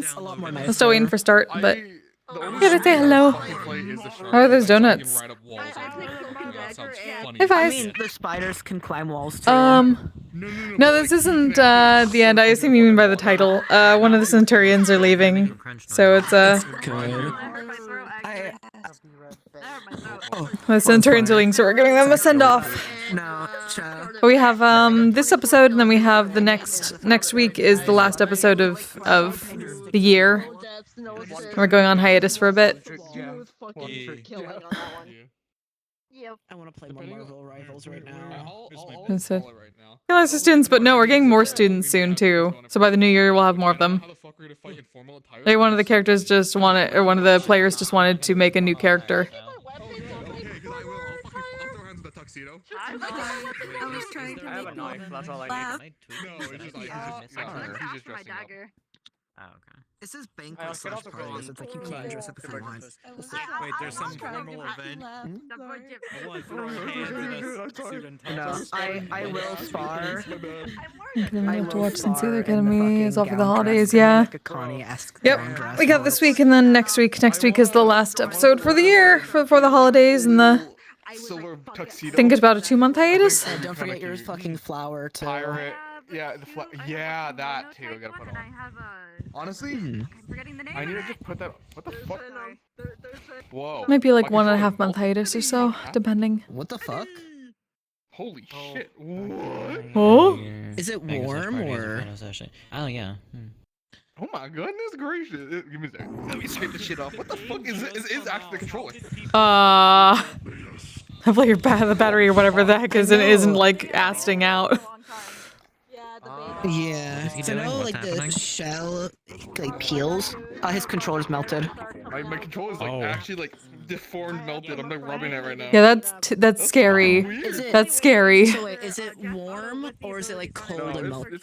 It's a lot more nice. I'm still waiting for start, but you gotta say hello. How are those donuts? Right up walls. That sounds funny. Hey, I guys. mean, the spiders can climb walls too. No, this isn't the end. I assume you mean by the title. One of the Centurions are leaving, so it's Good. the Centurions are leaving, so we're giving them a send off. No, chill. We have this episode, and then we have the next week is the last episode of the year. We're going on hiatus for a bit. I want to play more Marvel Rivals right now. That's it. Lots of students, but no, we're getting more students soon too. So by the new year, we'll have more of them. Like one of the characters just wanted, or one of the players just wanted to make a new character. I was trying to make a knife. That's all I need. No, it's just he's just dressing up. Oh, okay. It says banquet slash parties. It's like you can dress up if you want. Wait, there's some formal event? No, I will spar. I'm gonna have to watch since the other academy is off for the holidays. Yeah. Yep. We got this week and then next week. Next week is the last episode for the year for the holidays and the. Silver tuxedo. Think it's about a 2-month hiatus. And don't forget your fucking flower too. Pirate. Yeah, yeah, that too. I gotta put on. Honestly, I need to just put that. What the fuck? Whoa. Might be like 1.5-month hiatus or so, depending. What the fuck? Holy shit. What? Oh? Is it warm or? Oh yeah. Oh my goodness gracious. Give me a second. Let me take this shit off. What the fuck is it? Is actually the controller? Hopefully the battery or whatever the heck isn't like asting out. Yeah. So no, like the shell like peels. His controller's melted. My controller's like actually like deformed, melted. I'm like rubbing it right now. Yeah, that's scary. That's scary. So wait, is it warm or is it like cold and melted?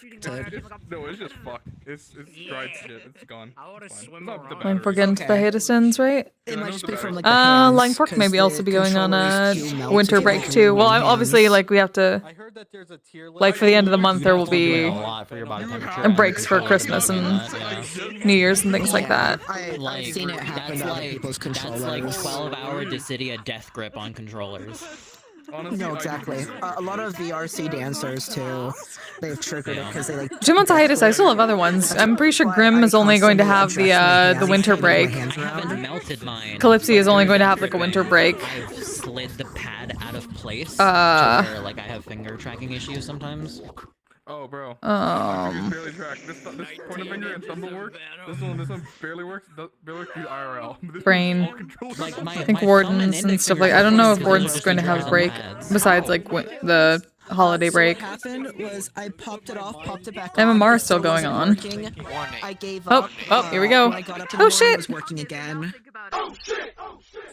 No, it's just fucked. It's dried shit. It's gone. It's fine. Line Fork getting to the hiatus ends, right? It might just be from like the hands, Line Fork 'cause maybe the also be going on a controller's too melted winter break too. Well, obviously, like we have to, like for the end of the month, there will be breaks for Christmas and New Year's and things like that. I've seen it happen to other people's controllers. That's like 12-hour Dissidia death grip on controllers. Honestly, No, exactly. A lot of VRC dancers too. They've triggered it because they like. 2 months hiatus. I still have other ones. I'm pretty sure Grimm is only going to have the winter break. I haven't melted mine. Calypsy is only going to have like a winter break. I've slid the pad out of place. To where, like I have finger tracking issues sometimes. Oh, bro. Barely track. This pointer finger and thumb work. This one barely works. Barely works through IRL. Brain. Like I think Wardens and stuff like. I don't know if Wardens is going to have a break besides like the holiday break. What happened was I popped it off, popped it back MMR on, is still it going on. wasn't working. I gave Oh, up. oh, here we go. When I got up in Oh, the morning, shit. it was working again.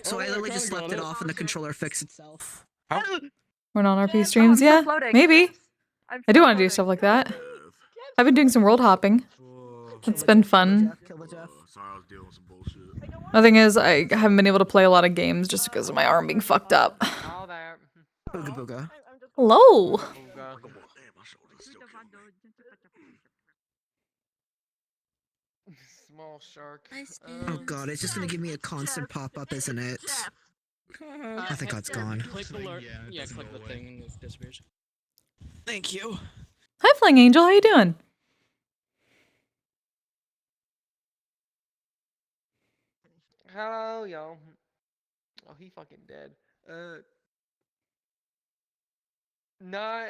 So I literally just left it off and the controller fixed itself. We're on RP streams, yeah? Maybe. I do want to do stuff like that. I've been doing some world hopping. It's been fun. The thing is, I haven't been able to play a lot of games just because of my arm being fucked up. Booga booga. Hello. Small shark. Oh god, it's just gonna give me a constant pop-up, isn't it? I think that's gone. Click the alert. Yeah, click the thing and it disappears. Thank you. Hi, Flying Angel. How you doing? Hello, yo. Oh, he fucking dead. Not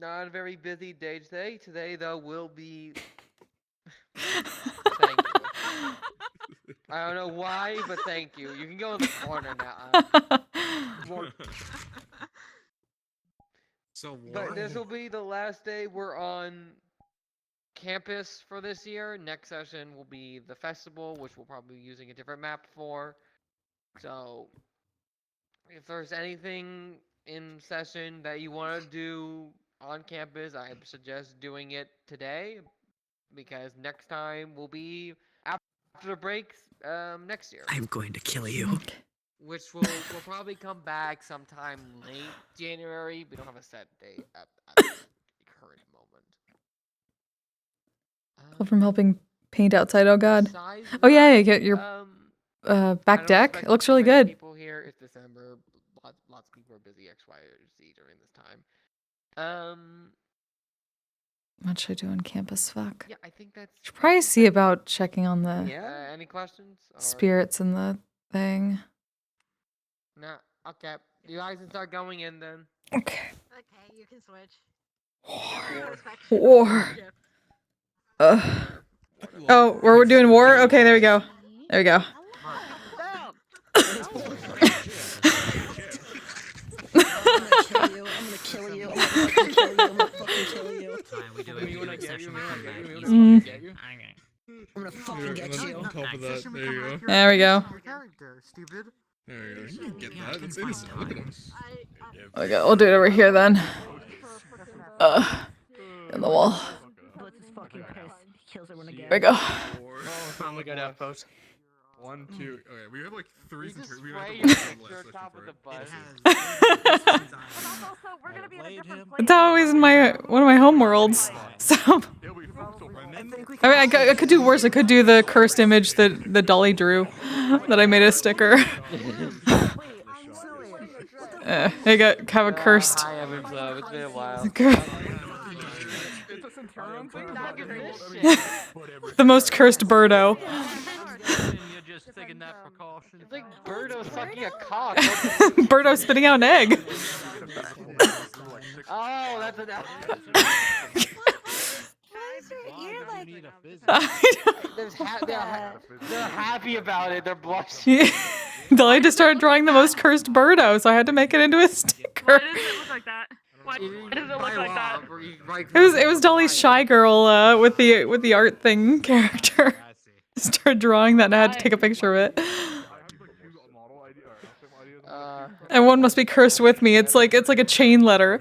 a very busy day today. Today though will be. Thank you. I don't know why, but thank you. You can go in the corner now. But this will be the last day we're on campus for this year. Next session will be the festival, which we'll probably be using a different map for. So, if there's anything in session that you want to do on campus, I suggest doing it today, because next time will be after the breaks next year. I'm going to kill you. Which will probably come back sometime late January. We don't have a set date at the current moment. From helping Paint outside, oh god. Besides Oh yeah, that, you get your I back don't deck. expect It looks too really many good. People here. It's December. Lots of people are busy X, Y, or Z during this time. What should I do on campus? Fuck. Yeah, I think that's. Should probably see about checking on the Yeah. Any questions? Or... spirits in the thing. Nah. Okay. You guys can start going in then. Okay. Okay, you can switch. War. Oh, we're doing war? Okay, there we go. There we go. I'm gonna kill you. I'm gonna fucking kill you. I'm gonna fucking kill you. Fine, we do it. We do exception. We come back. I'm gonna fucking get you. On top of that, there you go. There we go. There you go. You can get that. That's innocent. Look at him. Okay, we'll do it over here then. In the wall. There we go. Finally got out, folks. 1, 2. Okay, we have like 3 You just we spray have your to picture on top of the bus. It's always in my one of my home worlds. So I mean, I could do worse. I could do the cursed image that Dolly drew, that I made a sticker. I got have a cursed. Hi, Evans. It's been a while. The most cursed birdo. It's like Birdo sucking a cock. Birdo spitting out an egg. Oh, that's an. They're happy about it. They're blushing. Dolly just started drawing the most cursed birdo, so I had to make it into a sticker. Why does it look like that? Why does it look like that? It was Dolly's shy girl with the art thing character. Started drawing that and I had to take a picture of it. And one must be cursed with me. It's like a chain letter.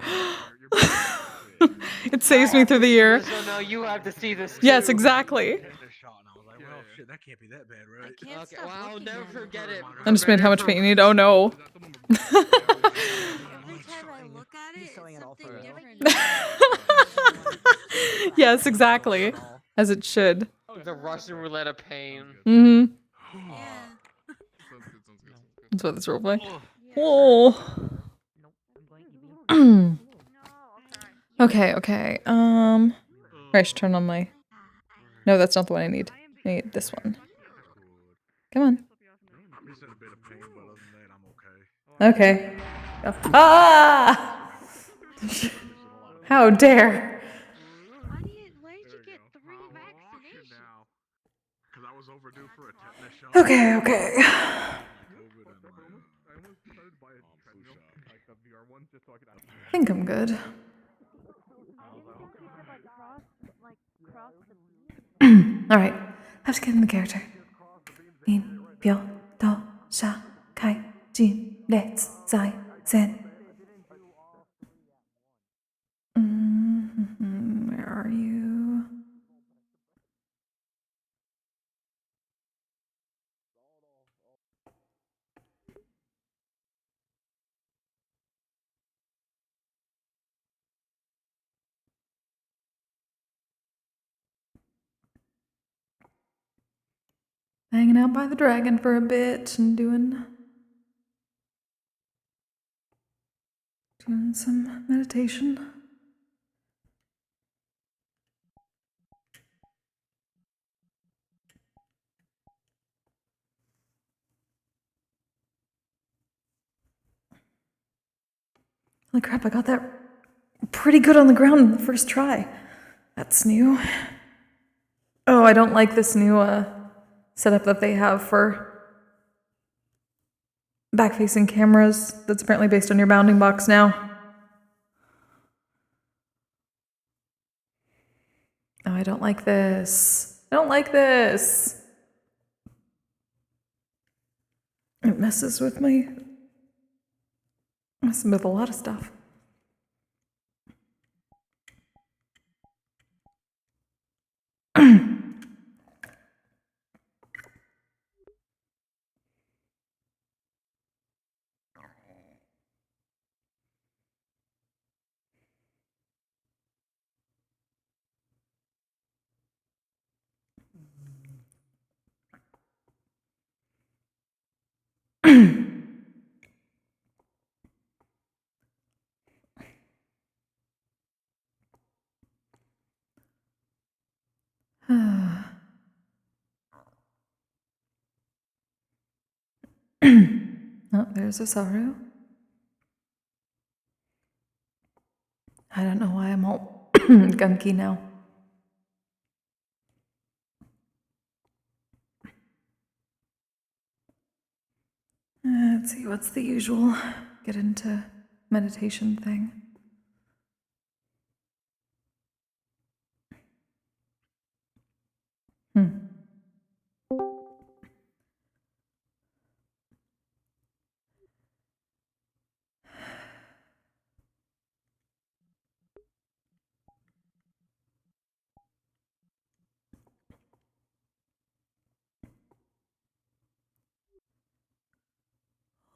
It saves me through the year. So no, you have to see this. Yes, exactly. That can't be that bad, right? Okay, well, I'll never forget it. I just made how much paint you need. Oh no. Every time I look at it, it's something different. Yes, exactly. As it should. The Russian roulette of pain. Mm-hmm. Yeah. That's what this roleplay. Oh. Okay. I should turn on my. No, that's not the one I need. I need this one. Come on. Okay. Ah! How dare! Why did you get 3 vaccinations? Okay. I think I'm good. Alright, let's get in the character. 1秒到杀开进列在线。Where are you? Hanging out by the dragon for a bit and doing some meditation. Holy crap, I got that pretty good on the ground in the first try. That's new. Oh, I don't like this new setup that they have for back-facing cameras that's apparently based on your bounding box now. Oh, I don't like this. I don't like this. It messes with a lot of stuff. Oh, there's Osaru. I don't know why I'm all gunky now. Let's see, what's the usual get into meditation thing?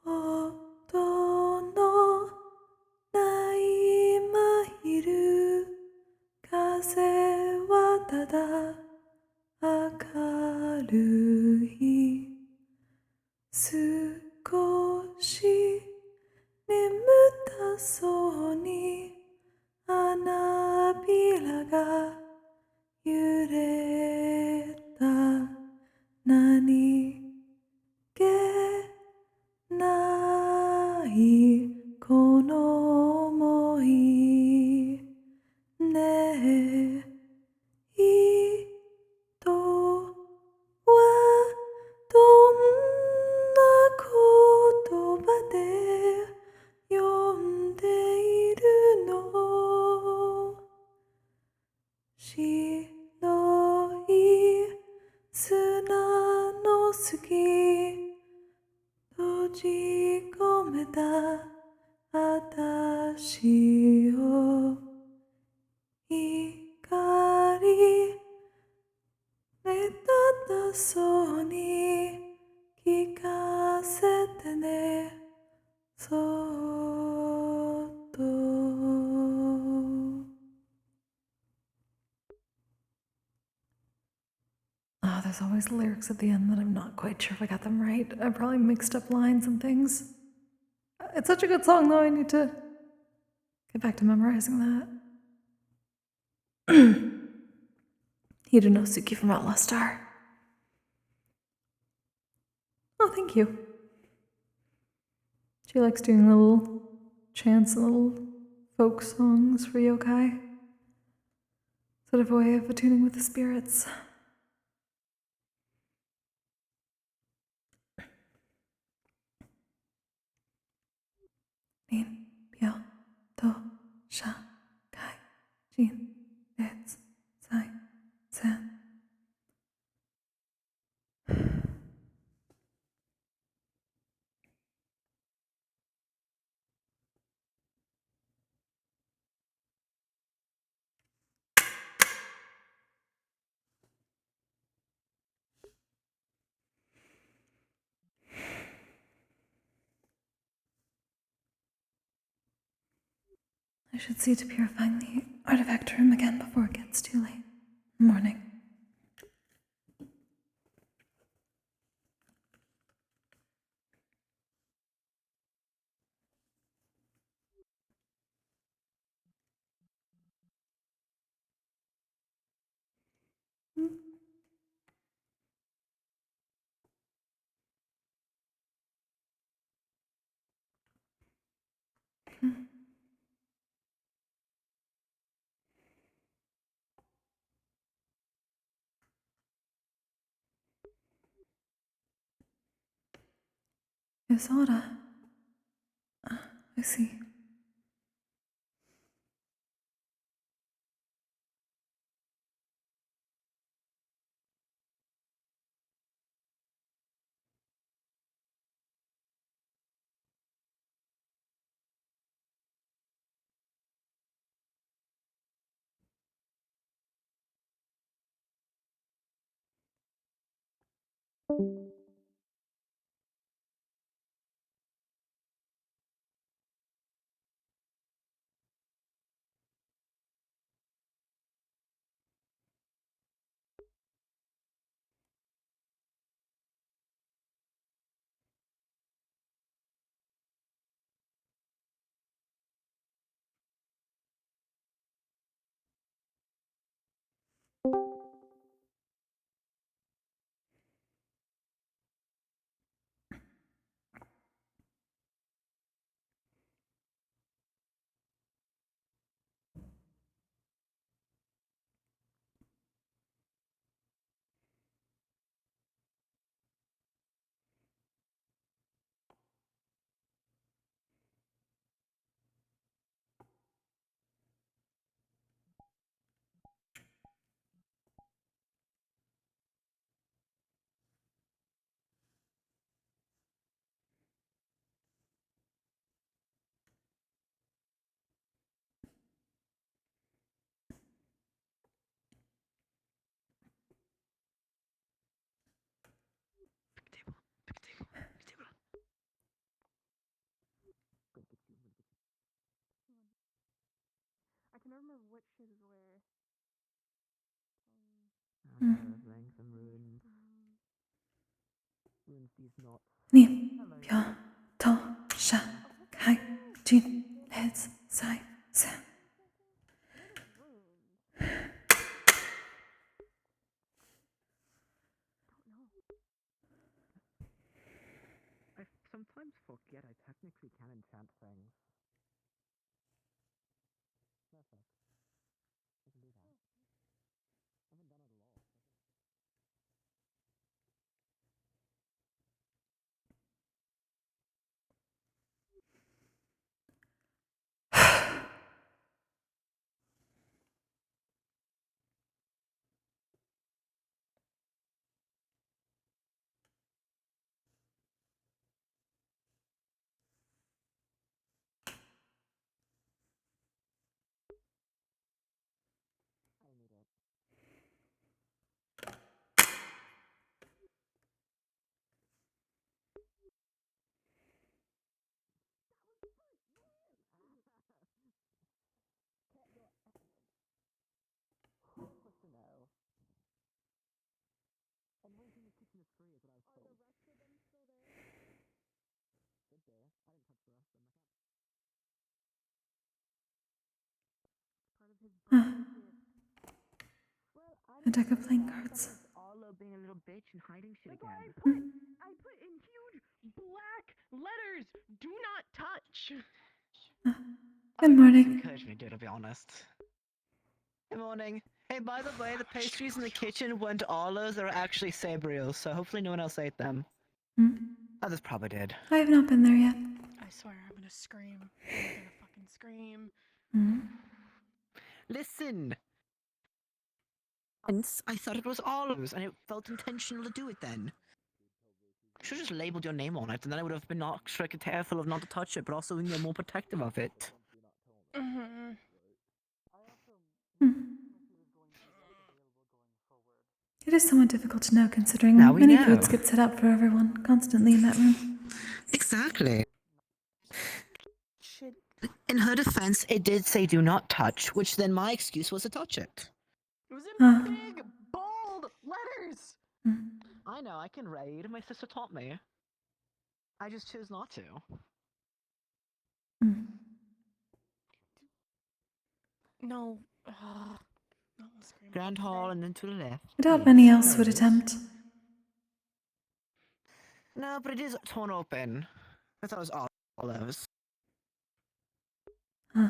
Oto no nai mahiru, kaze wa tada akarui. Sukoshi nemutta sou ni hanabira ga yureta. Nani ge nai kono omoi ne ito wa donna kotoba de yonde iru no? Shiroi suna no suki tojikometa atashi o hikari metata sou ni kikasete ne soto. Oh, there's always lyrics at the end that I'm not quite sure if I got them right. I probably mixed up lines and things. It's such a good song, though. I need to get back to memorizing that. Hirunosuke from Outlaw Star. Oh, thank you. She likes doing little chants and little folk songs for yokai. Sort of a way of attuning with the spirits. Nin, pyo, to, sha, kai, jin, etsu, sai, sen. I should see to purifying the artifact room again before it gets too late in the morning. It's Ora. I see. remember what shiz were. Ni, pyo, to, sha, kai, jin, hez, sai, sa. I sometimes forget I technically can enchant things. Perfect. I can do that. I haven't done it a lot. I need it. Supposed to know. And waiting in the kitchen is free is what I was told. Are the rest of them still there? Should be. I didn't touch the rest of them. Part of his Ah, gift. Well, I a deck of playing cards. Arlo being a little bitch and hiding shit Like again. I put in huge black letters, do not touch. Good morning. Encouraged me to do it, to be honest. Good morning. Hey, by the way, the pastries in the kitchen weren't Arlo's, they were actually Sabriel's, so hopefully no one else ate them. Hmm? Others probably did. I have not been there yet. I swear I'm gonna scream. I'm gonna fucking scream. Hmm? Listen! Once I thought it was Arlo's, and it felt intentional to do it then. I should have just labeled your name on it, and then I would have been not extra careful of not to touch it, but also more protective of it. Mm-hmm. Hmm. It is somewhat difficult to know, considering Now we many know. foods get set out for everyone constantly in that room. Exactly. In her defense, it did say do not touch, which then my excuse was to touch it. It was in Ah. big, bold letters. Hmm. I know, I can raid. My sister taught me. I just chose not to. Hmm. No. No, I'll scream Grand today. Hall and then to the left. I doubt Yes, many else there would it is. attempt. No, but it is torn open. I thought it was all those. Huh.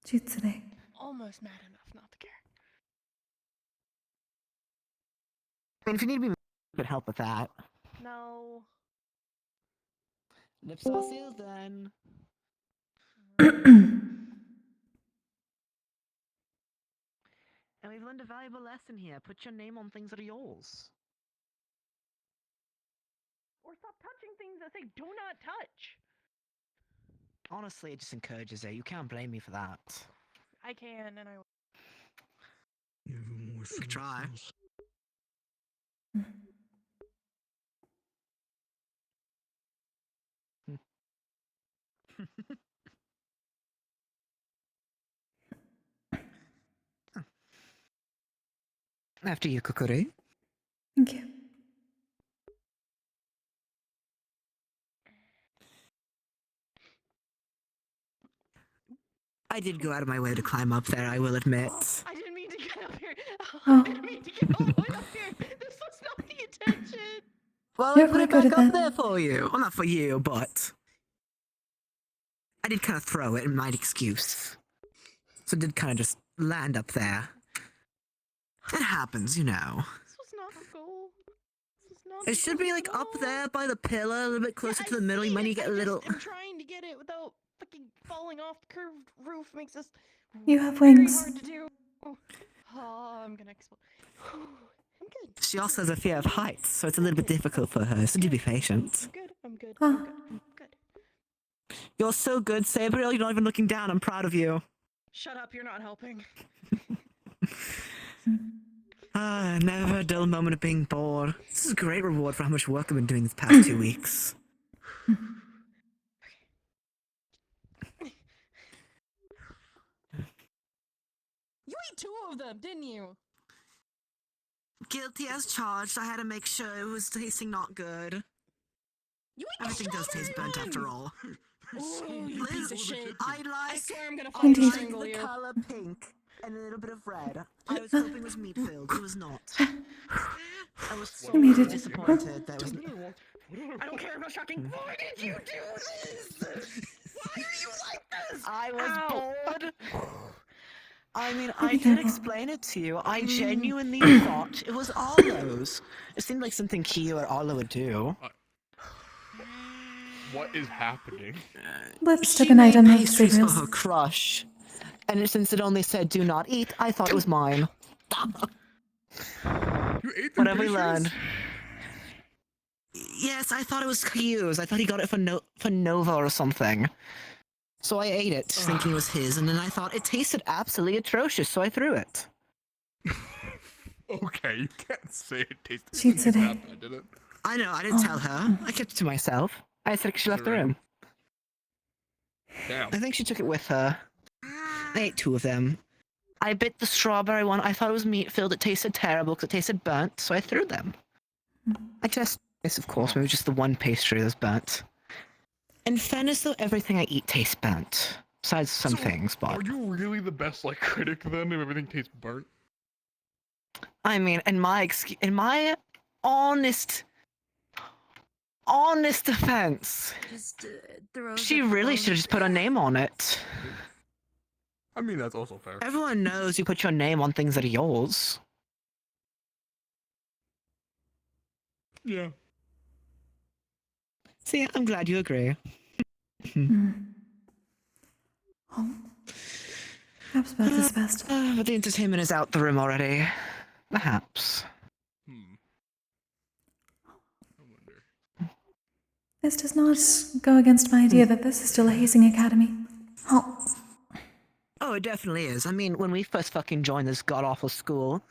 Jitsune. Almost mad enough not to care. I mean, if you need me, I could help with that. No. Lips are sealed then. And we've learned a valuable lesson here. Put your name on things that are yours. Or stop touching things that say do not touch. Honestly, it just encourages it. You can't blame me for that. I can, and I will. You could try. After you, Kokkuri. Thank you. I did go out of my way to climb up there, I will admit. I didn't mean to get up here. Oh. I didn't mean to get all the way up here. This was not the intention. Well, You're I put it quite good back at up that. there for you. Well, not for you, but I did kind of throw it in my excuse. So it did kind of just land up there. It happens, you know. This was not the goal. This was not It the should be like up goal. there by the pillar, a little bit closer Yeah, to the middle. You I might see need to get it. a little. I'm trying to get it without fucking falling off the curved roof. Makes this You have very wings. hard to do. Oh, I'm gonna explode. I'm good. She also has a fear of heights, so it's a little bit difficult for her, so do be patient. I'm good. I'm good. Oh. I'm good. I'm good. You're so good, Sabriel. You're not even looking down. I'm proud of you. Shut up. You're not helping. Ah, never a dull moment of being bored. This is a great reward for how much work I've been doing these past 2 weeks. got 2 of them, didn't you? Guilty as charged. I had to make sure it was tasting not good. You ate Everything the does taste strawberry burnt after one! all. Oh, you piece of shit. I I like swear I'm gonna I fucking Indeed. strangle like the you. color pink and a little bit of red. I was hoping it was meat filled. It was not. I was so I made it. disappointed. That was. I don't care if I'm shocking. Why did you do this? Why are you like this? I was bored. I mean, Be I did careful. explain it to you. I genuinely thought it was Arlo's. It seemed like something Kyo or Arlo would do. What is happening? Lipstick She and made item of pastries for cereals. her crush. And since it only said do not eat, I thought it was mine. You ate the What have we pastries? learned? Yes, I thought it was Kyo's. I thought he got it for Nova or something. So I ate it, thinking it was his, and then I thought it tasted absolutely atrocious, so I threw it. Okay, you can't say it tasted Cheats that today. bad, did it? I know, I didn't tell her. I kept it to myself. I said she left the room. Damn. I think she took it with her. I ate 2 of them. I bit the strawberry one. I thought it was meat filled. It tasted terrible because it tasted burnt, so I threw them. I just, yes, of course, maybe just the one pastry that's burnt. In fairness, though, everything I eat tastes burnt. Besides some So, things, but Are you really the best like critic then if everything tastes burnt? I mean, in my honest defense, Just throws she up really phone. should have just put her name on it. I mean, that's also fair. Everyone knows you put your name on things that are yours. Yeah. See, I'm glad you agree. Oh. Perhaps both is best. But the entertainment is out the room already. Perhaps. I wonder. This does not go against my idea that this is still a hazing academy. Oh. Oh, it definitely is. I mean, when we first fucking joined this god-awful school,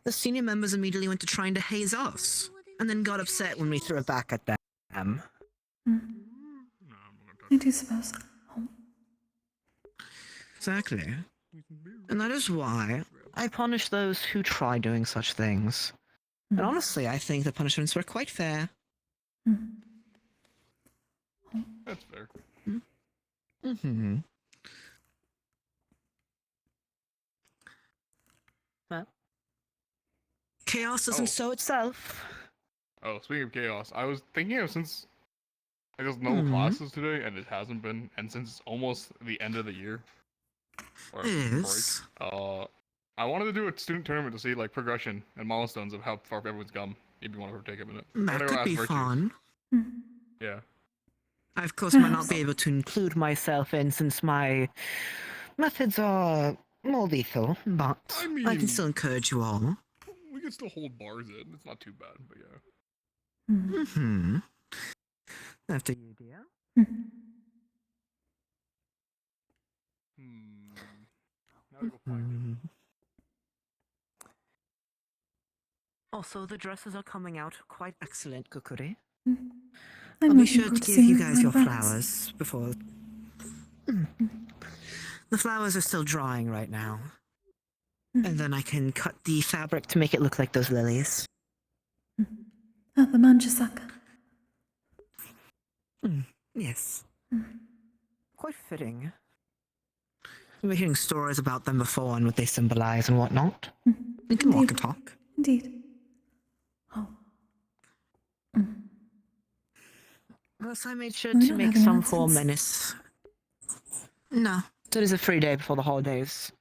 the senior members immediately went to trying to haze us, and then got upset when we threw it back at them. No, I'm not gonna touch I do suppose. Oh. Exactly. And that is why I punish those who try doing such things. And honestly, I think the punishments were quite fair. That's fair. Mm-hmm. Well, chaos doesn't sow itself. Oh, speaking of chaos, I was thinking of since there's no classes today, and it hasn't been, and since it's almost the end of the year, or Is. break, I wanted to do a student tournament to see like progression and milestones of how far everyone's come. Maybe you want to take a minute. I'm That gonna go could ask be Virtue. fun. Yeah. I, of course, might not be able to include myself in since my methods are more lethal, but I I mean- can still encourage you all. We can still hold bars in. It's not too bad, but yeah. Mm-hmm. After you, dear. Now to go find it. Also, the dresses are coming out quite excellent, Kokkuri. I'm I'll be looking sure to forward give seeing you guys my your friends. flowers before... The flowers are still drying right now. And then I can cut the fabric to make it look like those lilies. Oh, the manjasaka. Yes. Quite fitting. We've been hearing stories about them before and what they symbolize and whatnot. We can walk and talk. Indeed. Oh. Thus, I made sure We're to not make having some form nonsense. menace. No, it is a free day before the holidays.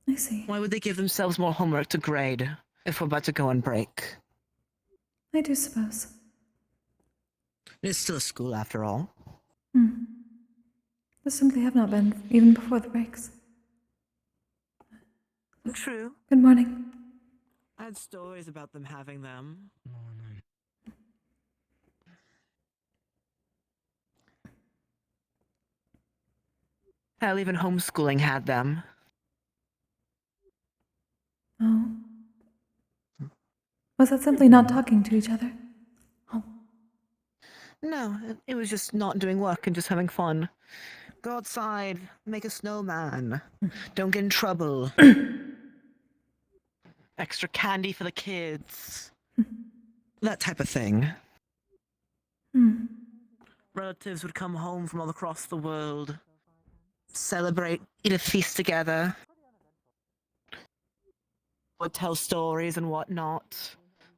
I see. Why would they give themselves more homework to grade if we're about to go on break? I do suppose. It's still a school after all. There simply have not been, even before the breaks. True. Good morning. I had stories about them having them. Hell, even homeschooling had them. Oh. Was that simply not talking to each other? Oh. No, it was just not doing work and just having fun. Go outside, make a snowman. Don't get in trouble. extra candy for the kids. That type of thing. Relatives would come home from all across the world, celebrate, eat a feast together, would tell stories and whatnot.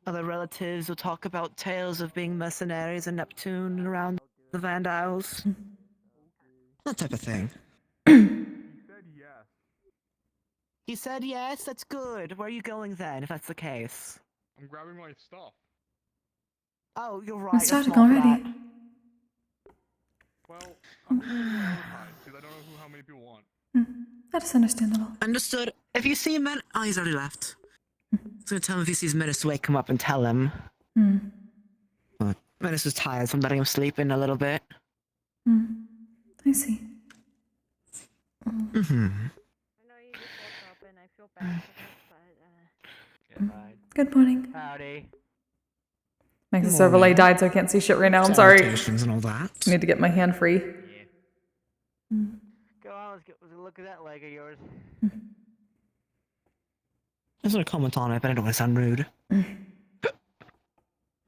Other relatives would talk about tales of being mercenaries in Neptune and around the Vandiles. That type of thing. He said yes. He said yes, that's good. Where are you going then, if that's the case? I'm grabbing my stuff. Oh, you're right. I'm that's starting not already. that. Well, I'm just taking my own time because I don't know how many people want. That is understandable. Understood. If you see Men... Oh, he's already left. I was gonna tell him if he sees Menace wake him up and tell him. But Menace was tired, so I'm letting him sleep in a little bit. I see. I know you just woke up and I feel bad for this, but Good morning. Howdy. My overlay died, so I can't see shit right now. I'm sorry. Salutations and all that. I need to get my hand free. Yeah. Go on, let's look at that leg of yours. I was gonna comment on it, but I don't want to sound rude. I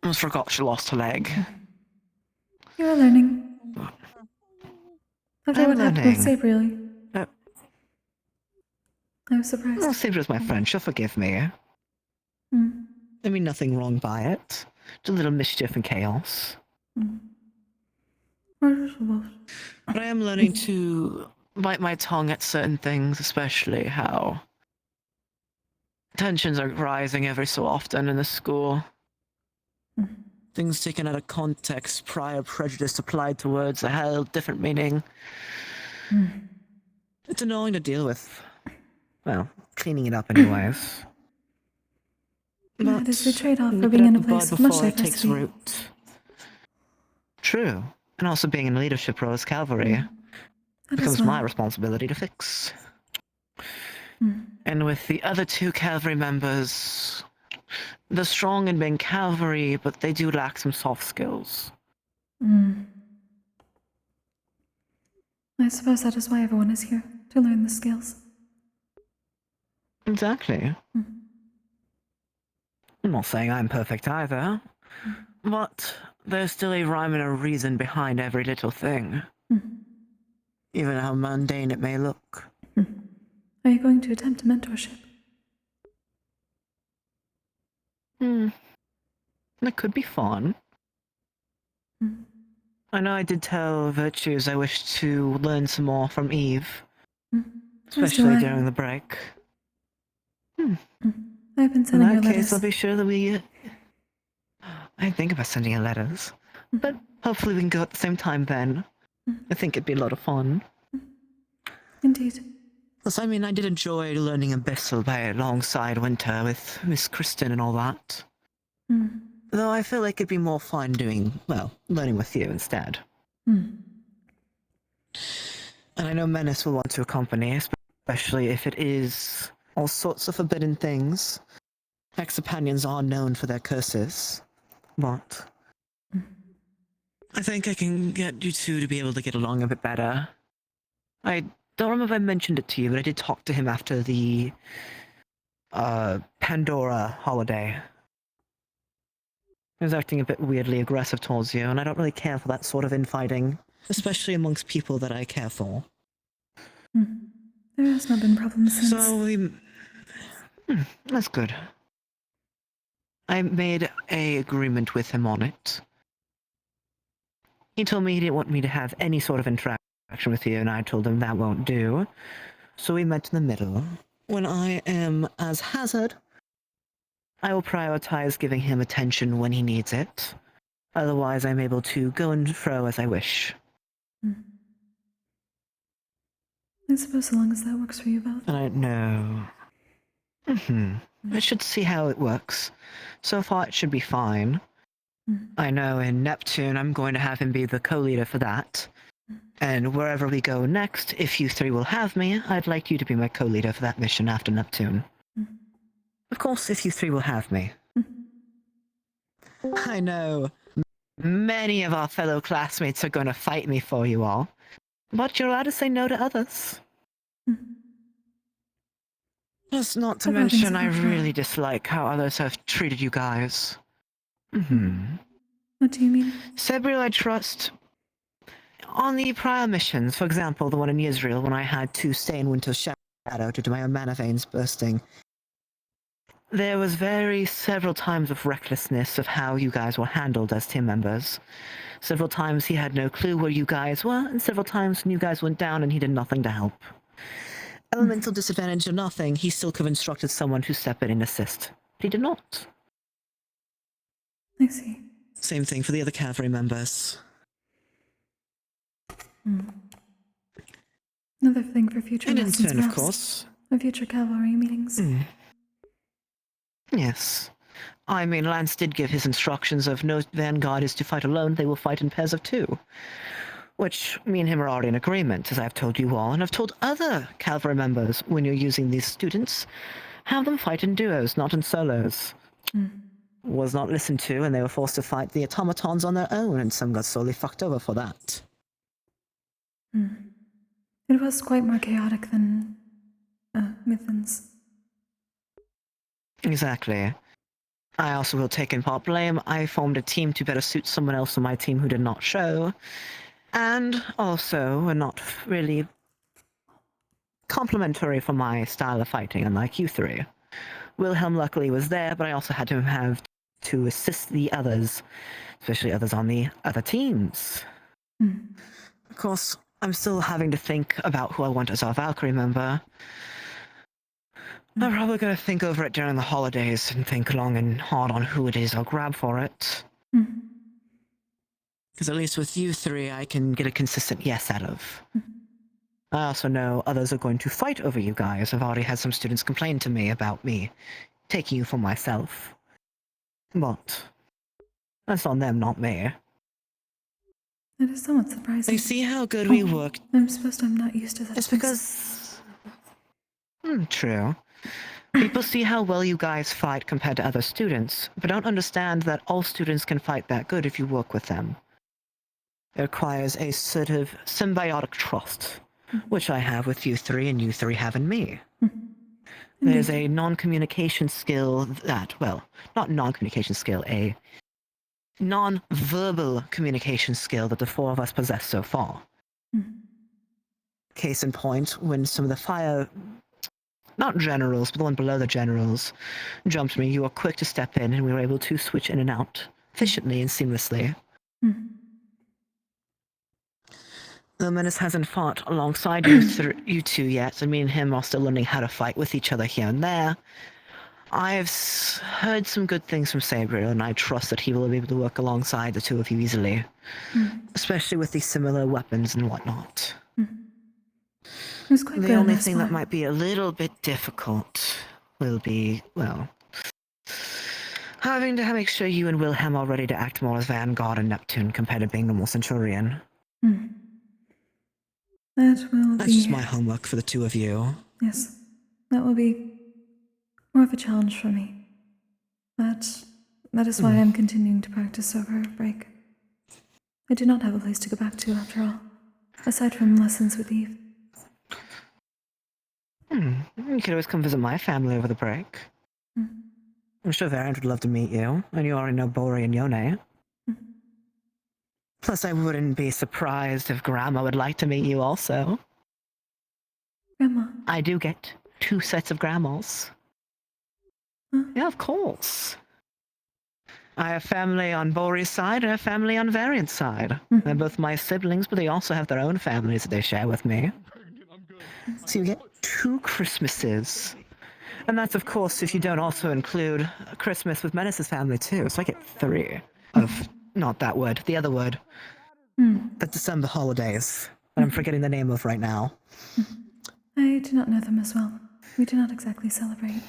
almost forgot she lost her leg. You are learning. After I'm what happened with learning. Sabriel, Uh, I was surprised. Well, Sabra's my friend. She'll forgive me. I mean, nothing wrong by it. Just a little mischief and chaos. But I am learning to bite my tongue at certain things, especially how tensions are rising every so often in the school. Things taken out of context, prior prejudice applied to words that held different meaning. It's annoying to deal with. Well, cleaning it up anyways. That is the trade-off for nip being it in at a the place bud with much before it takes diversity. root. True. And also being in a leadership role as cavalry That becomes is my well. responsibility to fix. And with the other two cavalry members, they're strong in being cavalry, but they do lack some soft skills. I suppose that is why everyone is here, to learn the skills. Exactly. I'm not saying I'm perfect either, but there's still a rhyme and a reason behind every little thing. Even how mundane it may look. Are you going to attempt a mentorship? That could be fun. I know I did tell Virtues I wish to learn some more from Eve, especially during the break. I've been In sending her that case, letters. I'll be sure that we... I think about sending her letters, but hopefully we can go at the same time then. I think it'd be a lot of fun. Indeed. Plus, I mean, I did enjoy learning Abyssal by alongside Winter with Miss Kristen and all that. Though I feel like it'd be more fun doing, well, learning with you instead. And I know Menace will want to accompany, especially if it is all sorts of forbidden things. Hexapanions are known for their curses, but I think I can get you two to be able to get along a bit better. I don't remember if I mentioned it to you, but I did talk to him after the Pandora holiday. He was acting a bit weirdly aggressive towards you, and I don't really care for that sort of infighting, especially amongst people that I care for. There has not been problems since. So that's good. I made an agreement with him on it. He told me he didn't want me to have any sort of interaction with you, and I told him that won't do. So we met in the middle. When I am as Hazard, I will prioritize giving him attention when he needs it. Otherwise, I'm able to go and fro as I wish. I suppose so long as that works for you both. And I know. I should see how it works. So far, it should be fine. I know in Neptune, I'm going to have him be the co-leader for that. And wherever we go next, if you three will have me, I'd like you to be my co-leader for that mission after Neptune. Of course, if you three will have me. I know many of our fellow classmates are going to fight me for you all, but you're allowed to say no to others. Plus, not to I've had things mention, I happen. really dislike how others have treated you guys. What do you mean? Sabriel, I trust. On the prior missions, for example, the one in Israel, when I had to stay in Winter's Shadow due to my own mana veins bursting, there was several times of recklessness of how you guys were handled as team members. Several times he had no clue where you guys were, and several times when you guys went down and he did nothing to help. Elemental disadvantage or nothing, he still could have instructed someone to step in and assist. But he did not. I see. Same thing for the other cavalry members. Another thing for future And in lessons, turn, of perhaps. course. For future cavalry meetings. Yes. I mean, Lance did give his instructions of no vanguard is to fight alone, they will fight in pairs of 2. Which, me and him are already in agreement, as I've told you all, and I've told other cavalry members, when you're using these students, have them fight in duos, not in solos. Was not listened to, and they were forced to fight the automatons on their own, and some got sorely fucked over for that. It was quite more chaotic than Mythans. Exactly. I also will take in part blame. I formed a team to better suit someone else on my team who did not show, and also were not really complimentary for my style of fighting, unlike you 3. Wilhelm luckily was there, but I also had to have to assist the others, especially others on the other teams. Of course, I'm still having to think about who I want as our Valkyrie member. I'm probably going to think over it during the holidays and think long and hard on who it is I'll grab for it. Because at least with you 3, I can get a consistent yes out of. I also know others are going to fight over you guys. I've already had some students complain to me about me taking you for myself. But that's on them, not me. That is somewhat surprising. They see how good we work. I'm not used to that. It's because... true. People see how well you guys fight compared to other students, but don't understand that all students can fight that good if you work with them. It requires a sort of symbiotic trust, which I have with you 3 and you 3 have in me. There's a non-communication skill that, well, not non-communication skill, a non-verbal communication skill that the 4 of us possess so far. Case in point, when some of the fire... not generals, but the one below the generals, jumped me, you were quick to step in, and we were able to switch in and out efficiently and seamlessly. The Menace hasn't fought alongside you 2 yet, and me and him are still learning how to fight with each other here and there. I've heard some good things from Sabriel, and I trust that he will be able to work alongside the 2 of you easily. Especially with these similar weapons and whatnot. The only thing that might be a little bit difficult will be, well, having to make sure you and Wilhelm are ready to act more as Vanguard and Neptune compared to being normal Centurion. That's just my homework for the 2 of you. Yes, that will be more of a challenge for me. That is why I'm continuing to practice over break. I do not have a place to go back to, after all, aside from lessons with Eve. You could always come visit my family over the break. I'm sure Variant would love to meet you, and you already know Bori and Yone. Plus, I wouldn't be surprised if Grandma would like to meet you also. Grandma? I do get 2 sets of grandmas. Yeah, of course. I have family on Bori's side and a family on Variant's side. They're both my siblings, but they also have their own families that they share with me. So you get 2 Christmases. And that's, of course, if you don't also include Christmas with Menace's family, too. So I get 3 of, not that word, the other word. The December holidays, that I'm forgetting the name of right now. I do not know them as well. We do not exactly celebrate.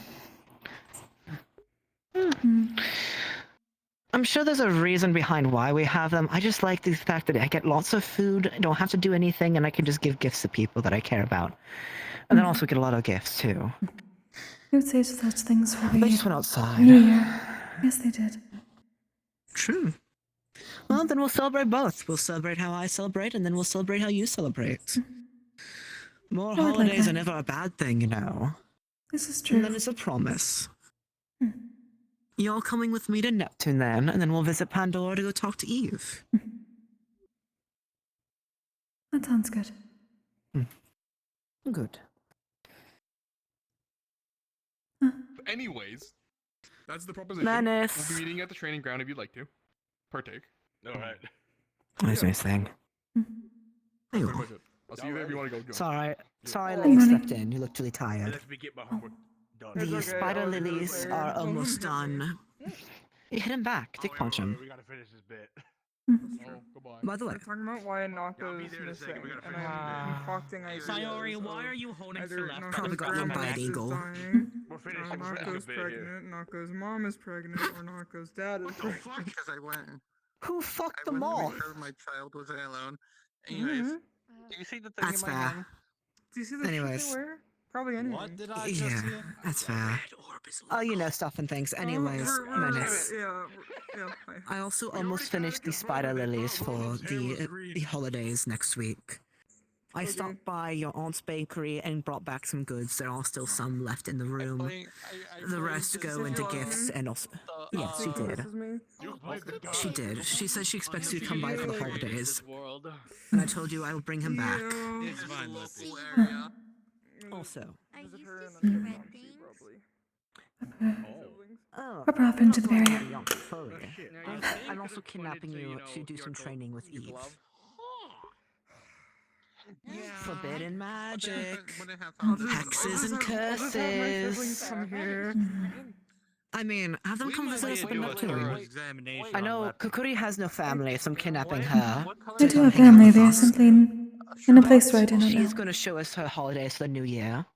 I'm sure there's a reason behind why we have them. I just like the fact that I get lots of food, I don't have to do anything, and I can just give gifts to people that I care about. And then also get a lot of gifts, too. I would say such things for They just went outside. New Year. Yes, they did. True. Well, then we'll celebrate both. We'll celebrate how I celebrate, and then we'll celebrate how you celebrate. More holidays are never a bad thing, you know. This is And true. then it's a promise. Hmm. You're coming with me to Neptune then, and then we'll visit Pandora to go talk to Eve. That sounds good. Good. Anyways, that's the proposition. Menace. We'll be meeting at the training ground if you'd like to partake. All right. Nice thing. That's pretty much it. I'll see you there if you want to go. Sorry I let Good you morning. slept in. You look really tired. Let me get my homework done. The okay, spider I'll do it lilies later. are almost done. You hit him back. Dick punch him. We gotta finish this bit. Oh, goodbye. By the way, We're talking about why Yeah, I'll Naka's be there in a second, missing, we gotta and finish I'm concocting ideas. Sayori, why of are you holding either Celeste? Naka's Probably got eaten by an grandma is eagle. dying, We're finished. or We're finished Naka's a bit here. pregnant, Naka's mom is pregnant, or Naka's dad is pregnant. Because I went. who fucked I them went to all? make sure my child wasn't alone. Anyways, do you see the thing That's in my fair. hand? Do you see the shit Anyways. they wear? Probably anything. Yeah, that's fair. Oh, you know stuff and things. Anyways, Menace. Yeah. Hi. I also almost finished the spider lilies for the holidays next week. I stopped by your aunt's bakery and brought back some goods. There are still some left in the room. The rest go into gifts and also. Yes, she did. This is me. She did. She said she expects you to come by for the holidays. And I told you I will bring him back. Yeah. It's fine, Lippy. Area. Also. Visit her and then go down to probably. Siblings. Oh. What brought him to the barrier? I'm also kidnapping you to do some training with Eve. Forbidden magic, hexes and I'll just have my siblings curses. come here. I mean, have them come visit us up in Neptune. examination. I know Kokkuri has no family, so I'm kidnapping her. I do have family. They are simply in a place where I do not know. She's going to show us her holidays for the new year.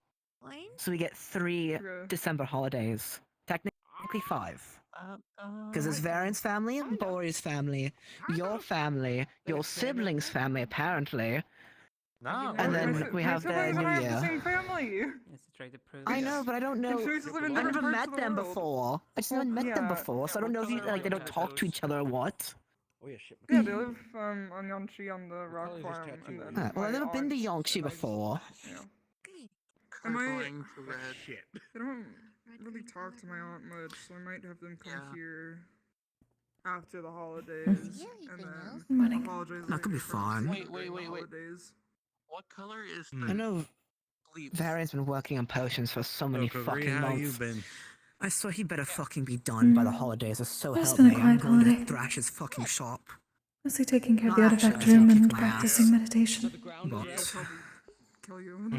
So we get 3 Okay. December holidays. Technically 5. Because there's Varian's family, Bori's family, your siblings' family, apparently. No. And My then si- we my have the siblings and I new have the year. same family. I know, but I don't know. And choices live in I different never parts met of the them world. before. I just never met them Yeah. before, so I don't know if you, like, they don't talk to each other or what. Oh yeah, shit. Yeah, they live on Yonchi on the rock farm, and then Well, I've my never been to aunt Yongshi and I- before. Yeah. Am I? Going to red. Shit. They don't really talk to my aunt much, so I might have them come Yeah. here after the holidays, and then Morning. apologize. That could be later for fun. missing Wait. the holidays. What color is I know sleep? Varian's been working on potions for so many fucking how months. you been? I swear he better fucking be done by the holidays, or so It's help been a me. I'm quiet going to holiday. thrash his fucking shop. Mostly taking care of No, the actually, artifact he'll room kick and my practicing ass. meditation. But, Kill you.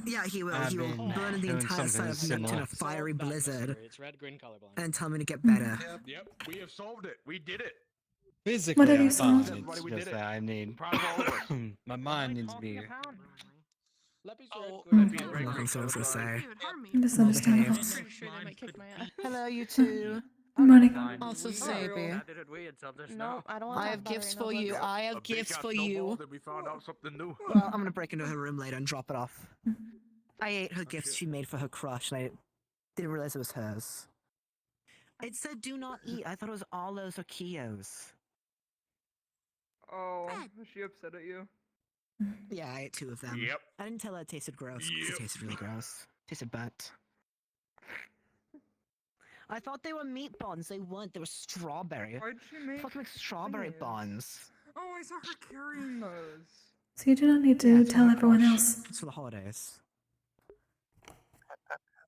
yeah, he will. I've He will been burn the doing entire side something of Neptune in similar. a fiery blizzard It's red, green, colorblind. and tell me to get better. Yep, we have solved it. We did it. Physically, What have you I'm fine. solved? Everybody, It's we just did it. that I need. Proud of all of us. My mind needs to be. Nothing so to say. It is understandable. Hello, you two. Good morning. Also, Sabi. No, I don't want I have gifts for you. I have gifts for you. That we found out something new. Well, I'm gonna break into her room later and drop it off. I ate her gifts she made for her crush, and I didn't realize it was hers. It said "do not eat." I thought it was Arlo's or Kiyo's. Oh, is she upset at you? Yeah, I ate 2 of them. Yep. I didn't tell her it tasted gross. 'Cause Yep. It tasted really gross. Tasted burnt. I thought they were meat buns. They weren't. They were strawberry. Why'd she make? Fucking strawberry thingies? buns. Oh, I saw her carrying those. So you do not need to Yeah, it's tell for my everyone crush. else. It's for the holidays.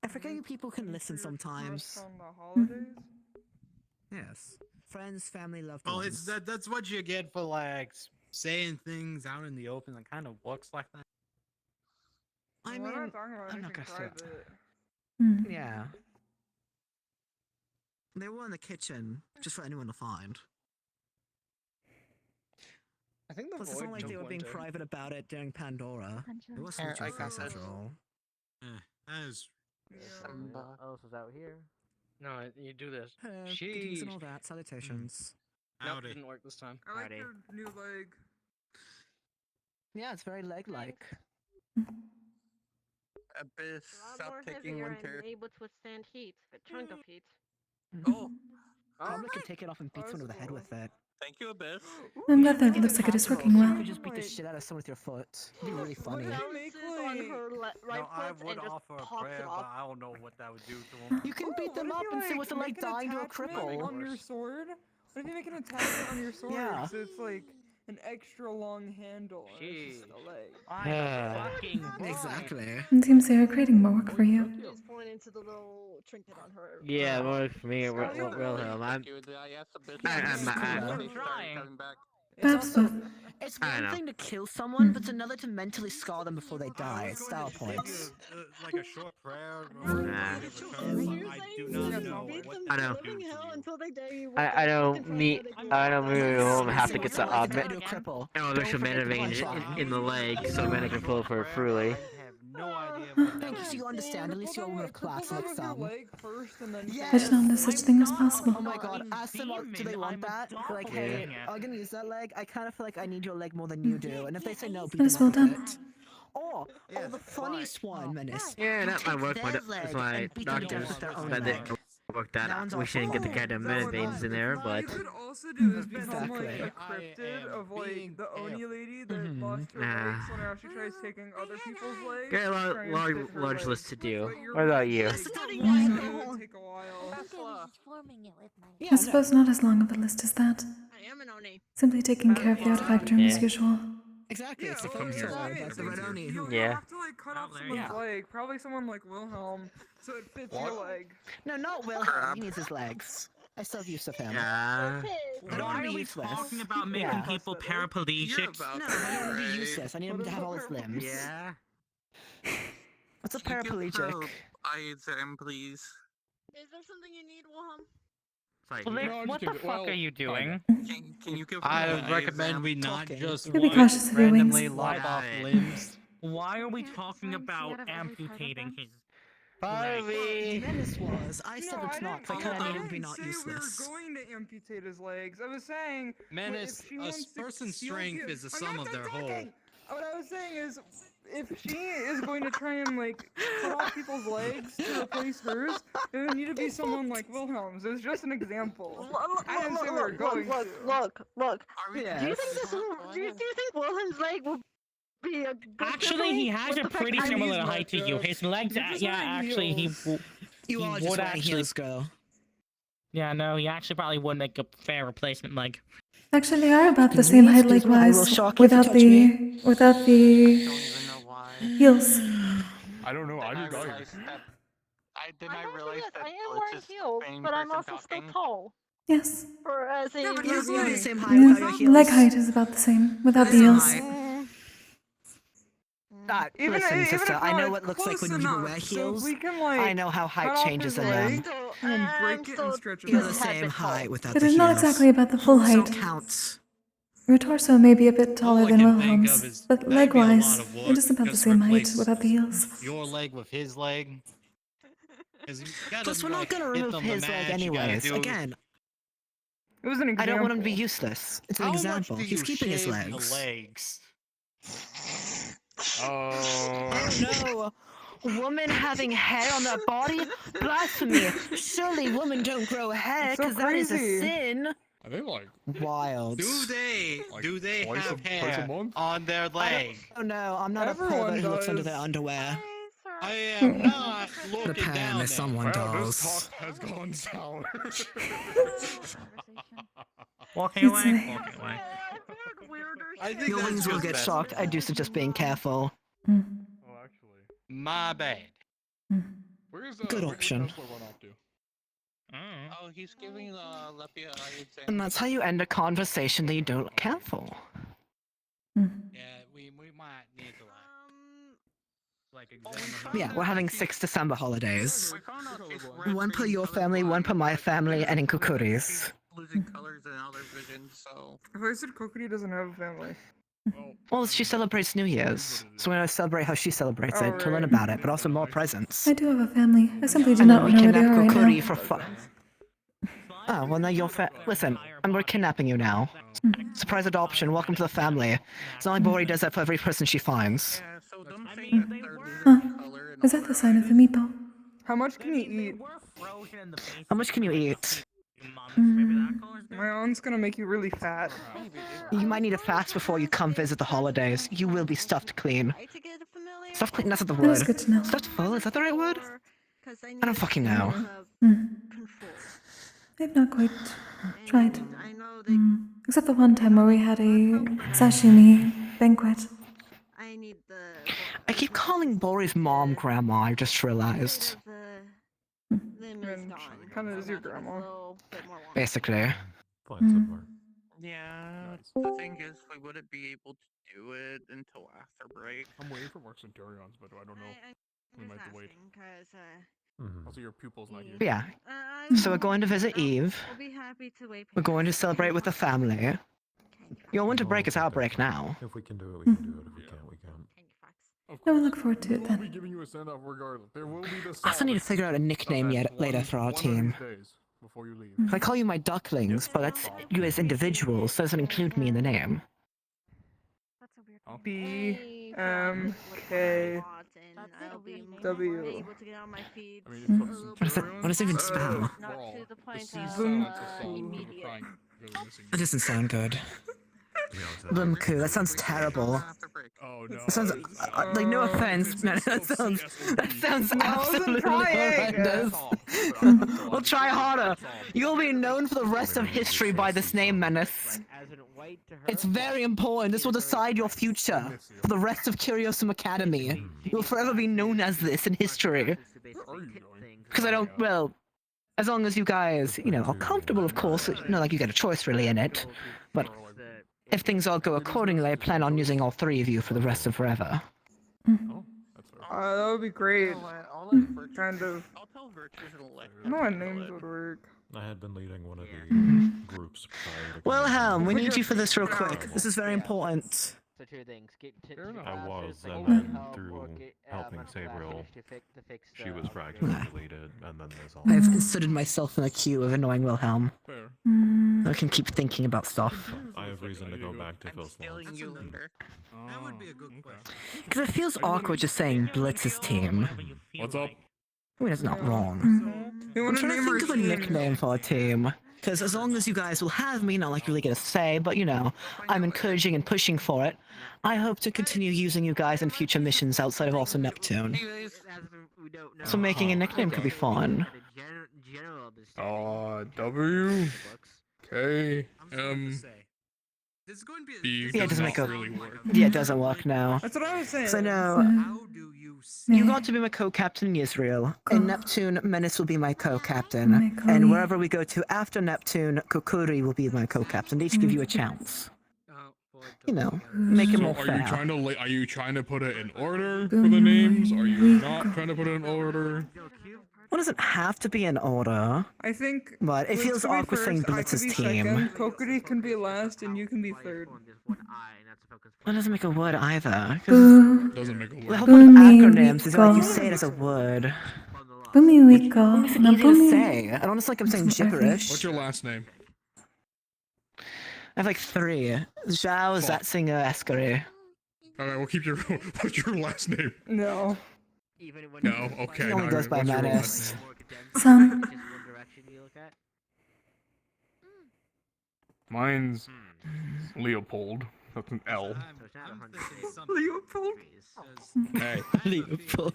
I forget you people can listen For your crush sometimes. On the holidays. Yes. Friends, family, loved Well, ones. it's that's what you get for like saying things out in the open. It kind of looks like that. I We're mean, not talking about I'm not anything gonna say it. private. Hmm. Yeah. They were in the kitchen, just for anyone to find. I think the Plus, it's not like they were being private about it during Pandora. It was Here, mutual I got friends it. after all. That is. Yeah. Else is out here. No, you do this. Greetings and all that. Salutations. Howdy. Didn't work this time. I like your new leg. Yeah, it's very leg-like. Abyss, A lot stop more taking heavier winter. and able to withstand heat, a chunk of heat. Oh, probably could take it off and beat someone over the head with it. Thank you, Abyss. I'm glad that it looks like it is working well. You could just beat the shit out of someone with your foot. It'd be really funny. On her right No, I foot would and just offer a pops prayer, it but off. I don't know what that would do to him. You can beat them up and see what's it like dying to a cripple. On your sword? What if you make an attachment on your sword? Yeah. So it's like an extra long handle. And it's just a leg. Exactly. It seems they are creating more work for you. He's pulling into the little trinket on her. Yeah, more for me, Wilhelm. I'm Coming back. Perhaps both. It's I one know. thing to kill someone, but it's another to mentally scar them before they die. It's style points. Like a short prayer. I do not know what I know. Living hell until they die. I don't meet. I don't Wilhelm have to get the cripple. there's some mana range in the leg, so mana can pull for freely. no idea what Thank you, so you understand. At least you're a woman of class like some. I did not know such thing was possible. Oh my god, ask them, do they want that? They're like, hey, I'm gonna use that leg. I kind of feel like I need your leg more than you do. And if they say no, beat That is them well up with done. it. Or, the funniest one, Menace. Yeah, that might work. Their That's leg why and beat them to doctors death with their own said leg. that worked that That out. one's We shouldn't get the awful. kind of mana veins in there, but. You could also do is become Exactly. like a cryptid of like the Oni lady that lost her Nah. legs, so now she tries taking other people's legs. Got a to try and large, fit her large legs. list to do. But you're What about you? So it would take a while. I suppose not as long of a list as that. I am an Oni. Simply taking care of the artifact room as usual. Exactly, Yeah, it's the well, first yeah, sword. I mean, That's the so red Oni. you'll Yeah. have to like cut off someone's leg, probably someone like Wilhelm, so it fits your leg. No, not Wilhelm. He needs his legs. I still have use of him. Yeah. I don't want to be useless. Talking about making Yeah. people paraplegic. No, I don't want to be useless. I need him to have all his limbs. Yeah. What's a Can you give paraplegic? ISM, please. Is there something you need, Wilhelm? Blake, what the fuck are you doing? Can you give I me would ISM? recommend we not Talking. just Be cautious of your randomly wings. lop off limbs. Why are we talking about amputating his Menace was. I said it's not, because I kind of need him to be not say useless. we were going to amputate his legs. I was saying Menace, if she a wants to person's steal strength his- is the I'm sum not of done their whole. talking! What I was saying is, if she is going to try and like cut off people's legs to replace hers, it would need to be someone like Wilhelm's. It was just an example. I didn't say we were going to. Look. Are we Do you think this will? Do you think Wilhelm's leg will be a good Actually, he has a pretty similar he's height to you. not His legs, You're just yeah, wearing actually, heels. You he are would just wearing actually- heels, girl. Yeah, no, he actually probably would make a fair replacement leg. Actually, they are about the same height Excuse me, I will leg-wise, shock you if you without touch the Don't even know why. heels. I don't know. I Then I just got here. realized that. I realize that I am Glitch wearing is heels, same but I'm person also still talking? tall. Yes. For as a but you're wearing the same height without your Yeah, heels. leg height is about the same, without the Same heels. height. Even Listen, even sister, if I not, know it's what it looks like close when people enough. wear So heels. if we can, like, I know how cut height off changes his in leg them. and break it and stretch it You're out. the same height without It the is heels. not exactly about the full So height. counts. Your torso may be a bit taller All I than can think of Wilhelm's, is but that'd be a lot leg-wise, of it work is about the just same height replace without the heels. Your leg with his leg. 'Cause you gotta, Plus, we're not like, gonna hit remove them his to leg match, you gotta anyways. do- Again, It was an example. I don't want him to be useless. It's an How example. much do He's you keeping his shave legs. The legs. Oh no! Woman having hair on their body? Blasphemy! Surely women don't grow hair, It's so because that is a crazy. sin. I think like Wild. Do they Like have twice a hair month? on their leg? Oh no, I'm not a Everyone pervert who looks under does. their underwear. I am not The looking pan down is there. someone Wow, does. this talk has gone sour. Walking away, It's- walking away. I think Your that's wings will just get best. shocked. I do suggest being careful. Oh, actually. My bad. Where's Good option. Tesla run off to? Oh, he's giving Lepia ISM. And that's how you end a conversation that you don't look careful. Yeah, we might need to like examine. Yeah, we're having 6 December holidays. We found out it's One per your family, one per my family, and in Kokkuri's. losing colors and all their vision, so. If I said Kokkuri doesn't have a family. Well, she celebrates New Year's, so we're gonna celebrate how she celebrates it, to learn Alright. about it, but also more presents. I do have a family. I simply do And then not we know where they kidnap are right Kokkuri now. for fun. Oh, well now you're listen, and we're kidnapping you now. Surprise adoption, welcome to the family. It's not like Bori does that for every person she finds. Yeah, so them saying that they're Huh. losing color and Is all that the sign of the meepo? How much can you eat? How much can you eat? My aunt's gonna make you really fat. You might need a fast before you come visit the holidays. You will be stuffed clean. Stuffed clean, that's not the That is word. good to know. Stuffed full, is that the right word? I don't fucking know. I've not quite tried. Except the one time where we had a sashimi banquet. I keep calling Bori's mom grandma, I just realized. Kind of is your grandma. Basically. Yeah, the thing is, we wouldn't be able to do it until after break. I'm waiting for more Centurions, but I don't know. We might have to wait. Also, your pupil's not here. Yeah. So we're going to visit Eve. I'll be happy to wait. We're going to celebrate with the family. Your winter break is our break now. If we can do it, we can do it. If we can't, we can't. I will look forward to it We'll be then. giving you a send-off regardless. There will be the I still need to figure out a nickname yet later for our team. Before you leave. I call you my ducklings, but that's you as individuals, so it doesn't include me in the name. B M K W. What does it even spell? That doesn't sound good. Bumku, that sounds terrible. Oh no. That sounds like no offense, man. That sounds absolutely horrendous. We'll try harder. You'll be known for the rest of history by this name, Menace. It's very important. This will decide your future for the rest of Curiosum Academy. You'll forever be known as this in history. Because I don't, well, as long as you guys, you know, are comfortable, of course. Not like you get a choice really in it, but if things all go accordingly, I plan on using all three of you for the rest of forever. That would be great. Kind of. I know what names would work. I had been leading one of the groups prior to Wilhelm, we need you for this real quick. This is very important. So two things. I was, and then through helping Sabriel, she was fractionally deleted, and then there's all. I've inserted myself in the queue of annoying Wilhelm. I can keep thinking about stuff. I have reason to go back to Phil Sloan. That would be a good question. Because it feels awkward just saying Blitz's team. What's up? I mean, it's not wrong. I'm trying to think of a nickname for our team. Because as long as you guys will have me, not like you really get a say, but you know, I'm encouraging and pushing for it. I hope to continue using you guys in future missions outside of also Neptune. So making a nickname could be fun. W K M B. Yeah, it doesn't make a. Really work. Yeah, it doesn't work now. That's what I was saying. So I know. You got to be my co-captain in Israel. In Neptune, Menace will be my co-captain. And wherever we go to after Neptune, Kokkuri will be my co-captain. They each give you a chance. You know, make it more Are fair. you trying to put it in order for the names? Are you not trying to put it in order? Well, it doesn't have to be in order. I think. But it feels Blitz awkward saying can be Blitz's first, I team. can be second, Kokkuri can be last, and you can be third. That doesn't make a word either. Doesn't make a word. The whole point of acronyms is like you say it as a word. Bumiwiko. It's easy to say. I don't just like I'm saying gibberish. What's your last name? I have like 3. Zhao, Zatzinger, Escary. Alright, we'll keep your. What's your last name? No. No. Okay. He only goes by what's your Menace. Some. Mine's Leopold. That's an L. Leopold? Hey. Leopold.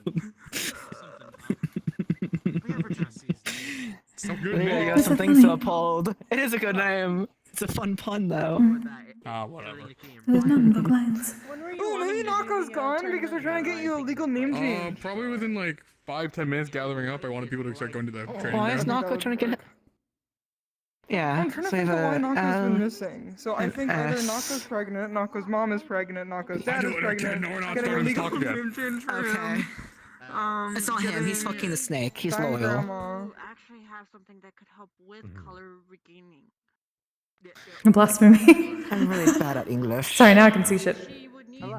Some good There you name. go, something so appalled. It is a good name. It's a fun pun though. Whatever. Those mountain book lines. Oh, maybe Nako's gone because they're trying to get you a legal name change. Probably within like 5-10 minutes gathering up. I wanted people to start going to the training Why is ground. Nako trying to get it? Yeah, I'm trying to so we think have of why a Nako's been missing. So I an think either S. Nako's pregnant, Nako's mom is pregnant, Nako's dad is do it pregnant. again. No, we're not Getting a starting to legal talk again. name change for Okay. him. It's not him, he's fucking the snake. He's Dying loyal. grandma. Actually have something that could help with color regaining. Blasphemy. I'm really bad at English. Sorry, now I can see shit.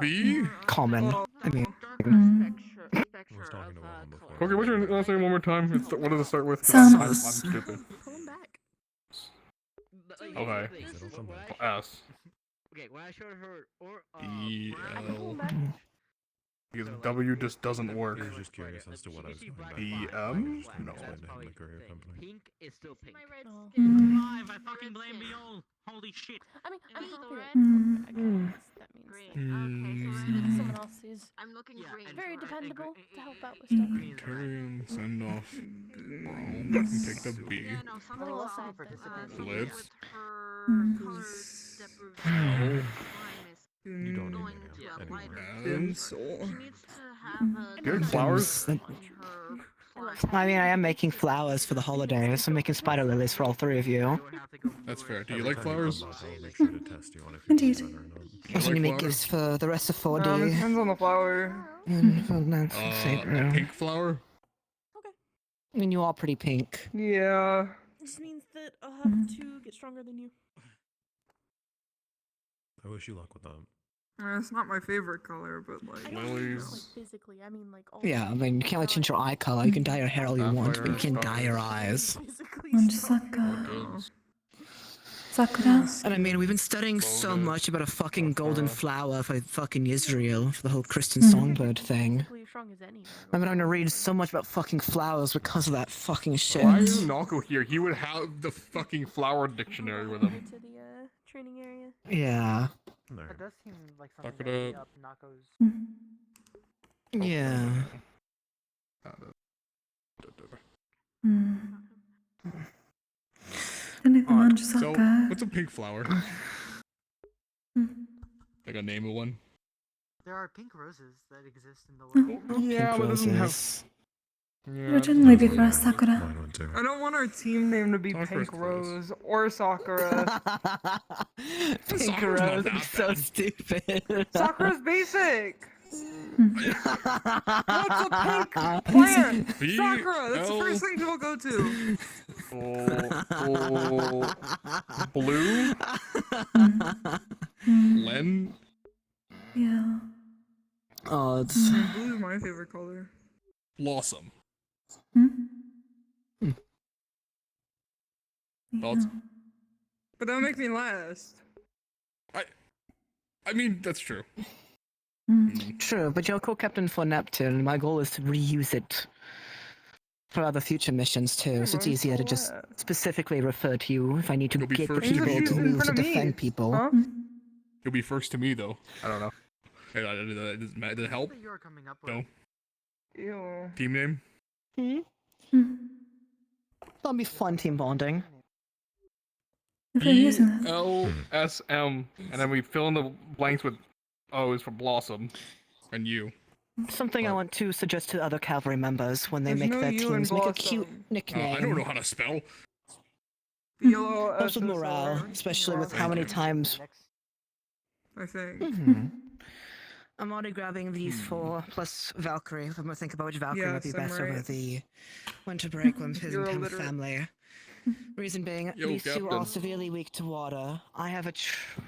B? Common. I mean. Okay, what's your last name one more time? What does it start with? Some. I'm stupid. Okay. S. Okay, when I showed her E L. Because W just doesn't work. He was just curious as to what I was going back. DM? No. Explain to him my career company. Pink is still pink. Five, I fucking blame me all. Holy shit. I mean, I'm still happy. red? I guess that means Green. that Okay, so someone else is I'm looking green. very dependable to help out with stuff. Curium, Sendoff, Brown. You can take the B. Yeah, no, something Well, off. Blitz. Her You don't going need to me a lighter. anymore. She needs to have a Good flowers. on her I mean, I am making flowers for the holidays. I'm making spider lilies for all three of you. That's fair. Do you like flowers? I'll make sure to test you on if Indeed. you're better or not. I'm gonna make gifts for the rest of It 4D. depends on the flower. A pink flower? I mean, you are pretty pink. Yeah. This means that I'll have to get stronger than you. I wish you luck with that. It's not my favorite color, but like. Lilies. Physically, I mean like all. Yeah, I mean, you can't really change your eye color. You can dye your hair all you want, but you can't dye your eyes. Sakura. And I mean, we've been studying so much about a fucking golden flower for fucking Israel, for the whole Christian songbird thing. I've been having to read so much about fucking flowers because of that fucking shit. Why is Nako here? He would have the fucking flower dictionary with him. To the training area. Yeah. It does seem like something Suck it that would be up. up Nako's. Yeah. Alright, so, what's a pink flower? Like a name of one? There are pink roses that exist in the world. Yeah, but it doesn't have... It would generally be for us, Sakura. I don't want our team name to be Pink Rose or Sakura. Pink Rose is so stupid. Sakura's basic. What's a pink plant? Sakura. That's the first thing people go to. Blue? Len? Yeah. Oh, it's... Blue is my favorite color. Blossom. Yeah. Thoughts? But that'll make me last. I mean, that's true. True, but you're co-captain for Neptune, and my goal is to reuse it for other future missions too, so it's easier to just specifically refer to you if I need to get people to move to defend people. Huh? You'll be first to me, though. I don't know. Hey, does it help? No. Ew. Team name? That'll be fun team bonding. BLSM, and then we fill in the blanks with O's for Blossom, and U. Something I want to suggest to other cavalry members when they There's make no their U in teams, make a Blossom. cute nickname. I don't know how to spell. Also morale, especially with how many times... I think. I'm already grabbing these four, plus Valkyrie. I'm gonna think about which Valkyrie would be Yes, I'm best over right. the winter break when his You're and illiterate. family. Reason being, Yo, these two are Captain. severely weak to water. I have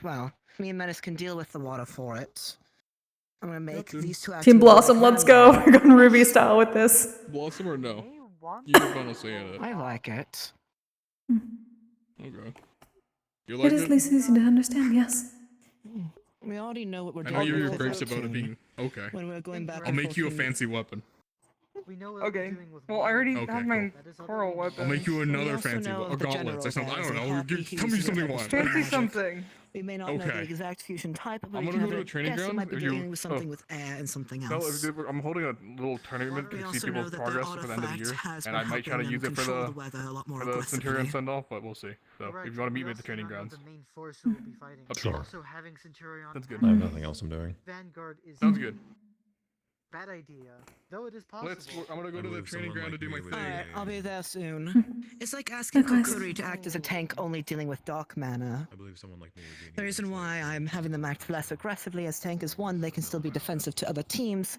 well, me and Menace can deal with the water for it. I'm gonna make these two Team actually Blossom, let's go. We're going Ruby style with this. Blossom or no? You're gonna say it. I like it. Okay. You like It is it? least easy to understand, yes. We already know what we're I doing. know you were with grapes Neptune. about it being okay. When we're going back I'll and make forth you a in- fancy weapon. Okay. Well, I already Okay, have my coral weapon. I'll make you another also fancy know weapon. Or the gauntlets or general something. I don't guys know. are happy Tell me using something it you as want. Fancy magic. something. We may not know Okay. the exact fusion type, but I'm we gonna can go have to a a training guess it ground, might be or you- dealing with something with air and something No, else. I'm holding a little tournament We to see also know people's that their progress for the end of the year, artifact has and been I might try to helping use them it for control the the weather a lot more Centurion aggressively. send-off, but we'll see. So if you want to meet me at the training grounds, The main force who will be fighting. Up to you. Also having Centurion. That's good. I have nothing else I'm doing. Vanguard is. Sounds good. Bad idea, though it is possible. I'm gonna go to the training ground to do my thing. Alright, I'll be there soon. It's like asking Likewise. Kokkuri to act as a tank only dealing with dark mana. I believe someone like me would be. The reason why I'm having them act less aggressively as tank is one, they can still be defensive to other teams,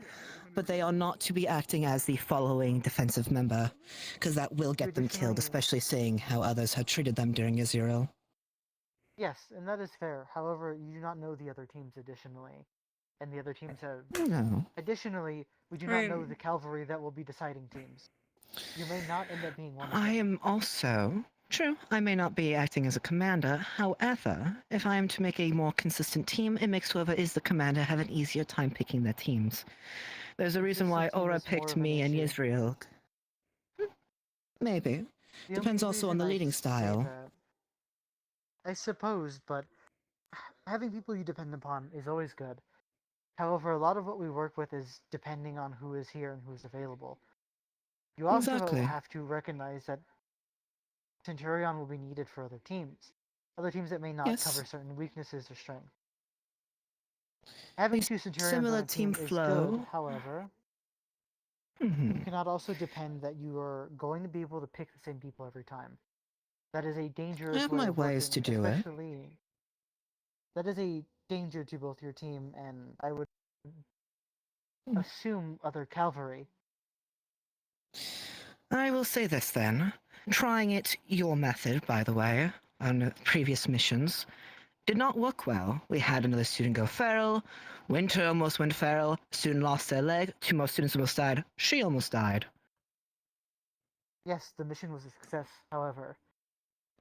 but they are not to be acting as the following defensive member, because that will get them killed, especially seeing how others have treated them during Israel. Yes, and that is fair. However, you do not know the other teams additionally. And the other teams have... No. Additionally, we do not know the cavalry that will be deciding teams. You may not end up being one of them. I am also True, I may not be acting as a commander. However, if I am to make a more consistent team, it makes whoever is the commander have an easier time picking their teams. There's a reason why Consistency Aura is more picked of an me and issue. Israel. Maybe. The Depends only also on reason the I'd leading say style. that- I suppose, but having people you depend upon is always good. However, a lot of what we work with is depending on who is here and who's available. You also Exactly. have to recognize that Centurion will be needed for other teams that may not Yes. cover certain weaknesses or strengths. Having two Centurions Similar on a team team is flow. good, however, Mhm. you cannot also depend that you are going to be able to pick the same people every time. That is a dangerous have way my of ways working, to do it. especially that is a danger to both your team and I would assume other cavalry. I will say this then. Trying it your method, by the way, on previous missions, did not work well. We had another student go feral, Winter almost went feral, student lost their leg, 2 more students almost died, she almost died. Yes, the mission was a success, however.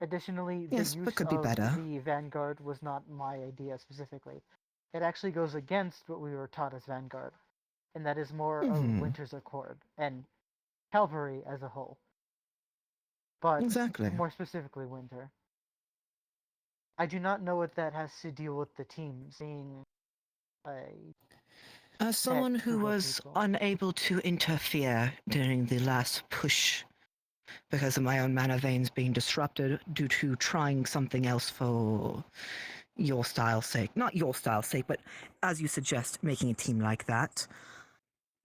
Additionally, Yes, the but use could be of better. the Vanguard was not my idea specifically. It actually goes against what we were taught as Vanguard, and that is more of Winter's Accord and Cavalry as a whole. But Exactly. more specifically, Winter. I do not know what that has to deal with the teams being a As someone pet who group of was people. unable to interfere during the last push because of my own mana veins being disrupted due to trying something else for your style's sake. Not your style's sake, but as you suggest, making a team like that.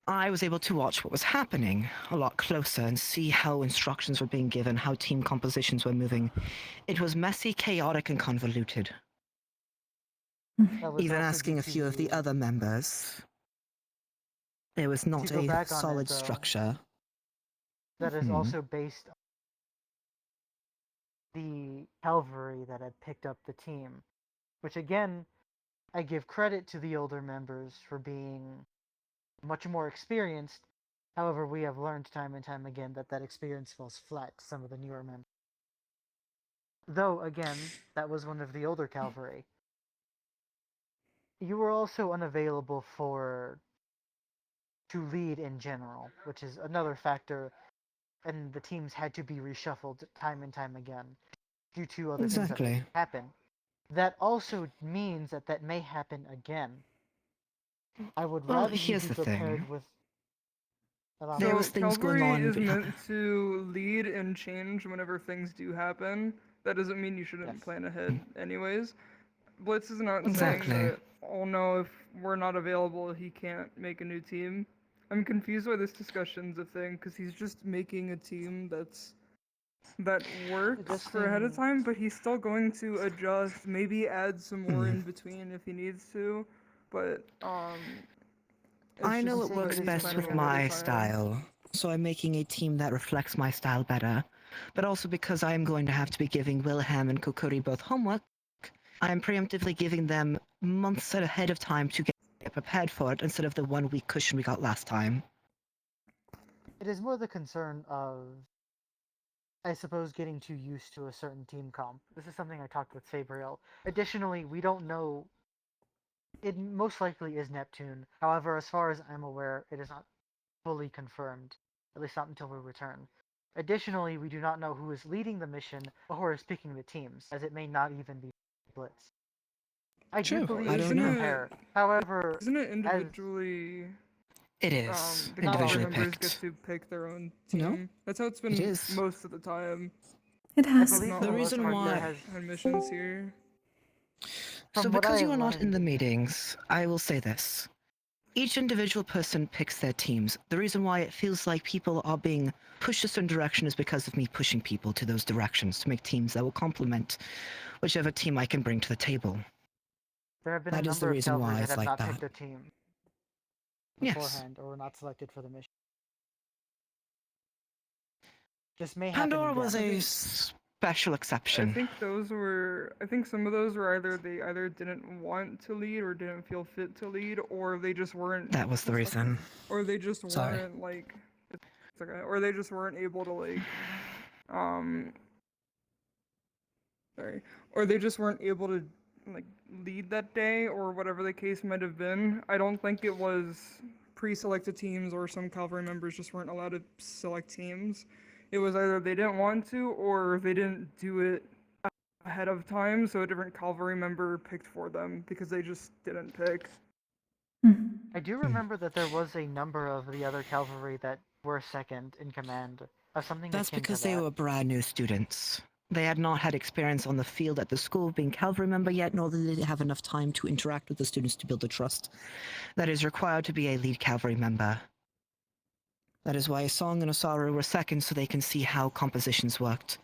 I was able to watch what was happening a lot closer and see how instructions were being given, how team compositions were moving. It was messy, chaotic, and convoluted. That was Even also asking due a few of the to other members, there was not go a back on it, solid though, structure. that is also based on the cavalry that had picked up the team, which again, I give credit to the older members for being much more experienced. However, we have learned time and time again that that experience falls flat to some of the newer members. Though, again, that was one of the older cavalry. You were also unavailable to lead in general, which is another factor, and the teams had to be reshuffled time and time again due to other things that Exactly. happen. That also means that that may happen again. I would Well, rather you here's be the prepared thing. with. There was things going Cavalry on is meant to lead and change whenever things do happen. That doesn't mean you shouldn't plan ahead anyways. Blitz is not Exactly. saying that, oh no, if we're not available, he can't make a new team. I'm confused why this discussion's a thing, because he's just making a team that works for ahead of time, but he's still going to adjust, maybe add some more in between if he needs to, but I know just it that works he's best planning with ahead of my time. style, so I'm making a team that reflects my style better. But also because I am going to have to be giving Wilhelm and Kokkuri both homework, I am preemptively giving them months ahead of time to get prepared for it instead of the 1 week cushion we got last time. It is more the concern of, I suppose, getting too used to a certain team comp. This is something I talked with Sabriel. Additionally, we don't know. It most likely is Neptune. However, as far as I'm aware, it is not fully confirmed, at least not until we return. Additionally, we do not know who is leading the mission or who is picking the teams, as it may not even be Blitz. I do True, believe I we don't should know. prepare. However, Isn't it individually? It is The individually cavalry members picked. get to pick their own team. No, That's how it's been it is. most of the time. It has. I believe Not for The the all most reason part why- there has. had missions here. So From what I because you have are not in learned- the meetings, I will say this. Each individual person picks their teams. The reason why it feels like people are being pushed a certain direction is because of me pushing people to those directions to make teams that will complement whichever team I can bring to the table. There have been That a is the number of reason cavalry why that it's have like not that. picked a team Yes. beforehand or were not selected for the mission. This may happen Pandora again. was a special I exception. think some of those were they either didn't want to lead or didn't feel fit to lead, or they just weren't. That was the reason. Or they just Sorry. weren't like, it's okay, or they just weren't able to like, sorry, or they just weren't able to like lead that day or whatever the case might have been. I don't think it was pre-selected teams or some cavalry members just weren't allowed to select teams. It was either they didn't want to or they didn't do it ahead of time, so a different cavalry member picked for them because they just didn't pick. I do remember that there was a number of the other cavalry that were second in command of something That's akin because to that. they were brand new students. They had not had experience on the field at the school being cavalry member yet, nor did they have enough time to interact with the students to build the trust that is required to be a lead cavalry member. That is why Song and Osaru were second, so they can see how compositions worked.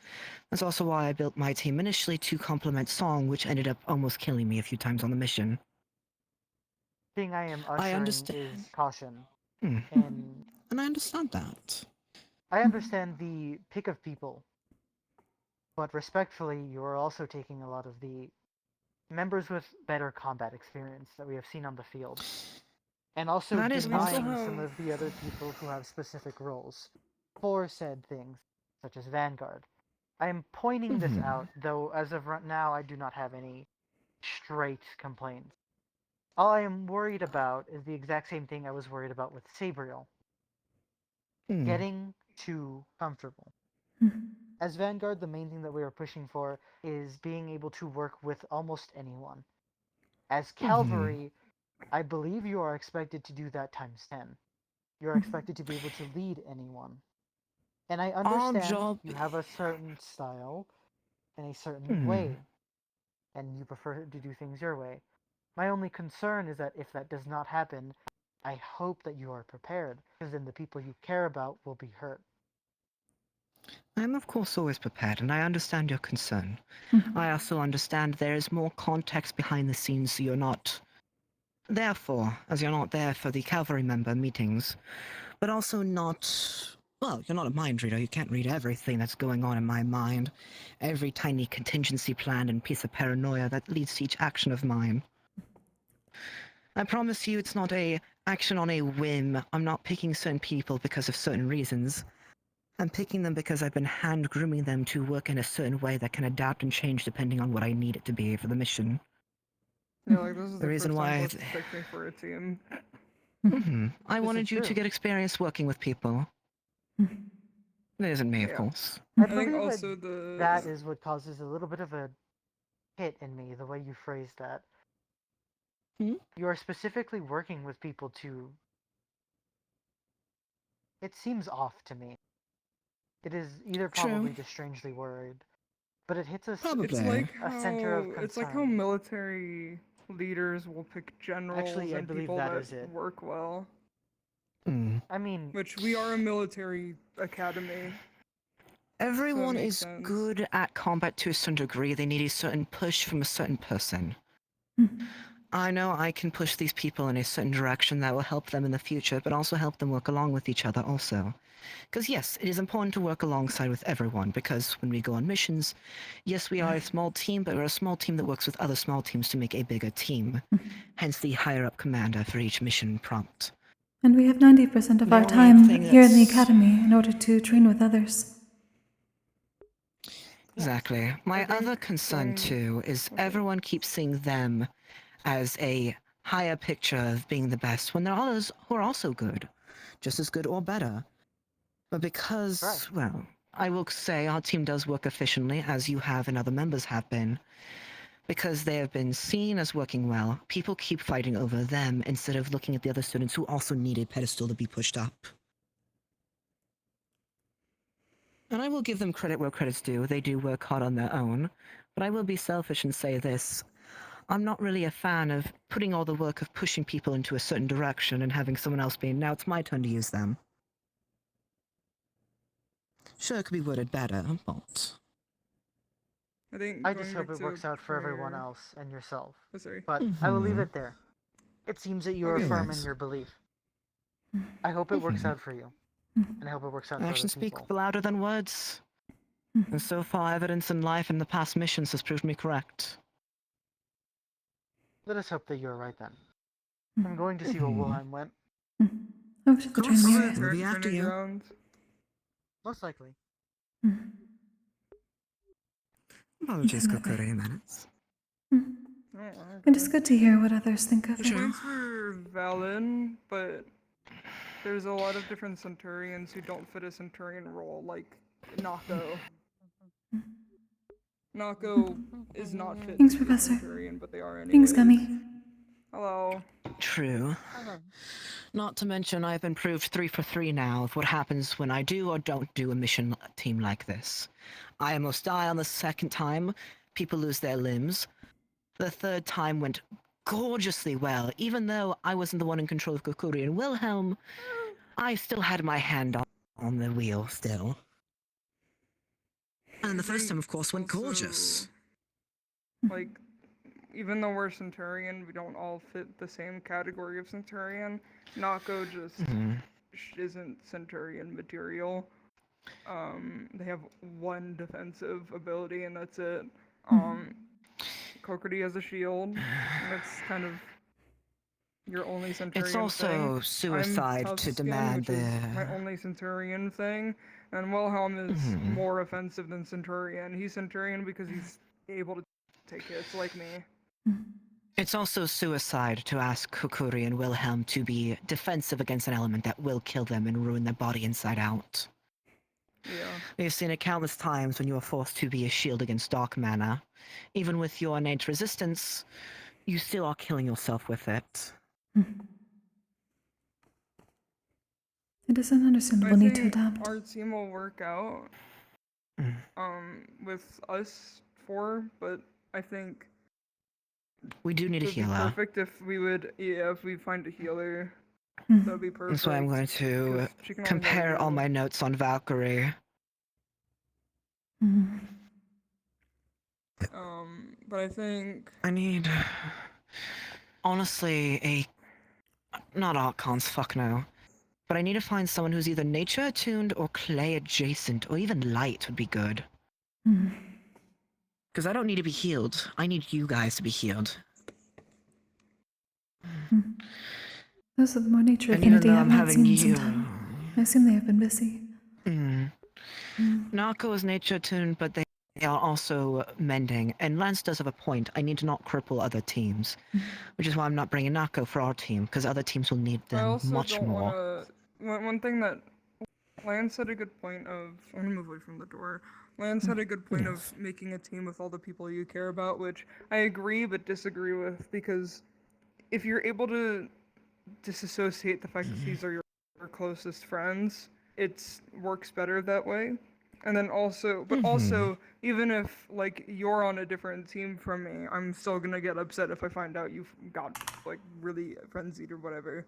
That's also why I built my team initially to complement Song, which ended up almost killing me a few times on the mission. The thing I am I ushering understand. is caution. And I understand that. I understand the pick of people, but respectfully, you are also taking a lot of the members with better combat experience that we have seen on the field. And also That is denying also- some of the other people who have specific roles for said things, such as Vanguard. I am pointing this out, though as of right now I do not have any straight complaints. All I am worried about is the exact same thing I was worried about with Sabriel. Getting too comfortable. As Vanguard, the main thing that we are pushing for is being able to work with almost anyone. As Cavalry, I believe you are expected to do that times 10. You're expected to be able to lead anyone. And I understand you have a certain style and a certain way, and you prefer to do things your way. My only concern is that if that does not happen, I hope that you are prepared, because then the people you care about will be hurt. I am of course always prepared, and I understand your concern. I also understand there is more context behind the scenes, so you're not there for, as you're not there for the cavalry member meetings, but also not... Well, you're not a mind reader, you can't read everything that's going on in my mind. Every tiny contingency plan and piece of paranoia that leads to each action of mine. I promise you it's not a action on a whim. I'm not picking certain people because of certain reasons. I'm picking them because I've been hand-grooming them to work in a certain way that can adapt and change depending on what I need it to be for the mission. Yeah, like this is The the reason first why time I- Blitz picked me for a team. I This wanted is you to true. get experience working with people. It isn't me, of Yeah. course. I I think believe also that is what causes a little bit of a hit in me, the way you phrased that. You are specifically working with people to... It seems off to me. It is either probably just strangely worded, but it hits us It's like a center of how concern. it's like how military leaders will pick generals Actually, I and believe people that that is it. work well. I mean, Which we are a military academy. Everyone makes is sense. good at combat to a certain degree. They need a certain push from a certain person. I know I can push these people in a certain direction that will help them in the future, but also help them work along with each other also. Because yes, it is important to work alongside with everyone, because when we go on missions, yes, we are a small team, but we're a small team that works with other small teams to make a bigger team. Hence the higher-up commander for each mission prompt. And we have 90% of The our only time thing here in the that's- academy in order to train with others. Exactly. My other concern too is everyone keeps seeing them as a higher picture of being the best when there are others who are also good, just as good or better. But because, well, I will say our team does work efficiently, as you have and other members have been. Because they have been seen as working well, people keep fighting over them instead of looking at the other students who also need a pedestal to be pushed up. And I will give them credit where credit's due. They do work hard on their own. But I will be selfish and say this. I'm not really a fan of putting all the work of pushing people into a certain direction and having someone else being, now it's my turn to use them. Sure, it could be worded better, but... I just hope it works out for everyone else and yourself. Oh, sorry. But I will leave it there. It seems that you are Okay. firm in Relax. your belief. I hope it works out for you. And I hope it works out for other Actions speak people. louder than words. And so far, evidence in life and the past missions has proved me correct. Let us hope that you are right then. I'm going to see what Wilhelm went. Over to the training Cool. area. We'll be after Training you. ground. Most likely. Apologies, Even better. Kokkuri minutes. It is good to hear what others think of The it. points were valid, but there's a lot of different Centurions who don't fit a Centurion role, like Nako. Nako is not fit Thanks, to be a Professor. Centurion, but they are anyways. Thanks, Gummy. Hello. True. Not to mention, I've been proved 3 for 3 now of what happens when I do or don't do a mission team like this. I almost die on the second time, people lose their limbs. The third time went gorgeously well, even though I wasn't the one in control of Kokkuri and Wilhelm, I still had my hand on the wheel still. And the first time, of course, went gorgeous. Like, even though we're Centurion, we don't all fit the same category of Centurion. Nako just isn't Centurion material. They have one defensive ability and that's it. Kokkuri has a shield. And that's kind of your only Centurion It's also thing. suicide I'm to tough skin, demand which is my only Centurion thing. And Wilhelm is more offensive than Centurion. He's Centurion because he's able to take hits like me. It's also suicide to ask Kokkuri and Wilhelm to be defensive against an element that will kill them and ruin their body inside out. Yeah. We've seen it countless times when you are forced to be a shield against dark mana. Even with your innate resistance, you still are killing yourself with it. It is an understandable need to adapt. Our team will work out with us 4, but I think we do need a it would be healer. perfect if we would, if we find a healer. That would be perfect. That's why I'm going to compare all my notes on Valkyrie. But I think I need, honestly, not Archons, fuck no. But I need to find someone who's either nature attuned or clay adjacent, or even light would be good. Because I don't need to be healed. I need you guys to be healed. Those of the more nature And even affinity though have I'm not seen having in some you- time. I assume they have been busy. Nako is nature attuned, but they are also mending. And Lance does have a point. I need to not cripple other teams. Which is why I'm not bringing Nako for our team, because other teams will need I them also much don't more. One thing that Lance had a good point of. I'm gonna move away from the door. Lance had a good point of making a team with all the people you care about, which I agree but disagree with, because if you're able to disassociate the fact that these are your closest friends, it works better that way. And then also, but also, even if like you're on a different team from me, I'm still gonna get upset if I find out you've got like really frenzied or whatever.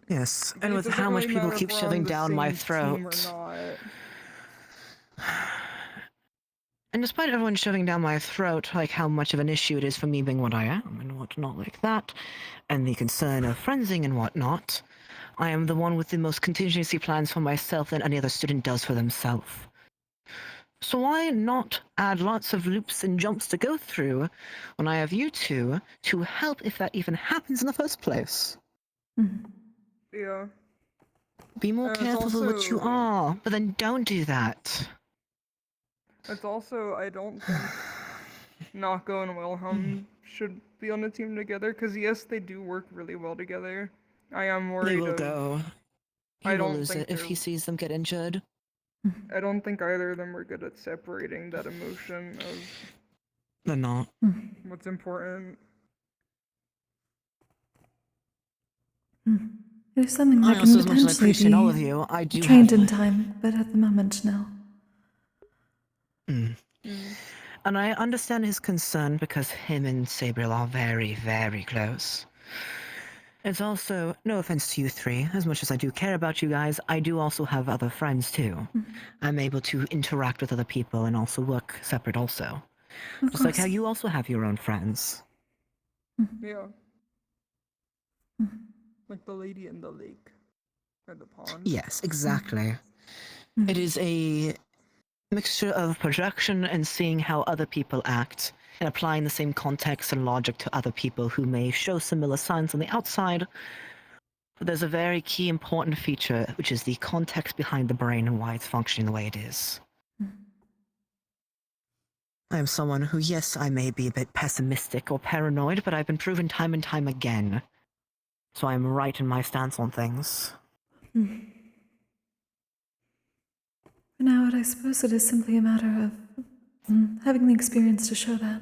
Yes, But and it with doesn't how much really people matter keep if we're shoving on the down my same team or throat. not. And despite everyone shoving down my throat, like how much of an issue it is for me being what I am and whatnot like that, and the concern of frenzing and whatnot, I am the one with the most contingency plans for myself than any other student does for themselves. So why not add lots of loops and jumps to go through when I have you two to help if that even happens in the first place? Yeah. Be more And it's careful with what you also- are, but then don't do that. It's also, I don't think Nako and Wilhelm should be on a team together, because yes, they do work really well together. I am worried They will of- go. He I will don't lose think it if they're- he sees them get injured. I don't think either of them are good at separating that emotion of They're not. what's important. It is something I that also, can as much as I potentially appreciate be all of you, I do trained have- in time, but at the moment, no. And I understand his concern because him and Sabriel are very, very close. It's also, no offense to you three, as much as I do care about you guys, I do also have other friends too. I'm able to interact with other people and also work separate also. Of Just like how course. you also have your own friends. Yeah. Like the lady in the lake. Or the pond. Yes, exactly. It is a mixture of projection and seeing how other people act, and applying the same context and logic to other people who may show similar signs on the outside. But there's a very key important feature, which is the context behind the brain and why it's functioning the way it is. I am someone who, yes, I may be a bit pessimistic or paranoid, but I've been proven time and time again. So I'm right in my stance on things. For now, I suppose it is simply a matter of having the experience to show that.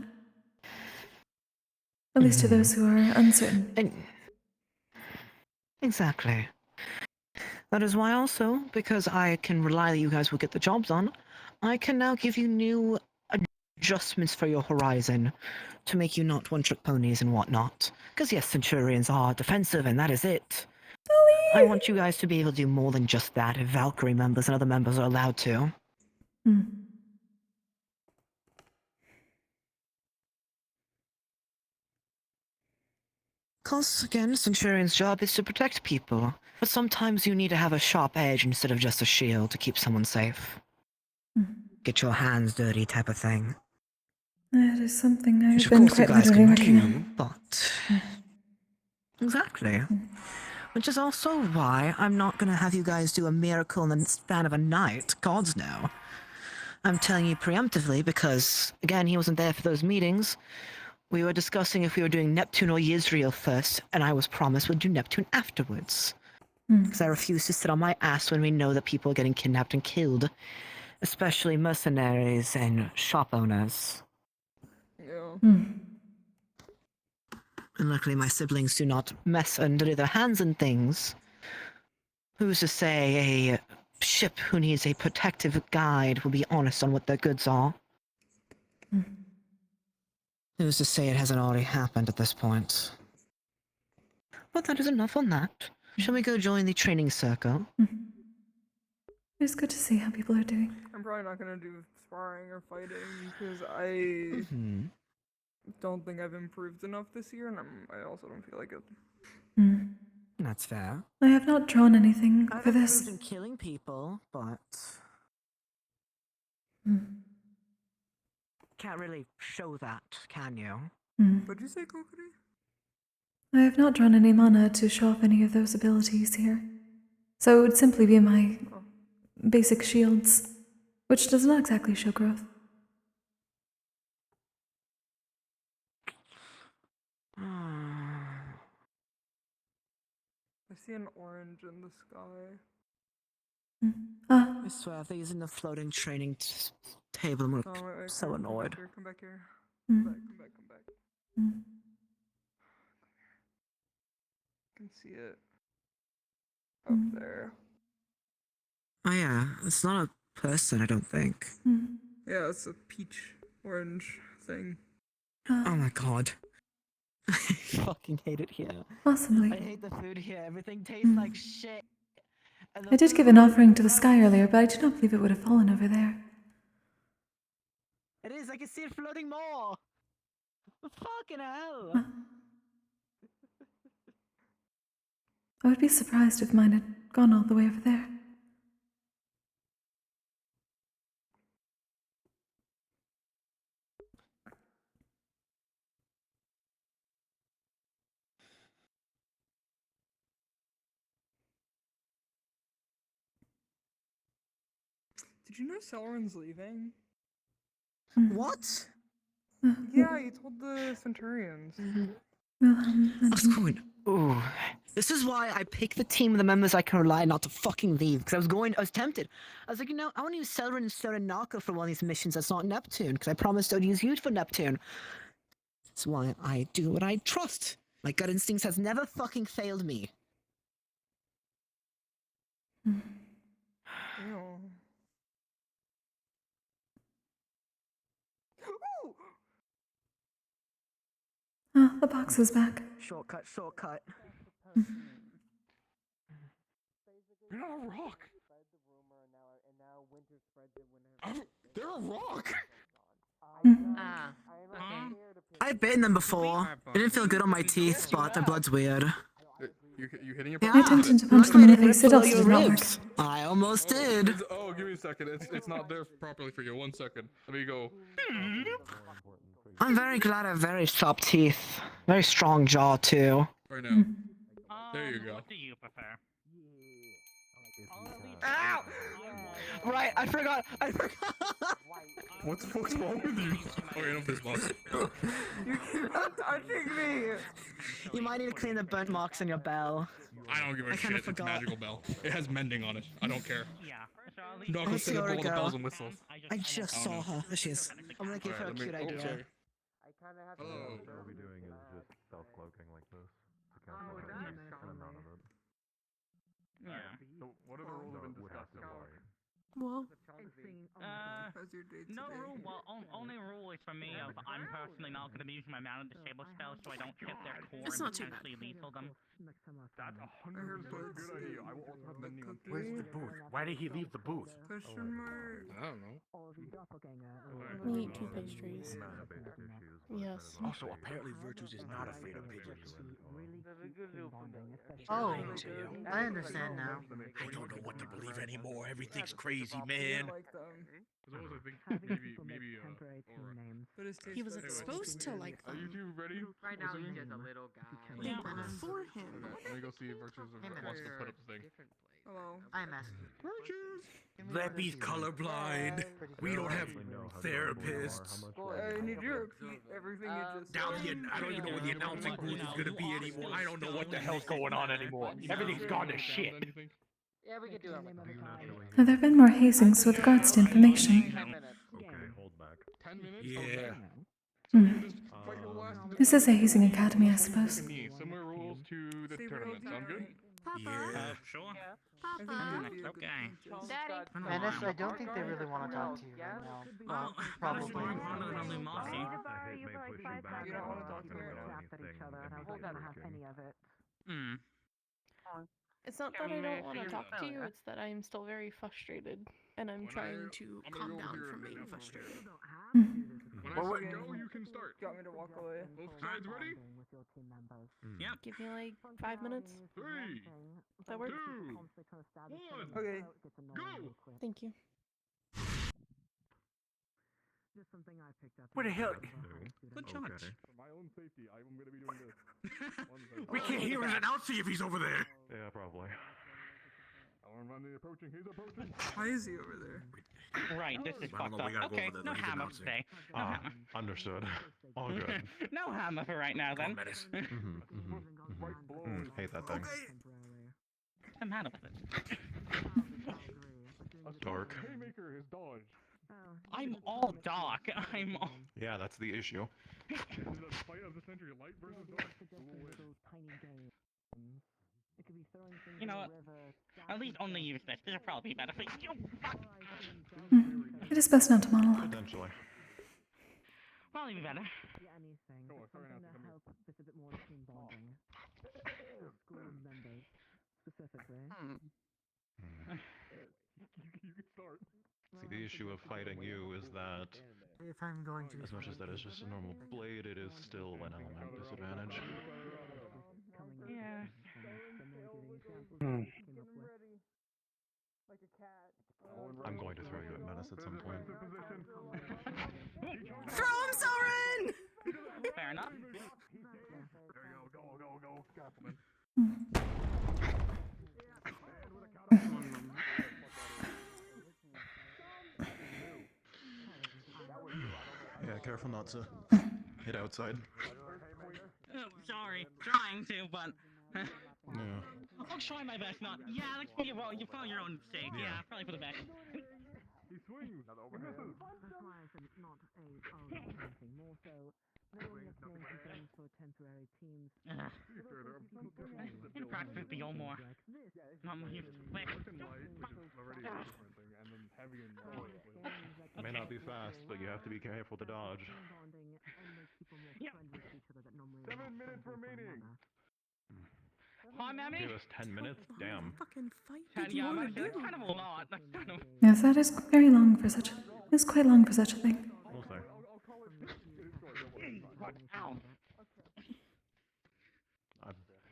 At least to those who are uncertain. Exactly. That is why also, because I can rely that you guys will get the jobs on, I can now give you new adjustments for your horizon to make you not one-trick ponies and whatnot. Because yes, Centurions are defensive and that is it. I want you guys to be able to do more than just that if Valkyrie members and other members are allowed to. Because, again, Centurion's job is to protect people, but sometimes you need to have a sharp edge instead of just a shield to keep someone safe. Get your hands dirty type of thing. That is something I've Which of been course you quite guys literally can working do, on. but... Exactly. Which is also why I'm not gonna have you guys do a miracle in the span of a night, gods no. I'm telling you preemptively because, again, he wasn't there for those meetings. We were discussing if we were doing Neptune or Yisrael first, and I was promised we'd do Neptune afterwards. Because I refuse to sit on my ass when we know that people are getting kidnapped and killed. Especially mercenaries and shop owners. Yeah. And luckily my siblings do not mess under their hands and things. Who's to say a ship who needs a protective guide will be honest on what their goods are? Who's to say it hasn't already happened at this point? But that is enough on that. Shall we go join the training circle? It's good to see how people are doing. I'm probably not gonna do sparring or fighting because I don't think I've improved enough this year, and I also don't feel like it. That's fair. I have not drawn anything I've for improved this. in killing people, but... Can't really show that, can you? What'd you say, Kokkuri? I have not drawn any mana to show off any of those abilities here. So it would simply be my basic shields, which does not exactly show growth. I see an orange in the sky. I swear, if they're using the floating training table, I'm so annoyed. Come back here. Come back. I can see it up there. Oh yeah, it's not a person, I don't think. Yeah, it's a peach orange thing. Oh my god. I fucking hate it here. Possibly. I hate the food here, everything tastes like shit. I did give an offering to the sky earlier, but I do not believe it would have fallen over there. It is, I can see it floating more! Fucking hell! I would be surprised if mine had gone all the way over there. Did you know Celeron's leaving? What? Yeah, he told the Centurions. I was going, ooh. This is why I pick the team of the members I can rely not to fucking leave, because I was tempted. I was like, you know, I want to use Celeron and Serenaka for one of these missions that's not Neptune, because I promised I'd use you for Neptune. That's why I do what I trust. My gut instincts has never fucking failed me. Ew. Ah, the box is back. Shortcut. You're not a rock. They're a rock. I've bitten them before. It didn't feel good on my teeth, but their blood's weird. You hitting your I attempted to punch them in the face. It also did not work. I almost did. Oh, give me a second. It's not there properly for you. 1 second. Let me go. I'm very glad I have very sharp teeth. Very strong jaw, too. Right now. There you go. What do you prefer? Ow! Right, I forgot. What the fuck's wrong with you? Okay, no fist bump. You keep on touching me! You might need to clean the burnt marks on your bell. I don't give a I kinda shit. It's a forgot. magical bell. It has mending on it. I don't care. Yeah. No, I go see set up her all the girl. bells and whistles. I just Oh, saw no. her. There she is. I'm gonna give her a Alright, let cute me- oh, idea. sorry. I kind of have Hello. to. What we'll be doing is just self-cloaking like this. To cancel out the amount of it. Yeah. So, what are the rules No, have it been would have discussed to so far? be. Well, How's your day No today? rule. Well, only rule is for me of I'm personally not going to be using my mana disable spell, so I don't tip their core It's and not too bad. potentially lethal them. That's 100% a good idea. I will also have mending on Where's the booth? Why did he leave the booth? Question mark. I don't know. We eat two pastries. Mana-based issues. Yes. Also, apparently Virtus is not afraid of pigeons. Oh, I understand now. I don't know what to believe anymore. Everything's crazy, man. Like them. As well as I think maybe Aura. But his taste He wasn't buds are supposed to weird. like Are you them. two ready? Right now Assuming? he's just a little guy. They went for him. Okay, let me go see if Virtues wants to put up the thing. Hello. I'm asking. Leppy's colorblind. We don't have therapists. I need you to repeat everything you just Now said. I don't even know where the announcing booth is gonna be anymore. I don't know what the hell's going on anymore. Everything's gone to shit. Yeah, we can do it. Have there been more hazings with regards to information? 10 minutes. Okay, hold back. 10 minutes? Yeah. This is a hazing academy, I suppose. Similar rules to the tournament. Sound good? Yeah. Sure. Okay. Daddy. Menace, I don't think they really want to talk to you right now. Well, probably. Honestly, I'm harder than I'll do Mossy. I hate may push you back. You don't wanna I'm talk not to gonna her? know anything. Hmm. It's not that I don't want to talk to you, it's that I'm still very frustrated. And I'm trying to calm down from being frustrated. When I say go, you can start. Got me to walk away. Both sides ready? Yep. Give me like 5 minutes. 3, That works? 2, 1. Okay. Go! Thank you. Where the hell? Good shot. For my own safety, I'm gonna be doing this. We can't hear his announcing if he's over there. Yeah, probably. He's approaching. Why is he over there? Right, this is I don't fucked know, we up. gotta go Okay, over there, no he's hammer announcing. today. No hammer. Understood. All good. No hammer for right now, then. Menace. Hate that thing. What's the matter with it? Dark. Haymaker is dodged. I'm all dark. I'm all... Yeah, that's the issue. This is a fight of the century, light versus dark. You know what? At least only use this. This'll probably be better for you. It is best not to monologue. Potentially. Probably be better. Oh, sorry, not to come here. You can start. See, the issue of fighting you is that, If I'm going to. as much as that is just a normal blade, it is still an element disadvantage. Yeah. I'm going to throw you at Menace at some point. Throw him, Soren! Fair enough. There you go, go, Scaffolding. Yeah, careful not to hit outside. Oh, sorry. Trying to, but... Yeah. I'll try my best not... Yeah, like, you found your own mistake. Yeah, probably for the best. He swings. Misses. In practice, the old more. Not more use. Quick. May not be fast, but you have to be careful to dodge. Yep. 7 minutes remaining. Hi, Mammy? Give us 10 minutes? Damn. Fucking fight Yeah, did you I'm want actually, to it's do? kind of a lot. That's kind of... Yes, that is very long for such. It's quite long for such a thing. We'll see. Ow.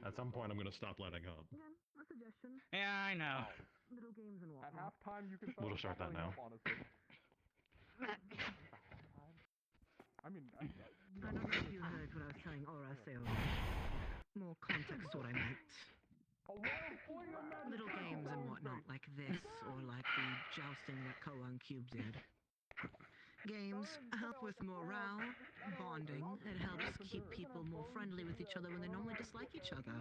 At some point, I'm gonna stop letting up. Yeah, I know. At halftime, you can We'll just start that now. honestly. I mean, I don't know if you heard what I was telling Aura, so more context to what I meant. Little games and whatnot like this, or like the jousting that Koan Cube did. Games help with morale, bonding. It helps keep people more friendly with each other when they normally dislike each other.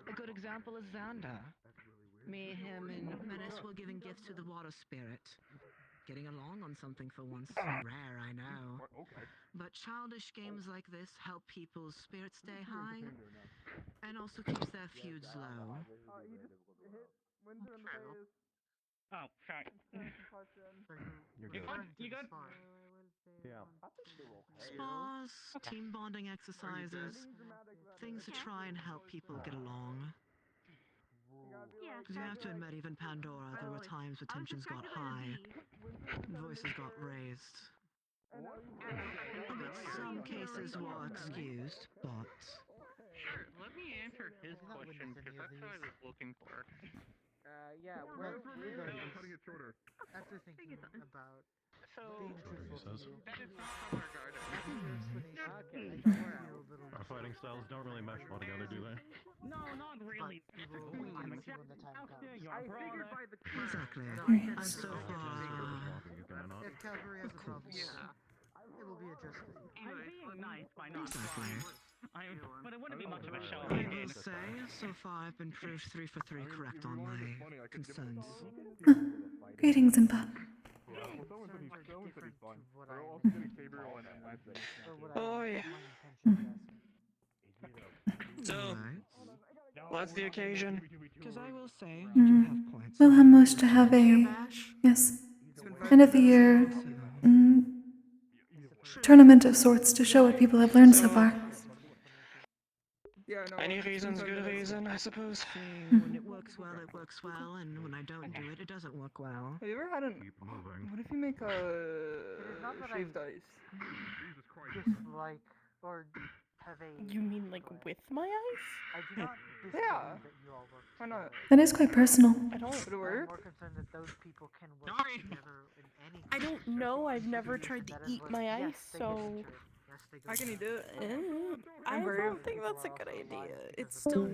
A good example is Xander. Me, him, and Menace were giving gifts to the water spirit. Getting along on something for once. Rare, I know. But childish games like this help people's spirits stay high, and also keeps their feuds low. You just hit Winter in the face. Oh, sorry. You're You good. good? You good? Yeah. Spas, team bonding exercises, things to try and help people get along. Because you have to admit, even Pandora, there were times where tensions got high, voices got raised. Some cases were excused, but... Sure, let me answer his question, because that's what I was looking for. Yeah, Cutting it shorter. After thinking about So, being truthful to you, that is not how our guard after your explanation, Okay, I do feel a little Our fighting styles don't really mesh well together, do they? No, not really. we will wait and see when the time comes. I figured by the Exactly. And And so far... if Calvary has a problem, Yeah. it will be adjusted. I'm being nice by not Exactly. but it wouldn't be much of a show. I will say, so far I've been proved 3 for 3 correct on my concerns. Greetings, Impa. Well, someone said he's fine. What We're I also am getting Gabriel and Wednesday. or what Oh, yeah. my intention is. So, what's the occasion? Because I will say, you do have points. Wilhelm wished to have a, yes, end of the year tournament of sorts to show what people have learned so far. Yeah, no. Any reason's good reason, I suppose. When it works well, and when I don't do it, it doesn't work well. Have you ever had an... What if you make a... not that shaved ice? Dislike or have a. You mean like with my ice? I do not disbelieve Yeah. that you all work Why not? together. That is quite personal. I don't. Would it I'm work? more concerned that those people can work Sorry. together in any. I don't know. I've never tried to eat my Yes, ice, they so. get into it. Yes, they go I can into eat it. it. I I'm brave. don't think that's a good idea. It's still.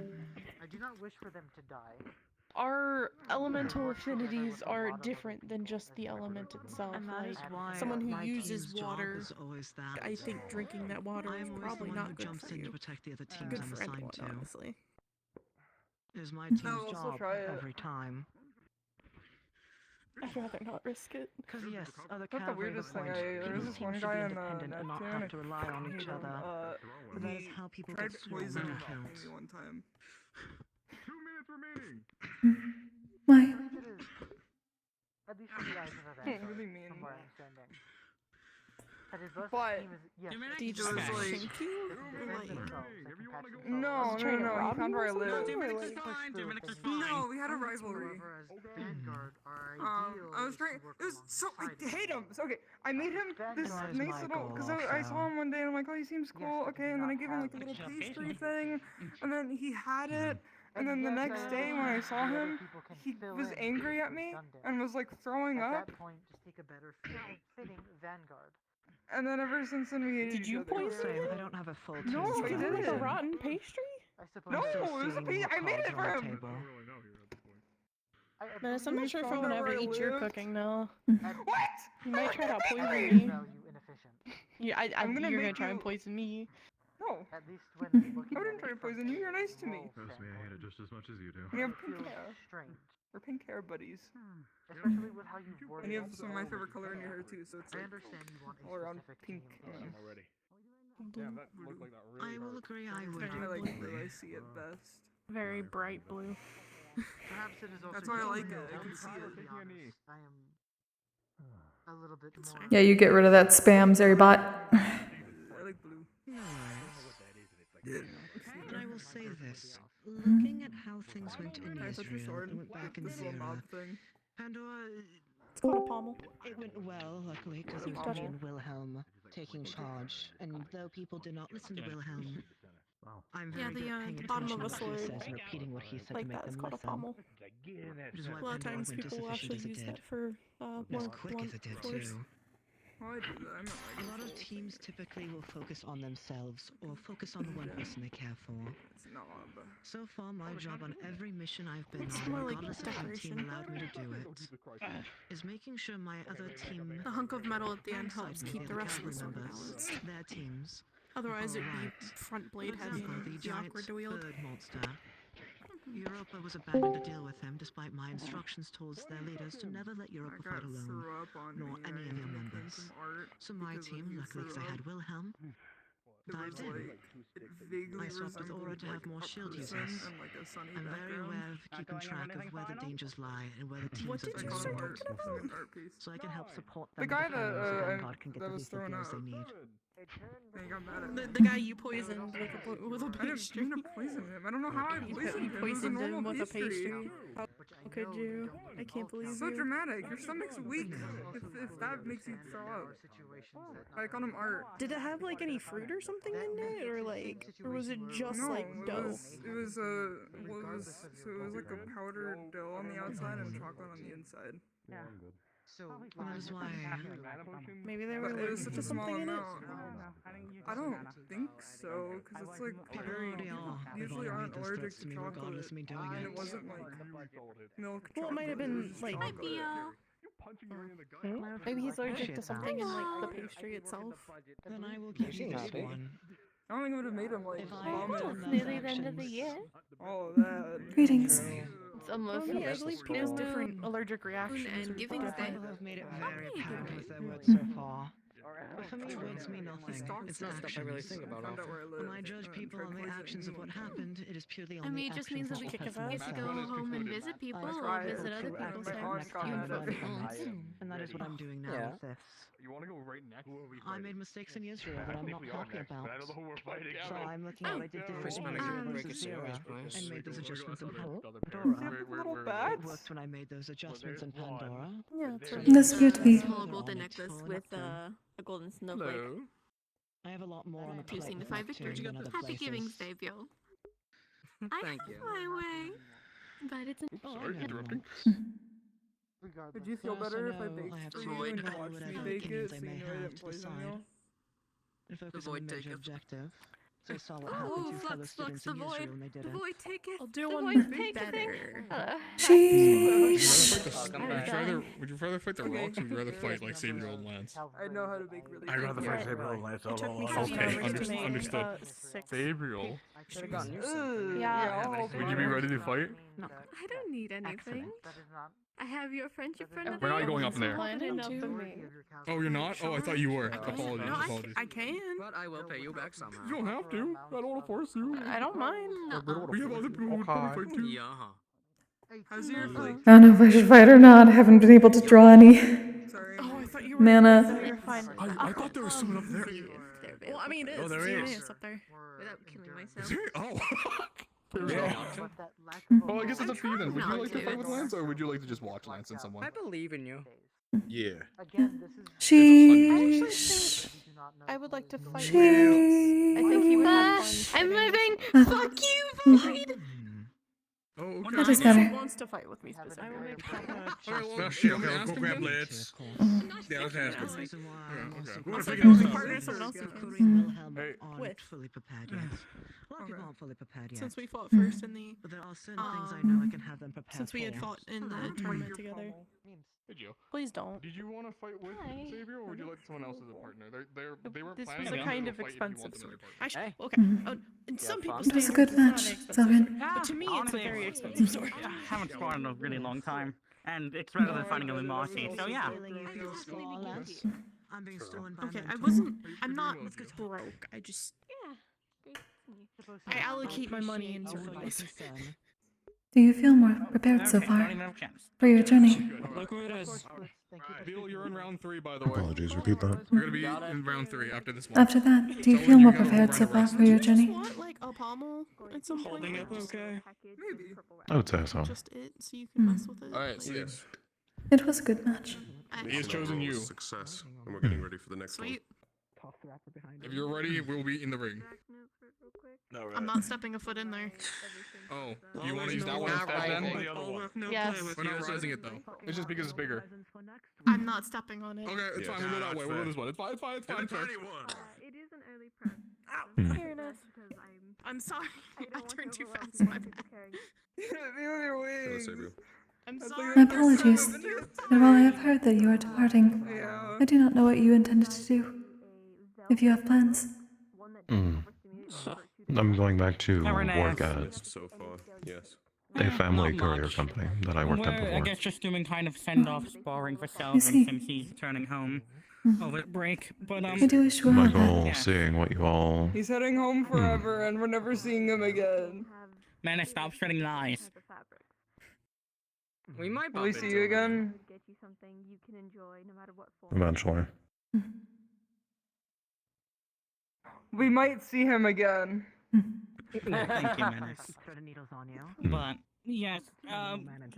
I do not wish for them to die. Our elemental affinities are different than just the element itself. And that is why Someone who my uses team's job water, is always that. I think drinking that water I is am always probably the one not who good jumps for in you. to protect the other teams Good I'm for assigned anyone, to. honestly. It is my team's I'll also job try it. every time. I'd rather not risk it. Because yes, other That's the cavalry weirdest thing. point. There was People this seem one to guy be on independent and not Neptune. have to rely on each other. But that is He how people tried get to swollen poison and me killed. one time. 2 minutes remaining. Why? At least from the eyes of It's events, really mean. from my understanding. That is less But- team is yes. Did you just It was like- sink you? They can defend themselves. They can patch themselves No, up. Was he trying to no, he rob found you where I or something? live. 2 minutes is Push fine. through 2 it, minutes is they fine. No, we had a Units, rivalry. however, as Vanguard are ideal. I was is trying. to work It was so. I alongside hate each him. So, okay, I made him this That is nice my little. goal Because I also. saw him one day and I'm like, oh, he seems cool. but Okay, do and then I not gave him like a have little Good job, pastry Jason. thing, and then he had it. And then the yes, next I day when I saw understand the other him, people can he fill was in angry if at me redundant. and was like throwing At up. that point, just take a better fitting Vanguard. And then ever since then we hated Did each you other. poison Same, him? I don't have a full No, team. I for that didn't. Like a reason. rotten pastry? I suppose. No, I'm still it was a seeing pastry. what I made it cards for are on him. the table. I don't really know here at this point. Menace, I'm not He sure if I found want to out ever where I eat your lived. cooking now. What? You might try to poison Value me. inefficient. Yeah, I'm gonna you're gonna make try and you- poison me. No. At least when looking I at wouldn't it try to from poison you. a You're nice to me. role Trust me, I hate it standpoint, just as much as you do. We have it pink feels hair. strange, We're pink hair buddies. especially with how you've worded And you it. have some of my favorite color in your hair too, so it's I like understand you want a all around specific pink. team. I'm already. Blue. Damn, that looked like that really I will hurt. agree, I would. I like blue. I see it best. Very bright blue. Perhaps it is also. That's why I like it. I I'll can be see it. completely honest, I am a little bit more. Yeah, you get rid of that spam, Zeribot. I like blue. And I will say this. Looking at how things went in Can I touch your Israel sword? and went back in This little Zera, knob thing. Pandora, It's called a pommel. it went well, luckily, because it was me and Wilhelm taking charge. And though people did not listen to Wilhelm, I'm Yeah, very good at paying the bottom attention of to a what he sword. says and repeating what he said Like to make that is them called a listen. pommel. Which is why A lot of Pandora times went as people will efficient actually as it use did. that for As more quick blunt as it did, force. too. Oh, I do that. I'm not like A lot of teams typically will focus on themselves or focus on the one person they care for. So far, my job on every mission I've been It's on, more like regardless of what team decoration. allowed me to do it, is making sure my other team. The hunk of metal at the end helps alongside me, keep the rest of the cavalry sword members, balanced. their teams. Otherwise, are it'd be alright. front blade For heavy example, and the be giant awkward to wield. bird monster. Europa was abandoned to deal with him, despite my instructions towards their leaders to never let Europa fight alone, nor any of your members. So my team, luckily because I had Wilhelm, dived in. I swapped with Aura to have more shield users. I'm very aware of keeping track of where the dangers lie and where the teams What are did you start forward, talking about? so I can help support The them guy with the finals so that Vanguard can get that the was lethal thrown blows out. they need. He got mad at me. The guy you poisoned with a I didn't pastry. mean to poison him. I don't know how I poisoned him. It was a Poisoned normal him with a pastry. pastry. How could you? I can't believe So you. dramatic. Your stomach's weak. If that makes you throw up. Like on him art. Did it have like any fruit or something in it, or was it just No, like dough? it was like a powdered dough on the outside and chocolate on the inside. Yeah. That's why. Maybe they But were it was such a small something in it. amount. I don't think so, because it's like very. Usually aren't allergic to chocolate, and it wasn't like milk chocolate. Well, it might have been like. Maybe he's allergic to something in like the pastry itself. Then I will give you this one. I don't think it would have made him like vomit. It's nearly the end of the year. All of that. Greetings. It's almost. I believe there's different allergic reactions. And or giving different- People have made it very apparent with their words so far. But for me, words mean nothing. It's actions. When I judge people on the actions of what happened, it is purely on I the mean, it just means actions that we of the get person to go themselves. home and visit people or visit other people's homes. And that is what I'm doing now with this. You want to go right next? I made mistakes in Israel that I'm not happy about. I don't know who we're fighting. So I'm looking at what I did differently in Zera and made those adjustments in Pandora. It worked when I made those adjustments in Pandora. Yeah, That's cute to be. Small golden necklace with a golden snowflake. I have a lot more on the To plate signify with victory. Neptune than other Happy places. Giving's Day, Bill. I Thank have you. my way, but it's an. Sorry, interrupting. Would you feel better if I baked I have for to you avoid and you all watched me whatever bake it opinions so I you may know I have didn't to poison decide. you? And focus The on void the major take it. objective. So I saw what Oh, happened to fellow flux, students the in void. Israel when they did The it. void, take it. I'll do the one void, better. take it. Would you rather fight the rocks or would you rather fight like Sabriel and Lance? I know how to bake really I'd rather good. fight Sabriel and Lance. It took me Okay, 15 hours to make, understood. 6 Sabriel. Should've gotten you Yeah. something. Would you be ready to fight? No, I don't need anything. I have your friendship for another We're not year. going up in there. Planning Enough to. for me. Oh, you're not? Oh, I thought you were. No, Apologies. I can. But I will pay you back somehow. You don't have to. I don't want to force you. I don't mind. We have other people who would probably fight too. Yeah. How's your like? I don't know if I should fight or not. I haven't been able to draw any Sorry. Oh, I thought you were. mana. You're fine. I thought there was someone up there. Well, I mean, it's Oh, there is. it's up there. Without killing myself. Is there? Oh. Yeah. Well, I guess it's up to you then. Would you like to fight with Lance or would you like to just watch Lance and someone? I believe in you. Yeah. Sheesh. I would like to fight. Sheesh. I think he would have fun. I'm fighting. living. Fuck you, Void. Oh, okay. That is He better. wants to fight with me specifically. Well, shit, okay, I'll go grab Lance. Yeah, let's ask him. Okay. We're I'll gonna say figure this if out. partner someone else who Kokkuri can. and Wilhelm Hey. aren't With. fully prepared yet. A lot of people aren't fully prepared yet. Since we fought first in the. But there are certain things I know I can have them prepared Since we had for. fought in the tournament together. Hey, Joe. Please don't. Did you want to fight with Hi. Xavier or would you like someone else as a partner? They were This planning was a on kind having of a fight if you expensive want them as sword. your partner. Actually, Mhm. okay. In some Yeah, people's It was a standards, good it's not match. an It's expensive all good. sword. But to me, it's a Honestly, very expensive sword. I haven't fought in a really long time, and it's better than fighting a Lumasi, so yeah. Feeling you feel flawless. I'm being stolen by Okay, I mental. wasn't. I'm not broke. I just. Yeah. Great. I allocate my money in certain your ways. concern. Do you feel more prepared so Okay, don't far even have a chance. for your journey? Look who it is. Bill, you're in round 3, by the way. Apologies, repeat that. You're gonna be in round 3 after this one. After that, do you So feel when more you go prepared so run far around for your Just journey? want like a pommel at some point. Holding up Just- okay? Maybe. I would say so. Just it, so you can mess with it. Alright, so Yes. It was a good match. he has chosen you. Success, and we're getting ready for the next Sweet. If you're ready, we'll be in the ring. No, I'm not stepping a foot in there. Oh, you want to use that one Not instead then? rising. Yes. We're not rising it though. It's just because it's bigger. I'm not stepping on it. Okay, it's fine. We'll go that way. We'll go this one. It's fine. It's fine. It's fine. It's fine. It is an early press. Fairness. I'm sorry. I turned too fast. My bad. The other way. I'm That's sorry. My apologies. And while I have heard that you are departing, Yeah. I do not know what you intended to do. If you have plans. I'm going back to work at So far, yes. a family Not courier much. company that I worked at We're, I before. guess, just doing kind of send-off sparring for see. Selvin since he's returning home over break. But I do wish you well. My goal, seeing what you all... He's heading home forever, and we're never seeing him again. Man, stop spreading lies. We might Will we see you again? Get you something you can enjoy no matter what form. Eventually. We might see him again. Thank you, Menace. But, yes,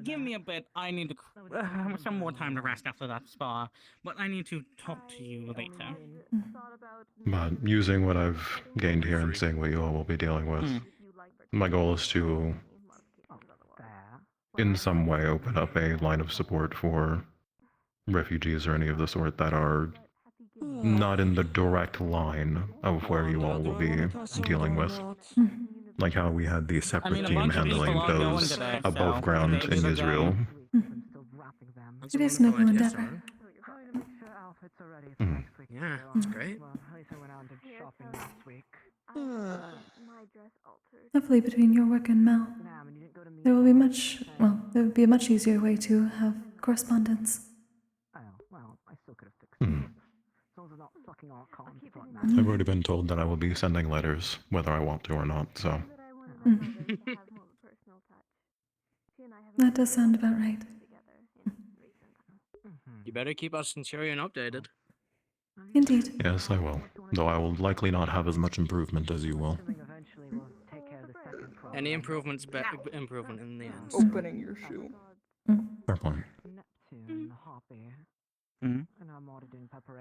give me a bit. I need to... some more time to rest after that spa. But I need to talk to you later. But using what I've gained here and seeing what you all will be dealing with, my goal is to, in some way, open up a line of support for refugees or any of the sort that are not in the direct line of where you all will be dealing with. Like how we had the separate team handling those above ground in Israel. It is a noble endeavor. Yeah, it's great. Hopefully between your work and Mel, there will be much, well, there would be a much easier way to have correspondence. I've already been told that I will be sending letters, whether I want to or not, so... That does sound about right. You better keep us Centurion updated. Indeed. Yes, I will. Though I will likely not have as much improvement as you will. Any improvements, improvement in the end. Opening your shoe. Fair point.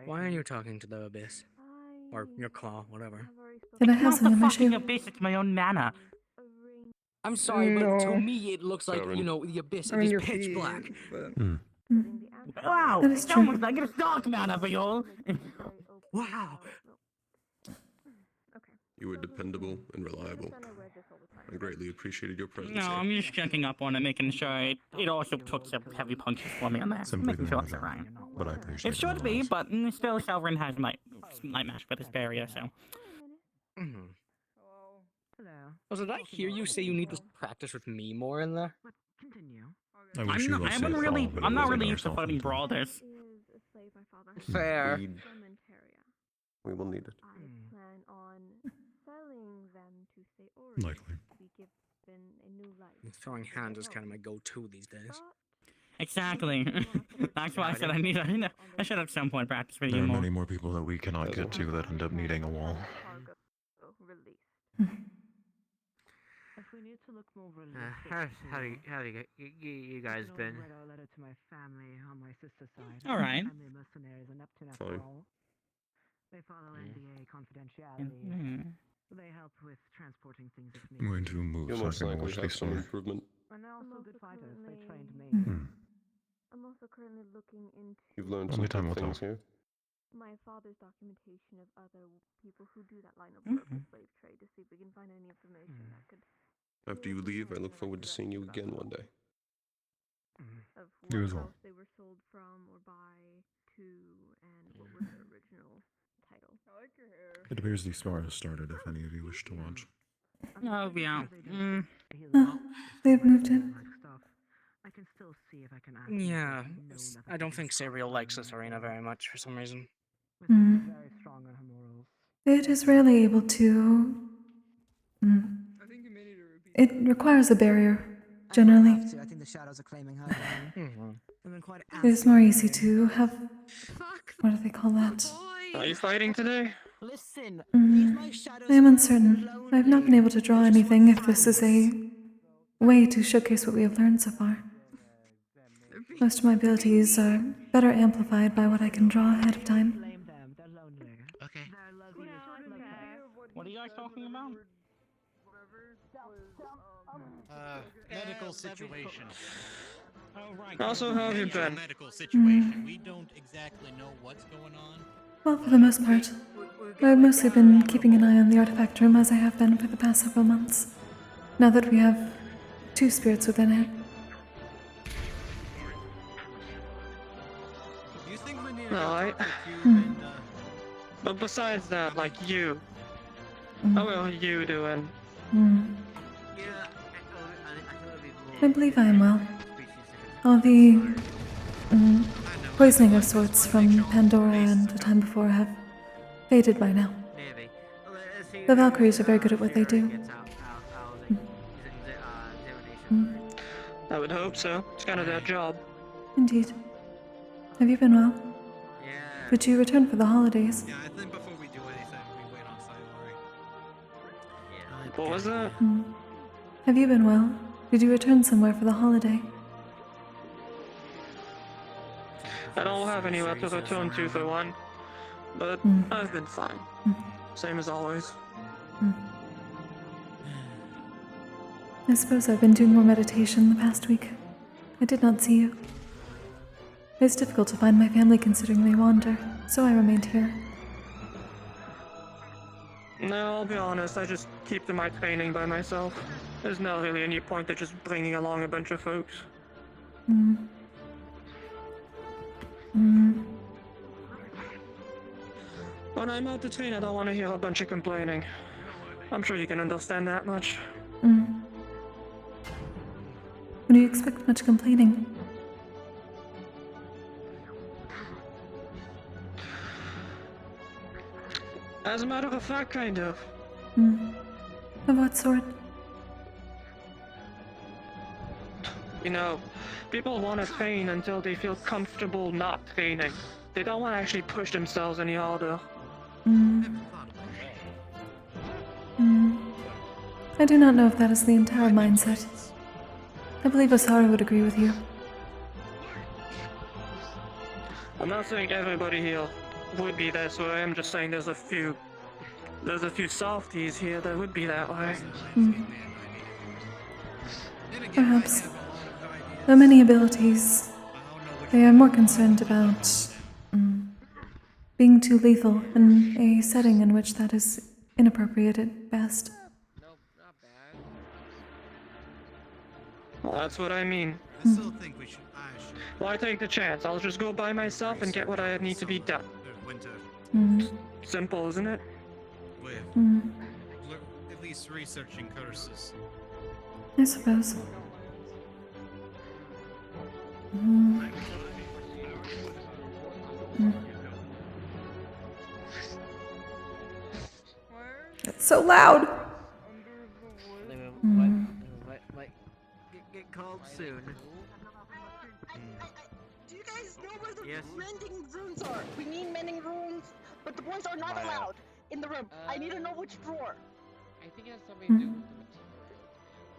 Why aren't you talking to the abyss? Or your claw, whatever. Did I have some in my shoe? Abyss, it's my own mana. I'm sorry, but to No. me it looks like, you know, the abyss. I It mean, is your pitch feet, black. but- Wow, That is it's true. almost like it's dark mana for you. Wow. You were dependable and reliable. I greatly appreciated your presence No, here. I'm just checking up on it, making sure it also took some heavy punches for me on that. Simply Making sure because it's alright. but I appreciate It should it be, nonetheless. but still, Selvin has might match with his barrier, so. Oh, so did I hear you say you need to practice with me more in there? I wish you I haven't really, I'm not really used to fighting brawlers. Fair. We will need it. Plan on selling them to Sayori Likely. to be given a new life. Throwing hands is kind of my go-to these days. Exactly. That's why I said I should at some point practice with There you are more. many more people that we cannot get to that end up needing a wall. How do you guys been? All right. Fine. They follow NDA Mm-hmm. confidentiality. They help with transporting things if I'm going to move You'll so I most can likely watch have these some more. improvement. And they're also good fighters. They trained me. I'm also currently looking into You've learned some Only time good will tell. things here. my father's documentation of other people who do that line of work, the slave trade, to see if we can find any information that could After you leave, I look forward to seeing you again one day. of You what as well. house they were sold from or by to, and what was their original title. I like your hair. It appears the star has started if any of you wish to watch. Oh, yeah. Oh, they've moved in. I can still see if I can ask. Yeah, I don't think Serial likes this arena very much for some reason. Very strong on her morals. It is rarely able to. I think you may need to repeat. It requires a barrier, generally. I think the shadows are claiming her. I've been quite It is more easy to have. What do they call that? Are you fighting today? Listen, I am uncertain. I have not been able to draw anything if this is a way to showcase what we have learned so far. Most of my abilities are better amplified by what I can draw ahead of time. Okay. What are you guys talking about? Medical situation. Oh, right. Also, how have you Potential been? medical situation. We don't exactly know what's going on. Well, for the most part. I've mostly been keeping an eye on the artifact room as I have been for the past several months. Now that we have 2 spirits within it. Do you think we need to No, go talk to Cube and, But besides that, like you, how are you doing? I believe I am well. All the poisoning of sorts from Pandora and the time before have faded by now. The Valkyries are very good at what they do. I would hope so. It's kind of their job. Indeed. Have you been well? Did you return for the holidays? Yeah, I think before we do anything, we wait on site, Lori. What was that? Have you been well? Did you return somewhere for the holiday? I don't have anywhere to return to for one, but I've been fine. Same as always. I suppose I've been doing more meditation the past week. I did not see you. It's difficult to find my family considering they wander, so I remained here. No, I'll be honest, I just keep to my training by myself. There's not really any point to just bringing along a bunch of folks. When I'm out to train, I don't want to hear a bunch of complaining. I'm sure you can understand that much. Would you expect much complaining? As a matter of fact, kind of. Of what sort? You know, people want to train until they feel comfortable not training. They don't want to actually push themselves any harder. I do not know if that is the entire mindset. I believe Asara would agree with you. I'm not saying everybody here would be this way, I'm just saying there's a few softies here that would be that way. Perhaps. Though many abilities, they are more concerned about being too lethal in a setting in which that is inappropriate at best. Well, that's what I mean. I still think we should. Why take the chance? I'll just go by myself and get what I need to be done. Winter. Simple, isn't it? With at least researching curses. I suppose. It's so loud! Might get called soon. Do you guys know where the mending runes are? We need mending runes, but the boys are not allowed in the room. I need to know which drawer. I think it has something to do with the material.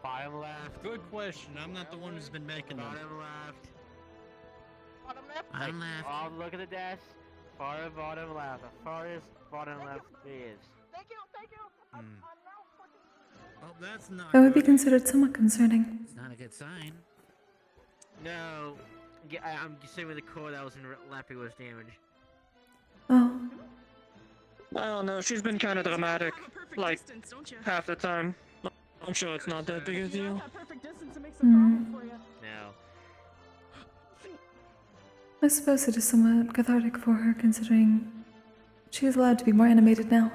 Bottom left. Good question. I'm not the one who's been making them. Bottom left. Bottom left? Bottom left. Oh, look at the desk. Far bottom left. The farthest bottom left is. Thank you, thank you. Well, that's not. That would be considered somewhat concerning. It's not a good sign. No. Yeah, I'm assuming the core that was in Lappy was damaged. Oh. I don't know, she's been kind of dramatic. Like, half the time. I'm sure it's not that big a deal. No. I suppose it is somewhat cathartic for her, considering she is allowed to be more animated now.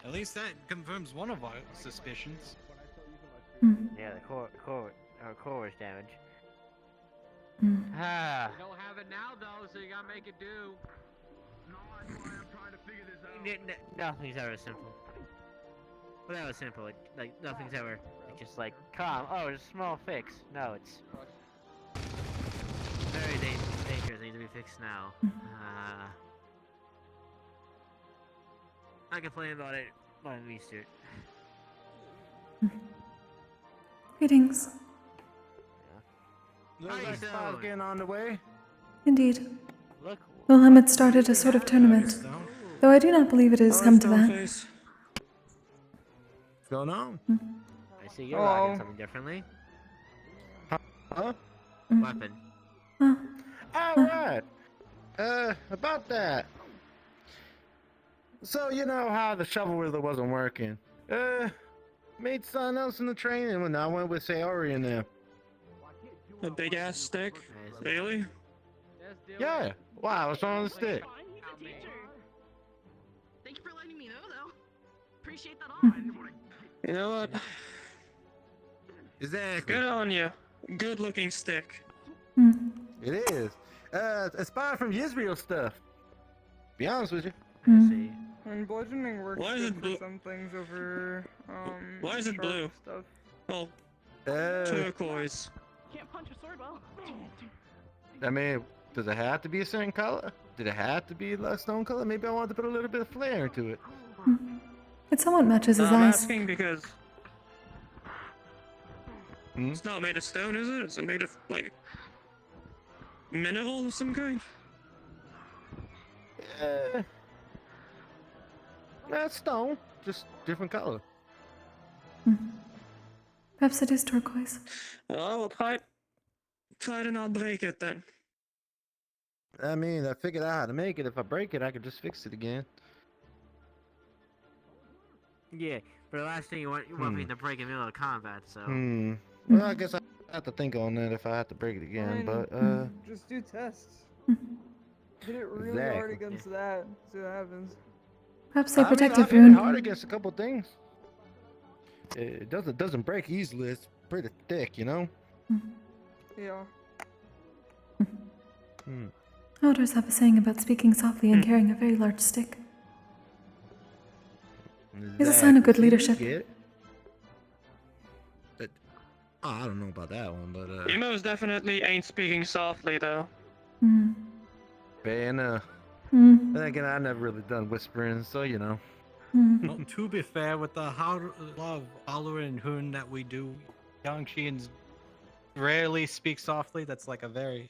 At least that confirms one of our suspicions. Yeah, the core was damaged. Ah. You don't have it now though, so you gotta make it do. No, that's why I'm trying to figure this out. Nothing's ever simple. Well, that was simple. Like nothing's ever just like calm. Oh, it's a small fix. No, it's very dangerous. Needs to be fixed now. I complain about it, but I'm used to it. Greetings. Looks like Spies getting on the way. Indeed. Look. Wilhelm had started a sort of tournament. Though I do not believe it has come to that. What's going on? I see you're rocking something differently. Huh? Weapon. Alright. About that. So, you know how the shovel wheeler wasn't working. Made something else in the training when I went with Sayori in there. A big ass stick? Really? Yeah. Wow, what's wrong with the stick? Thank you for letting me know, though. Appreciate that all. You know what? Exactly. Good on you. Good looking stick. It is. Inspired from Yisrael stuff. Be honest with you. And bludgeoning works Why is good it for blue? some things over Why is it sharp blue? stuff. Oh, turquoise. Can't punch a sword well. I mean, does it have to be a certain color? Did it have to be a stone color? Maybe I wanted to put a little bit of flair into it. It somewhat matches his I'm eyes. asking because it's not made of stone, is it? Is it made of like mineral of some kind? That's stone, just different color. Perhaps it is turquoise. Well, I will try to not break it then. I mean, I figured out how to make it. If I break it, I could just fix it again. Yeah, but the last thing you want me to break in the middle of combat, so. Well, I guess I have to think on that if I have to break it again, but Just do tests. Hit it really hard Exactly. against that. See what happens. Perhaps a protective I hit it rune. hard against a couple things. It doesn't break easily. It's pretty thick, you know. Yeah. Elders have a saying about speaking softly and carrying a very large stick. It's a sign of good leadership. I don't know about that one, but You most definitely ain't speaking softly though. fair enough. Then again, I never really done whispering, so you know. Well, to be fair, with the love Holler and Hoon that we do, young Sheens rarely speak softly. That's like a very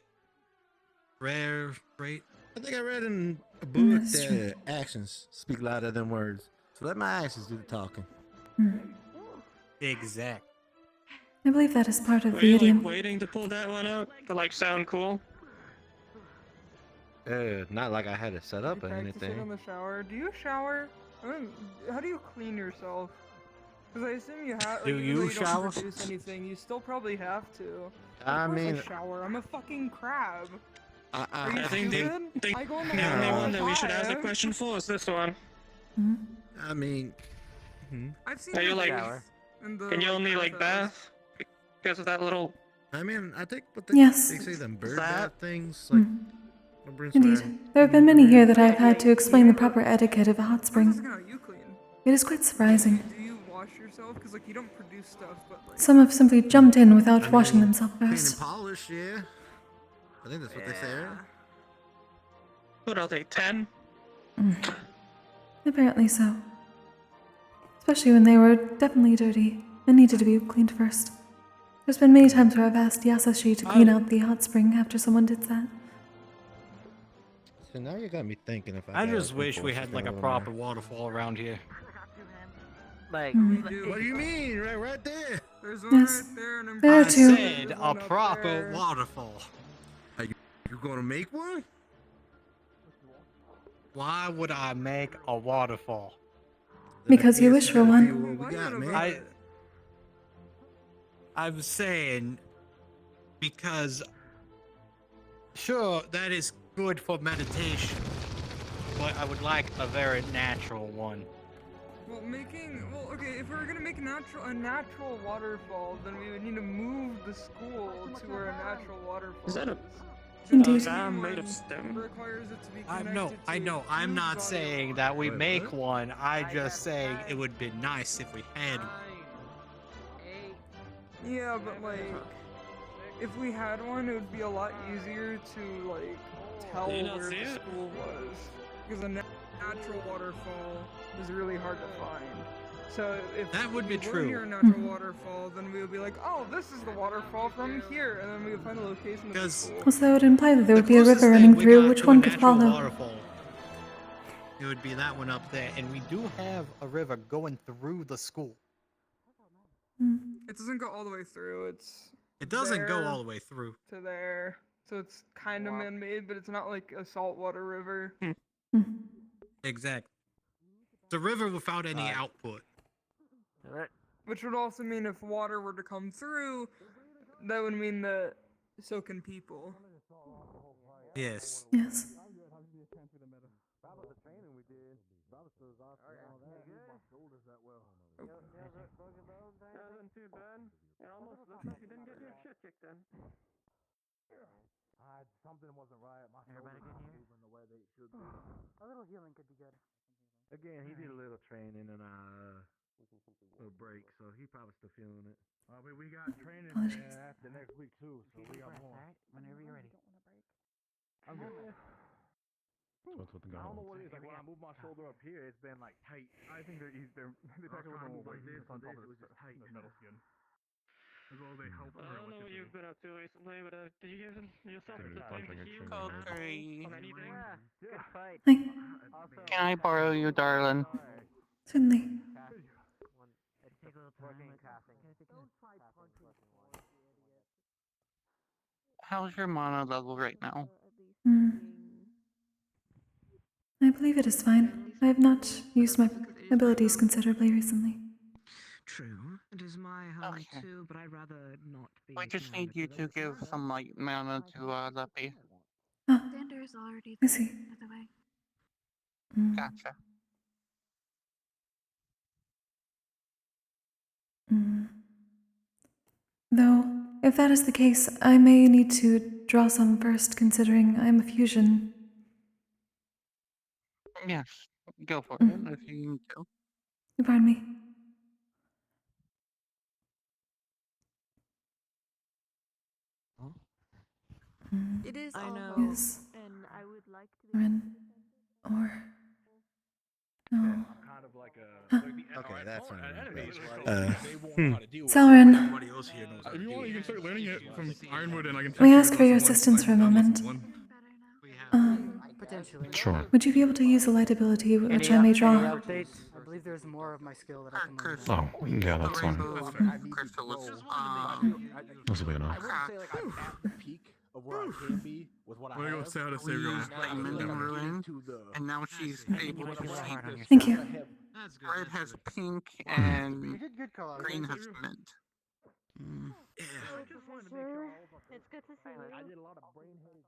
rare trait. I think I read in a book that actions speak louder than words. So let my actions do the talking. Exact. I believe that is part of Were the you idiom. like waiting to pull that one out to like sound cool? Not like I had it set up or Practice it in anything. the shower. Do you shower? I mean, how do you clean yourself? Because I assume you have. Do even you though you shower? Don't produce anything. You still probably have to. I Of course mean- I shower. I'm a fucking crab. Are you I think stupid? I go in the the water only all one the that we should ask the time. question for is this one. I mean, I've seen Are you the like? bath in the, Can you only like bath bath because of that little? I mean, I think what Yes. they say them bird That- bath things like. what brings to Indeed. mind- There have been many here that I have had to explain the proper etiquette of a hot spring. How you clean? It is quite surprising. Do you wash yourself? Because like you don't produce stuff, but like. Some have simply jumped in without washing themselves Clean and first. polish, yeah. I think that's what they say. Right? What are they? 10? Apparently so. Especially when they were definitely dirty and needed to be cleaned first. There's been many times where I've asked Yasashi to clean out the hot spring after someone did that. So now you got me thinking if I. I got just a wish we compulsive had like a thing going proper on. waterfall around here. Like, What do you mean? Right there. There's one Yes. right there, and There are I two. said a proper waterfall. Are you gonna make one? Why would I make a waterfall? Because you wish for one. What we got, man? I'm saying because sure that is good for meditation, but I would like a very natural one. Well, okay, if we were gonna make a natural waterfall, then we would need to move the school to where a natural waterfall Is that a Indeed. dam made of stone? requires it to be I connected know, I to know. a I'm huge not body saying of that we Wait, make what? one. I just saying it would be nice if we had one. Yeah, but like, if we had one, it would be a lot easier to like tell Do you not where see the it? school was, because a natural waterfall is really hard to find. So if That would we be were true. near a natural waterfall, then we would be like, oh, this is the waterfall from here, and then we would find the location of the Because school. Also, that would imply that there would be a closest river thing running we through got which to a one could natural follow. waterfall it would be that one up there, and we do have a river going through the school. It doesn't go all the way through. It doesn't go there all the way through. to there, so it's kind of man-made, but it's not like a saltwater river. Exactly. The river without any output. Which would also mean if water were to come through, that would mean that so can people. Yes. Yes. Wasn't too bad. It almost looked like you didn't get your shit kicked in. Something wasn't right. My Everybody shoulders good weren't here? moving the way they should be. A little healing could be good. Again, he did a little training and a break, so he probably still feeling it. We got training after next week too, so we got more. Alright, whenever you're ready. I'm good. So what's with the I don't know goggles? what it is. Like when I move my shoulder up here, it's been like tight. I think they pack a little more weight. It was just tight. Metal skin. As well as they help. I don't know what you've been up to recently, but did you give yourself Did you something punching to heal Kokkuri. on anything? Good fight. Hi. Can I borrow you, darling? Certainly. Take a little time. How's your mana level right now? I believe it is fine. I have not used my abilities considerably recently. True. It is my home too, but I'd rather not be. We just need you to give some light mana to Leppy. Ah, Xander's already I there, see. by the way. Gotcha. Though, if that is the case, I may need to draw some first, considering I am a fusion. Yes, go for it if you need to. Pardon me. It is I all know. hope, Yes. and I would like to be Ren. Or. No. Kind of like Okay, that's fine. Selren, If you want, you can start learning it from Ironwood, and I can. may I ask for your assistance for a moment? Potentially. Sure. Would you be able to use a light ability which I may draw? I believe there's more of my skill that I can learn. Oh, yeah, that's fine. Crystals. This will be enough. I wouldn't say like I'm at the peak of where I can be with what I I'm gonna go have. say how to We save your used life. Diamond and Ruin, and now she's able to see. Thank you. Red has pink You and did good, Carl. green has mint. Professor. It's good to see you. I did a lot of brain headache.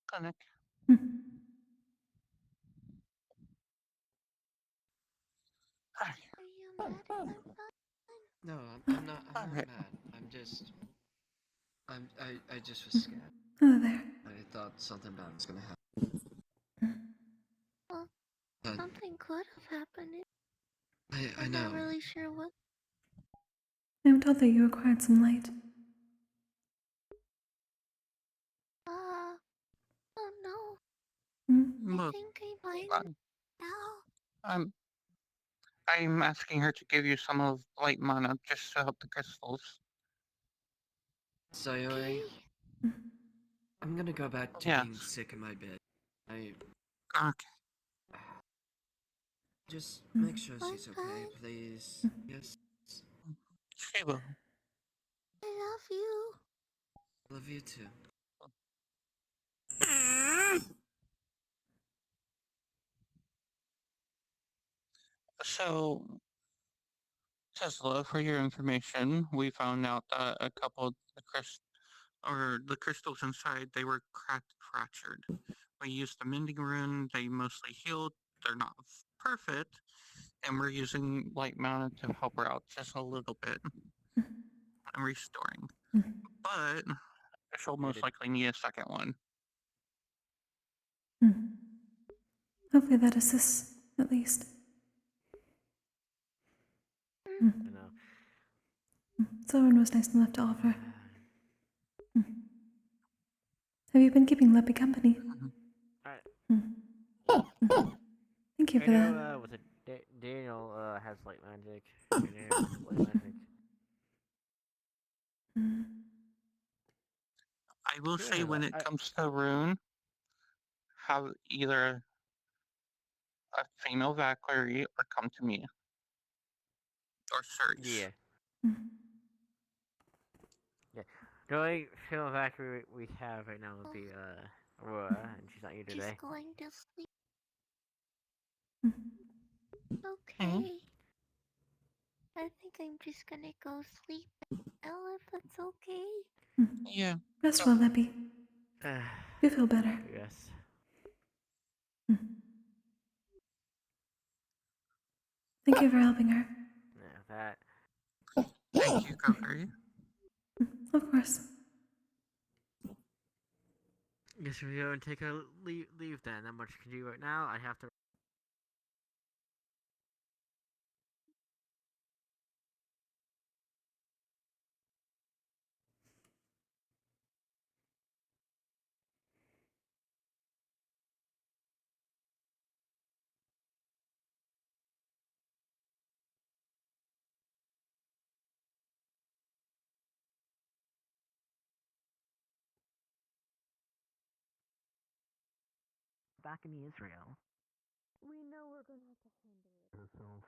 Clinic. No, I'm not mad. I'm just. I just was scared. Oh, there. I thought something bad was gonna happen. Well, Uh, something could have happened. I I'm know. not really sure what. I am told that you acquired some light. Oh no. I Look, think I might now. I'm asking her to give you some of light mana just to help the crystals. Sayori, I'm gonna go back to being sick in my bed. Okay. Just make sure she's okay, please. Yes. She will. I love you. Love you too. So, Tesla, for your information, we found out that a couple of the crystals inside, they were cracked, fractured. We used the mending rune, they mostly healed. They're not perfect, and we're using light mana to help her out just a little bit and restoring. But she'll most likely need a second one. Hopefully that assists, at least. Someone was nice enough to offer. Have you been keeping Leppy company? Thank you for that. What's it? Daniel has light magic. Daniel has light magic. I will say when it comes to Rune, have either a female Valkyrie or come to me. Or search. Yeah. Yeah. The only female Valkyrie we have right now would be Aurora, and she's not here today. She's going to sleep. Okay. I think I'm just gonna go sleep now if that's okay. Yeah. Rest well, Leppy. You feel better. Yes. Thank you for helping her. Yeah, that. Thank you, Kokkuri. Of course. Guess we go and take a leave then. Not much can do right now. I have to. Back in Israel. We know we're gonna have to handle it. Herself,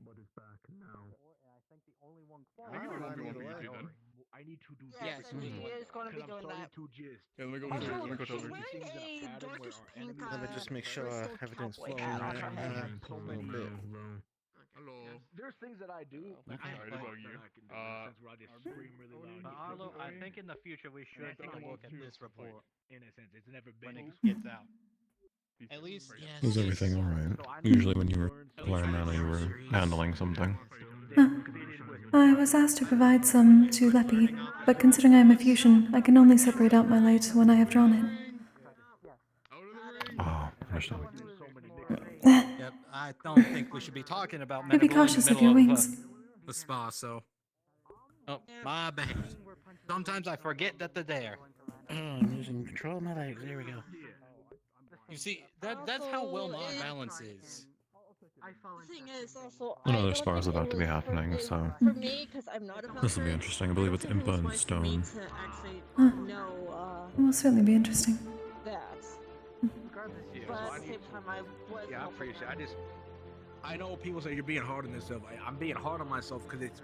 but it's back now. I think the only one. I think we're going for ET then. I need to do Yes, he is gonna be doing that. Yeah, let me go. Also, Let me go she's tell her. wearing a darkest pink. Let me just make sure everything's cowboy flowing hat on right. her head. A little bit. Hello. There's things that I do. Like Sorry to bug you. where I just scream really loud. Arlo, I think in the future we should take a look at this report In a sense, it's never when been. it gets out. At least, yes. Is everything alright? Usually when you were playing Nana, you were handling something. I was asked to provide some to Leppy, but considering I am a fusion, I can only separate out my light when I have drawn it. Oh, understood. Yep, I don't think we should be talking about Be medical cautious in of the your middle wings. of the spa, so... Oh, my bad. Sometimes I forget that they're there. Oh, I'm losing control of my legs. There we go. You see, that's how well my balance is. The thing is also, Another spa is about to be happening, so for me, because I'm not a this will be interesting. I believe it's Impa and Stone. to actually know It will certainly be interesting. that. But at the same time, I was. Yeah, I appreciate it. I know people say you're being hard on yourself. I'm being hard on myself because it's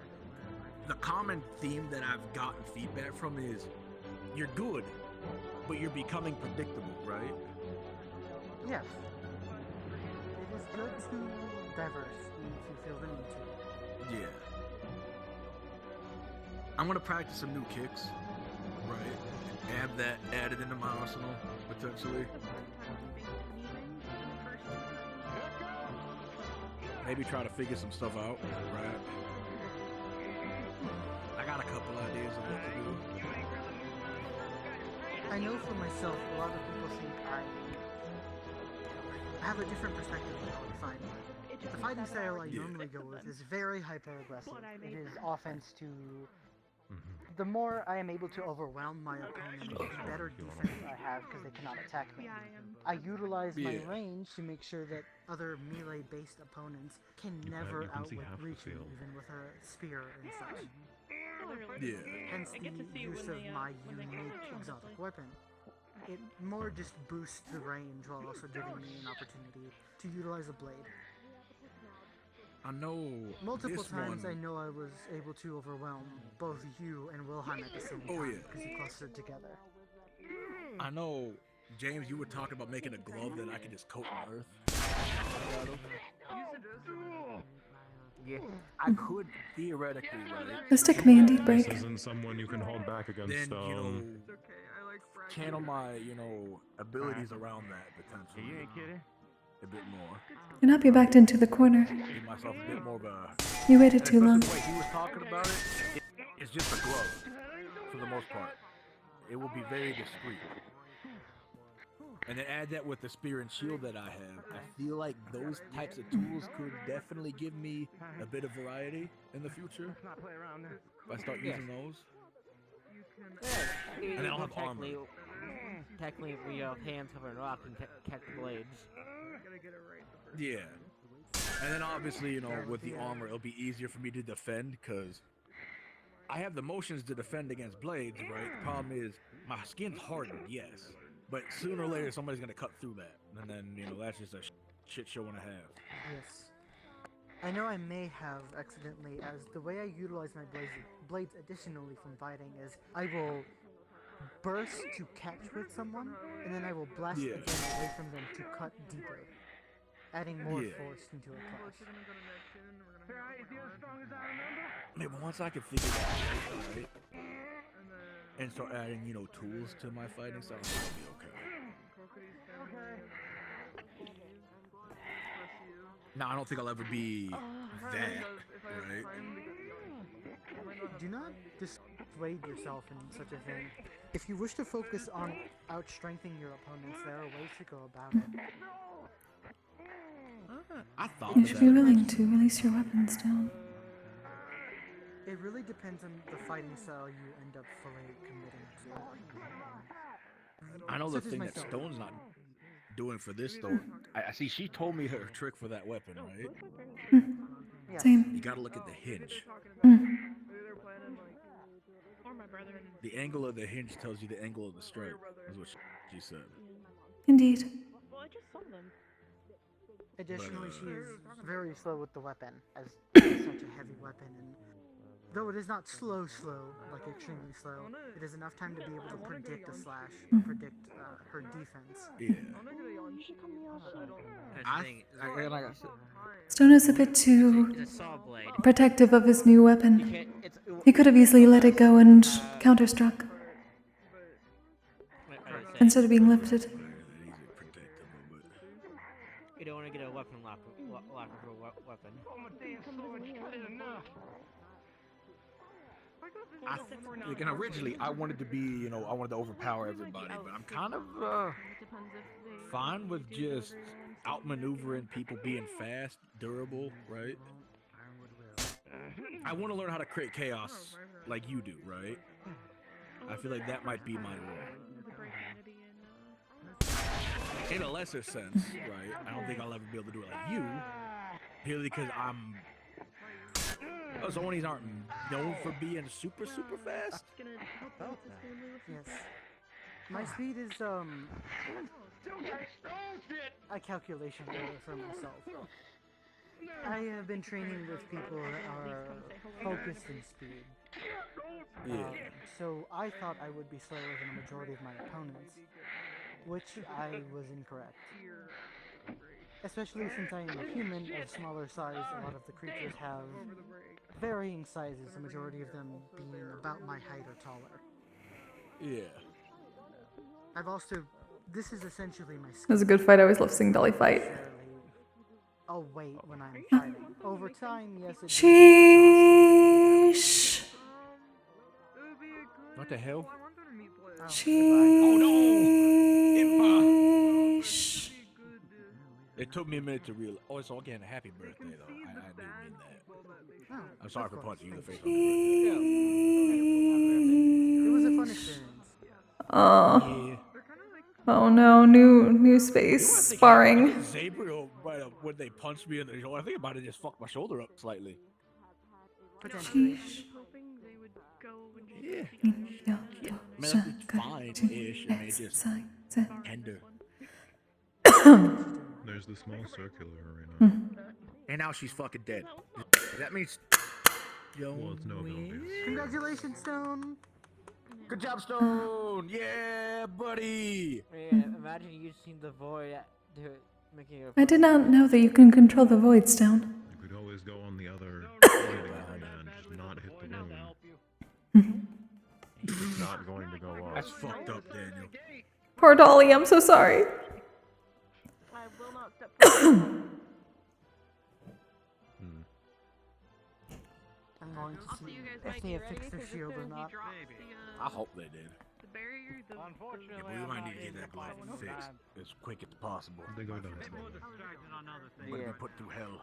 the common theme that I've gotten feedback from is you're good, but you're becoming predictable, right? Yes. It is good to diverse if you feel the need to. Yeah. I'm gonna practice some new kicks, right? Have that added into my arsenal, potentially. Maybe try to figure some stuff out, right? I got a couple ideas of what to do. I know for myself, a lot of people think I have a different perspective on how I fight. The fighting style I normally go with is very hyper-aggressive. It is offense to... The more I am able to overwhelm my opponent, the better defense I have because they cannot attack me. I utilize my range to make sure that other melee-based opponents can never outreach me, even with a spear and such. Yeah. Hence the use of my unique exotic weapon. It more just boosts the range while also giving me an opportunity to utilize a blade. I know Multiple this times one... I know I was able to overwhelm both you and Wilhelm at the same time because you clustered together. I know, James, you were talking about making a glove that I could just coat in earth. Yeah, I could theoretically, right? The stick may indeed break. This isn't someone you can hold back against, Then, you know, channel my, abilities around that potentially. You ain't kidding? A bit more. You're not be backed into the corner. Give myself a bit more of a... You waited too long. The way he was talking about it's just a glove, for the most part. It will be very discreet. And then add that with the spear and shield that I have. I feel like those types of tools could definitely give me a bit of variety in the future. If I start using those. And then I'll have armor. Technically, if we have hands covered in rock and catch blades. Yeah. And then obviously, you know, with the armor, it'll be easier for me to defend because I have the motions to defend against blades, right? The problem is my skin's hardened, yes. But sooner or later, somebody's going to cut through that. And then, you know, that's just a shit show and a half. Yes. I know I may have accidentally, as the way I utilize my blades additionally from fighting is I will burst to catch with someone, and then I will blast again away from them to cut deeper, adding more force into a clash. Maybe once I can figure that out, right? And start adding, you know, tools to my fighting stuff, I'll be okay. No, I don't think I'll ever be that, right? Do not dissuade yourself in such a thing. If you wish to focus on out-strengthening your opponents, there are ways to go about it. I thought You should be willing to release your weapons down. It really depends on the fighting style you end up fully committing to. I know the thing that Stone's not doing for this though. I see she told me her trick for that weapon, right? Same. You gotta look at the hinge. The angle of the hinge tells you the angle of the strike, is what she said. Indeed. Well, I just saw them. Additionally, she is very slow with the weapon, as it is such a heavy weapon, and though it is not slow, like extremely slow, it is enough time to be able to predict a slash, predict her defense. Yeah. Stone is a bit too protective of his new weapon. He could have easily let it go and counterstruck instead of being lifted. You don't want to get a weapon locker for a weapon. Like, originally, I wanted to be, you know, I wanted to overpower everybody, but I'm kind of fine with just outmaneuvering people, being fast, durable, right? I want to learn how to create chaos like you do, right? I feel like that might be my role. In a lesser sense, right? I don't think I'll ever be able to do it like you, purely because I'm... Oh, so these aren't known for being super fast? Yes. My speed is, a calculation error for myself. I have been training with people that are focused in speed. Yeah. So I thought I would be slower than the majority of my opponents, which I was incorrect. Especially since I am a human of smaller size, a lot of the creatures have varying sizes, the majority of them being about my height or taller. Yeah. I've also... This is essentially my skill. It was a good fight. I always love seeing Dolly fight. I'll wait when I'm fighting. Over time, yes, it's... Sheesh. What the hell? Sheesh. It took me a minute to realize. Oh, it's all getting a happy birthday, though. I didn't mean that. I'm sorry for punching you in the face on your birthday. It was a fun experience. Oh. Yeah. Oh no, new space sparring. Zabriel, when they punched me in the shoulder, I think I might have just fucked my shoulder up slightly. Sheesh. Yeah. I mean, it's fine-ish. I mean, it's just tender. There's the small circular arena. And now she's fucking dead. That means... Well, it's no abilities. Congratulations, Stone! Good job, Stone! Yeah, buddy! Yeah, imagine using the void to making a... I did not know that you can control the void, Stone. You could always go on the other fighting arena and just not hit the room. It's not going to go off. That's fucked up, Daniel. Poor Dolly, I'm so sorry. I will not step I'm going to see if they have fixed their shield or not. I hope they did. barrier, Yeah, but we might need to get that blood fixed as quick as possible. They go down. I'm gonna be put through hell.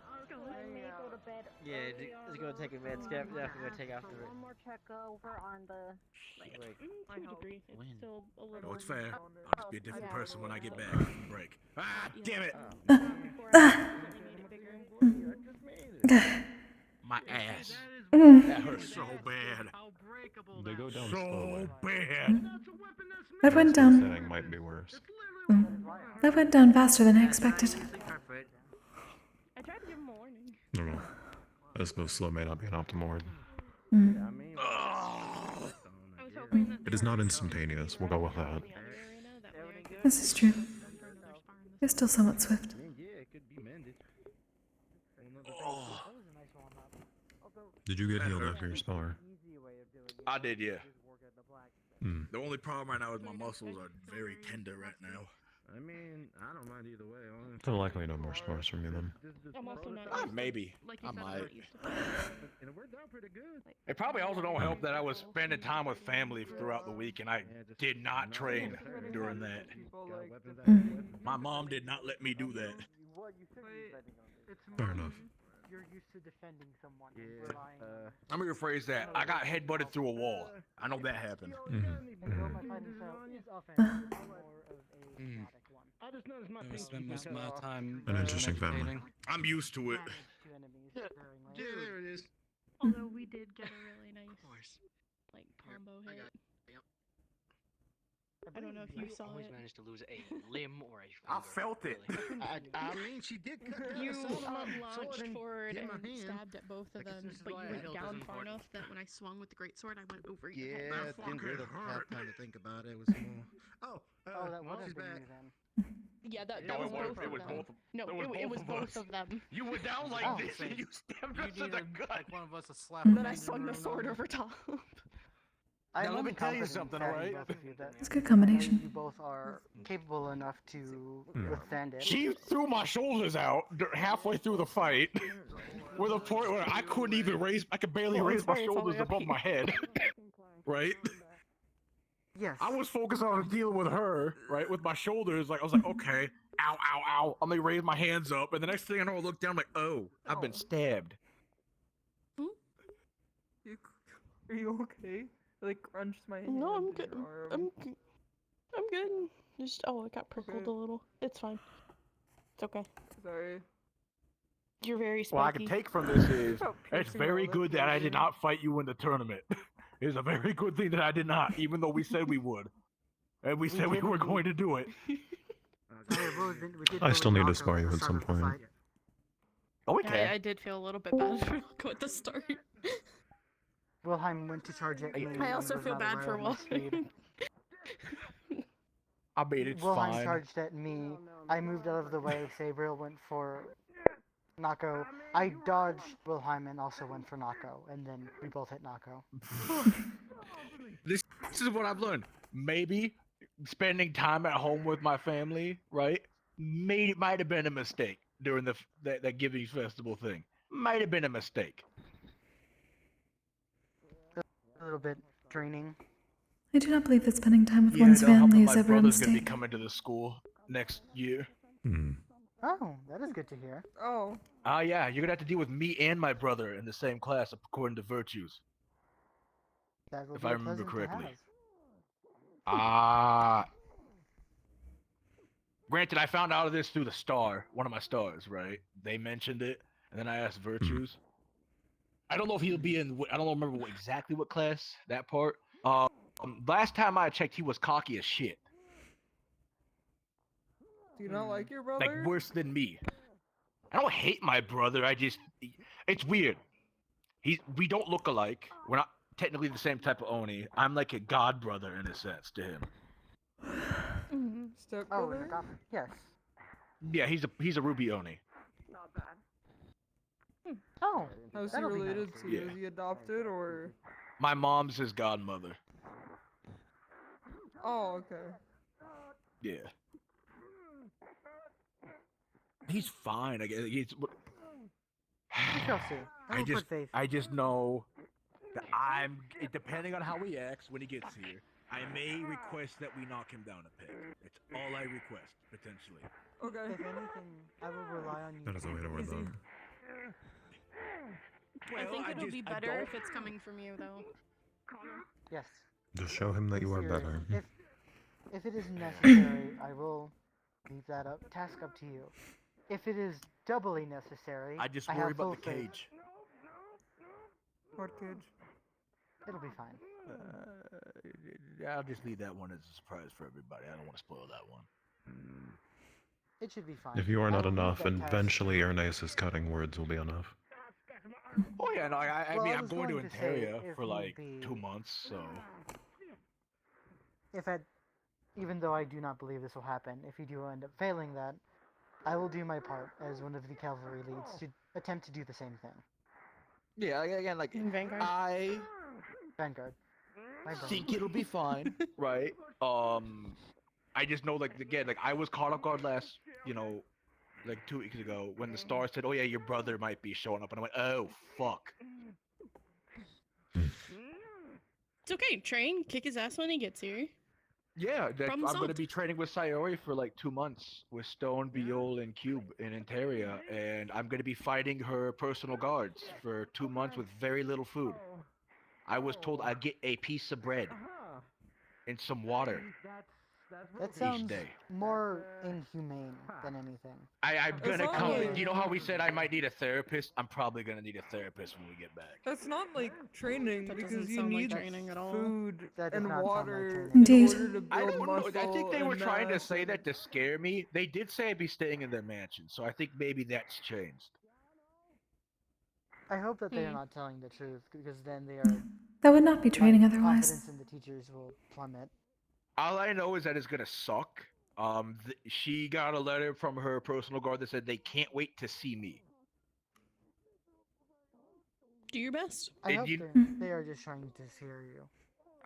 Yeah, it's gonna take a minute. It's definitely gonna take after it. One more check over on the. Wait. To a degree, it's still a little. Oh, it's fair. I'll just be a different person when I get back from break. Ah, damn it! My ass. That hurts so bad. They go down So slowly. bad. That went down. Setting might be worse. That went down faster than I expected. I tried to give him a warning. No. This go slow may not be an optimal word. It is not instantaneous. We'll go with that. This is true. You're still somewhat swift. Did you get healed after your spar? I did, yeah. Hmm. The only problem right now is my muscles are very tender right now. I mean, I don't mind either way. So likely no more spars from you then. I'm also not. Maybe. Like you I said, I'm might. not used to it. And it worked out pretty good. It probably also don't help that I was spending time with family throughout the week and I did not train during that. My mom did not let me do that. Fair enough. You're used to defending someone. And relying on Let me rephrase that. I got headbutted through a wall. I know that happened. I just noticed my I spent most of my time. An interesting family. meditating. I'm used to it. Yeah, there it is. Although we did get a really nice, like, combo hit. I don't know if you saw always it. managed to lose a limb or a I finger. felt it. I mean, she did cut down You some of my launched sword forward in my and hand. stabbed at both of Like, them, this is but why you I went held down this far important. enough that when I swung with the greatsword, I went over your Yeah, head. I didn't really have time to think about it. It was more. Oh, that would she's have been back. you then. Yeah, that No, was it wasn't. both It of was them. both. No, it was both of them. You were down like Oh, this and you stabbed us in the gut. Like one of us to slap. And then I swung the sword over top. I'm Now, let me really tell you confident something, that alright? both of you that It's a good combination. You both are capable enough to withstand it. She threw my shoulders out halfway through the fight, with a point where I couldn't even raise. I could barely raise my shoulders above my head. Right? Yes. I was focused on dealing with her, right, with my shoulders. Like I was like, okay, ow, ow, ow. I'm gonna raise my hands up, and the next thing I know, I look down, I'm like, oh, I've been stabbed. Are you okay? I, like crunched my hand. No, I'm in good. your arm. I'm good. Just it got prickled a little. It's fine. It's okay. Sorry. You're very spiky. What I can take from this is Oh, it's piercing very all good that I did location. not fight you in the tournament. It's a very good thing that I did not, even though we said we would, and we said we did were indeed. going to do it. I still need to spar you at some point. Oh, we Yeah, can. I did feel a little bit bad for Rocco at the start. Wilhelm went to charge at me. I also and was feel not bad aware for of my speed. I mean, it's Wilhelm fine. charged at me. I moved out of the way. Sabriel went for Nako. I dodged Wilhelm and also went for Nako, and then we both hit Nako. This is what I've learned. Maybe spending time at home with my family, right? Might have been a mistake during that Giving Festival thing. Might have been a mistake. A little bit draining. I do not believe that spending time with Yeah, one's no, how family about is my ever a brother's gonna be mistake. coming to the school next year. Oh, that is good to hear. Oh. Ah, yeah, you're gonna have to deal with me and my brother in the same class according to virtues. That will If be I remember pleasant to correctly. have. Ah. Granted, I found out of this through the star, one of my stars, right? They mentioned it, and then I asked virtues. I don't know if he'll be in. I don't remember exactly what class that part. Last time I checked, he was cocky as shit. Do you not like your brother? Like worse than me. I don't hate my brother. It's weird. We don't look alike. We're not technically the same type of Oni. I'm like a god brother in a sense to him. Step Oh, brother? yes. Yeah, he's a Ruby Oni. Not bad. Oh, How's he that'll be related nice. to you? Yeah. Is he adopted or? My mom's his godmother. Oh, okay. Yeah. He's fine. I guess We shall see. I will put faith. I just know that depending on how he acts when he gets here, I may request that we knock him down a peg. It's all I request, potentially. Okay. If anything, I will rely on you. That is a way to word that. I think it'll be better don't- if it's coming from you, though. Yes. Just show him that you are Here, better. If it is necessary, I will leave that task up to you. If it is doubly necessary, I just have worry about full the faith. cage. What cage? It'll be fine. I'll just leave that one as a surprise for everybody. I don't want to spoil that one. It should be fine. If you are I not will leave enough, that task- eventually Ernest's cutting words will be enough. Oh yeah, no, I Well, mean I I'm was going to going to say, Ontario if for need like be- 2 months, so Even though I do not believe this will happen, if you do end up failing that, I will do my part as one of the cavalry leads to attempt to do the same thing. yeah, again, like Vanguard. I Vanguard. My brain. think it'll be fine, right? I just know, like, again, like I was caught off guard last, like 2 weeks ago when the star said, "Oh yeah, your brother might be showing up," and I went, "Oh fuck." It's okay. Train, kick his ass when he gets here. Yeah, Problem I'm gonna solved. be training with Sayori for like 2 months with Stone, Biol, and Cube in Ontario, and I'm gonna be fighting her personal guards for 2 months with very little food. I was told I'd get a piece of bread and some water That each sounds day. more inhumane than anything. I'm It's gonna not come. like- You know how we said I might need a therapist? I'm probably gonna need a therapist when we get back. That's not like training That because doesn't you sound like need training at all. food That does and not sound like water training. in Indeed. order to build I don't know. I think muscle they were and trying to mass say and- that to scare me. They did say I'd be staying in their mansion, so I think maybe that's changed. I hope that they are Hmm. not telling the truth, because then they are. That would not be training my otherwise. Confidence in the teachers will plummet. All I know is that it's gonna suck. She got a letter from her personal guard that said they can't wait to see me. Do your best. I And hope you- they are just trying to scare you.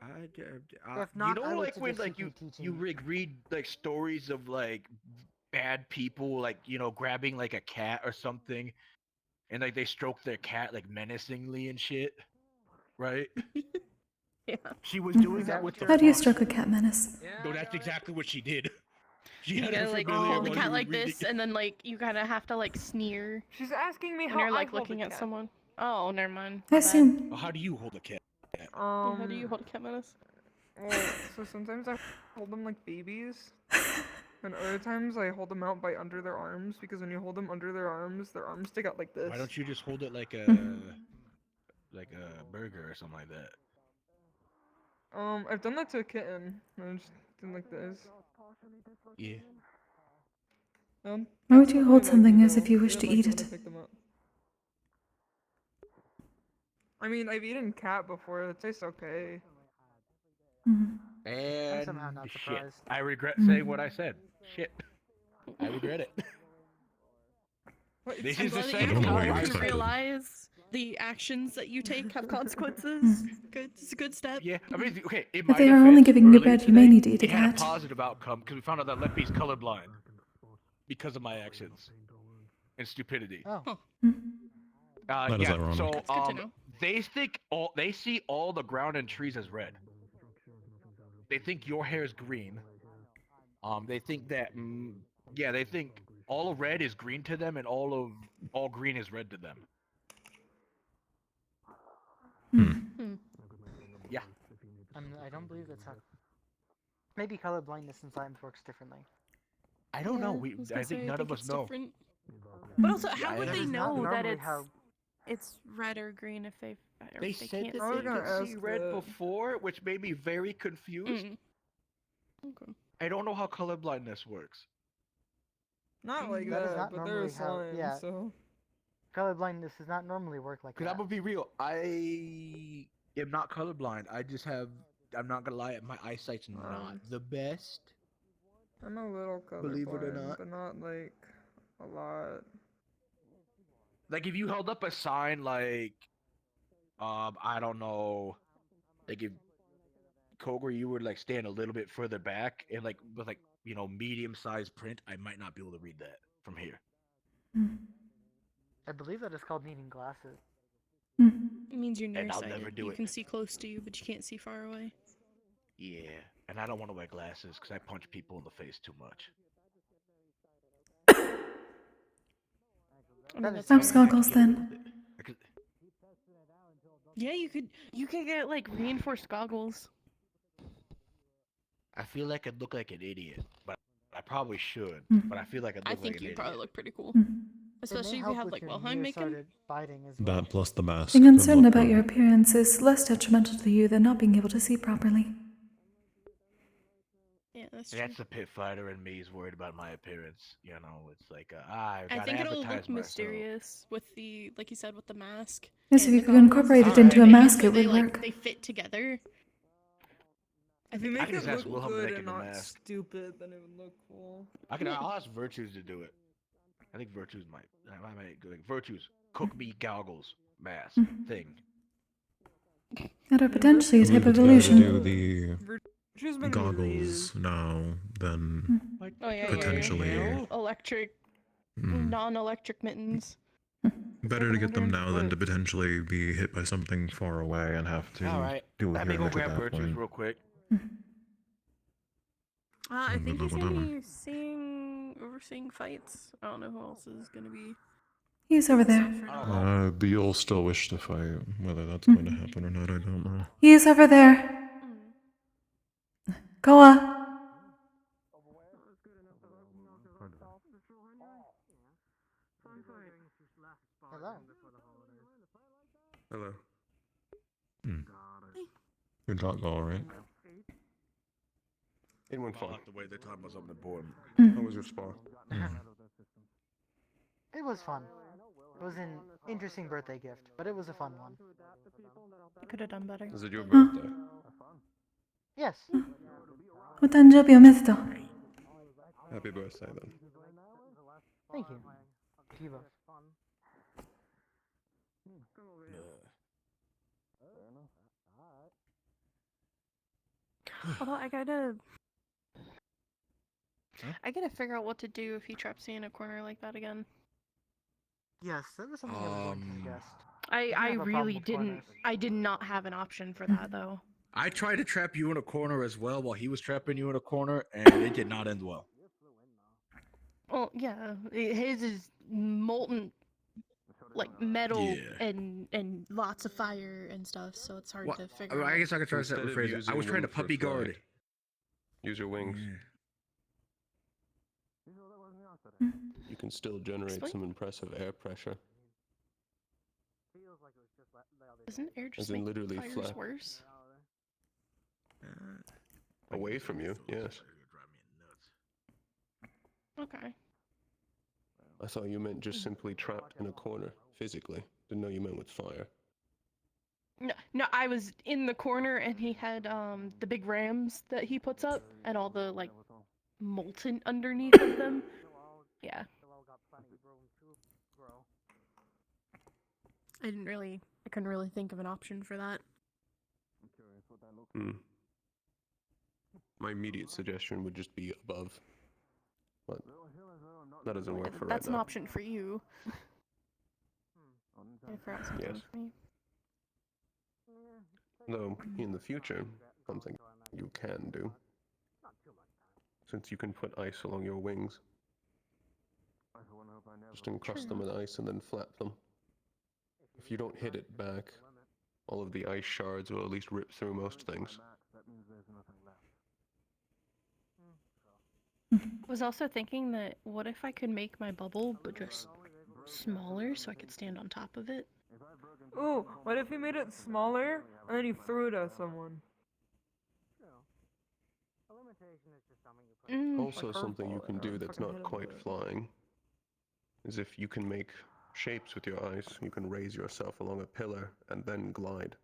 If not, you I know, would like when suggest like you teaching. read like stories of like bad people, like grabbing like a cat or something, and like they stroke their cat like menacingly and shit, right? Yeah. She was doing Is that that with what the How do you fox. stroke a cat menace? No, that's exactly what she did. She You had gotta her like familiar hold the while cat you were like reading. this, and then like you kind of have to like sneer She's asking me when how you're I like hold looking a at cat. someone. Oh, never mind. I My bad. assume. How do you hold a cat? Yeah, how do you hold a cat menace? Well, so sometimes I hold them like babies, and other times I hold them out by under their arms, because when you hold them under their arms stick out like this. Why don't you just hold it like a burger or something like that? I've done that to a kitten. I just did like this. Yeah. Why would cats you don't hold really something like me, as if though. you They wish don't to like eat me when it? I pick them up. I mean, I've eaten cat before. It tastes okay. Mhm. And somehow not shit. surprised. I regret saying what I said. Shit. I regret it. This I'm is the glad that you second don't know what time you I can expected. realize the actions that you take have consequences. Good, it's a good step. Yeah, I mean, okay. In If my they are only defense, giving you earlier bread, you may today, need to eat a it had a cat. positive outcome because we found out that Leppy's colorblind because of my actions and stupidity. Oh. That is yeah. ironic. So That's good to know. they see all the ground and trees as red. They think your hair is green. They think that they think all of red is green to them and all green is red to them. Hmm. Yeah. I don't believe that's how. Maybe color blindness sometimes works differently. I don't know. Yeah, was gonna I think say, none of us it's know. different. But also, Yeah, how would that they is not know that normally it's how- it's red or green if they or They if they said can't that I was they gonna could see ask red that. before, which made me very confused. Mm. Okay. I don't know how colorblindness works. Not like That is that, not but normally there's how. signs, Yeah. so. Color blindness does not normally work like Because that. I'm gonna be real, I am not colorblind. I'm not gonna lie, my eyesight's not the best. I'm a little colorblind, Believe it or not. but not like a lot. Like if you held up a sign like, I don't know, like if Kokkuri, you would like stand a little bit further back and like with like medium-sized print, I might not be able to read that from here. I believe that is called needing glasses. It means you're And I'll nearsighted. never do You it. can see close to you, but you can't see far away. Yeah, and I don't want to wear glasses because I punch people in the face too much. I mean, that's Perhaps fair. goggles then. Yeah, you could get like reinforced goggles. I feel like I'd look like an idiot, but I probably should. Mm. But I feel like I'd I look like think an you'd idiot. probably look pretty cool. Mm. It Especially may if you help had with like your Wilhelm making. near-sighted fighting as well. That plus the mask. Being can uncertain look about good. your appearance is less detrimental to you than not being able to see properly. Yeah, that's true. That's the pit fighter in me is worried about my appearance. You know, it's like I I got think it'll advertise look myself. mysterious with the, like you said, with the mask. Yes, and if you the could goggles. incorporate it Alright. into a Make mask, so it would they, work. Like, they fit together. If you I make can it just ask look Wilhelm to good make and a not mask. stupid, then it would look cool. I'll ask Virtues to do it. I think Virtues might go like Virtues cook me goggles mask thing. That are potentially a We type would of gotta illusion. do the Virtue's been goggles now, then Oh yeah, potentially electric, Hmm. non-electric mittens. better to get them now than to potentially be hit by something far away and have to Alright, deal with let me your go image at grab that Virtues point. real quick. I think he's gonna be overseeing fights. I don't know who else is gonna be. He's over there. But you'll still wish to fight. Whether that's going to happen or not, I don't know. He is over there. Koa. Hello. Hello. Your dog all right? It went fine. The way they talk about something important. How was your spa? It was fun. It was an interesting birthday gift, but it was a fun one. Could have done better. Is it your birthday? Yes. お誕生日おめでとう。 Happy birthday then. Thank you. Kiva. Although I gotta figure out what to do if he traps me in a corner like that again. Yes, that was something I was going to suggest. I have a problem really with didn't. corners. I did not have an option for that though. I tried to trap you in a corner as well while he was trapping you in a corner, and it did not end well. Well, yeah, his is molten, like metal and lots of fire and stuff, so it's hard to figure out. I guess I could try to Instead of rephrase it. I using was trying to them for puppy guard. flight, use your wings. You can still generate Explain. some impressive air pressure. Doesn't air As just in make literally fires flap. worse? Away from you, yes. Okay. I thought you meant just simply trapped in a corner, physically. Didn't know you meant with fire. No, I was in the corner and he had the big rams that he puts up and all the like molten underneath of them. Yeah. I couldn't really think of an option for that. Hmm. My immediate suggestion would just be above. But that doesn't work for right now. That's an option for you. I forgot something Yes. for me. Though, in the future, something you can do. Since you can put ice along your wings. Just encrust them with ice and then flap them. If you don't hit it back, all of the ice shards will at least rip through most things. I was also thinking that what if I could make my bubble but just smaller so I could stand on top of it? Ooh, what if you made it smaller and then you threw it at someone? Also, like something you curveball can it do or that's fucking not hit 'em quite with it. flying is if you can make shapes with your ice, you can raise yourself along a pillar and then glide.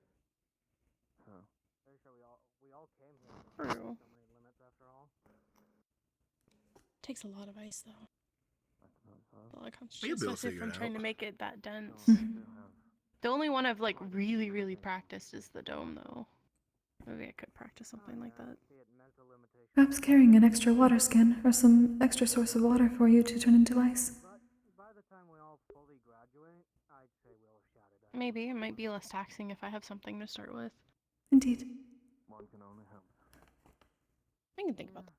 True. Takes a lot of ice though. A lot of concentration, be able to especially if figure I'm it trying out. to make it that dense. The only one I've like really practiced is the dome though. Maybe I could practice something like that. Perhaps carrying an extra water skin or some extra source of water for you to turn into ice. Maybe it might be less taxing if I have something to start with. Indeed. can think about that.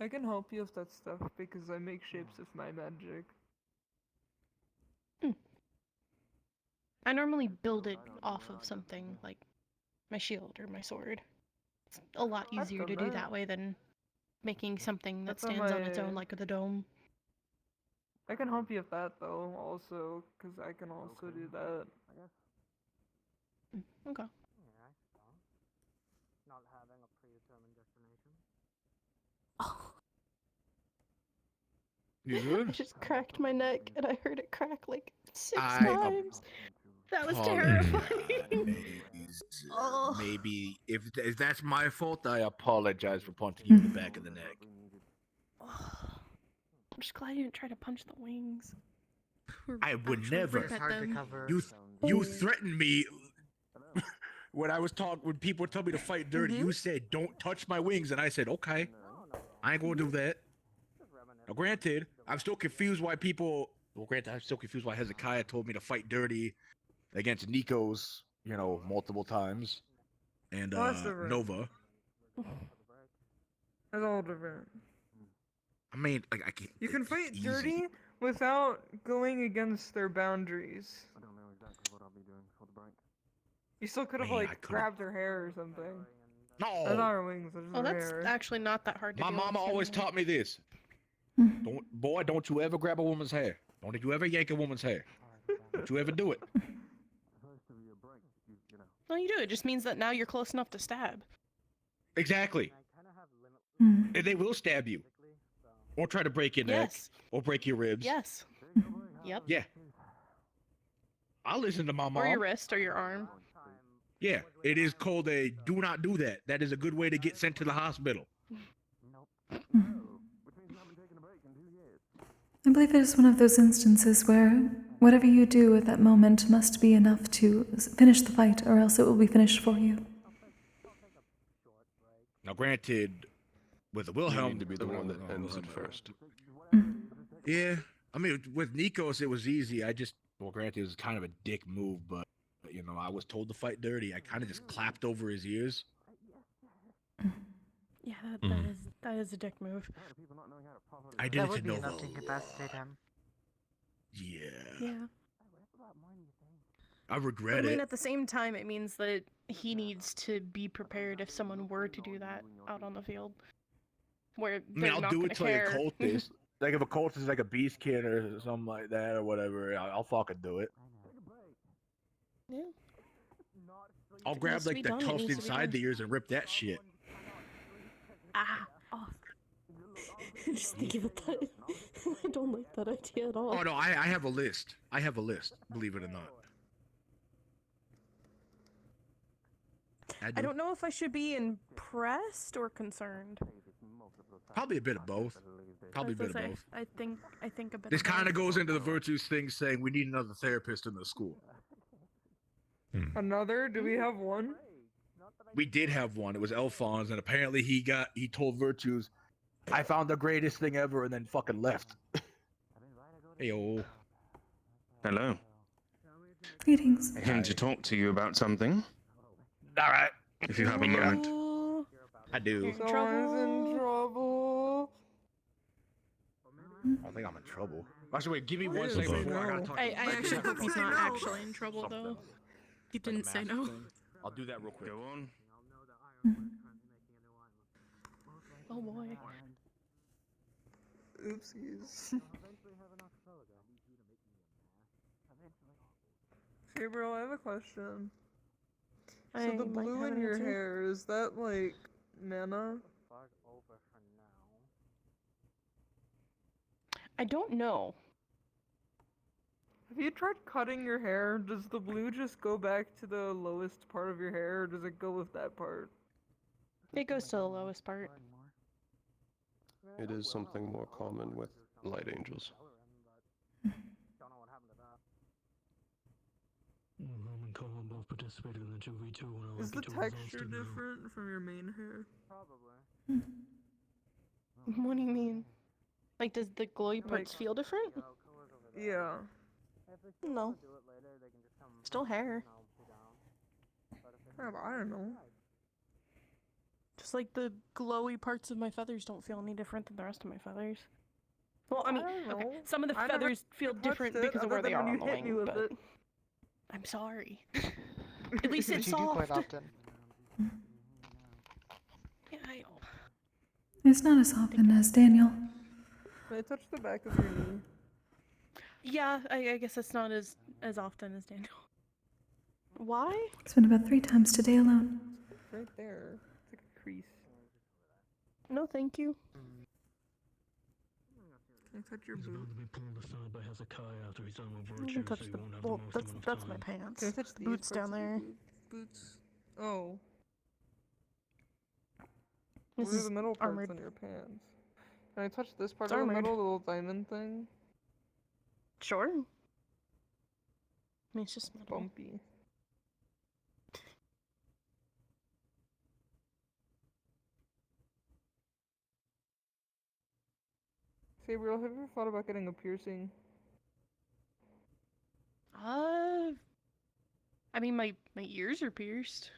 I can help you with that stuff because I make shapes with my magic. I normally build it off of something like my shield or my sword. It's a lot I've easier done to do that. that way than making something that That's on stands on its my- own like with a dome. I can help you with that though, also, because I can also do that. Okay. Not having a predetermined destination. You good? I just cracked my neck and I heard it crack like 6 I times. That was terrifying. Oh. Maybe if that's my fault, I apologize for punching you in the back of the neck. I'm just glad you didn't try to punch the wings. I would Actually never. rip at them. You threatened me when I was talking. When people told me to fight dirty, you said, "Don't touch my wings," and I said, "Okay, I ain't gonna do that." Now, granted, I'm still confused why people. Well, granted, I'm still confused why Hezekiah told me to fight dirty against Nikos, multiple times, and Oh, that's different. Nova. That's all different. I mean, like, I can't. You can fight easy. dirty without going against their boundaries. I don't know exactly what I'll be doing for the break. You still could have Man, I like could've- grabbed her hair or something. No. That's not her wings. That's Oh, her that's hair. actually not that hard to My do. mama always taught me this. Don't you ever grab a woman's hair. Don't you ever yank a woman's hair. Don't you ever do it. No, you do. It just means that now you're close enough to stab. Exactly. And they will stab you. Or try to break your neck. Yes. Or break your ribs. Yes. Yep. Yeah. I'll listen to my mom. Or your wrist or your arm. Yeah, it is called a do not do that. That is a good way to get sent to the hospital. I believe it is one of those instances where whatever you do at that moment must be enough to finish the fight, or else it will be finished for you. Now, granted, with the Wilhelm, You need to be the one that ends it first. Yeah, I mean, with Nikos, it was easy. Granted, it was kind of a dick move, but I was told to fight dirty. I kind of just clapped over his ears. Yeah, that is a dick move. I did That it would to be Nova. enough to incapacitate him. Yeah, Yeah. I But regret I mean, it. at the same time, it means that he needs to be prepared if someone were to do that out on the field. Where I they're mean, I'll not do gonna it to like a care. cultist. Like if a cultist is like a beast kid or something like that or whatever, I'll fucking do it. Yeah. I'll If it grab needs to like be the done, it tufts needs to be inside done. the ears and rip that shit. Ah. Oh. Just thinking about that. I don't like that idea at all. Oh no, I have a list. I have a list, believe it or not. I don't know if I should be impressed or concerned. Probably a bit of both. Probably a bit of I was both. gonna say, I think a bit. This of kind of both. goes into the virtues thing saying we need another therapist in the school. Another? Do we have one? We did have one. It was Alphonse, and apparently he told Virtues, I found the greatest thing ever, and then fucking left. Heyo. Hello. Greetings. I came to talk to you about something. Alright. If you have a moment. I do. Someone's in trouble. I think I'm in trouble. Actually, wait, give me one Say second before I no. gotta talk I to actually hope he's not actually in trouble though. He didn't say no. I'll do that real quick. Go on. Oh boy. Oopsies. Hey bro, I have a question. So I the might blue have in an your answer. hair, is that like mana? I don't know. Have you tried cutting your hair? Does the blue just go back to the lowest part of your hair, or does it go with that part? It goes to the lowest part. It is something more common with light angels. Is the texture different from your main hair? What do you mean? Like, does the glowy parts Like- feel different? Yeah. No. Still hair. Yeah, but I don't know. Just like the glowy parts of my feathers don't feel any different than the rest of my feathers. Well, I mean, okay, some of the I never feathers feel touched different it because of other where they than are when on you the hit me wing, with but it. I'm sorry. At least Which it's you do soft. quite often. Yeah, I know. It's not as often as Daniel. I touched the back of your knee. Yeah, I guess it's not as often as Daniel. Why? It's been about 3 times today alone. It's right there. It's like a crease. No, thank you. I touch your boot. You can touch the. Well, that's my pants. Can I touch the these boots down parts of there. your boots? Oh. This What are is the metal parts armored. on your pants? Can I touch this part It's of the armored. metal, the little diamond thing? Sure. I mean, it's just metal. Bumpy. Sabriel, have you ever thought about getting a piercing? I mean, my ears are pierced.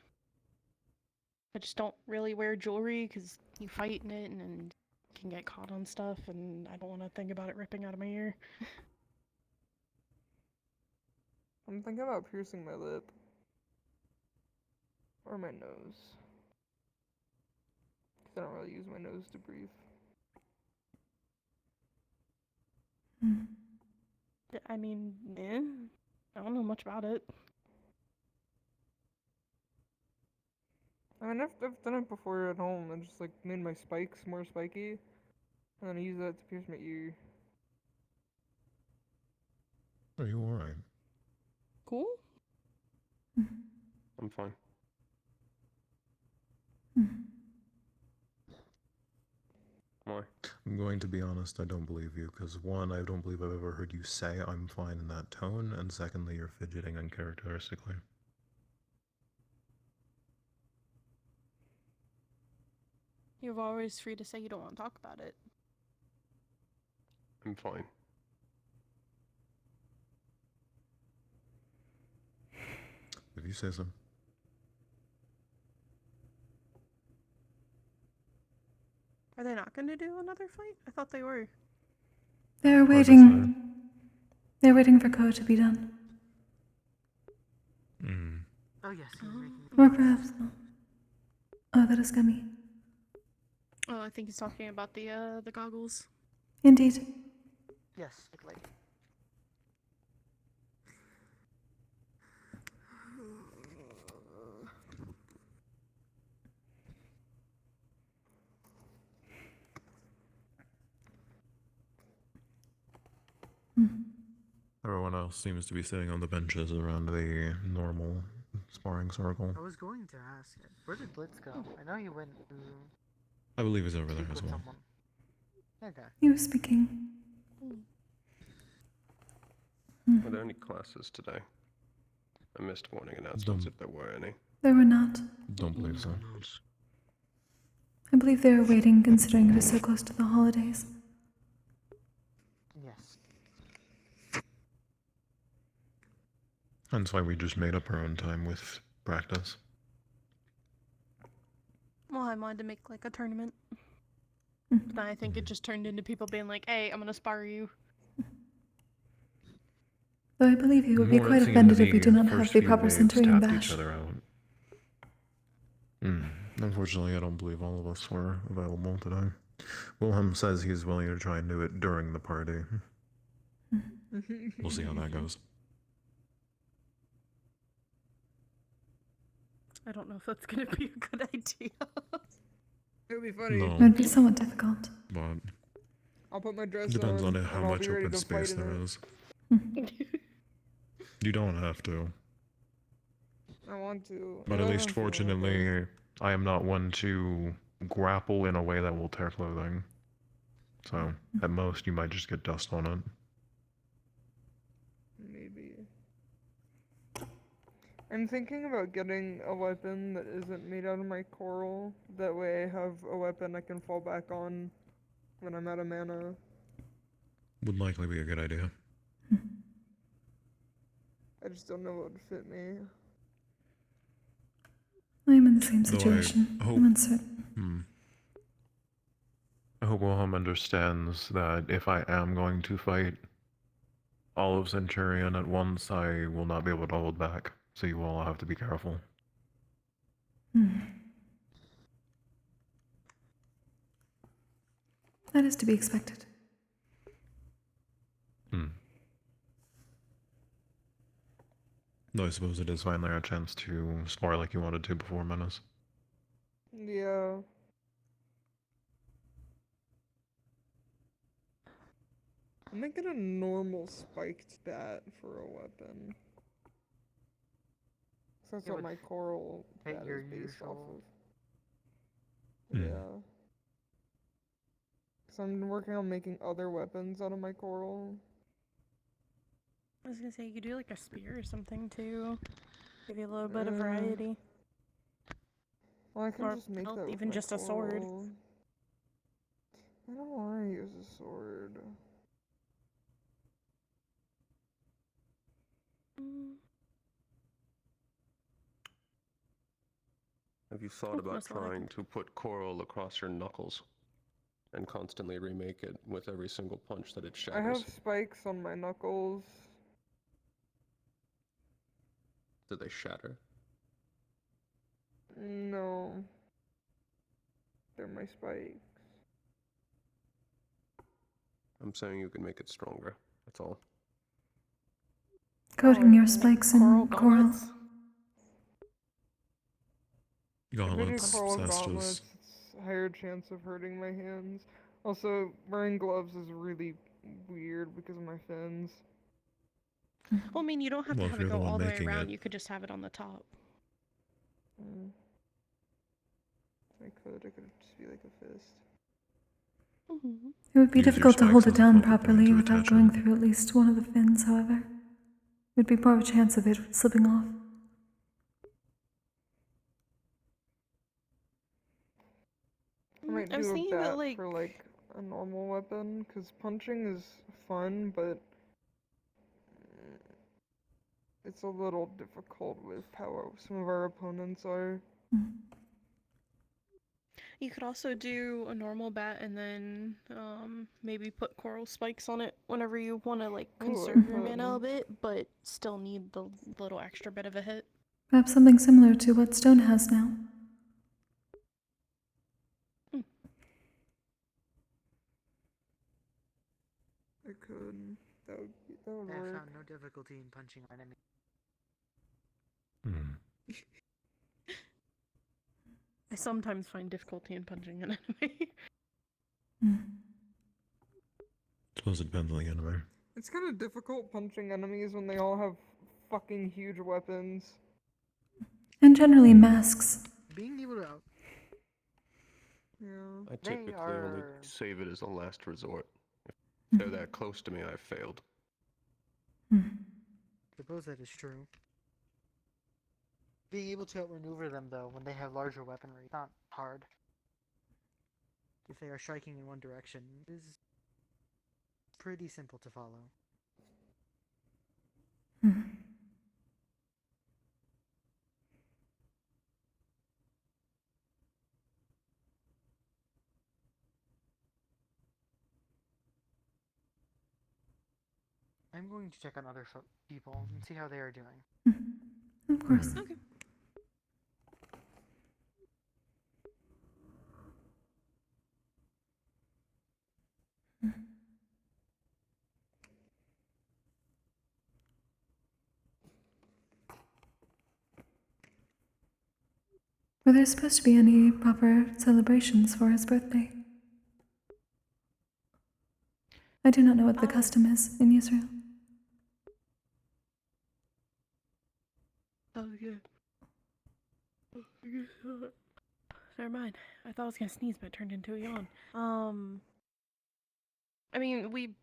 I just don't really wear jewelry because you fight in it and can get caught on stuff, and I don't want to think about it ripping out of my ear. I'm thinking about piercing my lip. Or my nose. Because I don't really use my nose to breathe. I mean, I don't know much about it. I mean, I've done it before at home and just like made my spikes more spiky. And then I use that to pierce my ear. Are you alright? Cool. I'm fine. Why? I'm going to be honest, I don't believe you, because one, I don't believe I've ever heard you say I'm fine in that tone, and secondly, you're fidgeting uncharacteristically. You're always free to say you don't want to talk about it. I'm fine. If you say so. Are they not going to do another fight? I thought they were. They're waiting. They're waiting for code to be done. Oh yes, he's making Or perhaps not. Oh, that is gummy. Oh, I think he's talking about the goggles. Indeed. Yes, like. Everyone else seems to be sitting on the benches around the normal sparring circle. I was going to ask it. Where did Blitz go? I know he went to I believe he's over there speak as with well. someone. Okay. He was speaking. Were there any classes today? I missed warning announcements Don't- if there were any. There were not. Don't believe so. I believe they are waiting, considering it is so close to the holidays. Yes. That's why we just made up our own time with practice. Well, I wanted to make like a tournament. But then I think it just turned into people being like, hey, I'm going to spar you. Though I believe he would be More, it quite seemed offended if the we do not have first the few proper waves centurion tapped bash. each other out. Unfortunately, I don't believe all of us were available today. Wilhelm says he's willing to try and do it during the party. We'll see how that goes. I don't know if that's going to be a good idea. It would be funny. No. It would be somewhat difficult. But I'll put my dress depends on and how I'll much be ready open to fight space in there it. is. You don't have to. I want to. But at least fortunately, I am not one to grapple in a way that will tear clothing. So, at most, you might just get dust on it. Maybe. I'm thinking about getting a weapon that isn't made out of my coral. That way I have a weapon I can fall back on when I'm out of mana. Would likely be a good idea. I just don't know what would fit me. I am in the same Though I situation. hope- I'm uncertain. hope Wilhelm understands that if I am going to fight all of Centurion at once, I will not be able to hold back. So you all have to be careful. That is to be expected. Though I suppose it is finally our chance to spar like you wanted to before Menace. Yeah. I'm making a normal spiked bat for a weapon. So that's It what would my coral fit bat your is based off usual- of. Yeah. So I'm working on making other weapons out of my coral. I was gonna say you could do like a spear or something too. Give you a little bit of variety. Well, I can Or just make hell, that with even my just a sword. coral. I don't want to use a sword. Have you thought about trying to put coral across your knuckles and constantly remake it with every single punch that it shatters? I have spikes on my knuckles. Do they shatter? No. They're my spikes. I'm saying you can make it stronger. That's all. Coating your spikes in coral. If I do Gauntlets, coral Cestus. gauntlets, it's a higher chance of hurting my hands. Also, wearing gloves is really weird because of my fins. Well, I mean, you don't have Well, to if have it you're the go one all the way making around. it. You could just have it on the top. I could just be like a fist. It would be Use your difficult to hold spikes it as a down focal point properly to without attach going it. through at least one of the fins, however. It would be more of a chance of it slipping off. I might I was do a thinking bat about, like- for like a normal weapon, because punching is fun, but it's a little difficult with how some of our opponents are. You could also do a normal bat and then maybe put coral spikes on it whenever you want to like Ooh, I conserve your could. mana a bit, but still need the little extra bit of a hit. Perhaps something similar to what stone has now. I could. That would I have work. found no difficulty in punching my enemy. I sometimes find difficulty in punching an enemy. Suppose it depends on the enemy. It's kind of difficult punching enemies when they all have fucking huge weapons. And generally masks. Being able to Yeah. I They typically only are- save it as a last resort. If they're that close to me, I've failed. suppose that is true. Being able to outmaneuver them, though, when they have larger weaponry, not hard. If they are striking in one direction, is pretty simple to follow. I'm going to check on other people and see how they are doing. Of course. Okay. Were there supposed to be any proper celebrations for his birthday? I do not know what the custom is in Israel. Oh, yeah. Never mind. I thought I was gonna sneeze, but it turned into a yawn. I mean,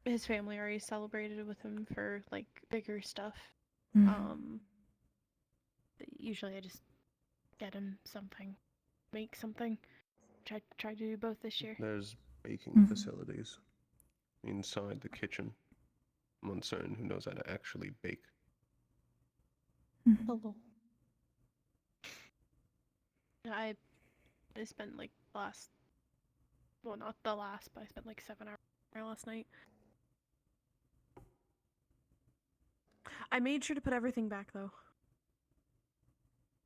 his family already celebrated with him for like bigger stuff. But usually I just get him something, make something. Try to do both this year. There's baking facilities inside the kitchen. I'm uncertain who knows how to actually bake. Hello. I spent like the last Well, not the last, but I spent like 7 hours there last night. I made sure to put everything back though,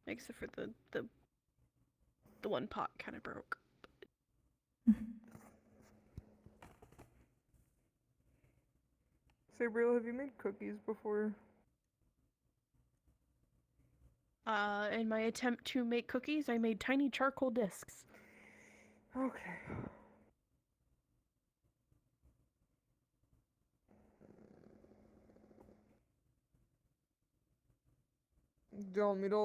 except for the one pot kind of broke. Sabriel, have you made cookies before? In my attempt to make cookies, I made tiny charcoal discs. Okay. Do you want me to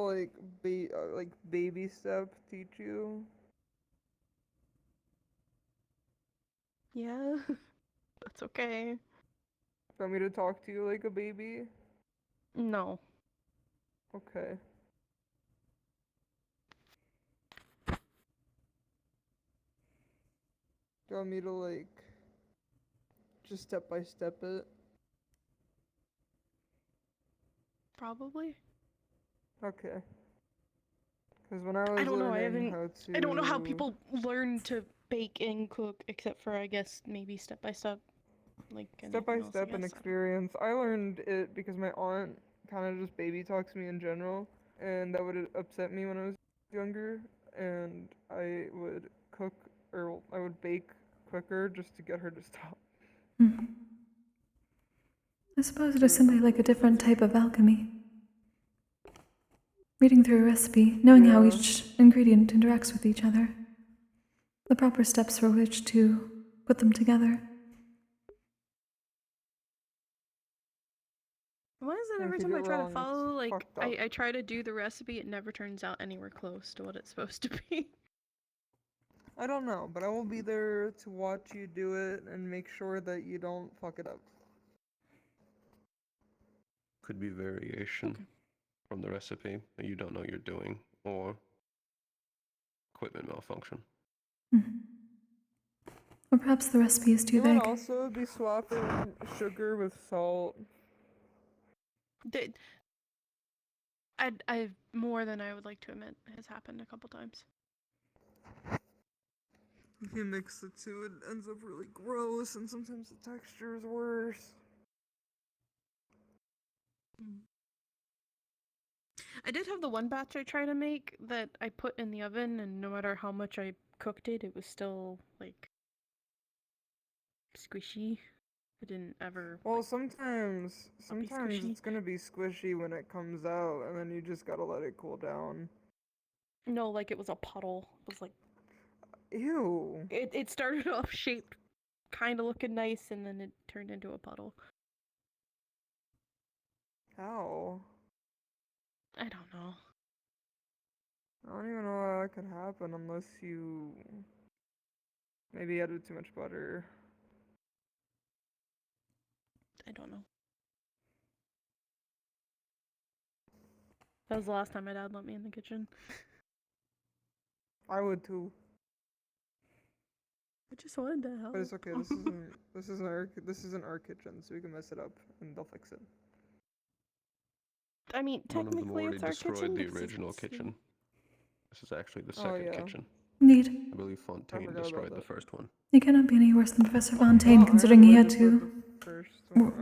like baby step teach you? Yeah, that's okay. Do you want me to talk to you like a baby? No. Okay. Do you want me to like just step by step it? Probably. Okay. Because when I was I don't know. learning how to, I don't know how people learn to bake and cook, except for I guess maybe step by step, like step by anything else, I step and guess. experience. I learned it because my aunt kind of just baby talks me in general, and that would upset me when I was younger, and I would cook or I would bake quicker just to get her to stop. I suppose it is simply like a different type of alchemy. Reading through a recipe, knowing how each ingredient interacts with each other, the proper steps for which to put them together. Why is it And every if you time do I it try to wrong, it's follow, like, fucked up. I try to do the recipe, it never turns out anywhere close to what it's supposed to be. I don't know, but I will be there to watch you do it and make sure that you don't fuck it up. Could be variation from the recipe that you don't know you're doing, or equipment malfunction. Or perhaps the recipe is too You might vague. also be swapping sugar with salt. I more than I would like to admit has happened a couple times. If you mix the two, it ends up really gross, and sometimes the texture is worse. I did have the one batch I tried to make that I put in the oven, and no matter how much I cooked it, it was still, like, squishy. It didn't ever. Well, sometimes squishy. it's gonna be squishy when it comes out, and then you just gotta let it cool down. No, like it was a puddle. It was like. Ew. It started off shaped, kind of looking nice, and then it turned into a puddle. How? I don't know. I don't even know how that could happen unless you maybe added too much butter. I don't know. That was the last time my dad let me in the kitchen. I would too. I just wanted to help. But it's okay. This isn't our kitchen, so we can mess it up and they'll fix it. I mean, One of them technically already it's our destroyed kitchen. the because original it's kitchen. This is actually the Oh, second yeah. kitchen. Indeed. I believe Fontaine forgot about destroyed the that. first one. He cannot be any worse than Professor Fontaine, considering he had to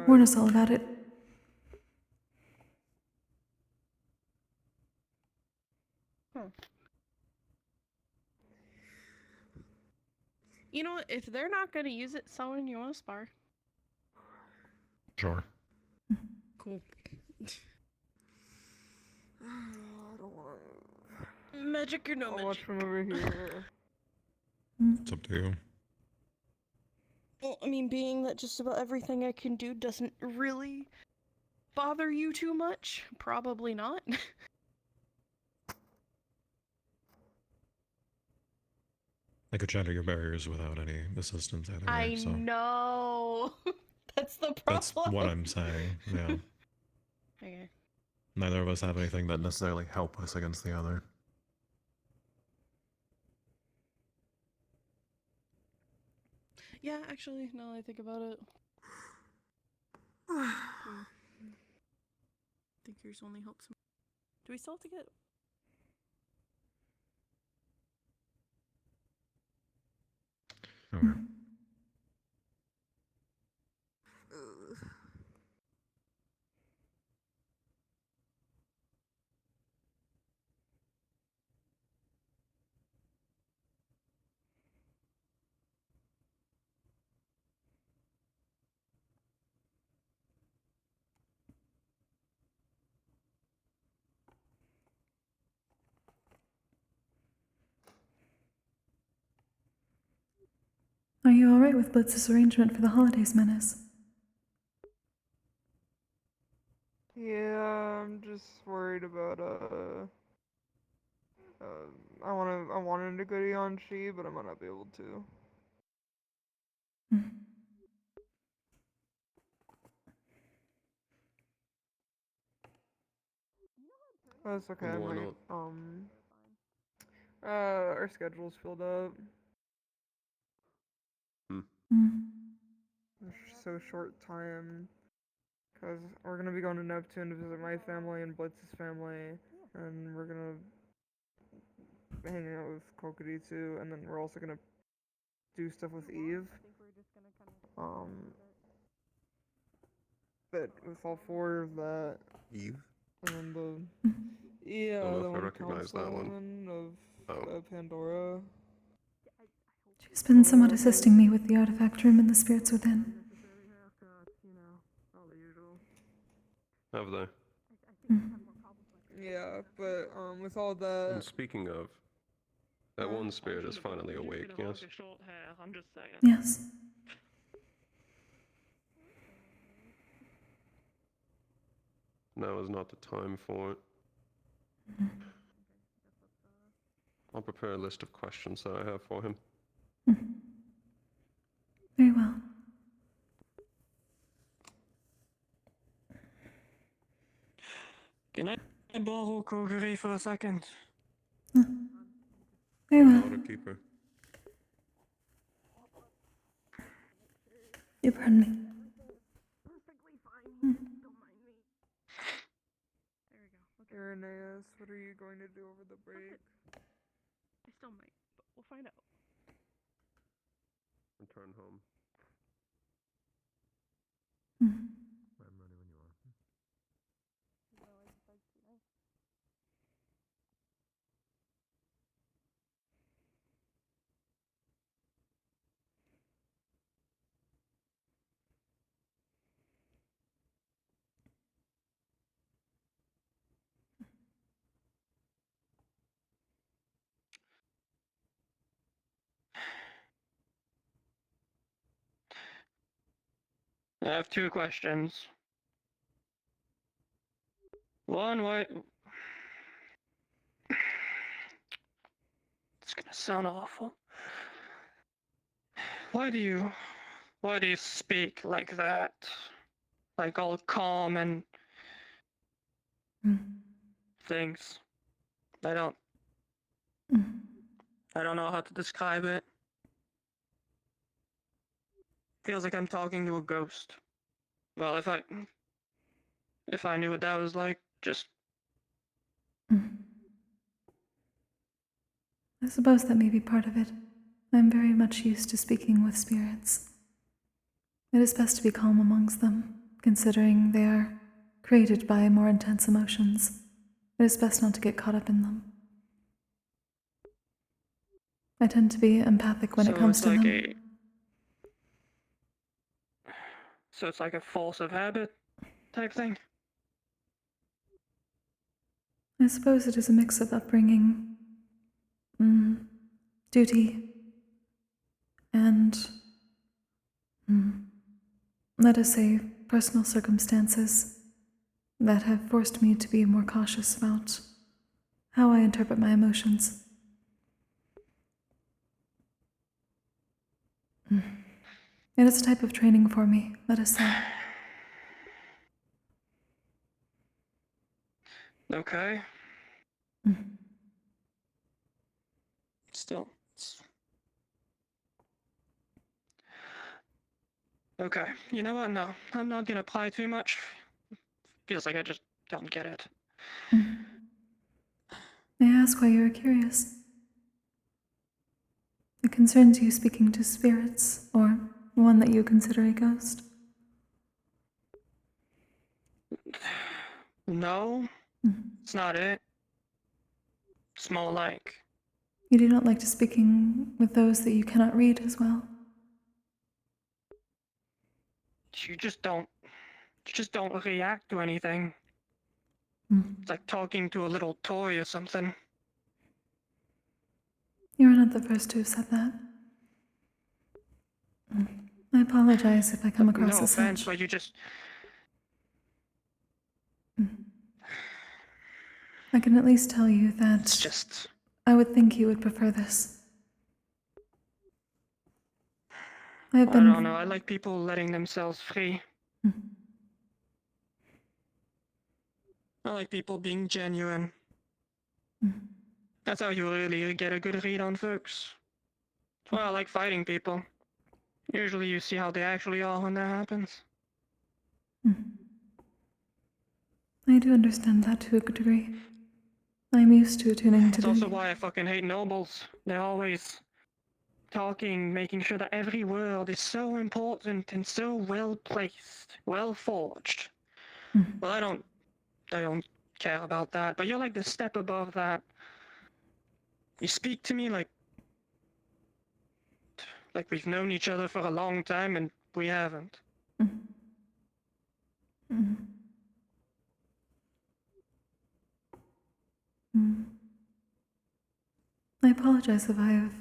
warn us all about it. You know, if they're not gonna use it, someone you want to spar. Sure. Cool. I don't want to. Magic or no I'll magic. watch from over here. It's up to you. Well, I mean, being that just about everything I can do doesn't really bother you too much, probably not. I could shatter your barriers without any assistance either way, I so know. That's the problem. that's what I'm saying. Yeah. Okay. Neither of us have anything that necessarily help us against the other. Yeah, actually, now that I think about it. I think yours only helps me. Do we still have to get... Okay. Are you alright with Blitz's arrangement for the holidays, Menace? Yeah, I'm just worried about I wanted to go to Yanshi, but I might not be able to. That's okay. I Why might. not? Our schedule's filled up. It's so short time. Cause we're gonna be going to Neptune to visit my family and Blitz's family, and we're gonna be hanging out with Kokkuri too, and then we're also gonna do stuff with Eve. But with all four of that. Eve? And then yeah, Don't know the if I one recognize that one. councilwoman of Oh. Pandora. She's been somewhat assisting me with the artifact room and the spirits within. Have they? Yeah, but with all that. And speaking of, that one spirit is finally awake, yes? I'm just saying. Yes. Now is not the time for it. I'll prepare a list of questions that I have for him. Very well. Can I borrow Kokkuri for a second? Very well. Not a keeper. You pardon me. Irenaeus, what are you going to do over the break? I still might, but we'll find out. Return home. I'm ready when you are. I have two questions. One, why... It's gonna sound awful. Why do you speak like that? Like all calm and... things. I don't know how to describe it. Feels like I'm talking to a ghost. Well, if I knew what that was like, just... I suppose that may be part of it. I'm very much used to speaking with spirits. It is best to be calm amongst them, considering they are created by more intense emotions. It is best not to get caught up in them. I tend to be empathic when it comes to them. So it's like a force of habit type thing? I suppose it is a mix of upbringing, duty, and, let us say, personal circumstances that have forced me to be more cautious about how I interpret my emotions. It is a type of training for me, let us say. Okay. Still. Okay, you know what? No, I'm not gonna apply too much. Feels like I just don't get it. May I ask why you are curious? It concerns you speaking to spirits, or one that you consider a ghost? No, it's not it. It's more like You do not like to speaking with those that you cannot read as well. you just don't react to anything. It's like talking to a little toy or something. You are not the first to have said that. I apologize if I come across No as offense, such. but you just I can at least tell you that I would think you would prefer this. I have I been... don't know. I like people letting themselves free. I like people being genuine. That's how you really get a good read on folks. Well, I like fighting people. Usually you see how they actually are when that happens. I do understand that to a good degree. I'm used to attuning to It's also the... why I fucking hate nobles. They're always talking, making sure that every word is so important and so well placed, well forged. Well, I don't care about that, but you're like the step above that. You speak to me like we've known each other for a long time and we haven't. I apologize if I have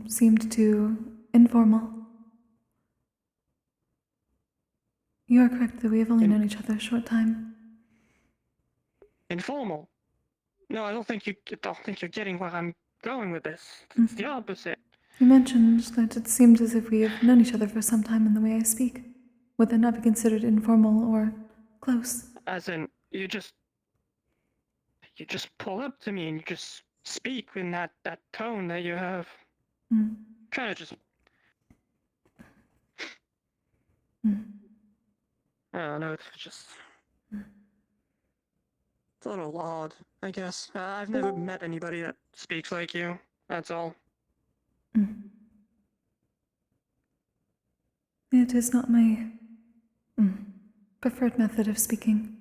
seemed too informal. You are correct that we have only known each other a short time. Informal? No, I don't think you're getting where I'm going with this. It's the opposite. You mentioned that it seemed as if we have known each other for some time in the way I speak. Would that not be considered informal or close? As in, you just pull up to me and you just speak in that tone that you have. Kind of just. I don't know, it's just. It's a little odd, I guess. I've never met anybody that speaks like you. That's all. It is not my preferred method of speaking.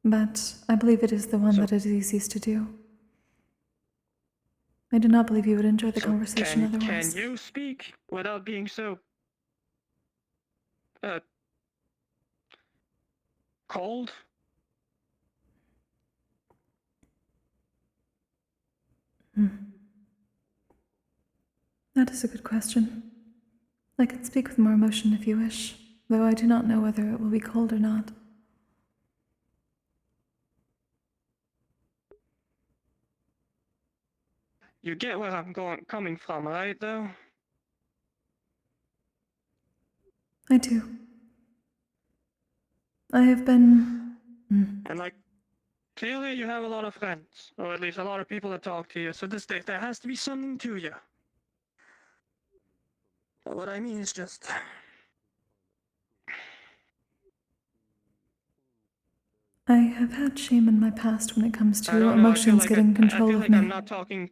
But I believe it is the one that it is easiest to do. I do not believe you would enjoy the conversation otherwise. Can you speak without being so cold? That is a good question. I can speak with more emotion if you wish, though I do not know whether it will be cold or not. You get where I'm coming from, right, though? I do. I have been... And like, clearly you have a lot of friends, or at least a lot of people that talk to you, so there has to be something to you. But what I mean is just... I have had shame in my past when it comes I to don't know, emotions getting control I feel of like me. I'm not talking...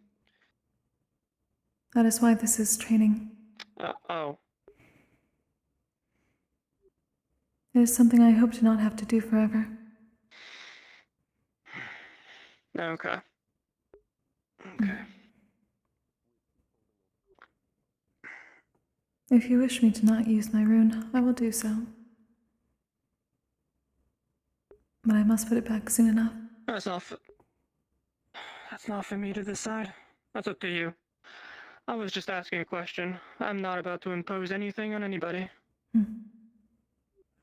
That is why this is training. Oh. It is something I hope to not have to do forever. Okay. If you wish me to not use my rune, I will do so. But I must put it back soon enough. That's not for me to decide. That's up to you. I was just asking a question. I'm not about to impose anything on anybody.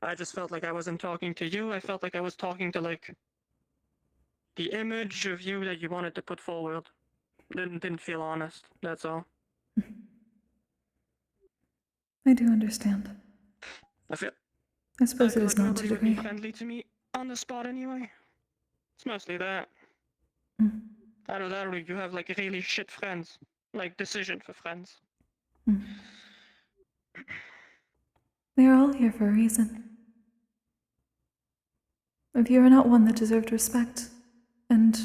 I just felt like I wasn't talking to you. I felt like I was talking to, like, the image of you that you wanted to put forward. Didn't feel honest, that's all. I do understand. I suppose it is like not nobody to would be degree. friendly to me on the spot anyway. It's mostly that. Out of that, or you have, like, really shit friends. Like, decision for friends. We are all here for a reason. If you are not one that deserved respect, and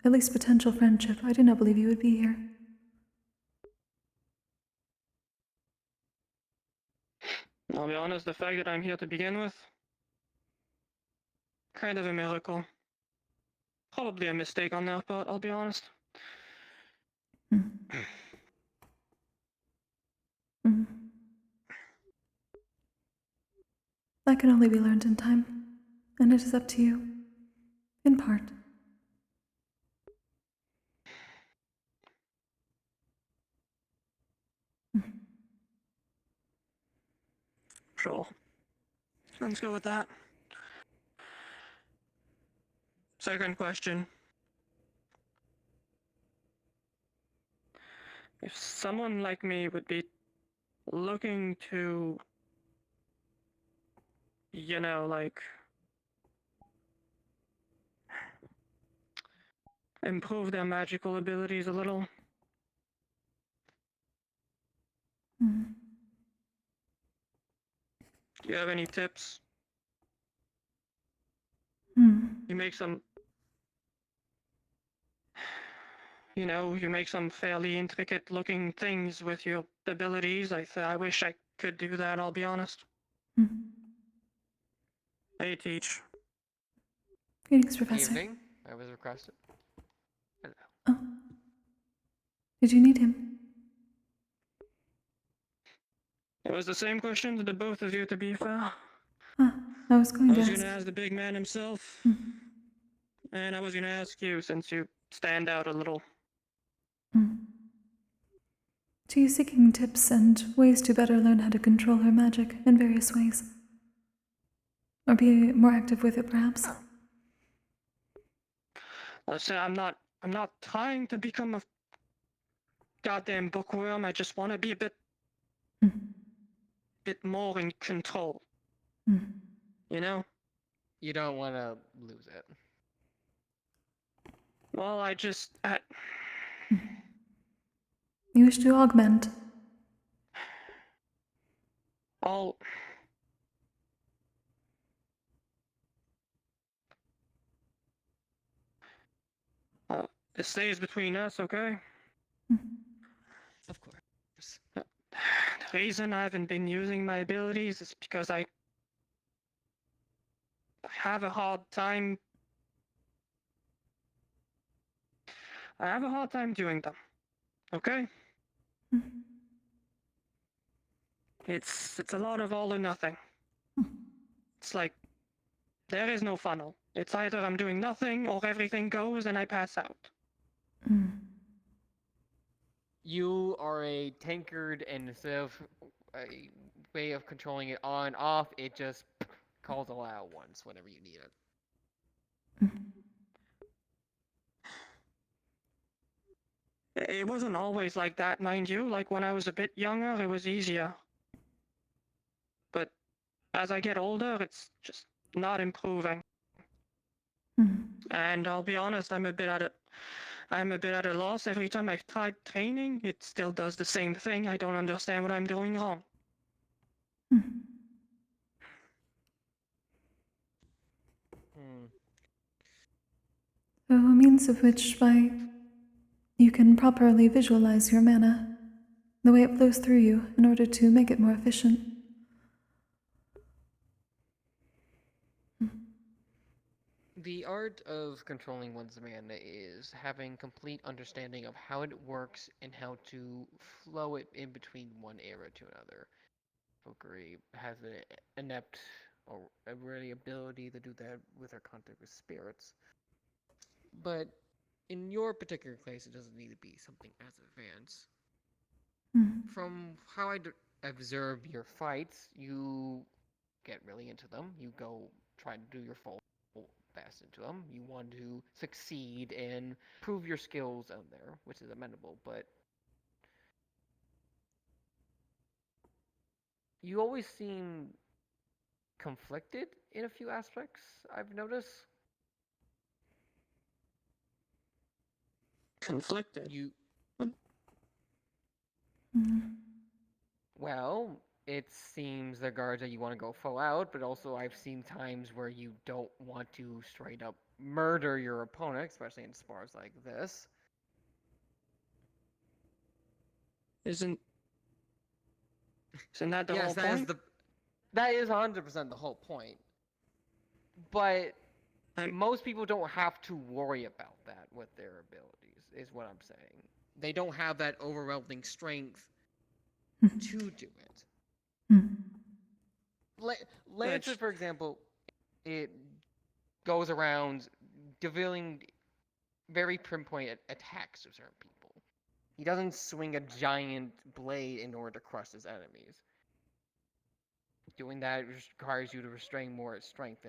at least potential friendship, I do not believe you would be here. I'll be honest, the fact that I'm here to begin with, kind of a miracle. Probably a mistake on their part, I'll be honest. That can only be learned in time, and it is up to you, in part. Sure. Let's go with that. Second question. If someone like me would be looking to, you know, like, improve their magical abilities a little, do you have any tips? You make some, you know, you make some fairly intricate looking things with your abilities. I wish I could do that, I'll be honest. I teach. Greetings, Professor. Evening. I was requested. Oh. Did you need him? It was the same question to the both of you, to be fair. I was going I to was ask. gonna ask the big man himself, and I was gonna ask you since you stand out a little. She is seeking tips and ways to better learn how to control her magic in various ways. Or be more active with it, perhaps. Let's say I'm not trying to become a goddamn bookworm. I just want to be a bit more in control. You know? You don't want to lose it. Well, I just... You wish to augment. I'll... It stays between us, okay? Of course. The reason I haven't been using my abilities is because I have a hard time... I have a hard time doing them, okay? It's a lot of all or nothing. It's like, there is no funnel. It's either I'm doing nothing or everything goes and I pass out. You are a tankard, and instead of a way of controlling it on off, it just calls allow once whenever you need it. It wasn't always like that, mind you. Like when I was a bit younger, it was easier. But as I get older, it's just not improving. And I'll be honest, I'm a bit at a loss. Every time I've tried training, it still does the same thing. I don't understand what I'm doing wrong. So a means of which by you can properly visualize your mana, the way it flows through you in order to make it more efficient. The art of controlling one's mana is having complete understanding of how it works and how to flow it in between one era to another. Kokkuri has an inept or a ready ability to do that with her contact with spirits. But in your particular case, it doesn't need to be something as advanced. From how I observe your fights, you get really into them. You go try to do your full best into them. You want to succeed and prove your skills out there, which is amenable, but you always seem conflicted in a few aspects, I've noticed. Conflicted? Well, it seems the guards that you want to go full out, but also I've seen times where you don't want to straight up murder your opponent, especially in spars like this. Isn't that the whole Yes, that is point? That is 100% the whole point. But most people don't have to worry about that with their abilities, is what I'm saying. They don't have that overwhelming strength to do it. Lancer, for example, it goes around dealing very pinpoint attacks to certain people. He doesn't swing a giant blade in order to crush his enemies. Doing that requires you to restrain more strength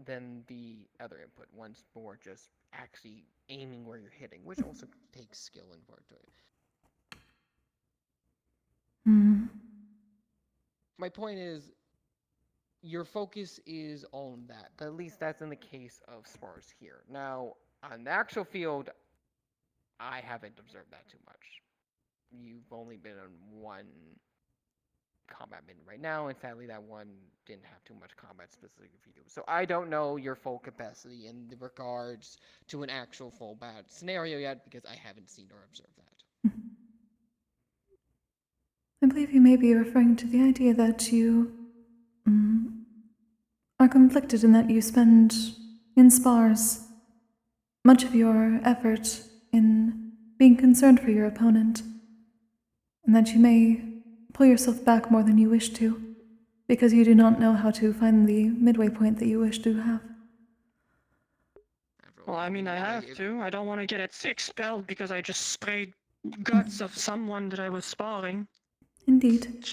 than the other input. One's more just actually aiming where you're hitting, which also takes skill and work to it. My point is, your focus is on that. But at least that's in the case of spars here. Now, on the actual field, I haven't observed that too much. You've only been on one combat mission right now, and sadly that one didn't have too much combat specific for you. So I don't know your full capacity in regards to an actual full bad scenario yet, because I haven't seen or observed that. I believe you may be referring to the idea that you are conflicted in that you spend in spars much of your effort in being concerned for your opponent, and that you may pull yourself back more than you wish to, because you do not know how to find the midway point that you wish to have. Well, I mean, I have to. I don't want to get expelled because I just sprayed guts of someone that I was sparring. Indeed.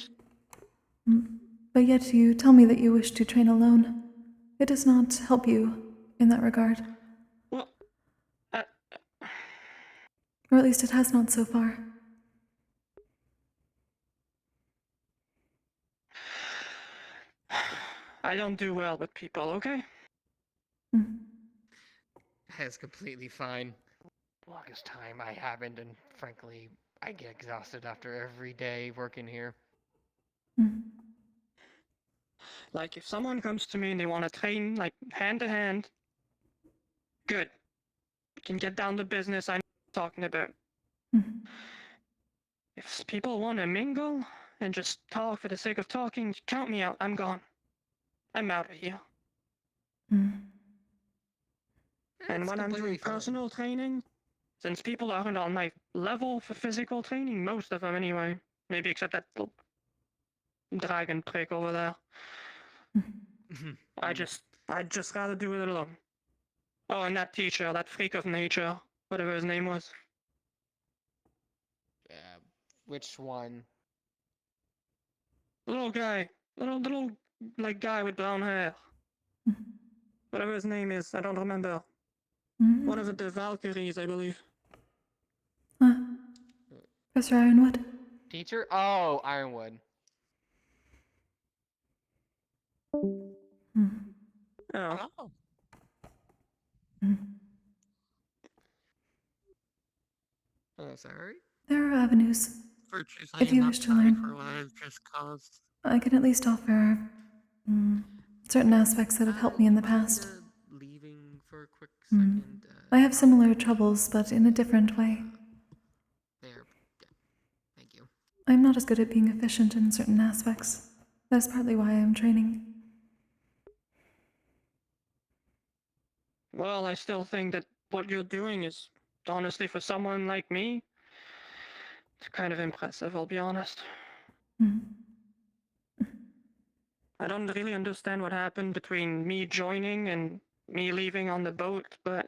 But yet you tell me that you wish to train alone. It does not help you in that regard. Well, or at least it has not so far. I don't do well with people, okay? That's completely fine. Longest time I haven't, and frankly, I get exhausted after every day working here. Like, if someone comes to me and they want to train, like, hand to hand, good. We can get down to business. I know what I'm talking about. If people want to mingle and just talk for the sake of talking, count me out. I'm gone. I'm out of here. And when I'm doing personal training, since people aren't on my level for physical training, most of them anyway, maybe except that little dragon prick over there, I'd just rather do it alone. Oh, and that teacher, that freak of nature, whatever his name was. Which one? Little guy, little like guy with brown hair. Whatever his name is, I don't remember. One of the Valkyries, I believe. Professor Ironwood? Teacher? Oh, Ironwood. Oh. Oh, sorry? There are avenues. Virtue's If you wish to learn. for what I've just caused. I can at least offer certain aspects that have helped me in the past. Leaving for a quick second. I have similar troubles, but in a different way. There. Thank you. I'm not as good at being efficient in certain aspects. That's partly why I'm training. Well, I still think that what you're doing is, honestly, for someone like me, it's kind of impressive, I'll be honest. I don't really understand what happened between me joining and me leaving on the boat, but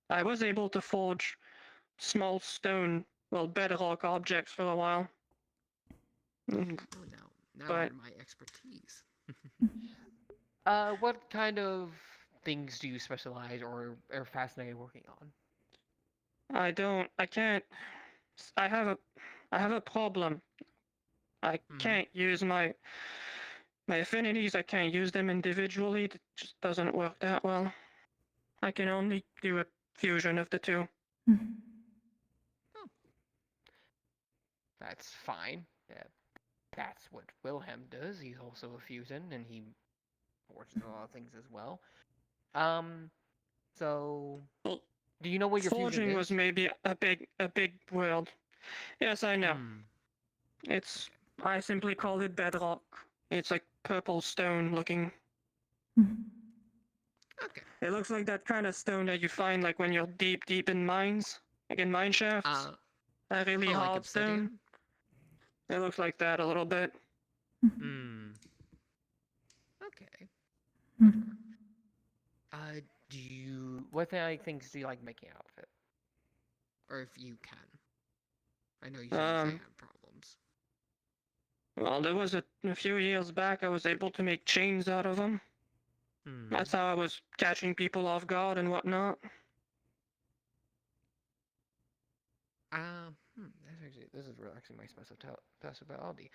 I was able to forge small stone, well, bedrock objects for a while. Now But my expertise. What kind of things do you specialize or are fascinated working on? I can't. I have a problem. I can't use my affinities. I can't use them individually. It just doesn't work that well. I can only do a fusion of the two. That's fine. That's what Wilhelm does. He's also a fusion, and he forges a lot of things as well. So do you know what your fusion Forging is? was maybe a big word. Yes, I know. I simply call it bedrock. It's like purple stone looking. Okay. It looks like that kind of stone that you find like when you're deep in mines, like in mine shafts. That really like hard stone. obsidian? It looks like that a little bit. Hmm. Okay. Do you? What things do you like making out of it? Or if you can. I know you said you can't have problems. Well, there was a few years back I was able to make chains out of them. That's how I was catching people off guard and whatnot. This is actually my specialty.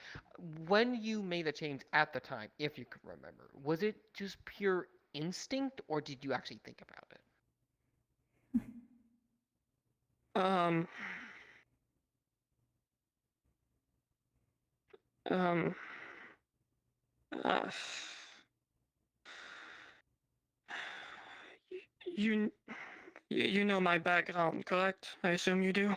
When you made the change at the time, if you could remember, was it just pure instinct, or did you actually think about it? Uh, you know my background, correct? I assume you do.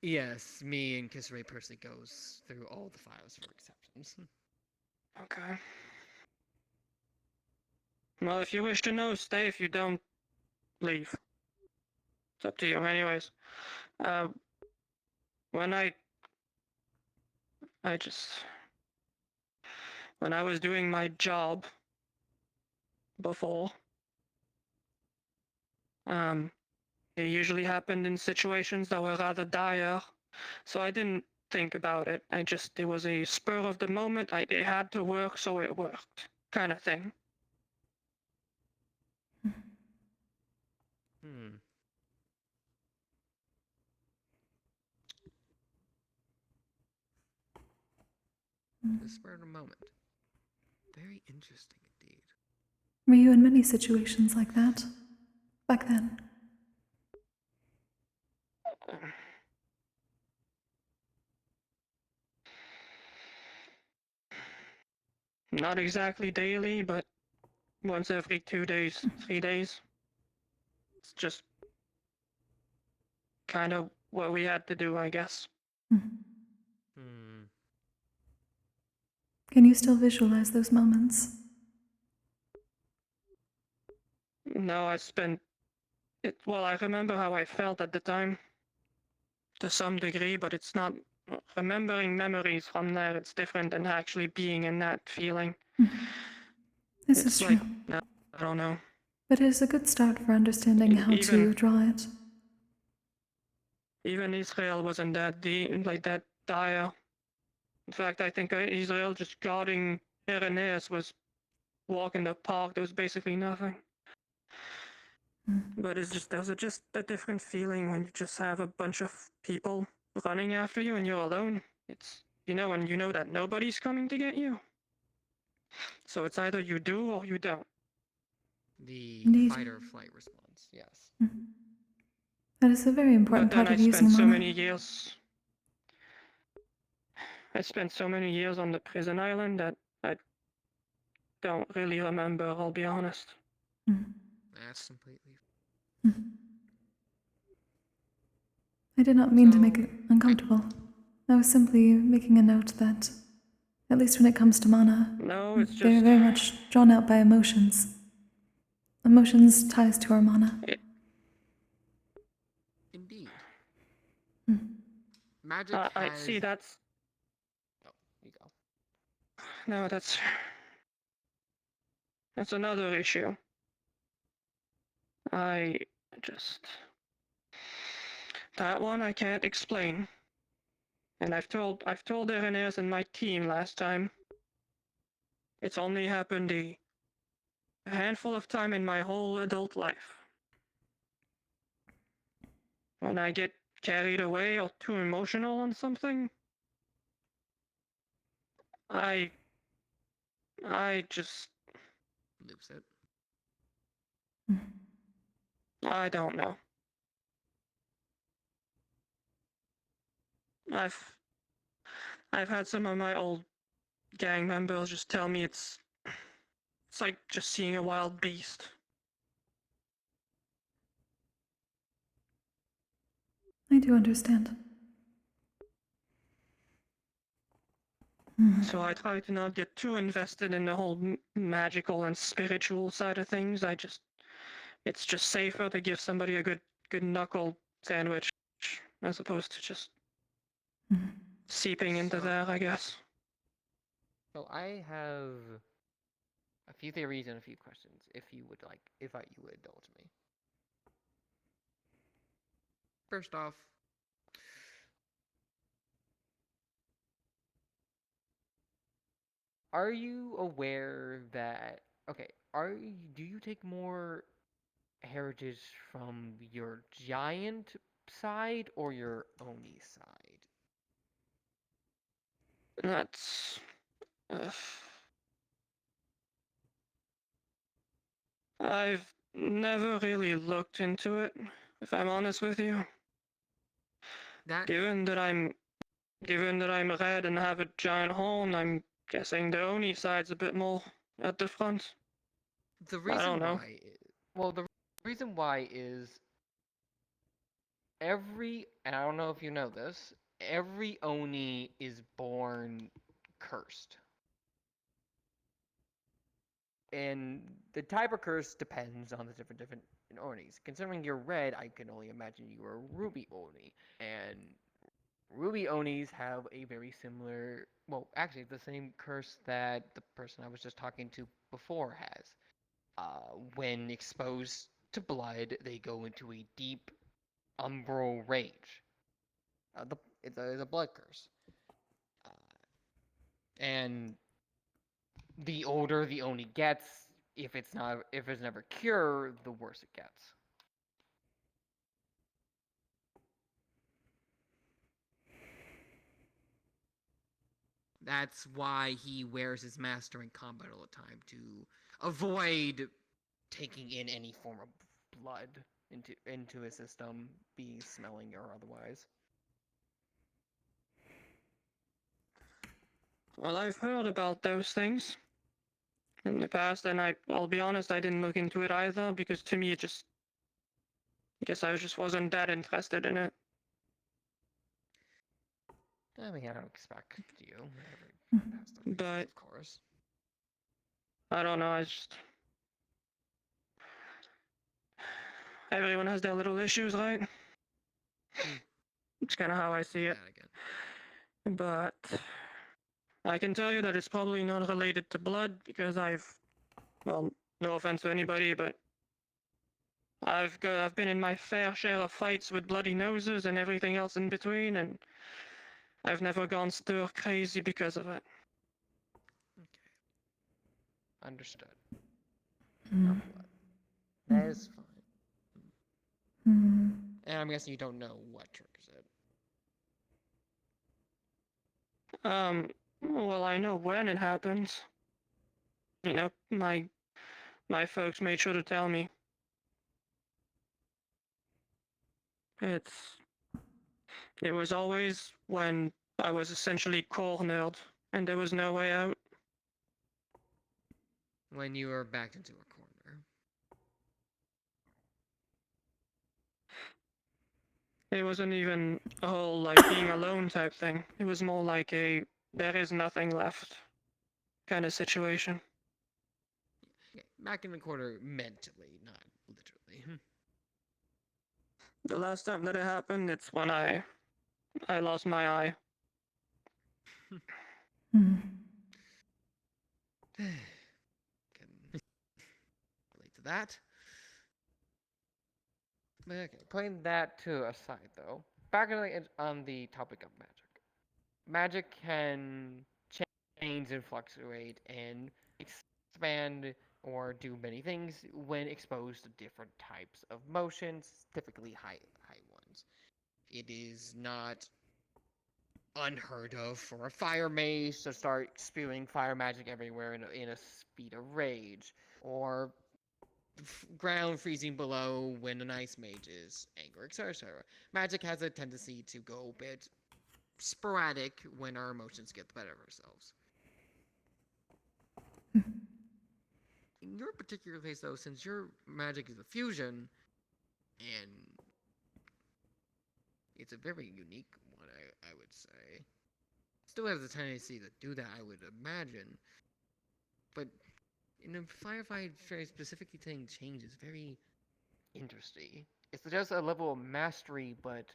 Yes, me and Kisseray personally goes through all the files for exceptions. Okay. Well, if you wish to know, stay. If you don't, leave. It's up to you. Anyways, when I when I was doing my job before, it usually happened in situations that were rather dire, so I didn't think about it. It was a spur of the moment. It had to work, so it worked, kind of thing. The spur of the moment. Very interesting indeed. Were you in many situations like that back then? Not exactly daily, but once every 2 days, 3 days. It's just kind of what we had to do, I guess. Can you still visualize those moments? No, well, I remember how I felt at the time, to some degree, but it's not remembering memories from there. It's different than actually being in that feeling. This is true. No, I don't know. But it is a good start for understanding how to draw it. Even Israel wasn't that that dire. In fact, I think Israel just guarding Irenaeus was walking the park. There was basically nothing. But there's just a different feeling when you just have a bunch of people running after you and you're alone. It's, and you know that nobody's coming to get you. So it's either you do or you don't. The Indeed. fight or flight response, yes. That is a very important part of using I spent so many years on the prison island that I don't really remember, I'll be honest. That's completely. I did not mean to make it uncomfortable. I was simply making a note that, at least when it comes to mana, they're very much drawn out by emotions. Emotions ties to our mana. Indeed. Magic I see that's... Oh, you go. No, that's another issue. That one I can't explain. And I've told Irenaeus and my team last time. It's only happened a handful of time in my whole adult life. When I get carried away or too emotional on something, I just lose it. I don't know. I've had some of my old gang members just tell me it's like just seeing a wild beast. I do understand. So I try to not get too invested in the whole magical and spiritual side of things. It's just safer to give somebody a good knuckle sandwich as opposed to just seeping into there, I guess. So I have a few theories and a few questions, if you would indulge me. First off, are you aware that do you take more heritage from your giant side or your Oni side? That's. I've never really looked into it, if I'm honest with you. Given that I'm red and have a giant horn, I'm guessing the Oni side's a bit more at the front. The I don't reason know. why, the reason why is and I don't know if you know this, every Oni is born cursed. And the type of curse depends on the different Onis. Considering you're red, I can only imagine you are a Ruby Oni. And Ruby Onis have a very similar, actually, the same curse that the person I was just talking to before has. When exposed to blood, they go into a deep umbral rage. It's a blood curse. And the older the Oni gets, if it's never cured, the worse it gets. That's why he wears his master in combat all the time, to avoid taking in any form of blood into his system, be it smelling or otherwise. Well, I've heard about those things in the past, and I'll be honest, I didn't look into it either, because to me I guess I just wasn't that interested in it. I mean, I don't expect you. But of course. I don't know, everyone has their little issues, right? It's kind of how I see it. But I can tell you that it's probably not related to blood, because well, no offense to anybody, but I've been in my fair share of fights with bloody noses and everything else in between, and I've never gone stir crazy because of it. Understood. Not blood. That is fine. And I'm guessing you don't know what triggers it. Well, I know when it happens. You know, my folks made sure to tell me. It was always when I was essentially cornered and there was no way out. When you were backed into a corner. It wasn't even a whole, being alone type thing. It was more like a there is nothing left kind of situation. Yeah, back in the corner mentally, not literally. The last time that it happened, it's when I lost my eye. Can relate to that. Okay, putting that to aside though, back on the topic of magic. Magic can change and fluctuate and expand or do many things when exposed to different types of motions, typically high ones. It is not unheard of for a fire mage to start spewing fire magic everywhere in a speed of rage, or ground freezing below when an ice mage is angry, etc. Magic has a tendency to go a bit sporadic when our emotions get the better of ourselves. In your particular case, though, since your magic is a fusion, and it's a very unique one, I would say, still has a tendency to do that, I would imagine. But in a firefight, very specifically saying change is very interesting. It's just a level of mastery, but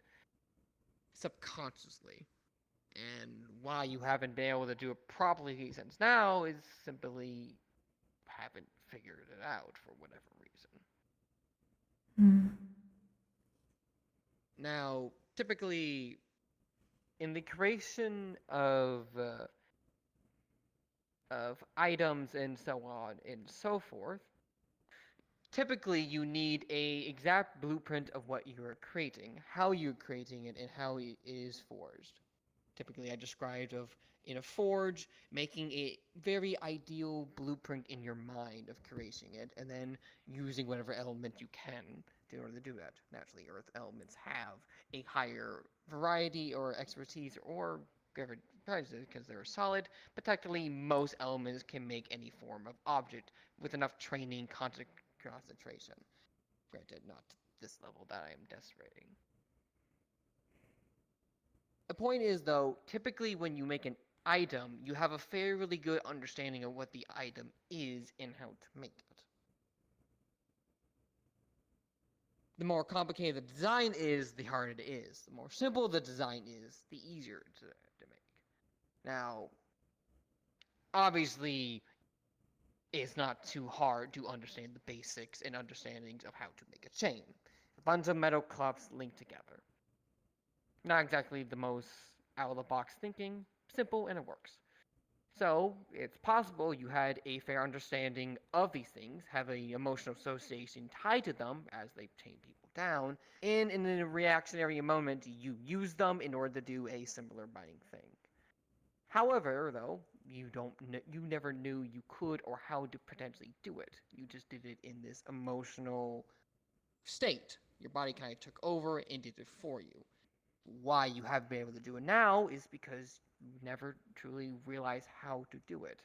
subconsciously. And why you haven't been able to do it properly since now is simply haven't figured it out for whatever reason. Now, typically, in the creation of items and so on and so forth, typically you need a exact blueprint of what you are creating, how you're creating it, and how it is forged. Typically, I described of in a forge, making a very ideal blueprint in your mind of creating it, and then using whatever element you can in order to do that. Naturally, earth elements have a higher variety or expertise or whatever because they're solid, but technically most elements can make any form of object with enough training, concentration. Granted, not to this level that I am demonstrating. The point is, though, typically when you make an item, you have a fairly good understanding of what the item is and how to make it. The more complicated the design is, the harder it is. The more simple the design is, the easier to make. Now, obviously, it's not too hard to understand the basics and understandings of how to make a chain. A bunch of metal clumps linked together. Not exactly the most out-of-the-box thinking, simple, and it works. So, it's possible you had a fair understanding of these things, have an emotional association tied to them as they chain people down, and in a reactionary moment, you use them in order to do a similar binding thing. However, though, you never knew you could or how to potentially do it. You just did it in this emotional state. Your body kind of took over and did it for you. Why you haven't been able to do it now is because you never truly realized how to do it.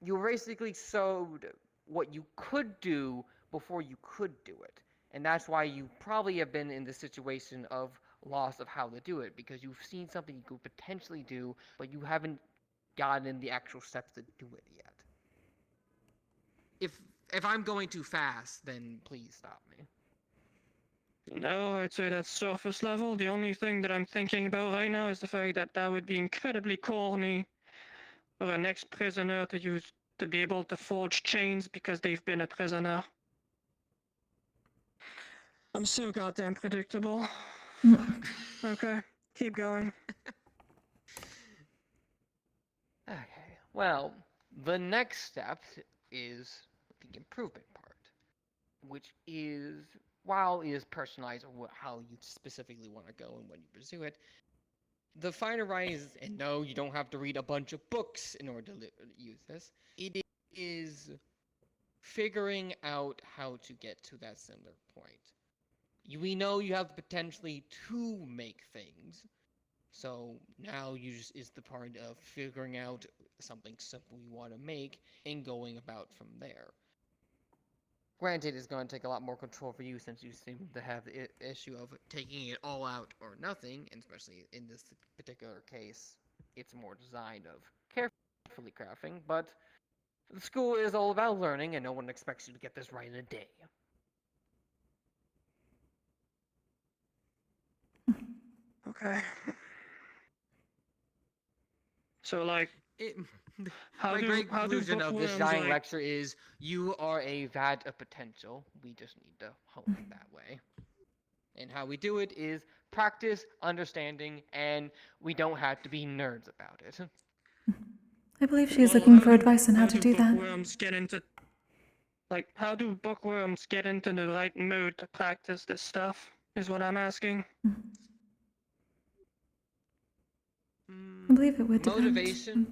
You basically showed what you could do before you could do it. And that's why you probably have been in the situation of loss of how to do it, because you've seen something you could potentially do, but you haven't gotten the actual steps to do it yet. If I'm going too fast, then please stop me. No, I'd say that's surface level. The only thing that I'm thinking about right now is the fact that that would be incredibly corny for an ex-prisoner to be able to forge chains because they've been a prisoner. I'm so goddamn predictable. Okay, keep going. Okay, well, the next step is the improvement part, which is, while it is personalized on how you specifically want to go and when you pursue it, the finer writing is, and no, you don't have to read a bunch of books in order to use this, it is figuring out how to get to that similar point. We know you have the potentially to make things, so now is the part of figuring out something simple you want to make and going about from there. Granted, it's going to take a lot more control for you since you seem to have the issue of taking it all out or nothing, and especially in this particular case, it's more designed of carefully crafting, but the school is all about learning and no one expects you to get this right in a day. Okay. So, like, My great conclusion of this giant like... lecture is you are a vat of potential. We just need to hone it that way. And how we do it is practice, understanding, and we don't have to be nerds about it. I believe she is looking for advice on how to do that. Bookworms get into, like, how do bookworms get into the right mood to practice this stuff, is what I'm asking. I believe it would depend. Motivation.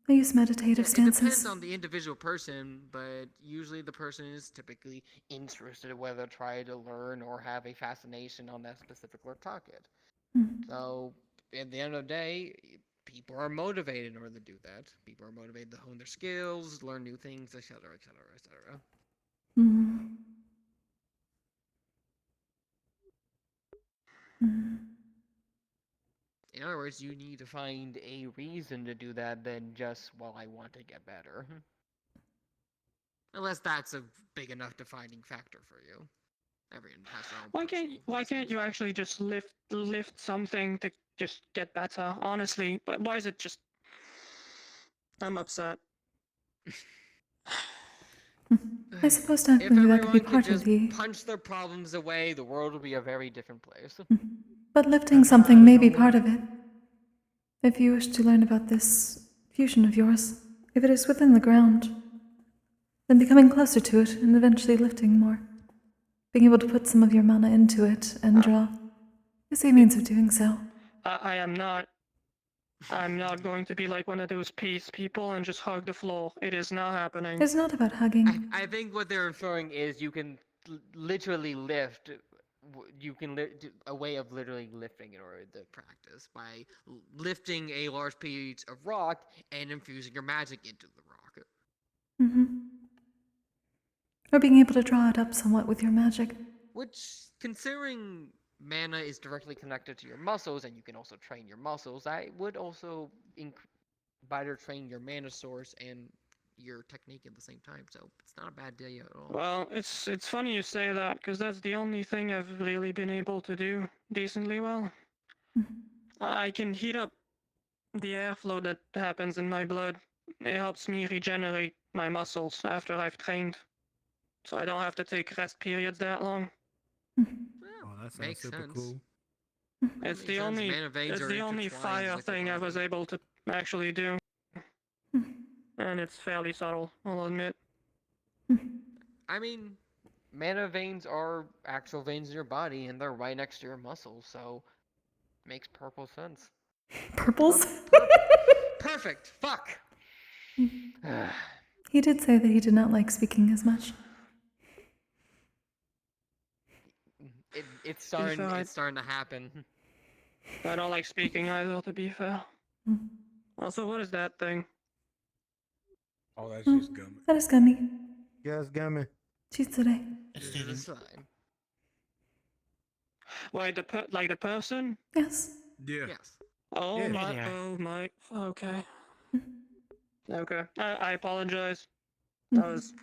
I use meditative stances. It depends on the individual person, but usually the person is typically interested in whether to try to learn or have a fascination on that specific topic. So, at the end of the day, people are motivated in order to do that. People are motivated to hone their skills, learn new things, etc., etc., etc. In other words, you need to find a reason to do that than just, well, I want to get better. Unless that's a big enough defining factor for you. Everyone has their own Why can't you actually just lift something to just get better? Honestly, but why is it just? I'm upset. I suppose not If maybe that could be everyone could part of just the. punch their problems away, the world would be a very different place. But lifting something may be part of it. If you wish to learn about this fusion of yours, if it is within the ground, then becoming closer to it and eventually lifting more. Being able to put some of your mana into it and draw is a means of doing so. I'm not going to be like one of those peace people and just hug the floor. It is not happening. It's not about hugging. I think what they're inferring is you can literally lift. You can a way of literally lifting in order to practice by lifting a large piece of rock and infusing your magic into the rock. Or being able to draw it up somewhat with your magic. Which, considering mana is directly connected to your muscles, and you can also train your muscles, that would also better train your mana source and your technique at the same time. So it's not a bad idea at all. Well, it's funny you say that, because that's the only thing I've really been able to do decently well. I can heat up the airflow that happens in my blood. It helps me regenerate my muscles after I've trained, so I don't have to take rest periods that long. Oh, that sounds super cool. It's the only fire thing I was able to actually do. And it's fairly subtle, I'll admit. I mean, mana veins are actual veins in your body, and they're right next to your muscles, so makes purple sense. Purples? Perfect! Fuck! He did say that he did not like speaking as much. It's starting to happen. I don't like speaking either, to be fair. Also, what is that thing? Oh, that's just gummy. That is Gummy. Yeah, it's gummy. She's today. Wait, the person? Yes. Yeah. Yes. Oh Yeah. my, Yeah. oh my, okay. Okay, I apologize. That was...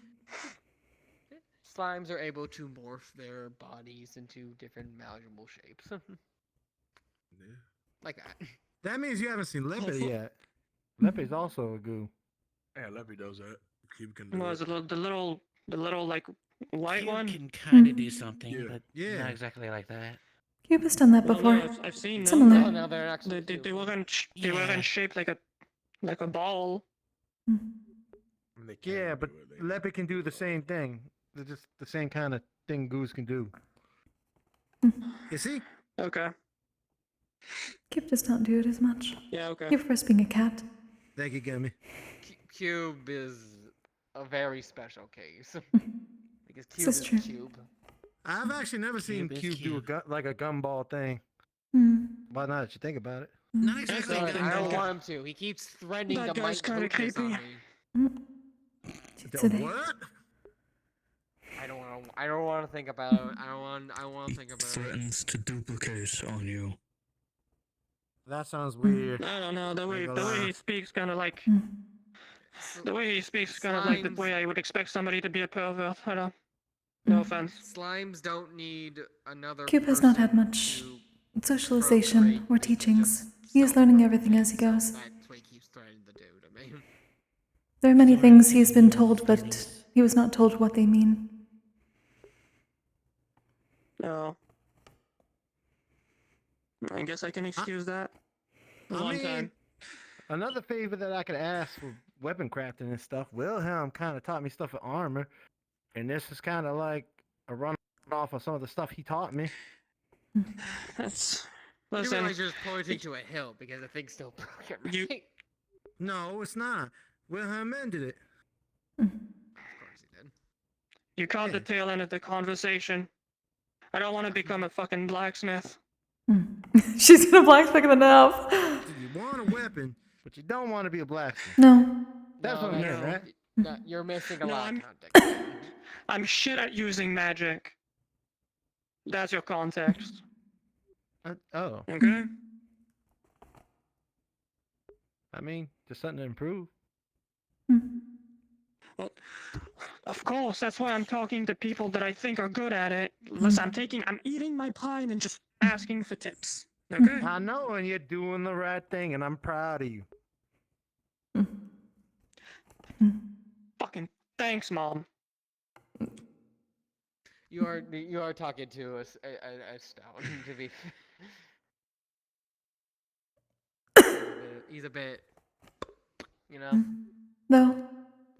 Slimes are able to morph their bodies into different malleable shapes. Like that. That means you haven't seen Leppy yet. Leppy's also a goo. Yeah, Leppy does that. Cube can do Was it the little like white one? Can kind of do something, but Yeah. not exactly like that. Cube has done that Well, before. no, I've seen them. Similar. No, they're actually They weren't shaped like a ball. Yeah, but Leppy can do the same thing. They're just the same kind of thing goose can do. You see? Okay. Cube does not do it as much. Yeah, okay. He prefers being a cat. Thank you, Gummy. Cube is a very special case. Because Cube This is is true. Cube. I've actually never seen Cube do a gumball thing. Why not? That you think about it. Not exactly. Sorry, I don't want him to. He keeps threatening That to guy's mic kinda coaches on creepy. me. Today. What? I don't want to think about it. I want to think about it. Threatens to duplicate on you. That sounds weird. I don't know, the way he speaks kind of like... Hmm. The way he speaks kind of like the way I would expect somebody to be a pervert. I don't... No offense. Slimes don't need another Cube has not had much socialization or teachings. He is learning everything as he goes. That's what he keeps threatening to do to me. There are many things he has been told, but he was not told what they mean. No. I guess I can excuse that. I mean, another favor that I could ask for weapon crafting and stuff, Wilhelm kind of taught me stuff with armor, and this is kind of like a run off of some of the stuff he taught me. That's... You Listen, realize you're just pointing to a hill because the thing's still broken, right? No, it's not. Wilhelm mended it. Of course he did. you caught the tail end of the conversation. I don't want to become a fucking blacksmith. She's gonna blacksmith it up. You want a weapon, but you don't want to be a blacksmith. No. That's what I'm hearing, right? No, you're missing a lot of context. I'm shit at using magic. That's your context. Oh. Okay? I mean, just something to improve. Well, of course, that's why I'm talking to people that I think are good at it. Listen, I'm eating my pie and just asking for tips. Okay? I know, and you're doing the right thing, and I'm proud of you. Fucking thanks, Mom. You are talking to a stout. To be, he's a bit, you know. Though,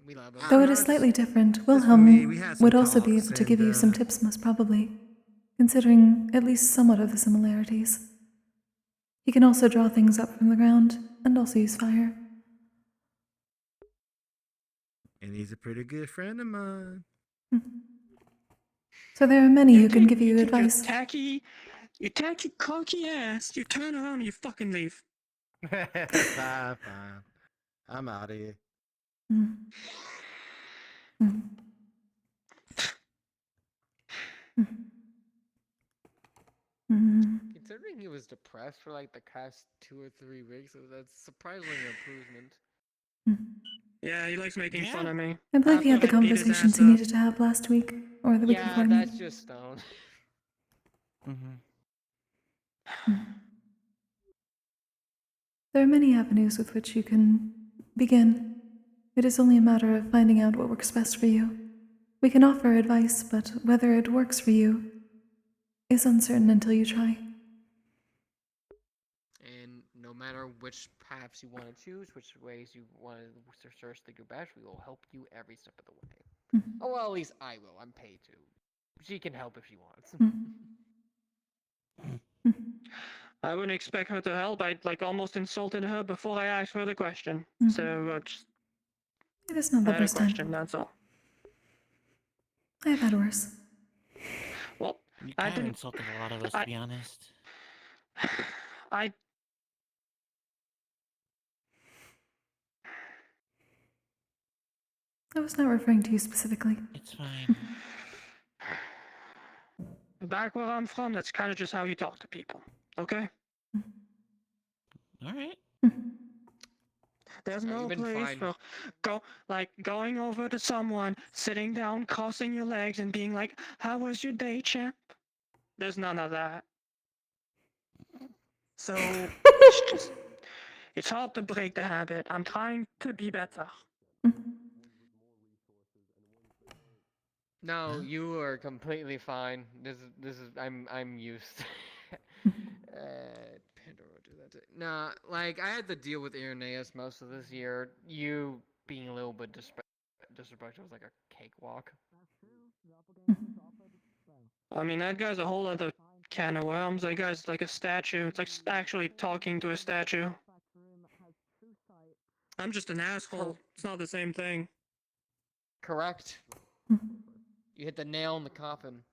We love him. though it is slightly different, Wilhelm would also be able to give you some tips, most probably, considering at least somewhat of the similarities. He can also draw things up from the ground, and also use fire. And he's a pretty good friend of mine. So there are many who can give you advice. You tacky cocky ass, you turn around and you fucking leave. Fine. I'm out of here. Considering he was depressed for like the past 2 or 3 weeks, that's surprisingly an improvement. Yeah, he likes making fun of me. I believe he had the After I beat his conversations ass he up. needed to have last week, or the week Yeah, before. that's just Stone. There are many avenues with which you can begin. It is only a matter of finding out what works best for you. We can offer advice, but whether it works for you is uncertain until you try. And no matter which paths you want to choose, which ways you want to search the Gubash, we will help you every step of the way. Oh, well, at least I will. I'm paid to. She can help if she wants. I wouldn't expect her to help. I almost insulted her before I asked her the question. So just It is not the had a first time. question, that's all. I have had worse. Well, You I kind of didn't. insulted a lot of us, to be honest. I was not referring to you specifically. It's fine. Back where I'm from, that's kind of just how you talk to people. Okay? All right. There's You've no been place fine. for going over to someone, sitting down, crossing your legs, and being like, "How was your day, champ?" There's none of that. So it's hard to break the habit. I'm trying to be better. No, you are completely fine. This is I'm used. Pandora do that. Nah, like I had to deal with Irenaeus most of this year. You being a little bit disrespectful was like a cakewalk. I mean, that guy's a whole other can of worms. That guy's like a statue. It's like actually talking to a statue. I'm just an asshole. It's not the same thing. Correct. You hit the nail in the coffin.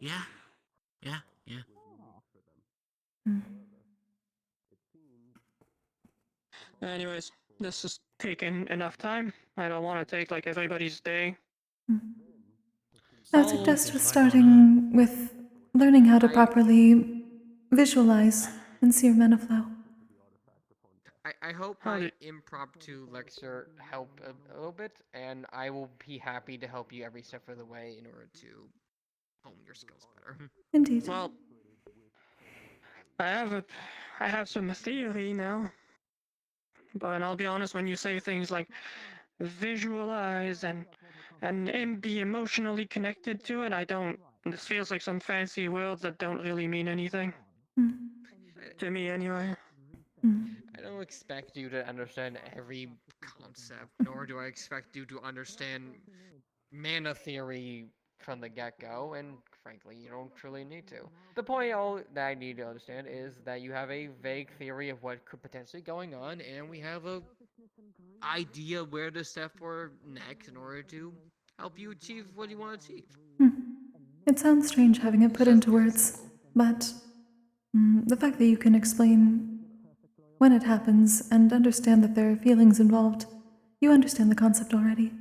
Yeah. Anyways, this is taking enough time. I don't want to take like everybody's day. I would suggest just starting with learning how to properly visualize and see your mana flow. I hope my impromptu lecture helped a little bit, and I will be happy to help you every step of the way in order to hone your skills better. Indeed. Well, I have some theory now. But I'll be honest, when you say things like visualize and be emotionally connected to it, I don't. This feels like some fancy words that don't really mean anything. To me, anyway. I don't expect you to understand every concept, nor do I expect you to understand mana theory from the get-go, and frankly, you don't truly need to. The point all that I need to understand is that you have a vague theory of what could potentially going on, and we have a idea where to step for next in order to help you achieve what you want to achieve. It sounds strange having it put into words, but the fact that you can explain when it happens and understand that there are feelings involved, you understand the concept already.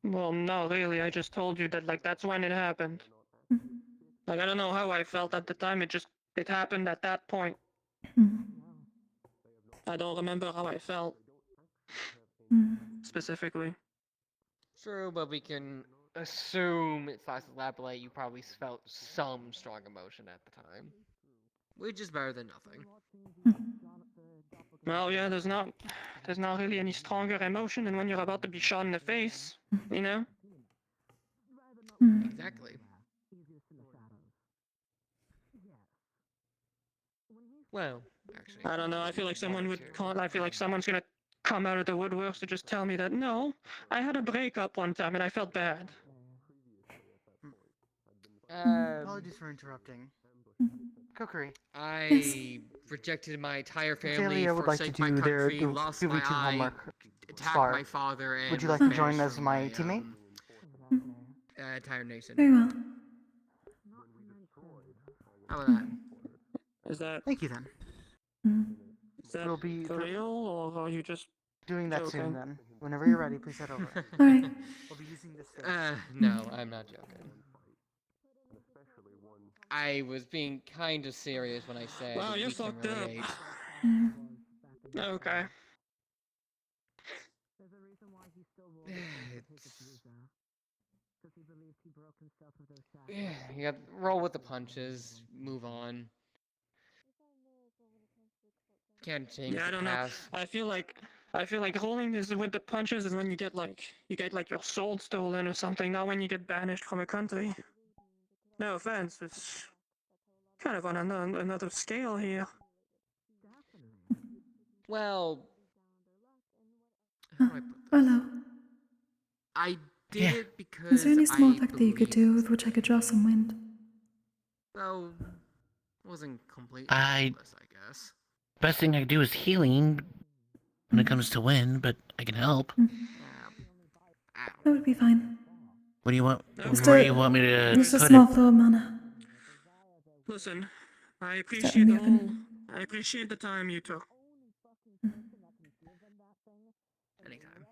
Well, no, really, I just told you that, that's when it happened. Like I don't know how I felt at the time. It happened at that point. I don't remember how I felt specifically. True, but we can assume / extrapolate you probably felt some strong emotion at the time, which is better than nothing. Well, yeah, there's not really any stronger emotion than when you're about to be shot in the face, you know? Exactly. Well, actually, I don't know. I feel like someone would call. I feel like someone's gonna come out of the woodworks to just tell me that no, I had a breakup one time and I felt bad. Apologies for interrupting. Kokkuri. I rejected my entire family, Jaylia would like to forsake my do their country, lost my 2v2 eye, homework attacked spar. my father, and Would you was like to join banished as from my teammate? entire nation. Very well. How about that? Is that? Thank you then. Is that We'll be for real, or are you just doing that joking? soon then. Whenever you're ready, please head over. Alright. We'll be using this stage. No, I'm not joking. I was being kind of serious when I said Wow, you're we can fucked up. relate. Okay. You got roll with the punches, move on. Can't change Yeah, I the don't past. know. I feel like rolling this with the punches is when you get like your soul stolen or something, not when you get banished from a country. No offense, it's kind of on another scale here. Well, Hello. I did it because Is there any small I effect that you could do with which I could draw some wind? well, wasn't completely I hopeless, I guess. best thing I can do is healing when it comes to wind, but I can help. That would be fine. What do you want? Just Where a, do you want me to just a put small it? flow of mana. Listen, I Is that appreciate room you open? I appreciate the time you took. Anytime.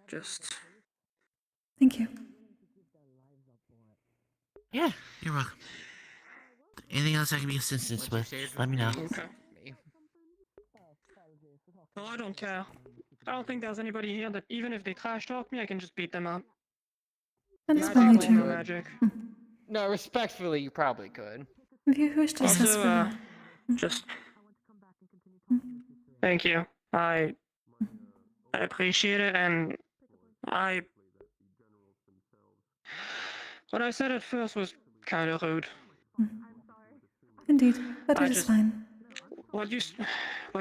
Just Thank you. Yeah, you're welcome. Anything else I can be assistance with, just let me know. okay. Well, I don't care. I don't think there's anybody here that even if they trash talk me, I can just beat them up. That is Magic probably or no true. magic. No, respectfully, you probably could. If you wish to discuss Also, further. just thank you. I appreciate it, and what I said at first was kind of rude. Indeed, but I it is just- fine. What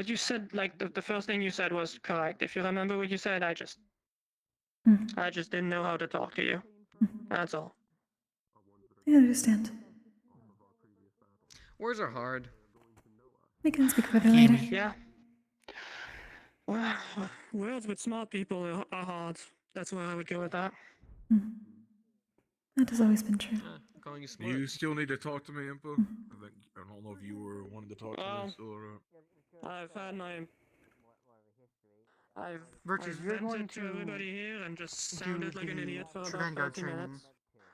you said, like the first thing you said was correct. If you remember what you said, I just didn't know how to talk to you. That's all. I understand. Words are hard. We can speak further later. Yeah. Well, words with smart people are hard. That's where I would go with that. That has always been true. Calling you smart. You still need to talk to me, Impa. I don't know if you were wanting to talk to Well, us or. I've had my. I've Virtues, you're going vented to everybody here and just do sounded like an the idiot for about Vanguard 30 training minutes.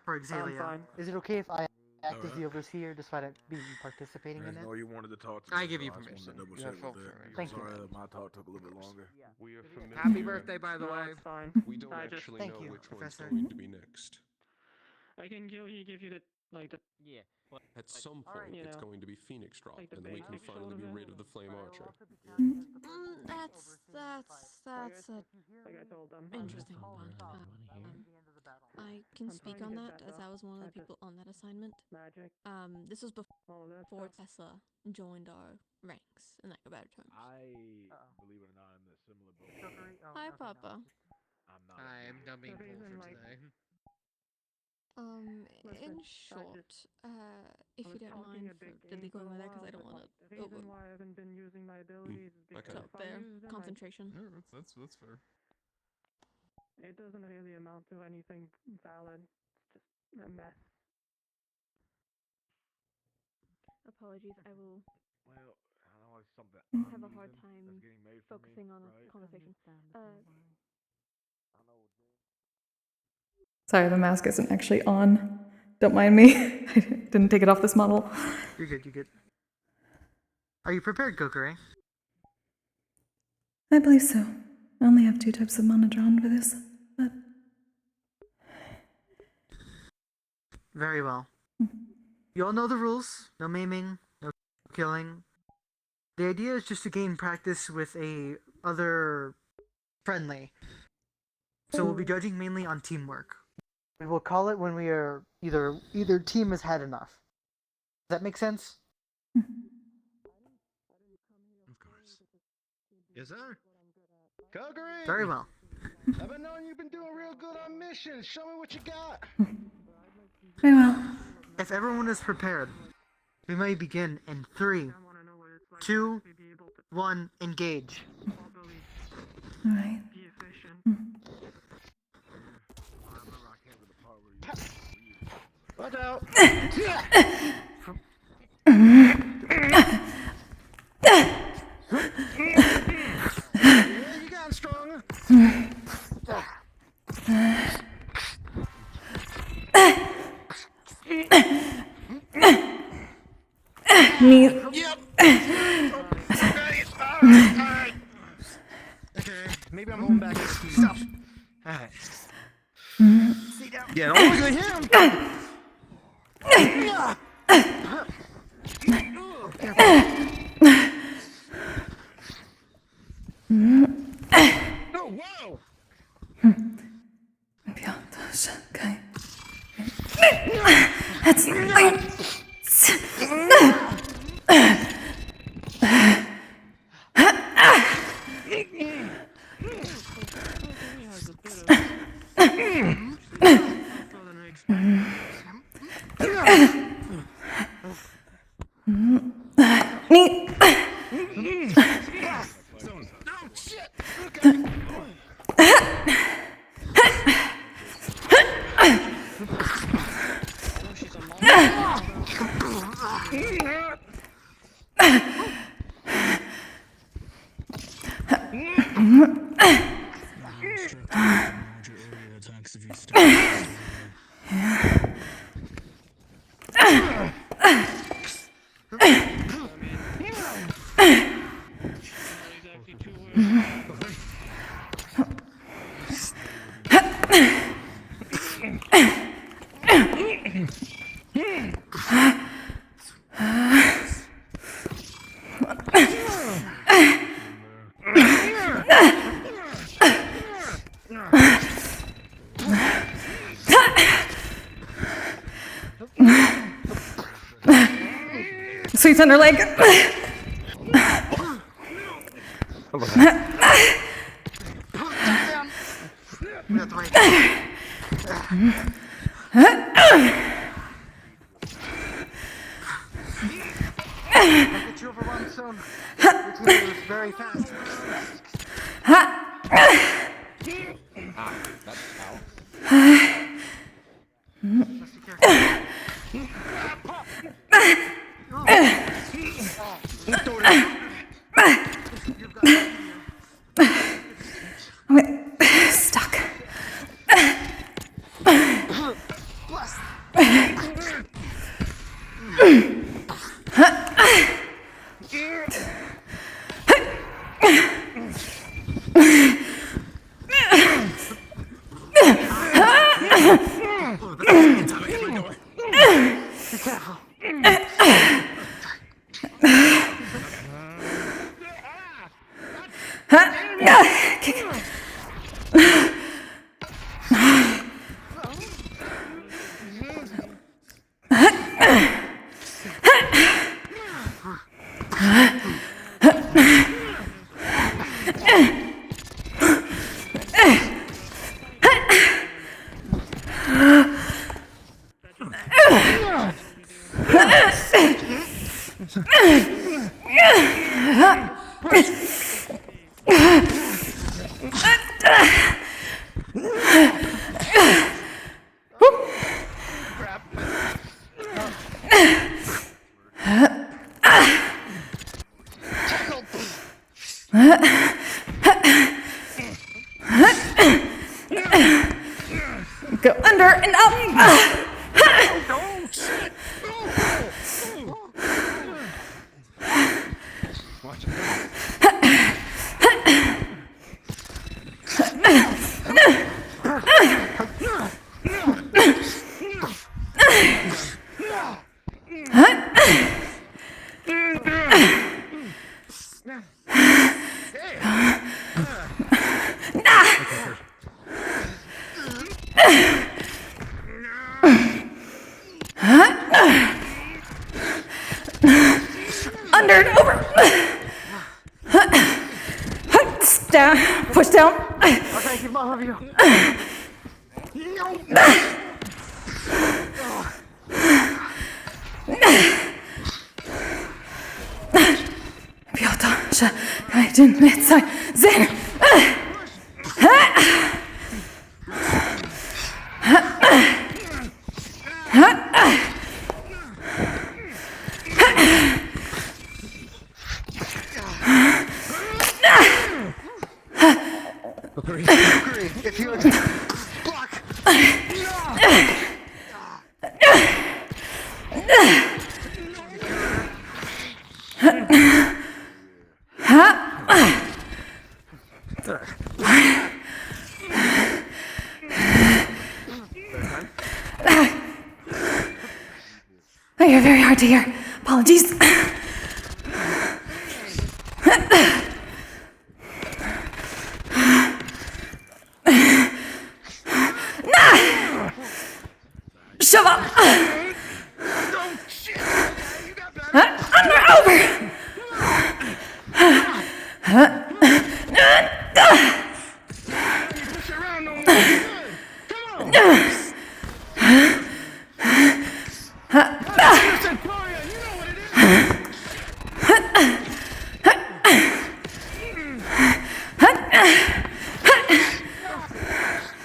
for I'm Xalia. fine. Is it okay if I act as Alright. the overseer despite it being participating I in it? know you wanted to talk to I me. give so you I just wanted permission. to double You check have full with that. permission. Thank you. Sorry that my talk took a little bit longer. We are familiar. Happy birthday, by the No, way. it's fine. We don't I just- actually Thank know you, which Professor. one's going to be next. I can give you the Yeah. At some point, you it's know, going to be Phoenix Drop, like the and then we can basic finally be shoulder rid of the Flame Archer. That's a like I told them. interesting point. I can speak on that as I was one of the people on that assignment. Magic. This was All of that before stuff. Tesla joined our ranks, in lack of better terms. Believe it or not, I'm in a similar boat. Hi, Papa. I'm not. I am done being The cool reason, for like- today. In Listen, short, if I you was don't talking mind a for big the game legal for a matter, because I while, don't but want the to reason why I haven't been using my abilities is because Okay. if I fair use them, concentration. Yeah, that's fair. it doesn't really amount to anything valid. It's just a mess. Apologies, I will Well, I know it's something have a hard that's time getting made for me, focusing on a right? conversation. Sorry, the mask isn't actually on. Don't mind me. I didn't take it off this model. You're good, you're good. Are you prepared, Kokkuri? I believe so. I only have 2 types of mana drawn for this, but... Very well. You all know the rules. No maiming, no killing. The idea is just to gain practice with a other friendly. So we'll be judging mainly on teamwork. We will call it when we are either team has had enough. Does that make sense? Of course. Yes, sir. Kokkuri! Very well. I've been knowing you've been doing real good on missions. Show me what you got. Very well. If everyone is prepared, we may begin in 3, 2, 1, engage. Alright. Watch out! You got stronger. Neat. Yep. Alright. Okay, maybe I'm holding back too much. Alright. Yeah, don't look at him. Oh, whoa! That's neat. Sweet Thunder Lake. I'll get you overrun soon. Your team moves very fast. That's how. Just be careful. I'm stuck. Be careful. Go under and up. Watch it. Under and over. Down. Push down. Okay, keep both of you. Piotr, że jeden co zen. Kokkuri, if you would block. Oh, you're very hard to hear. Apologies. Shove up. Under, over.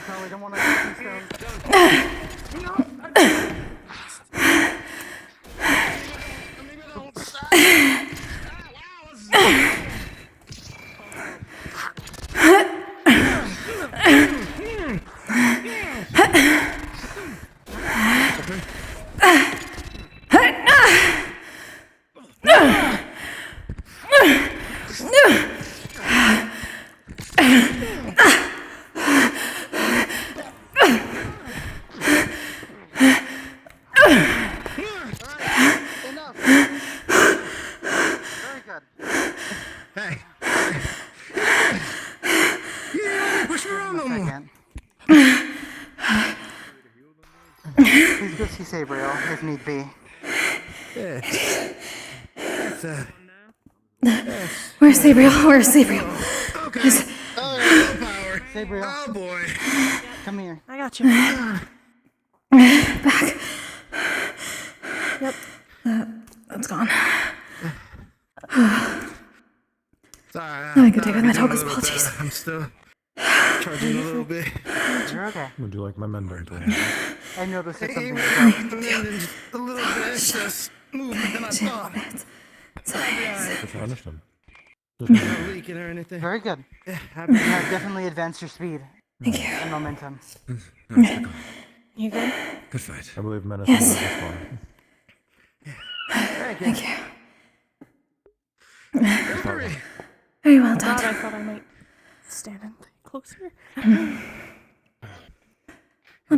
Probably don't want to get these Hey. Yeah, push me around no more. Please go see Sabriel if need be. Yeah. Where's Sabriel? Where's Sabriel? Okay. Oh, power. Sabriel. Oh boy. Come here. I got you. Back. Yep. That's gone. Sorry. I could take with my tacos. Apologies. I'm still charging a little bit. You're okay. Would you like my mender tool? I noticed that something was Just a little bit excess movement than I thought. If I understand. Not leaking or anything. very good. Yeah, You have definitely advanced your speed. Thank you. And momentum. You good? Good fight. I believe Menace Yes. will respond. Thank you. Very well God, I done. thought I might stand in closer. Well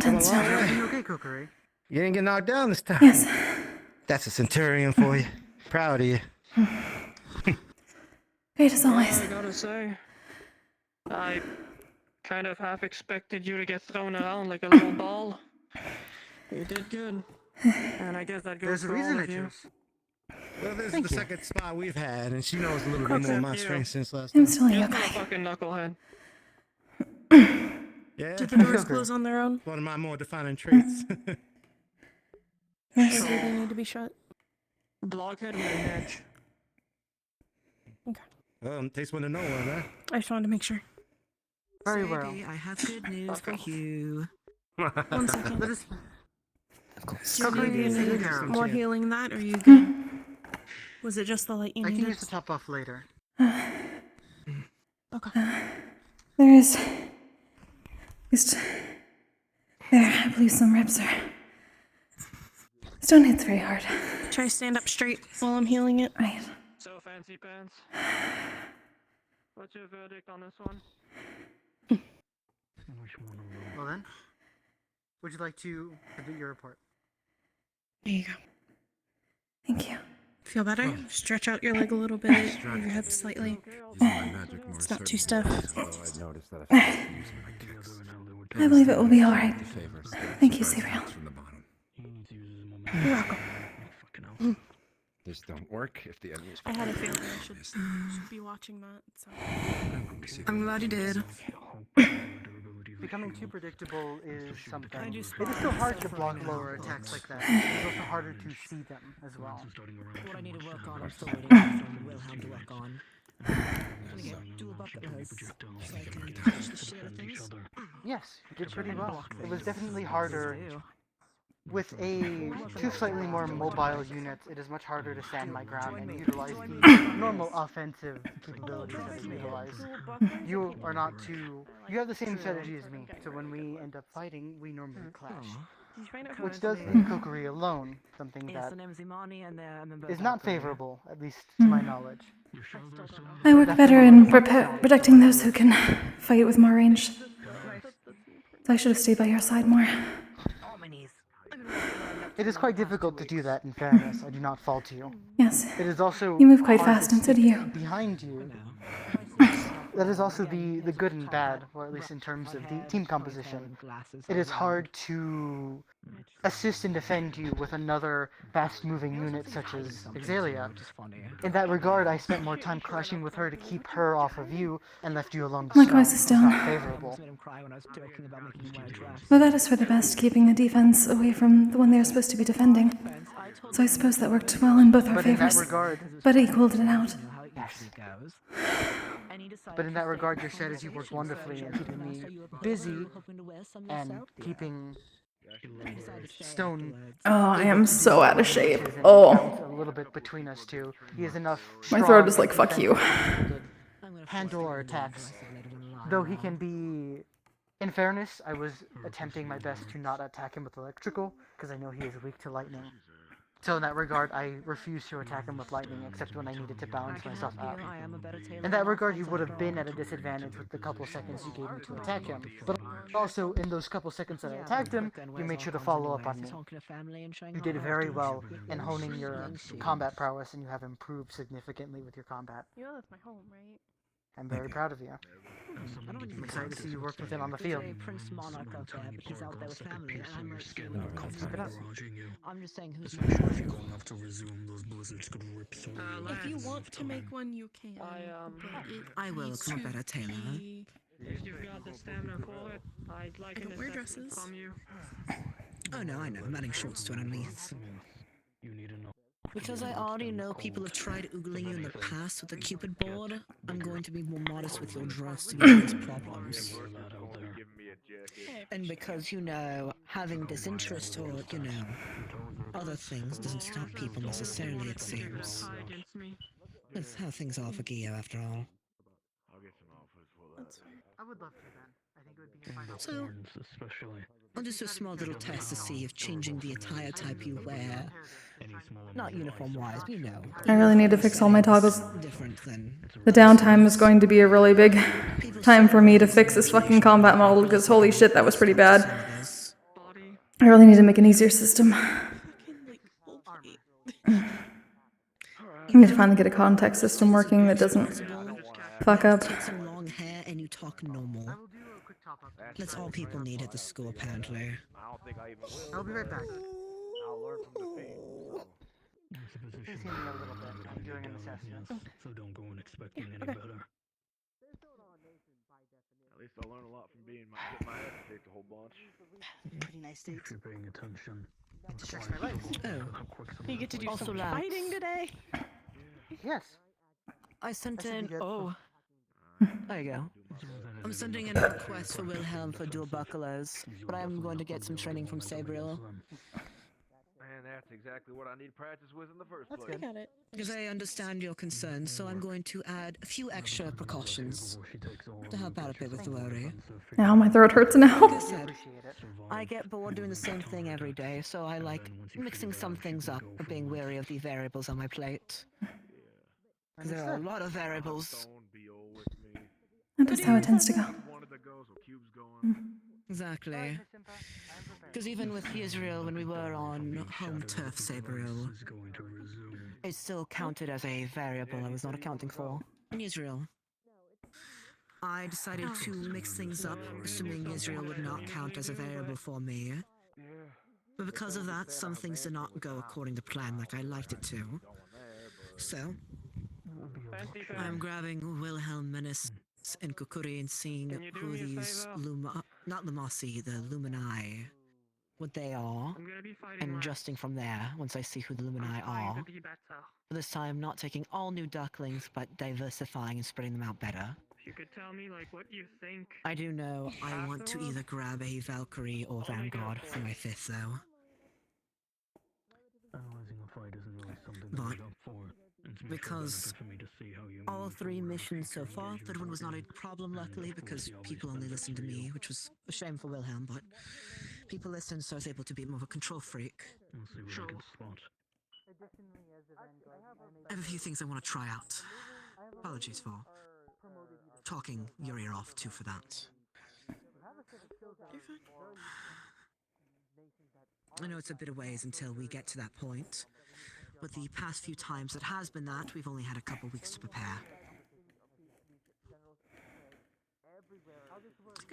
done, Come sir. along. You okay, Kokkuri? You didn't get knocked down this time. Yes. That's a centurion for you. Proud of you. Great as always. I gotta say, I kind of half expected you to get thrown around like a little ball. You did good. And I guess that goes There's a for reason all I of you. chose. Well, this Thank is the you. second spot we've had, and she knows a little bit more of my Except you. strengths since last I'm time. still a You're young still a guy. fucking knucklehead. Yeah, Did the doors close on their own? one of my more defining traits. Maybe they need to be shut. Blockhead with an edge. Okay. Well, it takes one to know one, huh? I just wanted to make sure. Very well. I have good news for you. 1 second. Let us. Do you need care of. more healing than that, or are you good? Was it just the light you I can needed? use the top off later. Okay. There is just There, I believe some ribs are. Stone hits very hard. Try to stand up straight while I'm healing it. Right. So fancy pants. What's your verdict on this one? Well then, would you like to complete your report? There you go. Thank you. Feel better? Stretch out your leg a little bit, move your hips slightly. It's not too stiff. I believe it will be alright. Thank you, Sabriel. You're welcome. This don't work if the enemy's. I had a feeling I should be watching that, so. I'm glad you did. Becoming too predictable is something. It is still hard to block lower attacks like that. It's also harder to see them as well. What I need to work on, I'm still waiting for Wilhelm to work on. Gonna get dual bucket loads so I can touch the shit out of things. Yes, you did pretty well. It was definitely harder. With two slightly more mobile units, it is much harder to stand my ground and utilize the normal offensive capabilities that I utilize. You are not too... You have the same strategy as me, so when we end up fighting, we normally clash. Which does leave Kokkuri alone, something that is not favorable, at least to my knowledge. I work better in protecting those who can fight with more range. So I should have stayed by your side more. It is quite difficult to do that, in fairness. I do not fault you. Yes. It is also You move quite hard fast, to and so do see you. behind you. That is also the good and bad, or at least in terms of the team composition. It is hard to assist and defend you with another fast-moving unit such as Exalia. In that regard, I spent more time clashing with her to keep her off of you and left you alone to Likewise, Stone. Stone. It's not favorable. Well, that is for the best, keeping the defense away from the one they are supposed to be defending. So I suppose that worked well in both our But in that favors. regard, But it equaled it out. yes. But in that regard, your strategy worked wonderfully in keeping me busy and keeping Stone. Oh, I am so out of shape. And Oh. balance a little bit between us two. He is enough. My throat is strong like, fuck you. and handle our attacks. Though he can be. In fairness, I was attempting my best to not attack him with electrical, because I know he is weak to lightning. So in that regard, I refused to attack him with lightning, except when I needed to balance myself out. In that regard, he would have been at a disadvantage with the couple seconds you gave me to attack him. But also, in those couple seconds that I attacked him, you made sure to follow up on me. You did very well in honing your combat prowess, and you have improved significantly with your combat. You know that's my home, right? I'm very proud of you. I'm excited to see you work with him on the field. Prince Monarch out there, but he's out there with family, and I'm like, I'm just saying who's Going up to resume, those blizzards could rip through. If you want to make one, you can. I will, because I'm a better tailor. If you've got the stamina for it, I'd like I don't wear dresses. from you. Oh no, I know. I'm adding shorts to underneath. Because I already know people have tried oogling you in the past with the Cupid board, I'm going to be more modest with your dress to give these problems. And because, you know, having disinterest or, you know, other things doesn't stop people necessarily, it seems. That's how things are for Gio, after all. I would love to then. I think it would be a fun So, I'll just do a small little test to see if changing the attire type you wear, not uniform-wise, but you know. I really need to fix all my toggles. Different than The downtime is going to be a really big time for me to fix this fucking combat model, because holy shit, that was pretty bad. I really need to make an easier system. I need to finally get a context system working that doesn't fuck up. take some long hair and you talk normal. That's all people need at the school, apparently. I'll be right back. I'll learn from defeat. Please hear me a little bit. I'm doing an assessment. So don't go in expecting any better. At least I learned a lot from being my head kicked a whole bunch. Pretty nice dude. If you're paying attention. To stretch my legs. Oh. You get to do Also some lads. fighting today. Yes. I sent That should in. be good. Oh. There you go. I'm sending in a request for Wilhelm for dual bucklers, but I'm going to get some training from Sabriel. That's exactly what I need practice with in the first That's place. good. Because I understand your concerns, so I'm going to add a few extra precautions to help out a bit with the worry. Now my throat hurts now. Like I said, I get bored doing the same thing every day, so I like mixing some things up or being wary of the variables on my plate. Because there are a lot of variables. That is how it tends to go. Exactly. Because even with Israel, when we were on home turf Sabriel, it still counted as a variable I was not accounting for. In Israel, I decided to mix things up, assuming Israel would not count as a variable for me. But because of that, some things did not go according to plan like I liked it to. So, I'm grabbing Wilhelm Menace and Kokkuri and seeing who these not Lumasi, the Lumini, what they are, and adjusting from there once I see who the Lumini are. For this time, not taking all new ducklings, but diversifying and spreading them out better. If you could tell me, like, what you think. I do know I want to either grab a Valkyrie or Vanguard for my 5th, though. Analyzing a fight isn't really something But that I'm up for. It's much more because benefit for me to see how you all move 3 forward missions so future far, engagement third one was not a programs. problem, luckily, of course, because he always people only benefits listened to me, you. which was a shame for Wilhelm, but people listened, so I was able to be more of a control freak. We'll see what I can spot. I have a few things I want to try out. Apologies for talking your ear off, too, for that. I know it's a bit of ways until we get to that point, but the past few times it has been that, we've only had a couple weeks to prepare.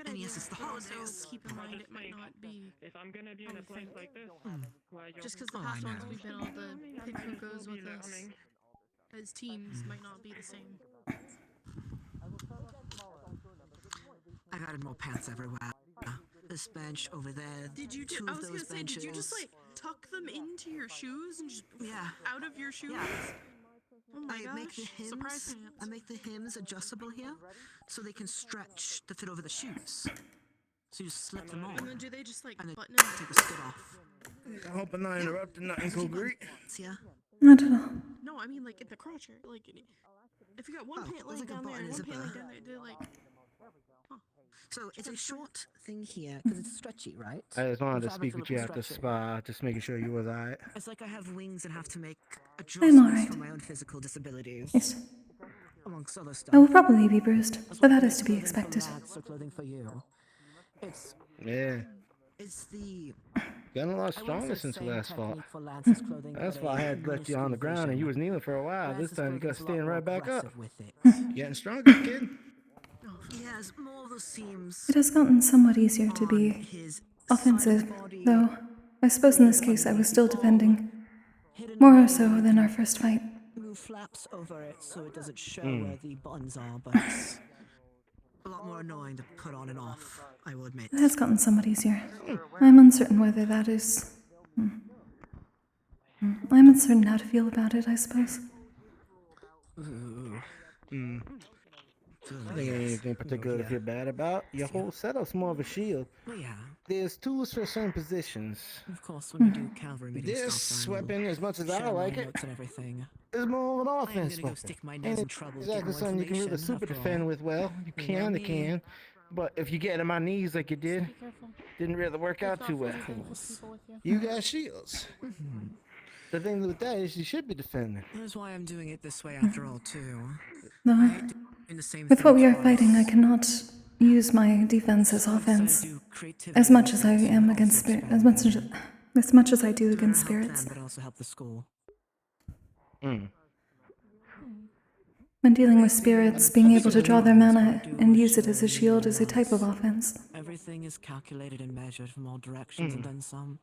And yes, it's the holidays. Keep in mind it might not be. If I'm gonna be in a place like this, Just because the Oh, past I ones know. we've been able to pick who goes with us as teams might not be the same. I've added more pants everywhere. This bench over there. Did you? Two I of was those gonna say, benches. did you just like tuck them into your shoes and just Yeah. out of your shoes? Yeah. Oh my I gosh! make the Surprise hymns. pants. I make the hymns adjustable here, so they can stretch to fit over the shoes. So you just slip them on. And then do they just like and then button them? take the skid off. I hope I'm not interrupting nothing, Kokkuri. Yeah. Not at all. No, I mean like in the crotch area. Like if you got one pant there's laying like a down there button and one zipper. pant laying down there, they're like. So it's a short thing here because it's stretchy, right? I just wanted The to speak fabric's with a you little at the stretchy. spa, just making sure you was alright. It's like I have wings and have to make I'm adjustments alright. for my own physical disabilities. Yes. Amongst other stuff. I will probably be bruised, That's but why that I is to make be clothing for expected. lads or clothing for you. It's Yeah. it's the Getting a lot I wouldn't stronger say since we same last fought. technique for Lance's clothing, That's but why I a had left you on the minuscule ground and you version. was kneeling for a while. This Lance's time you clothing's gotta a lot stand more right back up. aggressive with it. Getting stronger, kid. He has more of those seams. It has gotten somewhat easier to on be his offensive, side of the body, though I suppose in this case I was still defending, more so than our first fight. Move flaps over it so it doesn't show Mm. where the buttons are, but it's a lot more annoying to put on and off, I will admit. It has gotten somewhat easier. I'm uncertain whether that is... I'm uncertain how to feel about it, I suppose. Ooh. Mm. I think ain't anything particular to feel bad about. Your whole setup's more of a shield. Well, yeah. There's tools for certain positions. Of course, when you do cavalry meeting This stuff, I will weapon, as much as I share like my it, notes and everything. is more of an I am offense gonna go weapon. stick my nose Ain't in it trouble to get exactly more something you can really information, super after all. defend with well. You You can, know you me. can. But if you get on my knees like you did, Be careful. didn't really work It's out not too for well. anything with people with you. You got shields. The thing with that is you should be defending. That's why I'm doing it this way after all, too. Though, I hate doing the same with thing what we are twice. fighting, I cannot use my defense as offense. As much as I am against spirit, as much as I do against Help them, spirits. but also help the school. Mm. When dealing with spirits, being able to draw their mana and use it as a shield is a type of offense. Everything is calculated and measured from all directions and then some.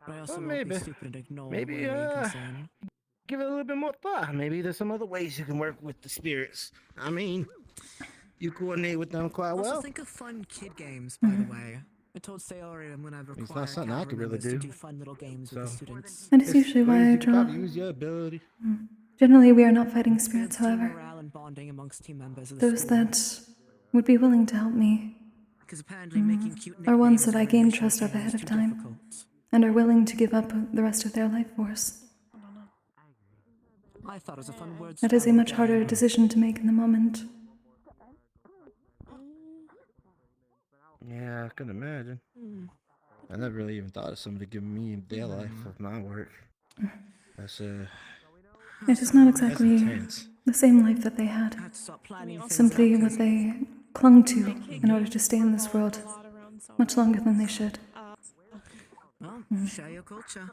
But I also Well, won't maybe. be stupid and ignore Maybe, my main concern. give it a little bit more thought. Maybe there's some other ways you can work with the spirits. I mean, you coordinate with them quite Also well. think of fun kid games, by the way. I told Sayori I'm gonna It's require not something I could cavalry really members to do. do fun little games with the students. That is usually why I You could draw. probably use your ability. Generally, we are not fighting spirits, Team however. morale and bonding amongst team members of the Those school. that would be willing to help me Because apparently making cute are ones nicknames that I for gain initial trust of training ahead is of too time. difficult. and are willing to give up the rest of their life force. I thought it was a fun word. That is a much harder decision to make in the moment. Yeah, I can imagine. I never really even thought of somebody giving me their life of my work. That's It is not that's exactly intense. the same life that they had. Simply what they clung to in order to stay in this world much longer than they should. Well, share your culture.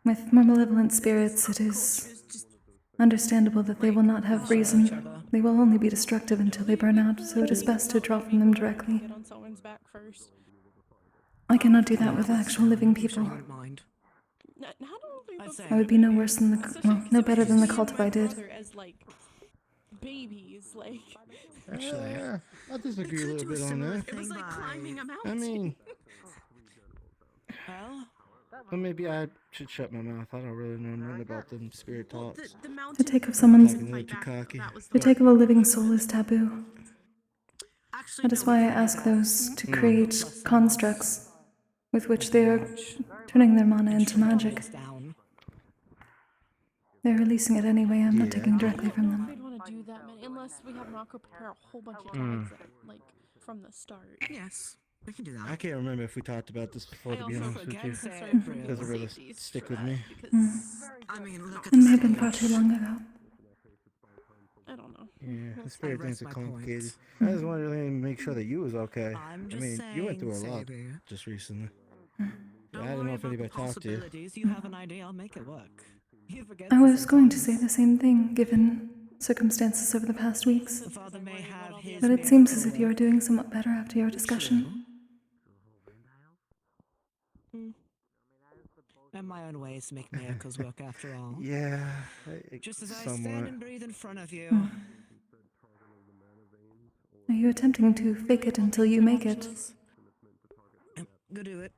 With more malevolent spirits, it is understandable that they will not have reason. They will only be destructive until they burn out, so it is best to draw from them directly. Get on someone's back first. I cannot do that with actual living people. I would be no worse than no better than the cult if I did. As like babies, like. Actually, I disagree a little bit on that. It was like climbing a mountain. I mean, well, well, maybe I should shut my mouth. I don't really know nothing about them spirit talks. To take of someone's Talking a little too cocky. to take of a living soul is taboo. That is why I ask those to create constructs with which they are turning their mana into magic. They're releasing it anyway, I'm not taking directly from them. We'd want to do that many, unless we have Marco prepare a whole bunch of tags, like, from the start. Yes, we can do that. I can't remember if we talked about this before, to be also honest with you. again It doesn't really stick with me. I mean, look at It may have been far too long ago. I don't know. Yeah, the spirit things are complicated. I just wanted to make sure that you was okay. I mean, you went through a lot just recently. I don't know if anybody talked to you. You have an idea, I'll make it work. I was going to say the same thing, given circumstances over the past weeks. But it seems as if you are doing somewhat better after your discussion. And my own ways to make miracles work after all. Yeah, Just as I somewhat. stand and breathe in front of you. Are you attempting to fake it until you make it? Go do it.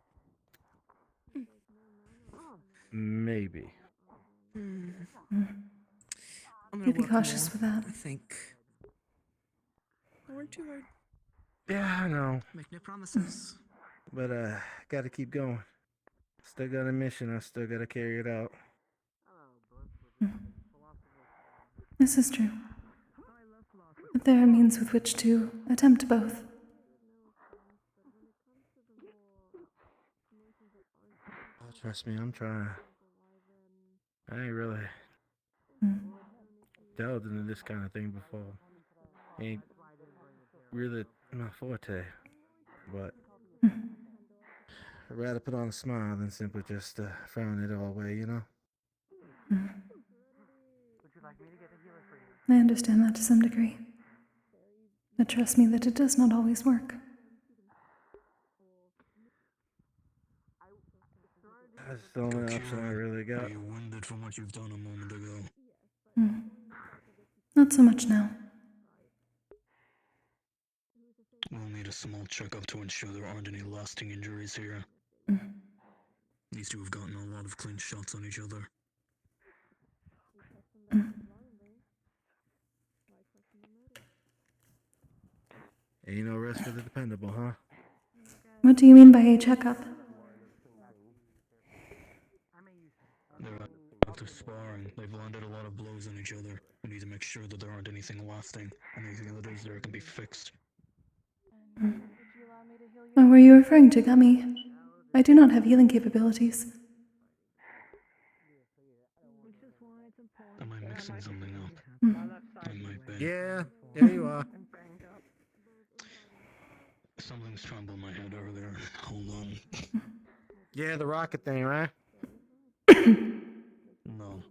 Maybe. You be cautious with that. I think. Don't work too hard. Yeah, I know. Make no promises. But gotta keep going. Still got a mission. I still gotta carry it out. This is true. But there are means with which to attempt both. Oh, trust me, I'm trying. I ain't really delved into this kind of thing before. Ain't really my forte. But I'd rather put on a smile than simply just frown it all away, you know? I understand that to some degree. But trust me that it does not always work. That's the only option I really got. Are you winded from what you've done a moment ago? Not so much now. We'll need a small checkup to ensure there aren't any lasting injuries here. These two have gotten a lot of clean shots on each other. Ain't no rest for the dependable, huh? What do you mean by a checkup? They're after sparring. They've landed a lot of blows on each other. We need to make sure that there aren't anything lasting. Anything that is there can be fixed. Oh, were you referring to Gummy? I do not have healing capabilities. Am I mixing something up? I might be. Yeah, there you are. Something's trembled my head earlier. Hold on. Yeah, the rocket thing, right? No.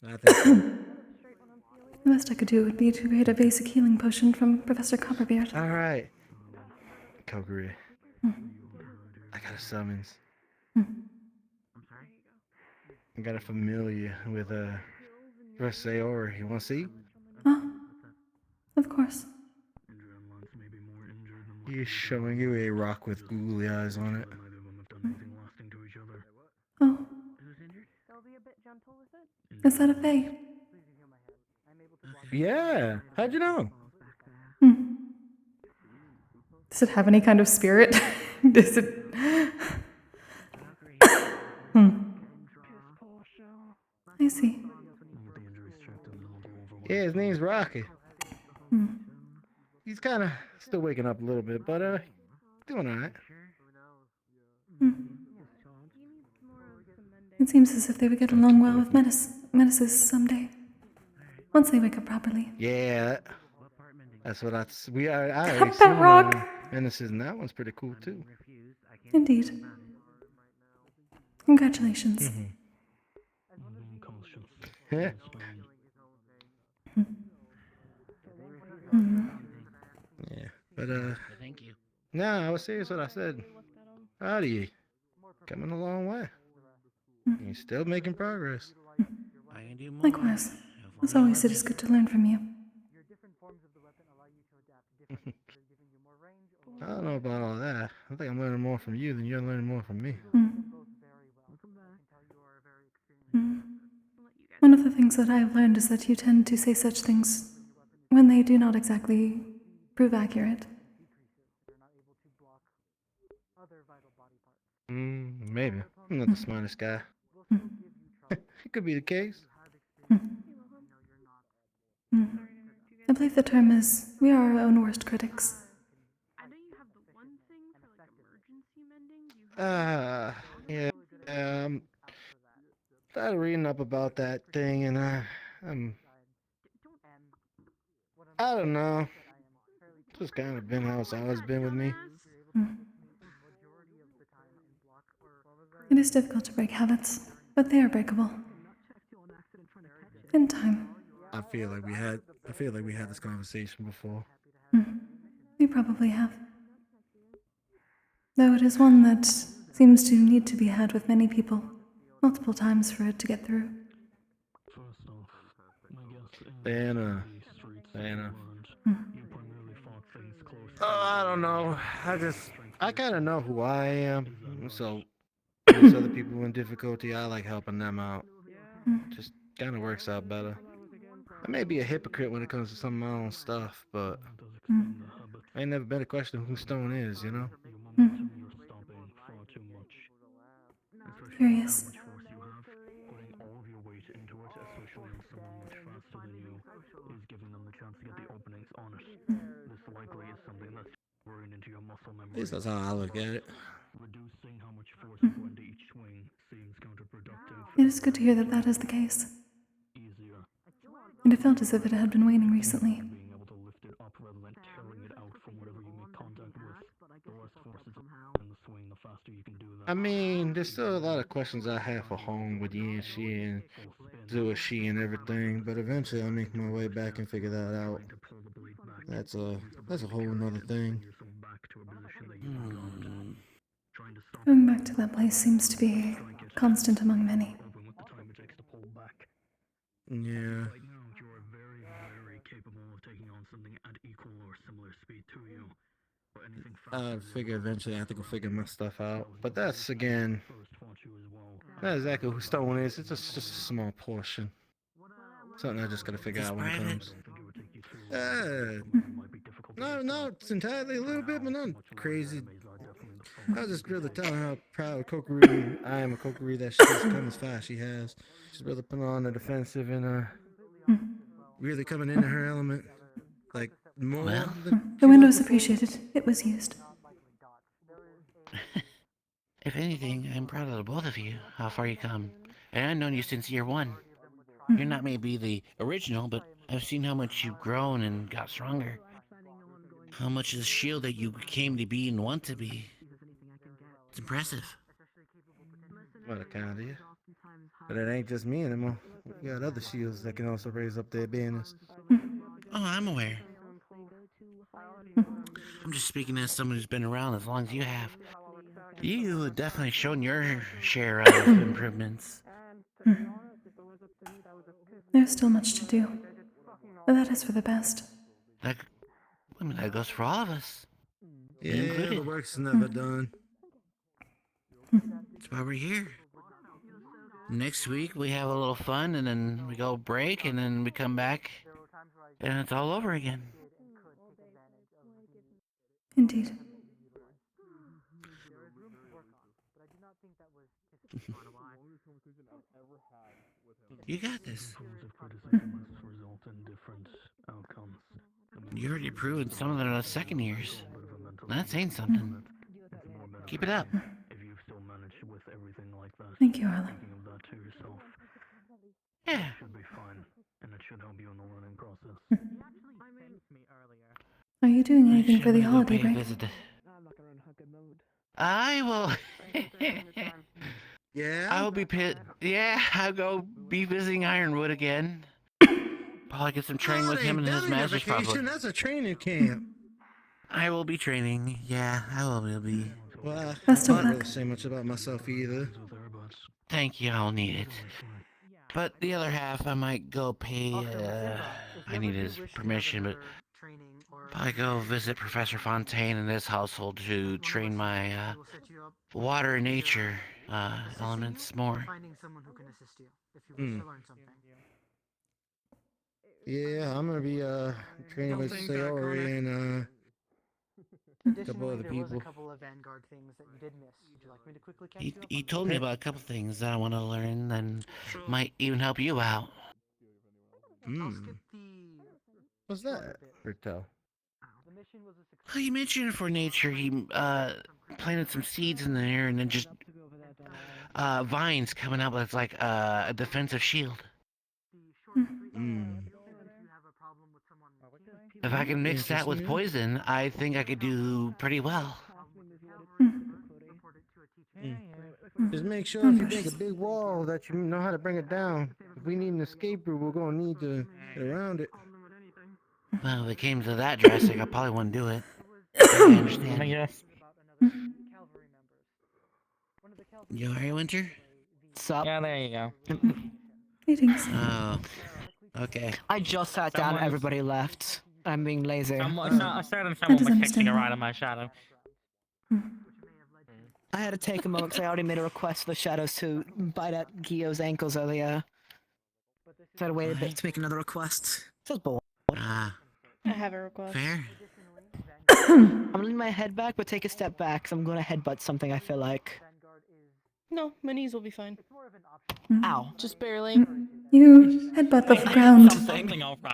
I think so. The best I could do would be to create a basic healing potion from Professor Copperbeard. Alright. Kokkuri. I got a summons. I got a familiar with Professor Sayori. You wanna see? Oh, of course. He's showing you a rock with googly eyes on it. Oh. Is that a fae? Yeah. How'd you know? Does it have any kind of spirit? Does it... Yeah, his name's Rocky. Hmm. He's kind of still waking up a little bit, but doing all right. Hmm. It seems as if they would get along well with Menaces someday. Once they wake up properly. Yeah, that's what I already Cut seen that rock! Menaces, and that one's pretty cool too. Indeed. Congratulations. Yeah. Hmm. Yeah, but Thank you. no, I was serious what I said. Proud of you. Coming a long way. You're still making progress. I can do more. Likewise. As always, it is good to learn from you. I don't know about all that. I think I'm learning more from you than you're learning more from me. One of the things that I have learned is that you tend to say such things when they do not exactly prove accurate. Maybe. I'm not the smartest guy. It could be the case. I believe the term is, we are our own worst critics. Yeah. Started reading up about that thing, and I don't know. Just kind of been how it's always been with me. It is difficult to break habits, but they are breakable. In time. I feel like we had this conversation before. We probably have. Though it is one that seems to need to be had with many people, multiple times for it to get through. Diana. I don't know. I kind of know who I am. So, there's other people in difficulty, I like helping them out. Just kind of works out better. I may be a hypocrite when it comes to some of my own stuff, but I ain't never been a question of who Stone is, you know? Curious. At least that's how I look at it. It is good to hear that that is the case. And it felt as if it had been waning recently. I mean, there's still a lot of questions I have for home with Yanxi and Zuashi and everything, but eventually I'll make my way back and figure that out. That's a whole nother thing. Going back to that place seems to be constant among many. Yeah. I figure eventually I have to go figure my stuff out. But that's, again, not exactly who Stone is. It's just a small portion. Something I just gotta figure out when it comes. No, it's entirely a little bit, but not crazy. I'll just really tell her how proud of Kokkuri I am of Kokkuri that she's come as far as she has. She's really put on the defensive and really coming into her element. Like, more than The window's appreciated. It was used. If anything, I'm proud of the both of you, how far you come. And I've known you since year one. You're not maybe the original, but I've seen how much you've grown and got stronger. How much of the shield that you came to be and want to be. It's impressive. What a kind of you. But it ain't just me anymore. We got other shields that can also raise up their banners. Oh, I'm aware. I'm just speaking as someone who's been around as long as you have. You have definitely shown your share of improvements. There's still much to do, but that is for the best. That goes for all of us. Yeah, the work's never done. That's why we're here. Next week we have a little fun, and then we go break, and then we come back, and it's all over again. Indeed. You got this. You already proved some of them in the second years. That's saying something. Keep it up. Thank you, Arlen. Yeah. Are you doing anything Actually, for the I'm gonna go holiday pay a break? visit. I will. Yeah. I will be I'll go be visiting Ironwood again. Probably get some training with him and his masters. Probably. That's a training camp. I will be training. Yeah, I will be. Well, Best I of can't luck. really say much about myself either. Thank you. I'll need it. But the other half, I might go pay. I need his permission, but probably go visit Professor Fontaine and his household to train my water and nature elements more. Finding someone who can assist you if you wish to learn something. Yeah, I'm gonna be training with Sayori and a couple Additionally, other there was a people. couple of Vanguard things that you did miss. Would you like me to quickly catch you up He on told me about a couple things that I want to learn and might even help you out. What's that? Bertel. The mission was a success. Well, you mentioned for nature, he planted some seeds in there and then just vines coming out with like a defensive shield. If I can mix that with poison, I think I could do pretty well. Just make sure if you make a big wall that you know how to bring it down. If we need an escape route, we're gonna need to get around it. Well, if it came to that drastic, I probably wouldn't do it. I understand. Yes. You alright, Winter? Sup? Yeah, there you go. Greetings. Oh, okay. I just sat down, Someone's- everybody left. I'm being lazy. I started someone was fixing a ride on my shadow. I had to take a moment because I already made a request for the shadows to bite at Gio's ankles earlier. So I had to wait a bit to make another request. So I was bored. Ah, I have a request. fair. I'm gonna lean my head back, but take a step back because I'm gonna headbutt something I feel like. No, my knees will be fine. Ow. Just barely. You headbutt the ground.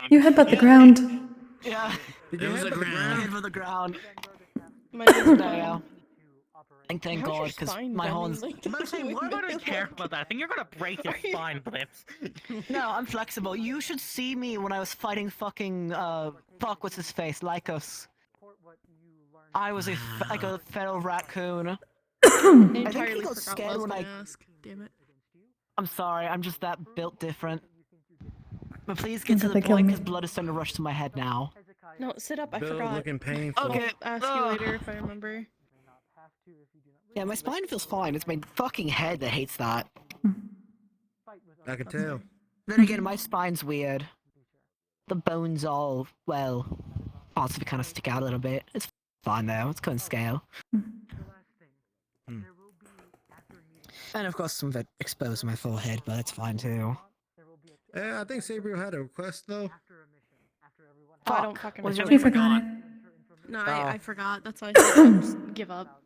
You headbutt the ground. Yeah. Did you headbutt the ground? Headbutt the ground. My knees are There you fine. go. And thank How's your God, because spine my bending horns. like I'm about to say, that? what about care about that? I think you're gonna break your spine, Blips. No, I'm flexible. You should see me when I was fighting fucking, fuck, what's his face? Lycos. I was like a feral raccoon. I think he Entirely got forgot scared what I was when gonna I. ask. Damn it. I'm sorry, I'm just that built different. But please get to They the killed point me. because blood is starting to rush to my head now. No, sit up. I Bill forgot. looking painful. Okay. I'll ask you later if I remember. Yeah, my spine feels fine. It's my fucking head that hates that. I can tell. Then again, my spine's weird. The bones all, well, parts of it kind of stick out a little bit. It's fine though. It's going scale. And of course, some of it exposed my forehead, but it's fine too. Yeah, I think Sabriel had a request though. Oh, I don't fucking Was remember. You forgot it. No, Oh. I forgot. That's why I said I'll just give up.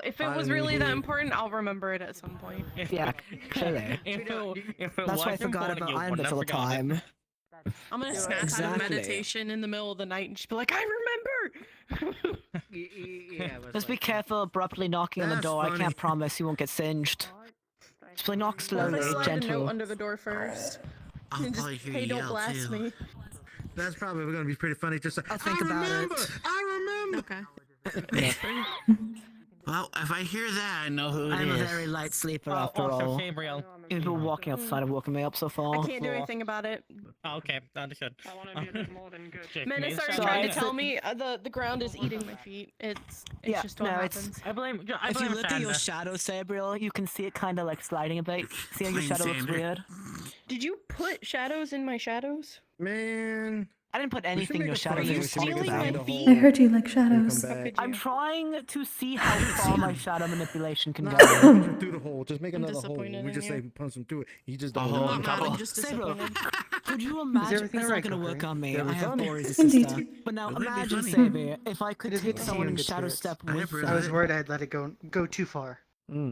If it I was didn't really that hear. important, I'll remember it at some point. Yeah, clearly. If it That's why I was forgot important, about you Iron wouldn't Bits all the have forgotten it. time. I'm gonna snap out Exactly. of meditation in the middle of the night and just be like, I remember! Yeah, Just be careful abruptly knocking on the That's door. I funny. can't promise you won't get singed. Just play knock What if slowly, I slide a note gentle. under the door first? I'll And just, probably hear hey, you don't yell blast too. me. That's probably gonna be pretty funny. Just like, I'll think about remember, it. I remember. Okay. Well, if I hear that, I know who it I'm a is. very light sleeper Oh, after also, all. Gabriel. You've been walking outside and woken me up so far. I can't do anything about it. Oh, okay, understood. I want to be a bit more than good. Menace started So trying to it's tell the- me the ground is eating my feet. It's Yeah, just what no, it's- happens. I blame If you look at your Sanda. shadow, Sabriel, you can see it kind of like sliding a bit. See how your Plain shadow looks Sander. weird? Did you put shadows in my shadows? Man, I didn't put we should anything in make your a shadow funny that you you're we should make talking a stealing funny my about. the feet? whole- I heard you like when we come shadows. back. I'm trying to see how far my shadow manipulation can No, go. punch him through the hole. Just make I'm another hole. disappointed We in just you. say punch him through it. He just A don't hole know. in Not mad, couple. I'm just Sabriel, disappointed. could you imagine everything that's alright, not gonna work Kokkuri? on me? That I was have funny. Boris' Indeed. sister. But now It would be imagine, funny. Sabriel, if I could It is good take to see someone you in in good shadow spirits. step I with never I heard was it. worried I'd let it go too far. Mm.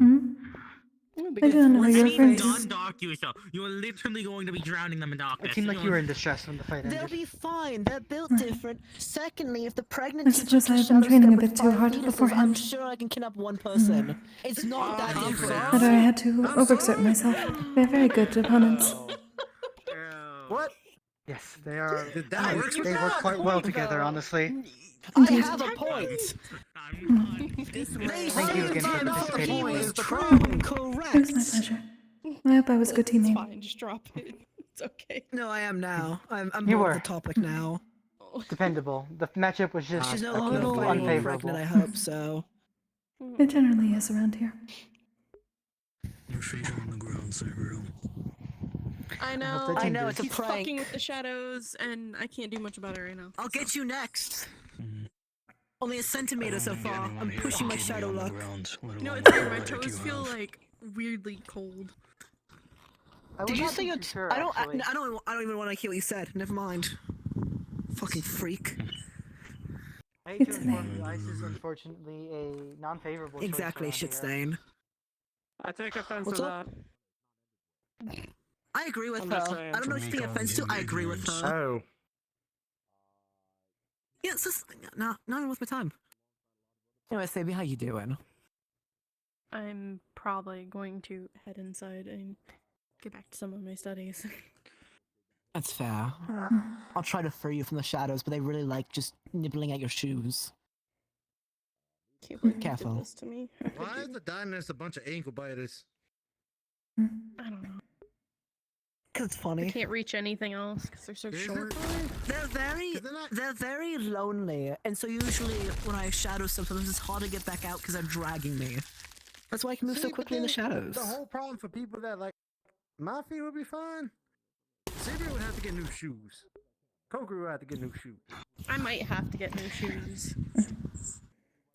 Hmm? I don't know your friends. Done darkness. You are literally going to be drowning them in darkness. It seemed like you were in distress when the fight They'll ended. be fine. They're built different. Secondly, if the pregnant I teacher suppose I can have been shadow training a step with bit too 5 hard fetuses, I'm beforehand. sure I can kidnap one person. It's not that different. Rather, I had to overexert myself. They're very good opponents. What? Yes, they are. Did that work? They work quite well together, honestly. Indeed. I have a point. Thank you again for participating. Is proven It was my correct. pleasure. I hope I was a good It's teammate. fine, just drop it. It's okay. No, I am now. I'm You more were. of the topic now. Dependable. The matchup was just She's no a longer little fighting unfavorable. pregnant, I hope so. It generally is around here. Your feet are on the ground, Sabriel. I hope know. that I know, it's a He's fucking prank. with the shadows, and I can't do much about it right now. I'll get you next. Only a centimeter so far. I'm pushing my shadow luck. No, it's weird. My toes feel like weirdly cold. Did you say your? I don't even want to hear what you said. Never mind. Fucking freak. I hate to inform you, ice is unfortunately a non-favorable choice Exactly, around shit here. stain. I take offense What's to up? that. I agree with I'm her. just saying. I don't know what you take offense to. I agree with her. Oh. Yeah, it's just not even worth my time. Anyway, Sabi, how you doing? I'm probably going to head inside and get back to some of my studies. That's fair. I'll try to free you from the shadows, but they really like just nibbling at your shoes. Can't believe you Careful. did this to me. Why is the dynast a bunch of ankle biters? I don't know. Cause it's I funny. can't reach anything else because they're so short. They're very lonely, and so usually when I shadow sometimes it's hard to get back out because they're dragging me. That's why I can move so See, quickly in the but then shadows. The whole problem for people that like my feet would be fine. Sabriel would have to get new shoes. Kokkuri would have to get new shoes. I might have to get new shoes.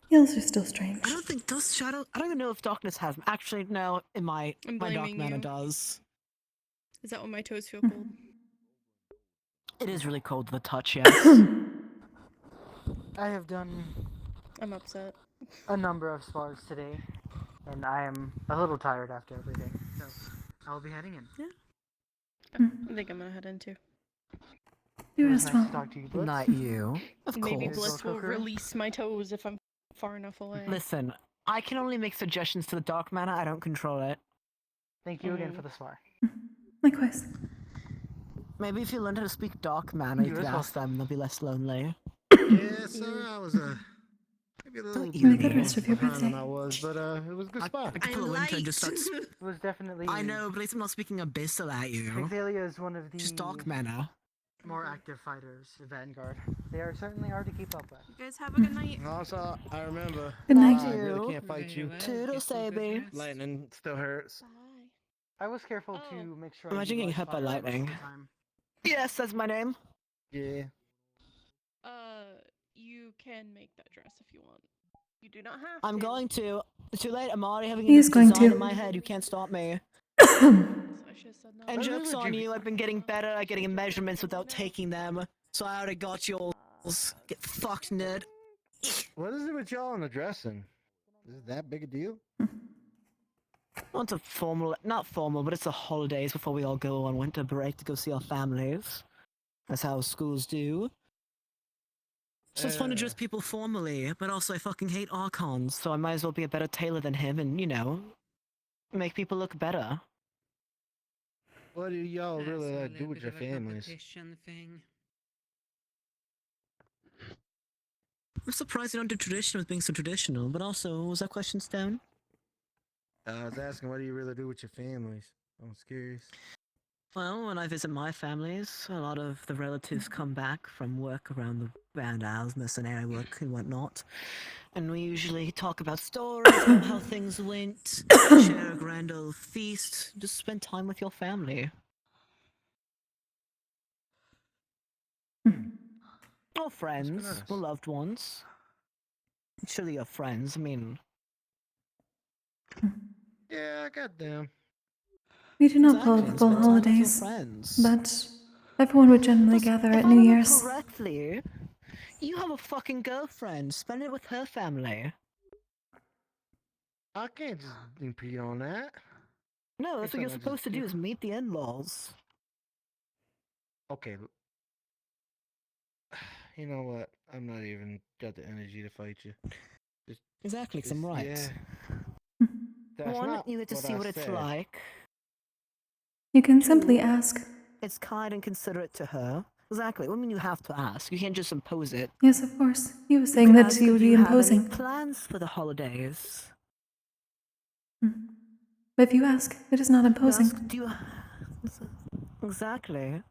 Heels are still strange. I don't think does shadow. I don't even know if darkness has them. Actually, no. In my I'm dark blaming mana you. does. Is that when my toes feel cold? It is really cold to the touch, yes. I have done I'm upset. a number of spars today, and I am a little tired after everything. So I'll be heading in. Yeah. I think I'm gonna head in too. You It was rest nice well. to talk to you, Blitz. Not you. Of Maybe course. Bliss will Kokkuri? release my toes if I'm far enough away. Listen, I can only make suggestions to the dark mana. I don't control it. Thank you again for the spar. Likewise. Maybe if you learn how to speak dark mana, you You could as well. ask them. They'll be less lonely. Yeah, sir, I was maybe a little you Have a good rest of your behind than birthday. I was, but it was a good spot. I could pull a winter and just start. It was definitely. I know, but at least I'm not speaking abyssal at you. Xalia is one of the Just dark mana. more active fighters of Vanguard. They are certainly hard to keep up with. You guys have a good night. Also, I remember. Good night. I really can't fight you. Toodles, Sabi. Lightning still hurts. I was careful to make sure. I Imagine getting utilized hit by fire most of lightning. the time. Yes, that's my name. Yeah. You can make that dress if you want. You do not have I'm to. going to. Too late. I'm already having He a is going design to. in my head. You can't stop me. I should have said no. And joke's on you. I've been getting better at getting measurements without taking them. So I already got yours. Get fucked, nerd. What is it with y'all in the dressing? Is it that big a deal? Well, it's a formal, not formal, but it's the holidays before we all go on winter break to go see our families. That's how schools do. So it's fun to dress people formally, but also I fucking hate Archons, so I might as well be a better tailor than him and, you know, make people look better. What do y'all really like do with your families? I'm surprised you don't do tradition with being so traditional, but also, was that question Stone? I was asking, what do you really do with your families? I was curious. Well, when I visit my families, a lot of the relatives come back from work around the roundhouse, mercenary work and whatnot. And we usually talk about stories, about how things went, share a grand old feast, just spend time with your family. Or friends, nice. or loved ones. Surely your friends, I mean... Yeah, goddamn. We do not pull the Exactly, full spend time with your holidays, friends. but everyone would generally gather If at I New remember Year's. correctly, you have a fucking girlfriend. Spend it with her family. I can't just impede on that. It's No, that's what something you're I just supposed to do keep- is meet the in-laws. Okay. You know what? I'm not even got the energy to fight you. Exactly, 'cause I'm It's- right. Yeah. That's One, not you get to what see I what it's said. like. You can simply Two, ask. It's kind and considerate to her. Exactly. I mean, you have to ask. You can't just impose it. Yes, of course. He was You saying could that ask, you "Do would be you have any imposing. plans for the holidays?" But if you ask, it is not imposing. Ask, do you... Exactly.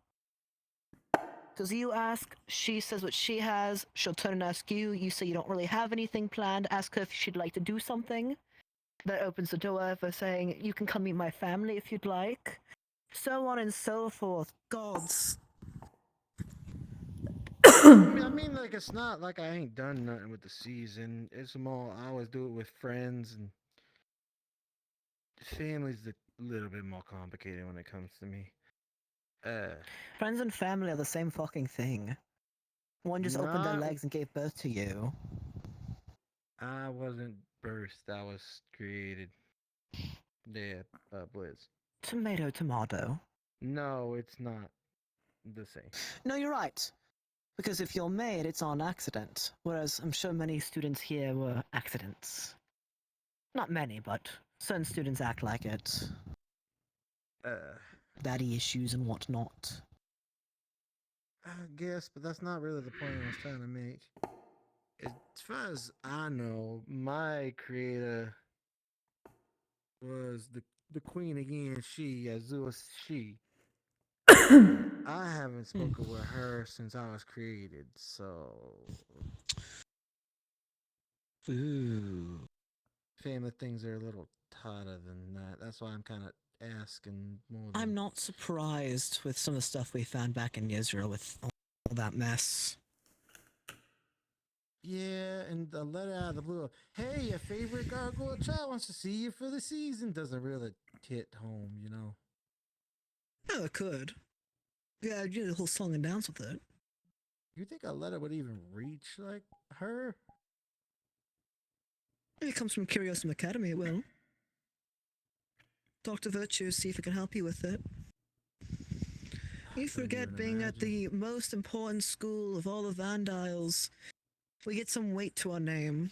Because you ask, she says what she has, she'll turn and ask you, you say you don't really have anything planned, ask her if she'd like to do something. That opens the door for saying, you can come meet my family if you'd like. So on and so forth. Gods. I mean, like, it's not like I ain't done nothing with the season. It's more, I always do it with friends, and family's a little bit more complicated when it comes to me. Friends and family are the same fucking thing. One just opened their Not- legs and gave birth to you. I wasn't birthed, I was created. Yeah, Blizz. Tomato, tomato. No, it's not the same. No, you're right. Because if you're made, it's on accident. Whereas I'm sure many students here were accidents. Not many, but certain students act like it. Daddy issues and whatnot. I guess, but that's not really the point I was trying to make. As far as I know, my creator was the queen again, she, Azul, she. I haven't spoken with her since I was created, so... Ooh. Family things are a little tighter than that. That's why I'm kind of asking more than... I'm not surprised with some of the stuff we found back in Israel with all that mess. Yeah, and the letter out of the blue, hey, your favorite gargoyle child wants to see you for the season, doesn't really hit home, you know? Oh, it could. Yeah, I'd do the whole song and dance with it. You think a letter would even reach, like, her? If it comes from Curiosum Academy, it will. Dr. Virtue, see if it can help you with it. You forget being at the most important school of all the Vandiles. We get some weight to our name.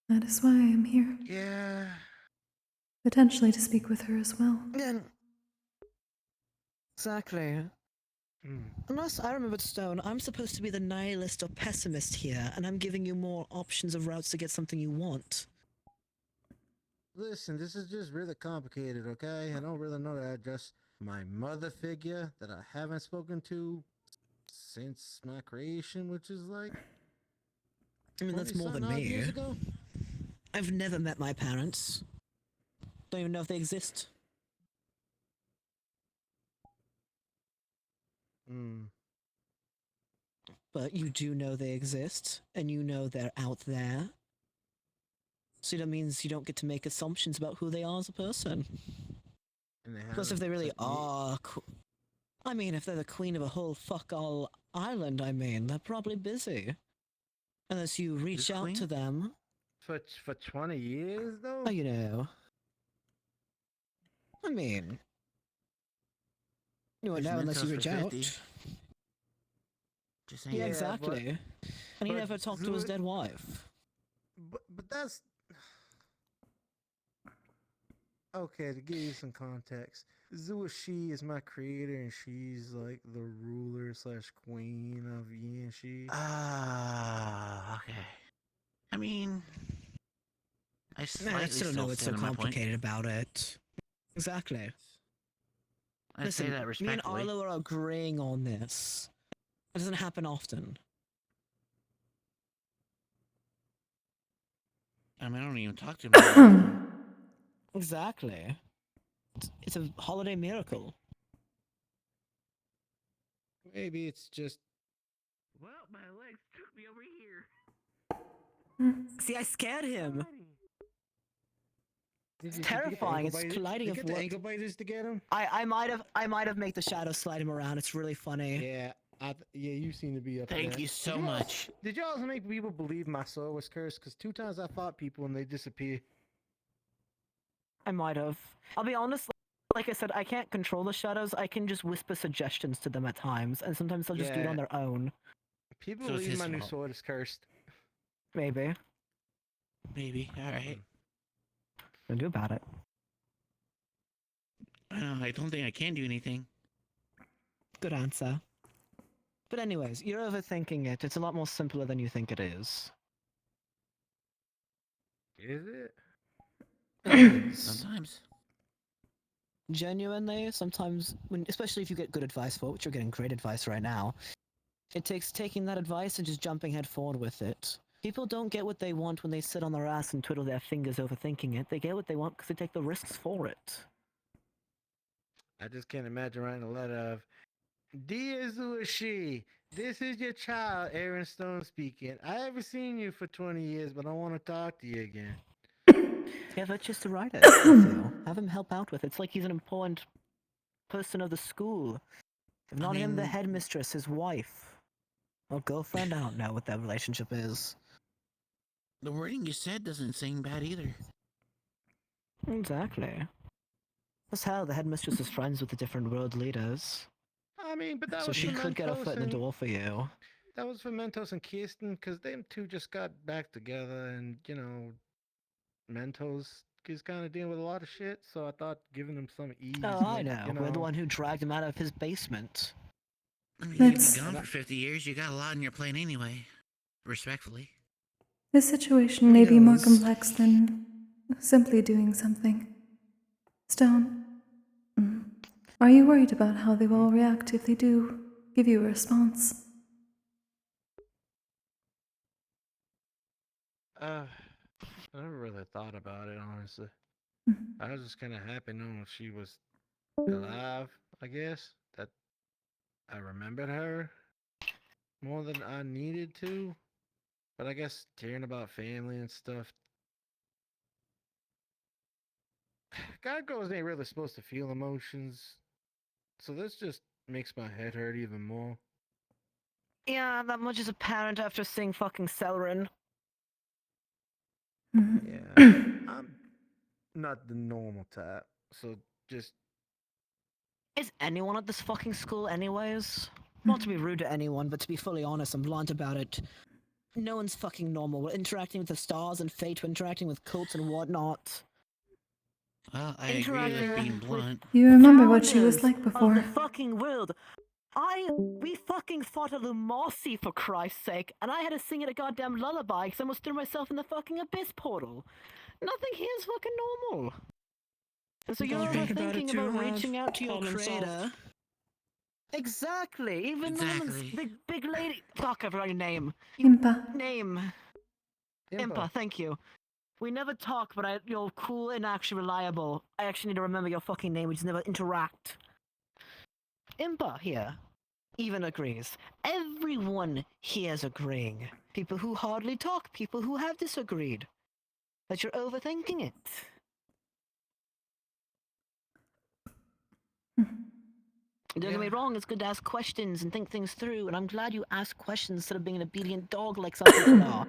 That is why I am here. Yeah. Potentially to speak with her as well. Then... Exactly. Unless I remembered Stone, I'm supposed to be the nihilist or pessimist here, and I'm giving you more options of routes to get something you want. Listen, this is just really complicated, okay? I don't really know that I address my mother figure that I haven't spoken to since my creation, which is like... I mean, that's more than 20-some odd me. years ago? I've never met my parents. Don't even know if they exist. But you do know they exist, and you know they're out there. So that means you don't get to make assumptions about who they are as a person. And they Plus, if haven't they really took me- are... I mean, if they're the queen of a whole fuck-all island, I mean, they're probably busy. Unless you reach The out queen? to them. For 20 years, though? Oh, you know. I mean... You won't There's know unless you Mentos reach for out. 50. Just saying. Yeah, Yeah, exactly. And he but never talked to his Zulu- dead wife. But that's... Okay, to give you some context, Zuashi is my creator, and she's like the ruler slash queen of Yanshi. Ah, okay. I mean, I I slightly still don't know what's so stand on my point. complicated about it. Exactly. I'd say that me and respectfully. Arlo are agreeing on this. It doesn't happen often. I mean, I don't even talk to him. Exactly. It's a holiday miracle. Maybe it's just... Well, my legs took me over here. See, I scared him. Did It's you get the terrifying. ankle It's biters- colliding did of you get the what- ankle biters to get him? I might have made the shadow slide him around. It's really funny. Yeah, yeah, you seem to be up Thank there. you so Did much. Did you also make people believe my soul was cursed? Because 2 times I fought people and they disappeared. I might have. I'll be honest, like I said, I can't control the shadows. I can just whisper suggestions to them at times, and sometimes they'll just do it on their own. People So it's believe his my new fault. sword is cursed. Maybe. Maybe. All right. What do about it? I don't think I can do anything. Good answer. But anyways, you're overthinking it. It's a lot more simpler than you think it is. Is it? Sometimes. Genuinely, sometimes, especially if you get good advice for it, which you're getting great advice right now, it takes taking that advice and just jumping head forward with it. People don't get what they want when they sit on their ass and twiddle their fingers overthinking it. They get what they want because they take the risks for it. I just can't imagine writing a letter of, Dear Zuishi, this is your child, Aaron Stone speaking. I haven't seen you for 20 years, but I want to talk to you again. Yeah, that's just to write it. I feel. Have him help out with it. It's like he's an important person of the school. If not him, the headmistress, his wife. Or girlfriend, I don't know what their relationship is. The wording you said doesn't seem bad either. Exactly. That's how the headmistress is friends with the different world leaders. I mean, but that So was she for could get a Mentos foot in the and- door for you. That was for Mentos and Kirsten, because them two just got back together, and, you know, Mentos is kind of dealing with a lot of shit, so I thought giving them some ease. Oh, I might, know. You know. We're the one who dragged him out of his basement. I mean, you've That's- been gone for 50 years. You got a lot on your plate anyway. Respectfully. This situation may be more knows? complex than simply doing something. Stone, are you worried about how they will react if they do give you a response? I never really thought about it, honestly. I was just kind of happy knowing she was alive, I guess. That I remembered her more than I needed to. But I guess caring about family and stuff. God girls ain't really supposed to feel emotions. So this just makes my head hurt even more. Yeah, that much is apparent after seeing fucking Celerin. Yeah, I'm not the normal type. So just Is anyone at this fucking school anyways? Not to be rude to anyone, but to be fully honest and blunt about it, no one's fucking normal. We're interacting with the stars and fate, we're interacting with cults and whatnot. Well, I agree with being blunt. You remember what she was like Of before. the fucking world. We fucking fought a Lumossi for Christ's sake, and I had to sing it a goddamn lullaby because I almost threw myself in the fucking abyss portal. Nothing here is fucking normal. And so you're Think about it overthinking too about hard. reaching out to your Problem creator. solved. Exactly. Even the woman's big lady. Fuck, I forgot your name. Impa. Name. Impa, thank you. We never talk, but you're cool and actually reliable. I actually need to remember your fucking name. We just never interact. Impa here even agrees. Everyone here's agreeing. People who hardly talk, people who have disagreed. That you're overthinking it. Don't get me wrong, it's good to ask questions and think things through, and I'm glad you ask questions instead of being an obedient dog like some people are.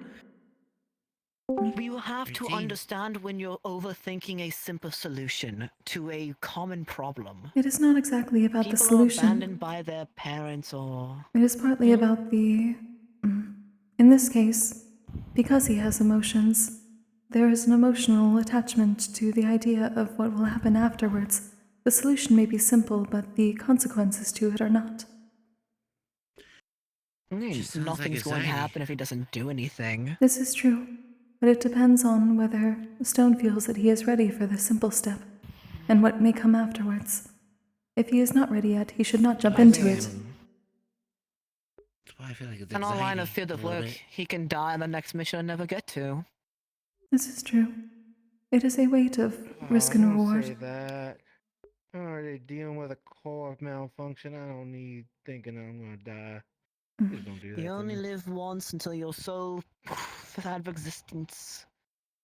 But you have to understand when you're overthinking a simple solution to a common problem. It is not exactly about People the are solution. abandoned by their parents or... It is partly about the. In this case, because he has emotions, there is an emotional attachment to the idea of what will happen afterwards. The solution may be simple, but the consequences to it are not. Just sounds Nothing's like going to anxiety. happen if he doesn't do anything. This is true, but it depends on whether Stone feels that he is ready for the simple step, and what may come afterwards. If he is not ready yet, he should not jump into it. That's why I feel like it's In our line of anxiety field a of little work, bit. he can die on the next mission and never get to. This is true. It is a weight of risk and don't reward. say that. I'm already dealing with a core malfunction. I don't need thinking I'm gonna die. Please don't do that You to only me. live once until your soul is out of existence.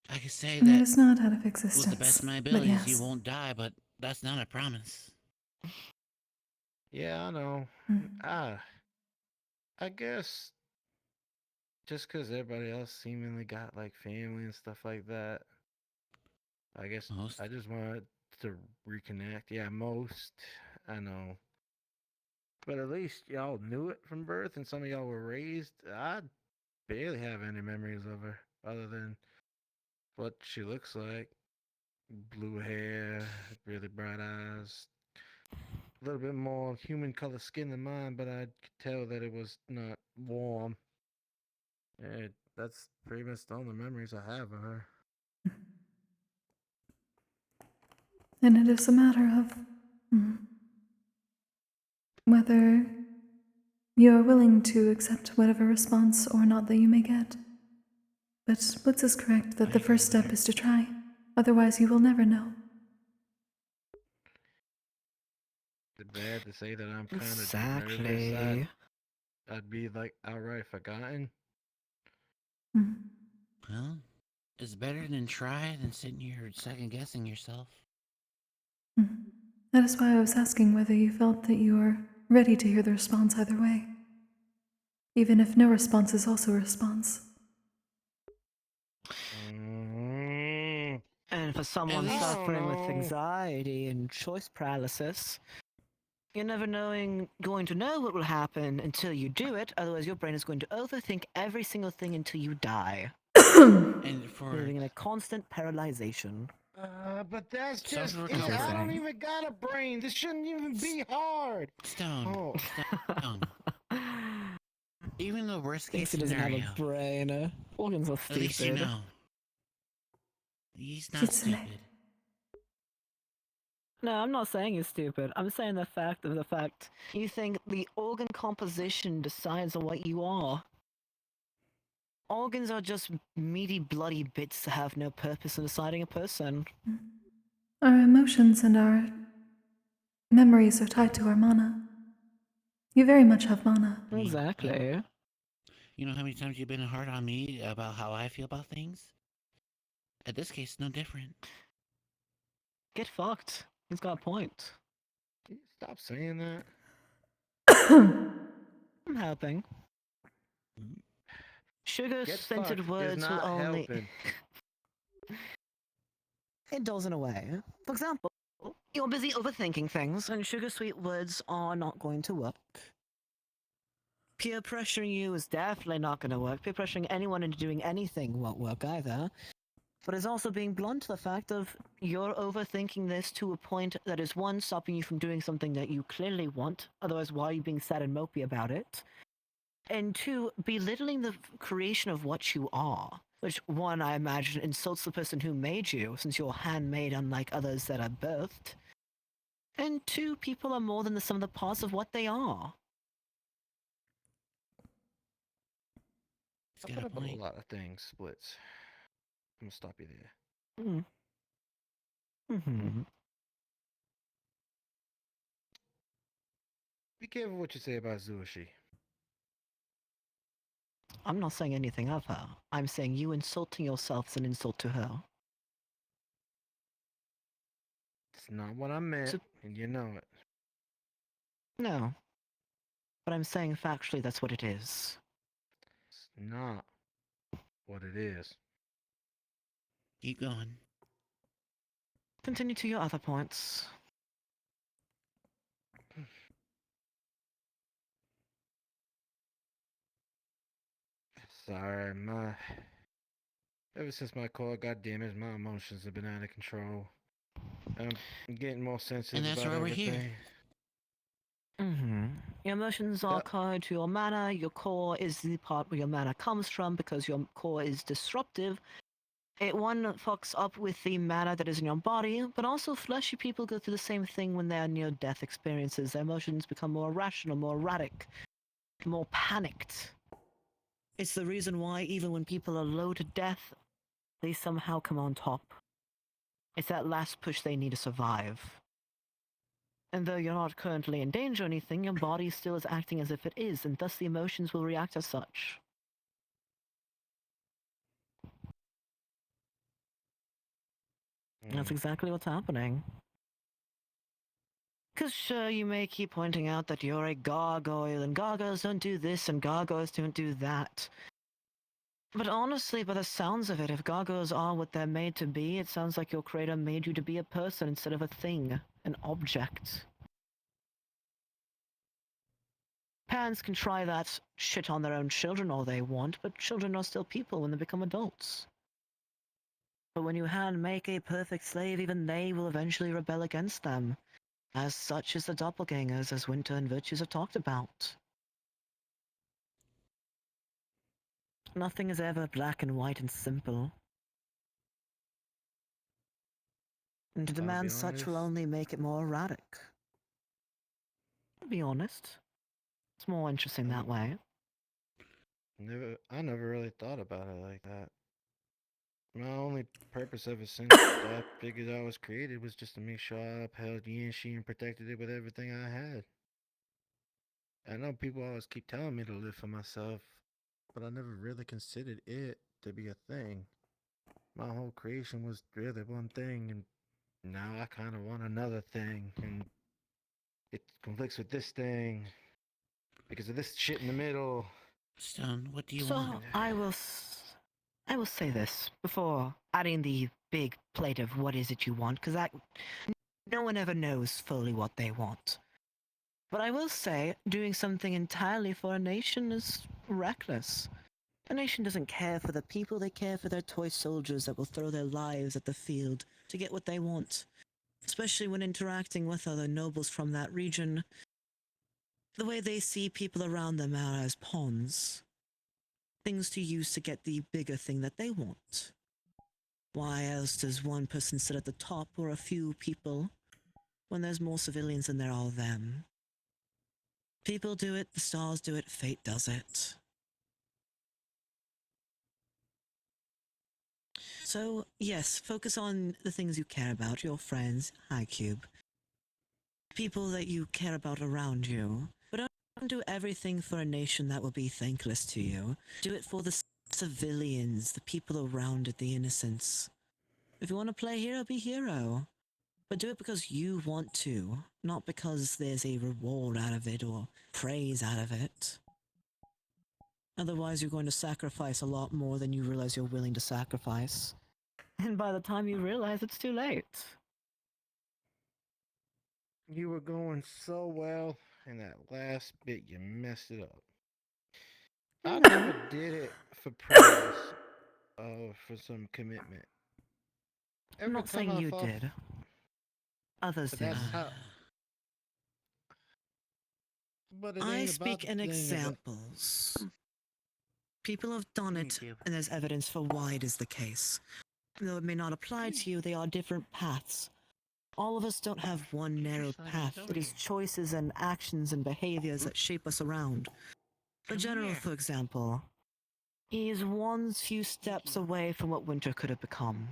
I could say And it that is not out of with the existence. best of my But abilities, yes. you won't die, but that's not a promise. Yeah, I know. I guess just 'cause everybody else seemingly got like family and stuff like that, I guess Most? I just wanted to reconnect. Yeah, most. I know. But at least y'all knew it from birth, and some of y'all were raised. I barely have any memories of her, other than what she looks like. Blue hair, really bright eyes, a little bit more human color skin than mine, but I could tell that it was not warm. Yeah, that's pretty much the only memories I have of her. And it is a matter of whether you are willing to accept whatever response or not that you may get. But Blitz is correct that the first step is to try. Otherwise, you will never know. Is it bad to say that I'm kind of Exactly. nervous? I'd be like outright forgotten. Well, it's better than try than sitting here second guessing yourself. That is why I was asking whether you felt that you were ready to hear the response either way. Even if no response is also a response. And for someone suffering with anxiety and choice paralysis, you're never going to know what will happen until you do it, otherwise your brain is going to overthink every single thing until you die. And for living in a constant paralyzation. But that's just it. I don't even got a brain. This shouldn't even be hard. Stone. Stone. Even the worst case He doesn't scenario. have a brain. Organs are stupid. At least you know. He's not stupid. No, I'm not saying he's stupid. I'm saying the fact you think the organ composition decides on what you are. Organs are just meaty, bloody bits that have no purpose in deciding a person. Our emotions and our memories are tied to our mana. You very much have mana. Exactly. You know how many times you've been hard on me about how I feel about things? In this case, no different. Get fucked. He's got a point. Stop saying that. I'm helping. Sugar-scented fucked words is will not only... helping. It does in a way. For example, you're busy overthinking things, and sugar-sweet words are not going to work. Peer pressuring you is definitely not going to work. Peer pressuring anyone into doing anything won't work either. But it's also being blunt to the fact of you're overthinking this to a point that is, one, stopping you from doing something that you clearly want, otherwise why are you being sad and mopey about it? And two, belittling the creation of what you are, which, one, I imagine insults the person who made you, since you're handmade unlike others that are birthed. And two, people are more than the sum of the parts of what they are. I put up a lot of things, Splits. I'm gonna stop you there. Be careful what you say about Zuoshi. I'm not saying anything of her. I'm saying you insulting yourself is an insult to her. It's not what I meant, and you know it. No. But I'm saying factually that's what it is. It's not what it is. Keep going. Continue to your other points. Sorry, ever since my car got damaged, my emotions have been out of control. I'm getting more sensitive And that's about why we're everything. here. Your emotions are tied to your mana. Your core is the part where your mana comes from because your core is disruptive. It, one, fucks up with the mana that is in your body, but also fleshy people go through the same thing when they are near-death experiences. Their emotions become more irrational, more erratic, more panicked. It's the reason why even when people are low to death, they somehow come on top. It's that last push they need to survive. And though you're not currently in danger or anything, your body still is acting as if it is, and thus the emotions will react as such. That's exactly what's happening. Because sure, you may keep pointing out that you're a gargoyle, and gargoyles don't do this, and gargoyles don't do that. But honestly, by the sounds of it, if gargoyles are what they're made to be, it sounds like your creator made you to be a person instead of a thing, an object. Parents can try that shit on their own children all they want, but children are still people when they become adults. But when you hand make a perfect slave, even they will eventually rebel against them. As such is the doppelgangers, as Winter and Virtues have talked about. Nothing is ever black and white and simple. And to I'll be demand such will honest. only make it more erratic. To be honest, it's more interesting that way. I never really thought about it like that. My only purpose ever since I figured I was created was just to make sure I upheld Yanshi and protected it with everything I had. I know people always keep telling me to live for myself, but I never really considered it to be a thing. My whole creation was really one thing, and now I kind of want another thing, and it conflicts with this thing because of this shit in the middle. Stone, what do you So, want? I will say this before adding the big plate of what is it you want, because no one ever knows fully what they want. But I will say, doing something entirely for a nation is reckless. A nation doesn't care for the people, they care for their toy soldiers that will throw their lives at the field to get what they want. Especially when interacting with other nobles from that region, the way they see people around them are as pawns. Things to use to get the bigger thing that they want. Why else does one person sit at the top or a few people when there's more civilians than there are them? People do it, the stars do it, fate does it. So, yes, focus on the things you care about, your friends, Cube. People that you care about around you. But don't do everything for a nation that will be thankless to you. Do it for the civilians, the people around it, the innocents. If you want to play hero, be hero. But do it because you want to, not because there's a reward out of it or praise out of it. Otherwise, you're going to sacrifice a lot more than you realize you're willing to sacrifice. And by the time you realize, it's too late. You were going so well, and that last bit you messed it up. I never did it for praise, for some commitment. I'm not saying you did. Others But did. that's how. But it I ain't about speak the in thing examples. People have done it, and there's evidence for why it is the case. Though it may not apply to you, they are different paths. All of us don't have one narrow path. It is choices and actions and behaviors that shape us around. The general, for example, he is one few steps away from what Winter could have become.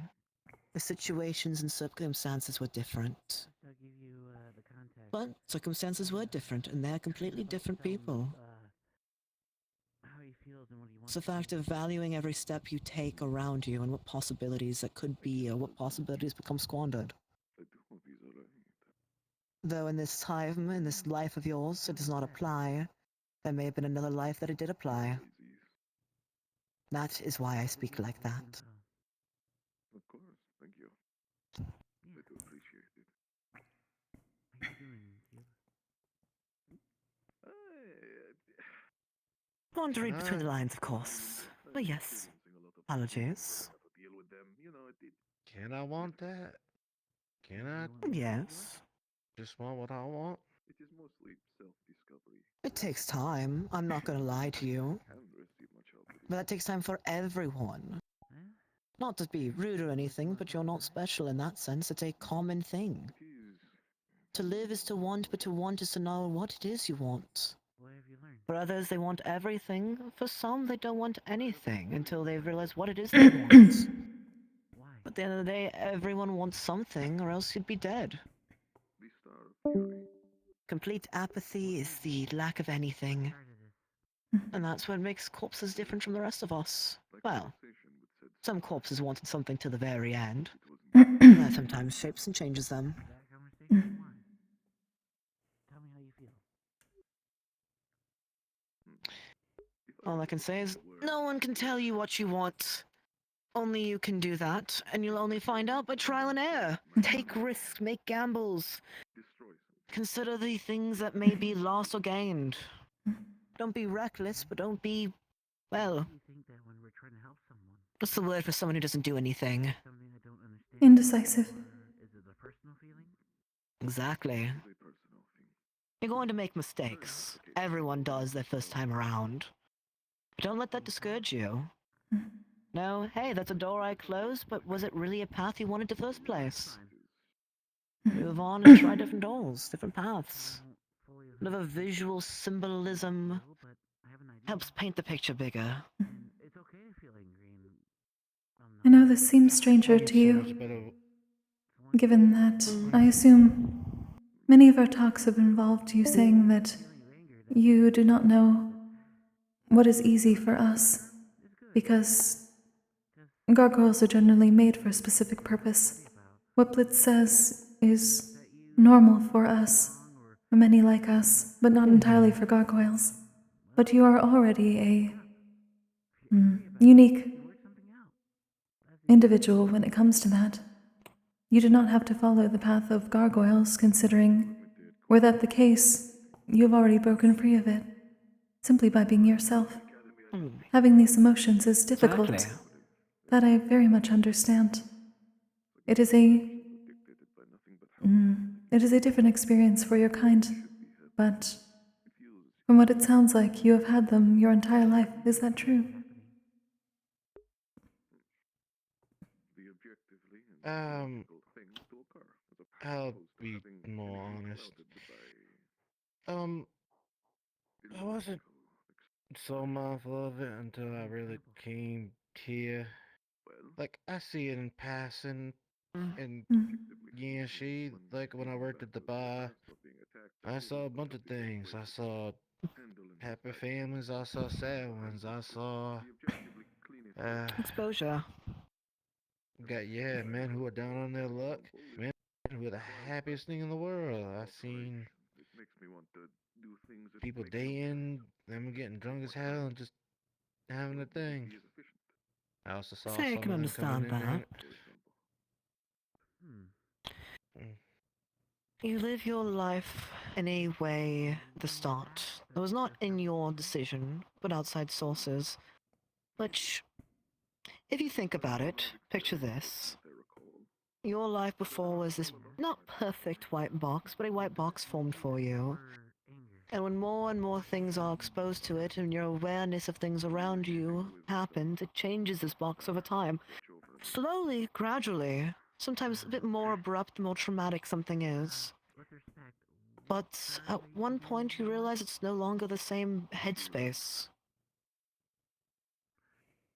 The situations and circumstances were different. But circumstances were different, and they're completely different people. It's a fact of valuing every step you take around you and what possibilities that could be or what possibilities become squandered. Though in this time, in this life of yours, it does not apply, there may have been another life that it did apply. That is why I speak like that. Of course, thank you. I do appreciate it. How you doing, Cube? I want to read between the lines, of course. But yes, apologies. Can I want that? Can I? Yes. Just want what I want? It is mostly self-discovery. It takes time, I'm not gonna lie to you. But that takes time for everyone. Not to be rude or anything, but you're not special in that sense. It's a common thing. To live is to want, but to want is to know what it is you want. What have you learned? For others, they want everything. For some, they don't want anything until they realize what it is they want. Why? But at the end of the day, everyone wants something, or else you'd be dead. Complete apathy is the lack of anything. And that's what makes corpses different from the rest of us. Well, some corpses wanted something to the very end. That sometimes shapes and changes them. That conversation? Why? Tell me how you feel. All I can say is, No one can tell you what you want. Only you can do that, and you'll only find out by trial and error. Take risks, make gambles. Consider the things that may be lost or gained. Don't be reckless, but don't be, well, what's the word for someone who doesn't do anything? Indecisive. Exactly. You're going to make mistakes. Everyone does their first time around. But don't let that discourage you. No, hey, that's a door I closed, but was it really a path you wanted in the first place? Move on and try different doors, different paths. Another visual symbolism helps paint the picture bigger. I know this seems stranger to you, given that I assume many of our talks have involved you saying that you do not know what is easy for us, because gargoyles are generally made for a specific purpose. What Blitz says is normal for us, for many like us, but not entirely for gargoyles. But you are already a unique individual when it comes to that. You do not have to follow the path of gargoyles, considering, were that the case, you have already broken free of it, simply by being yourself. Having these emotions is difficult. Exactly. That I very much understand. It is a different experience for your kind, but from what it sounds like, you have had them your entire life. Is that true? I'll be more honest. I wasn't so mindful of it until I really came here. Like, I see it in passing, and yeah, like, when I worked at the bar, I saw a bunch of things. I saw happy families, I saw sad ones, I saw, Exposure. men who are down on their luck, men who are the happiest thing in the world. I've seen people day in, them getting drunk as hell and just having a thing. I also saw Say I some can of them coming understand in there. that. You live your life in a way at the start that was not in your decision, but outside sources. Which, if you think about it, picture this. Your life before was this not perfect white box, but a white box formed for you. And when more and more things are exposed to it and your awareness of things around you happens, it changes this box over time. Slowly, gradually. Sometimes a bit more abrupt, more traumatic something is. But at one point you realize it's no longer the same headspace.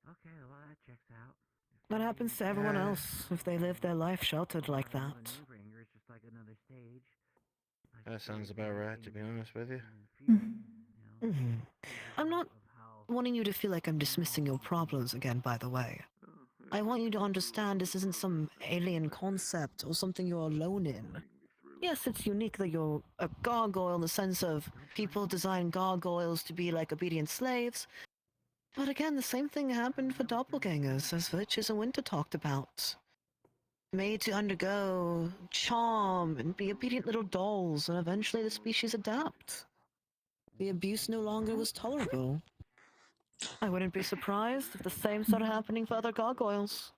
Okay, well that checks out. What happens to everyone else if they live their life sheltered like that? It's just like another stage. That sounds about right, to be honest with you. I'm not wanting you to feel like I'm dismissing your problems again, by the way. I want you to understand this isn't some alien concept or something you're alone in. Yes, it's unique that you're a gargoyle in the sense of people design gargoyles to be like obedient slaves. But again, the same thing happened for doppelgangers, as Virtues and Winter talked about. Made to undergo charm and be obedient little dolls, and eventually the species adapt. The abuse no longer was tolerable. I wouldn't be surprised if the same started happening for other gargoyles.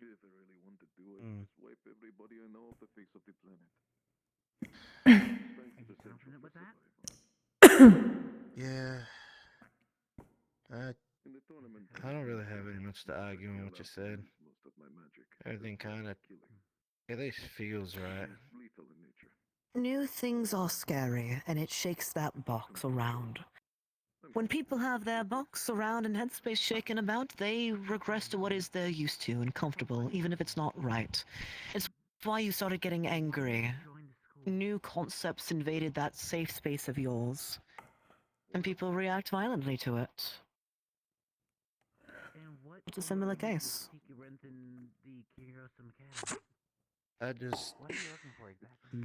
If I really want to do it, just wipe everybody I know off the face of the planet. Strength is essential for survival. Yeah. I don't really have any much to argue on what you said. Everything kind of, at least feels right. New things are scary, and it shakes that box around. When people have their box around and headspace shaken about, they regress to what is they're used to and comfortable, even if it's not right. It's why you started getting angry. New concepts invaded that safe space of yours, and people react violently to it. It's a similar case. I just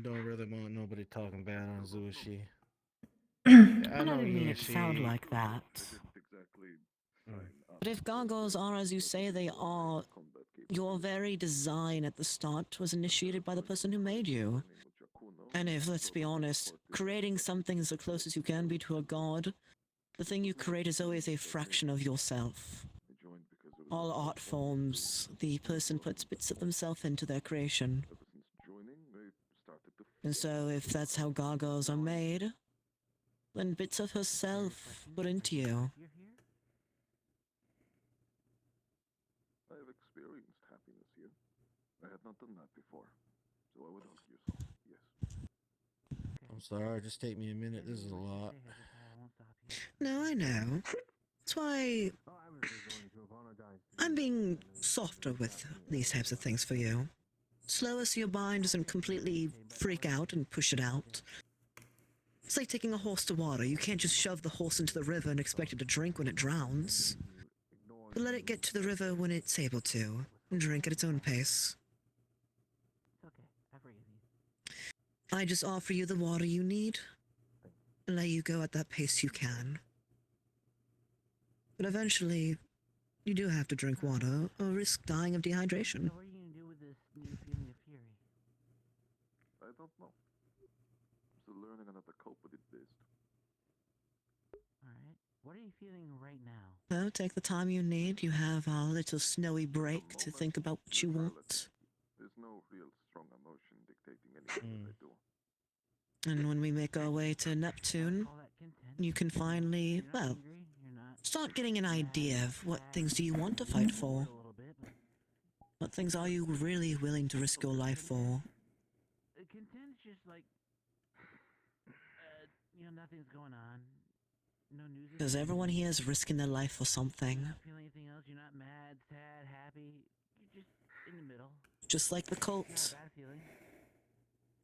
don't really want nobody talking bad on Zushi. I didn't mean it to sound like that. But if gargoyles are as you say they are, your very design at the start was initiated by the person who made you. And if, let's be honest, creating something as close as you can be to a god, the thing you create is always a fraction of yourself. All art forms, the person puts bits of themselves into their creation. And so if that's how gargoyles are made, then bits of herself put into you. I have experienced happiness here. I have not done that before, so I would ask you so. Yes. I'm sorry, just take me a minute. This is a lot. No, I know. That's why I'm being softer with these types of things for you. Slower so your mind doesn't completely freak out and push it out. It's like taking a horse to water. You can't just shove the horse into the river and expect it to drink when it drowns. But let it get to the river when it's able to, and drink at its own pace. I just offer you the water you need, and let you go at that pace you can. But eventually, you do have to drink water, or risk dying of dehydration. So what are you gonna do with this new feeling of fury? I don't know. Still learning on how to cope with it best. Alright. What are you feeling right now? Well, take the time you need. You have a little snowy break to think about what you want. There's no real strong emotion dictating anything that I do. And when we make our way to Neptune, you can finally, well, start getting an idea of what things do you want to fight for. What things are you really willing to risk your life for? Content's just like, nothing's going on. No news. Because everyone here is risking their life for something. You're not feeling anything else. You're not mad, sad, happy. You're just in the middle. Just like the cult. Not a bad feeling.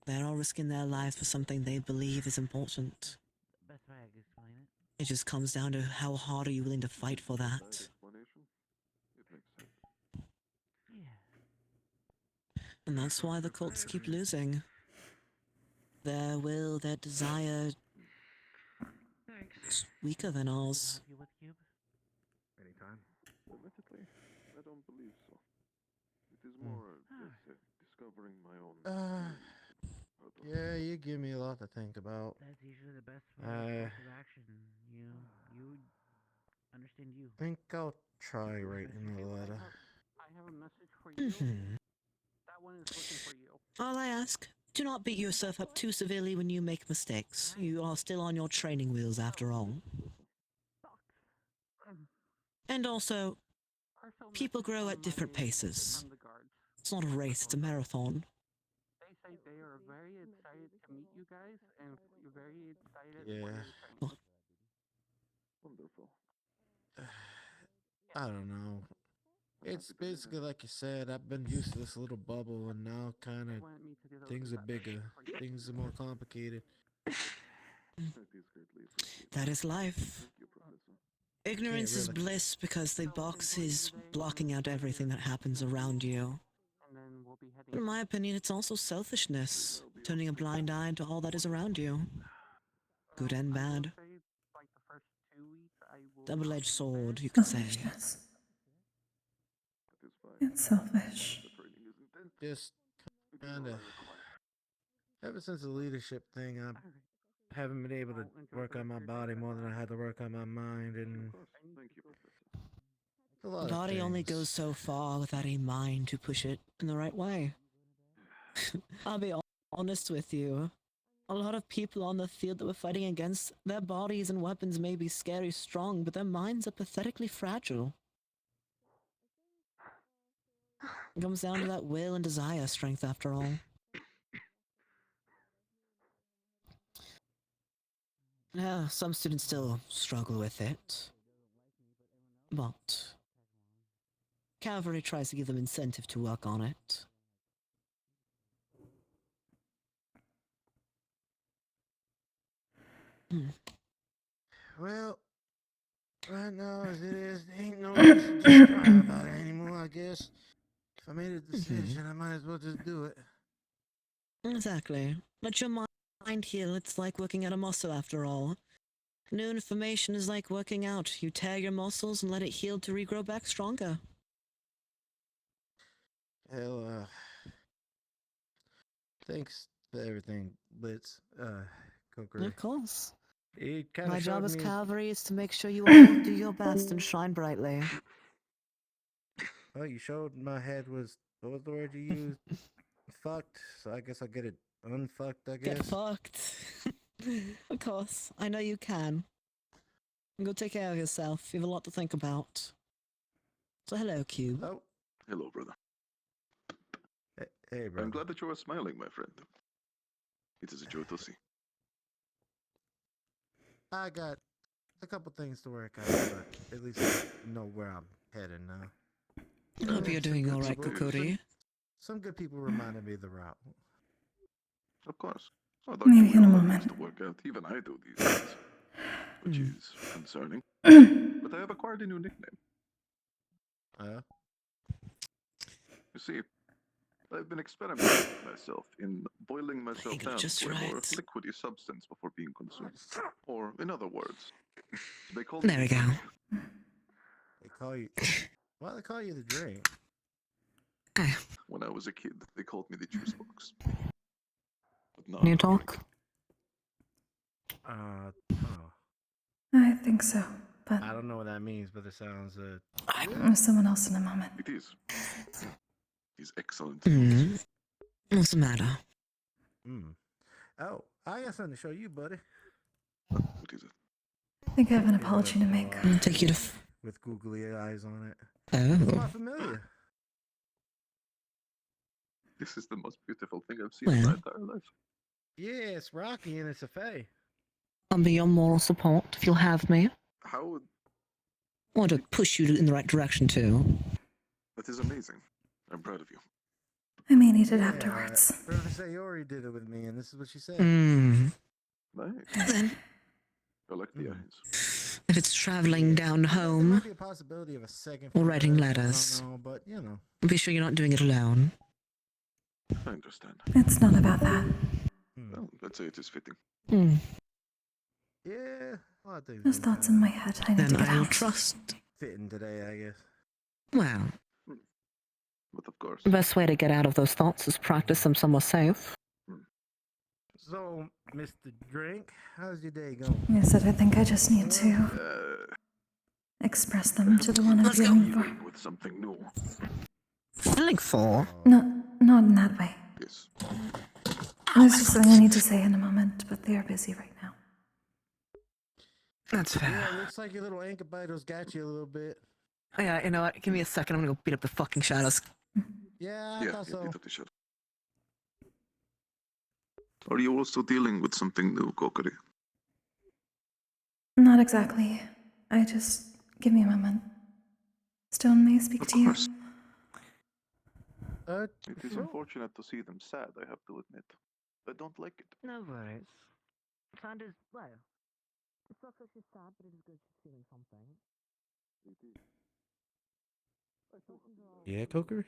They're all risking their lives for something they believe is important. Best way I can explain it. It just comes down to how hard are you willing to fight for that. Explanation? It makes sense. Yeah. And that's why the cults keep losing. Their will, their desire, is weaker than ours. Help you with Cube? Anytime. Admittedly, I don't believe so. It is more, let's say, discovering my own. Yeah, you give me a lot to think about. That's usually the best course of action. You understand you. Think I'll try writing the letter. I have a message for you. That one is looking for you. All I ask, do not beat yourself up too severely when you make mistakes. You are still on your training wheels after all. And also, people grow at different paces. It's not a race, it's a marathon. They say they are very excited to meet you guys, and you're very excited. Yeah. Wonderful. I don't know. It's basically like you said, I've been used to this little bubble, and now kind of things are bigger. Things are more complicated. That is life. Ignorance is bliss because the box is blocking out everything that happens around you. But in my opinion, it's also selfishness, turning a blind eye to all that is around you. Good and bad. Double-edged sword, you could say. Selfishness. It's selfish. Just kind of, ever since the leadership thing, I haven't been able to work on my body more than I had to work on my mind, and a lot The of body only things. goes so far without a mind to push it in the right way. I'll be honest with you. A lot of people on the field that we're fighting against, their bodies and weapons may be scary strong, but their minds are pathetically fragile. It comes down to that will and desire strength after all. Yeah, some students still struggle with it. But Cavalry tries to give them incentive to work on it. Well, right now as it is, there ain't no use to just cry about it anymore, I guess. If I made a decision, I might as well just do it. Exactly. Let your mind heal. It's like working at a muscle after all. New information is like working out. You tear your muscles and let it heal to regrow back stronger. Hell, thanks for everything, Blitz. Kokkuri. Of course. It kind My of job showed as me. cavalry is to make sure you all do your best and shine brightly. Oh, you showed my head was what was the word you used? Fucked. So I guess I'll get it unfucked. I Get guess. fucked. Of course, I know you can. Go take care of yourself. You have a lot to think about. So hello, Cube. Oh, Hello, brother. hey, brother. I'm glad that you are smiling, my friend. It is a joy to see. I got a couple things to work out, but at least I know where I'm heading now. I hope you're doing all right, people- Kokkuri. Some good people reminded me of the route. Of course. Although Maybe we in a all have moment. things to work out. Even I do these days. Which is concerning. But I have acquired a new nickname. You see, I've been experimenting with myself in boiling myself down just to a more right. liquidy substance before being consumed. Or, in other words, they call There me we go. They call you. Why they call you the drink? When I was a kid, they called me the juice box. But now Can you I'm a talk? drink. Oh. I think so, but I don't know what that means, but it sounds. with someone else in a moment. It is. It is excellent. What's the matter? Oh, I got something to show you, buddy. What is it? I think I have an apology to make. I'll take you to. With googly eyes on it. Oh. It's not familiar. This is the most beautiful thing I've seen in my entire life. Yeah, it's rocky and it's a fae. I'll be your moral support if you'll have me. How would... Or to push you in the right direction, too. That is amazing. I'm proud of you. I may need it afterwards. Professor Sayori did it with me, and this is what she said. Nice. I like the eyes. If it's traveling down There home might be a possibility of a second. or writing female, letters, I don't know, but you know. be sure you're not doing it alone. I understand. It's not about that. Well, let's say it is fitting. Yeah, a lot of things. There's thoughts in my head I need Then to get I will out. trust. Fitting today, I guess. Well, But of course. the best way to get out of those thoughts is practice them somewhere safe. So, Mr. Drink, how's your day going? Yes, I think I just need to express them to the one I'm feeling for. With something new. Feeling for? No, not in that way. Yes. There's just something I need to say in a moment, but they are busy right now. That's fair. Yeah, looks like your little ankle biters got you a little bit. Yeah, you know what? Give me a second. I'm gonna go beat up the fucking shadows. Yeah, I thought so. Beat up the shadow. Are you also dealing with something new, Kokkuri? Not exactly. Give me a moment. Stone, may I speak to you? It is unfortunate to see them sad, I have to admit. I don't like it. No worries. Sanders, well, it's not that she's sad, but it is good she's feeling something. Yeah, Kokkuri?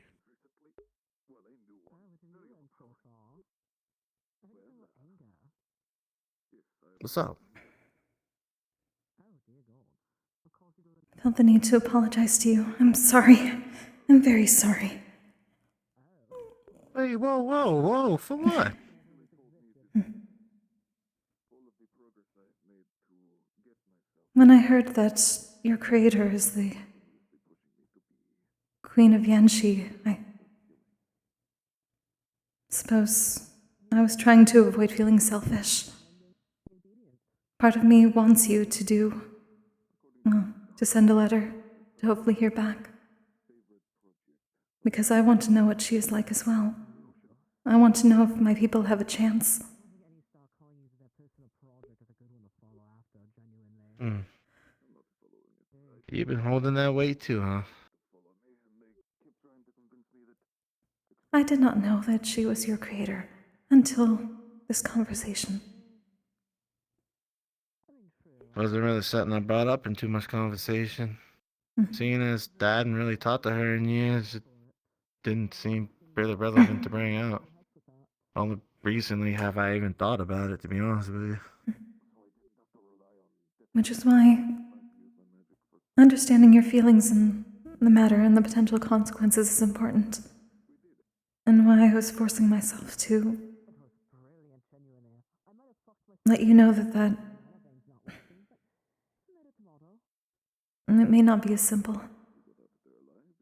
What's up? Felt the need to apologize to you. I'm sorry. I'm very sorry. Hey, whoa, for what? When I heard that your creator is the Queen of Yanxi, I suppose I was trying to avoid feeling selfish. Part of me wants you to to send a letter, to hopefully hear back. Because I want to know what she is like as well. I want to know if my people have a chance. You've been holding that weight too, huh? I did not know that she was your creator until this conversation. Wasn't really something I brought up in too much conversation. Seeing as Dad hadn't really talked to her in years, it didn't seem really relevant to bring out. Only recently have I even thought about it, to be honest with you. Which is why understanding your feelings in the matter and the potential consequences is important. And why I was forcing myself to let you know that it may not be as simple.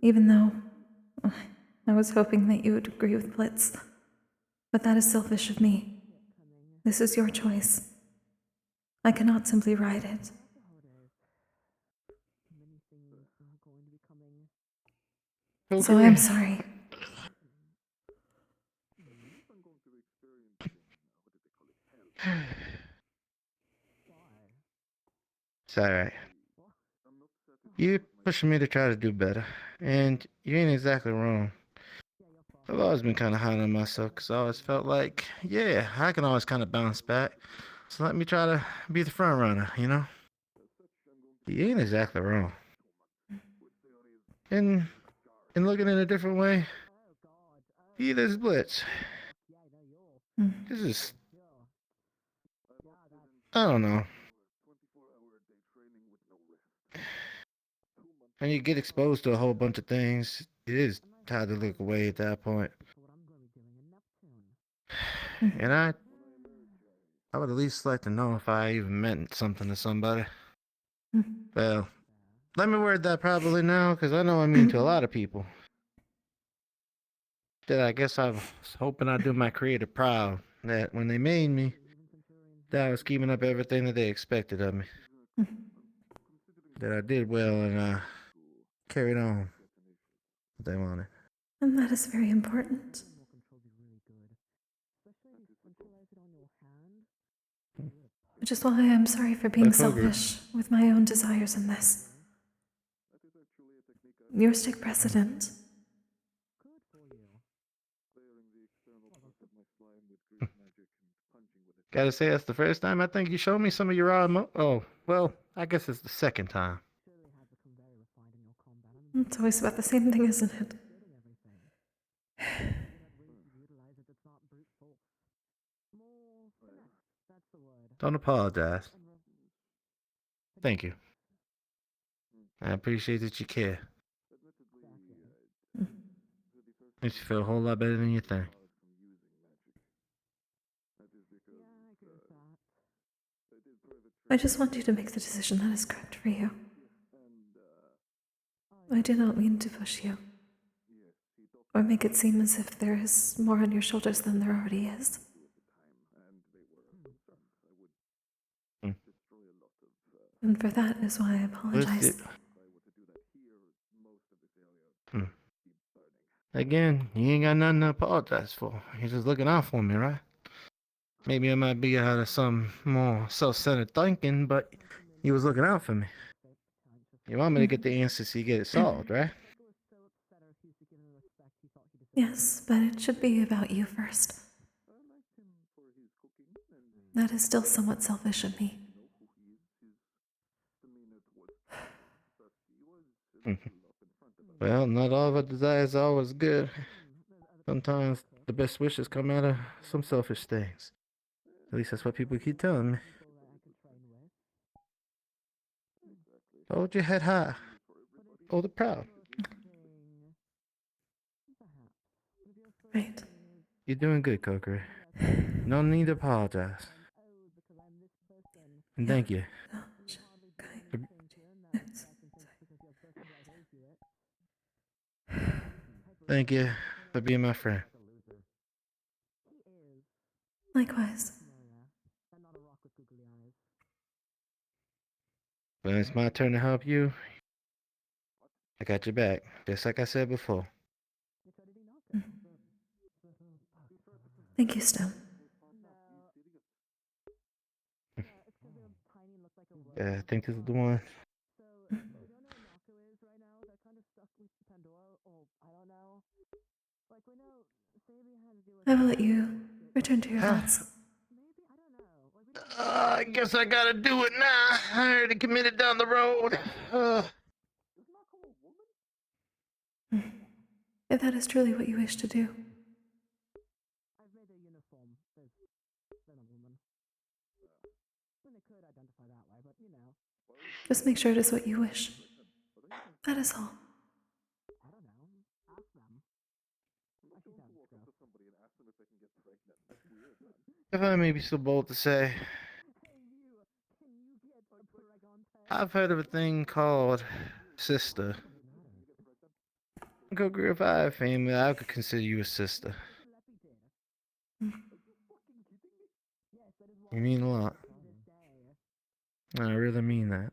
Even though I was hoping that you would agree with Blitz. But that is selfish of me. This is your choice. I cannot simply ride it. So I am sorry. It's alright. You pushing me to try to do better, and you ain't exactly wrong. I've always been kind of hard on myself because I always felt like, yeah, I can always kind of bounce back. So let me try to be the front runner, you know? You ain't exactly wrong. And looking in a different way, there's Blitz. This is, I don't know. When you get exposed to a whole bunch of things, it is hard to look away at that point. And I would at least like to know if I even meant something to somebody. Well, let me word that properly now, because I know I mean to a lot of people. That I guess I was hoping I'd do my creator proud, that when they made me, that I was keeping up everything that they expected of me. That I did well and carried on what they wanted. And that is very important. Which is why I am sorry for being selfish with my own desires in this. Yours take precedent. Gotta say, that's the first time I think you showed me some of your raw oh, well, I guess it's the second time. It's always about the same thing, isn't it? Don't apologize. Thank you. I appreciate that you care. Makes you feel a whole lot better than you think. I just want you to make the decision that is correct for you. I do not mean to push you, or make it seem as if there is more on your shoulders than there already is. And for that is why I apologize. Again, you ain't got nothing to apologize for. You're just looking out for me, right? Maybe I might be out of some more self-centered thinking, but you was looking out for me. You want me to get the answers so you get it solved, right? Yes, but it should be about you first. That is still somewhat selfish of me. Well, not all of our desires are always good. Sometimes the best wishes come out of some selfish things. At least that's what people keep telling me. Hold your head high. Hold it proud. Right. You're doing good, Kokkuri. No need to apologize. And thank you. Thank you for being my friend. Likewise. When it's my turn to help you, I got your back, just like I said before. Thank you, Stone. I think this is the one. I will let you return to your thoughts. I guess I gotta do it now. I already committed down the road. If that is truly what you wish to do. Just make sure it is what you wish. That is all. If I may be so bold to say, I've heard of a thing called sister. Kokkuri, if I have family, I could consider you a sister. You mean a lot. I really mean that.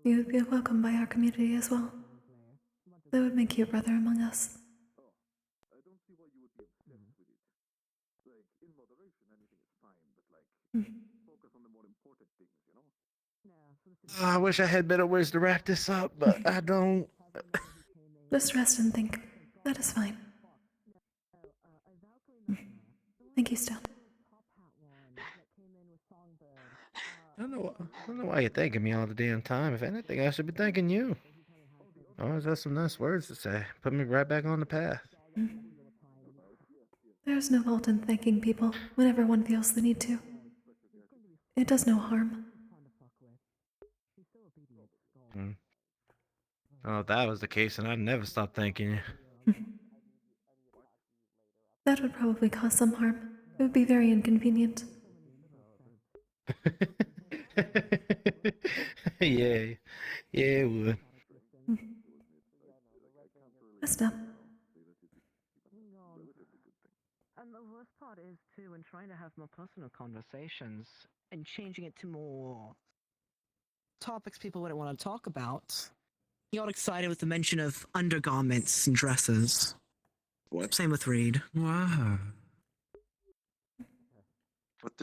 You would be welcomed by our community as well. That would make you a brother among us. I wish I had better words to wrap this up, but I don't. Just rest and think. That is fine. Thank you still. I don't know why you're thanking me all the damn time. If anything, I should be thanking you. I always have some nice words to say. Put me right back on the path. There's no fault in thanking people whenever one feels the need to. It does no harm. Oh, if that was the case, then I'd never stop thanking you. That would probably cause some harm. It would be very inconvenient. Yeah, it would. Rest up. And the worst part is, too, when trying to have more personal conversations and changing it to more topics people wouldn't want to talk about, he got excited with the mention of undergarments and dresses. What? Same with Reed. Wow.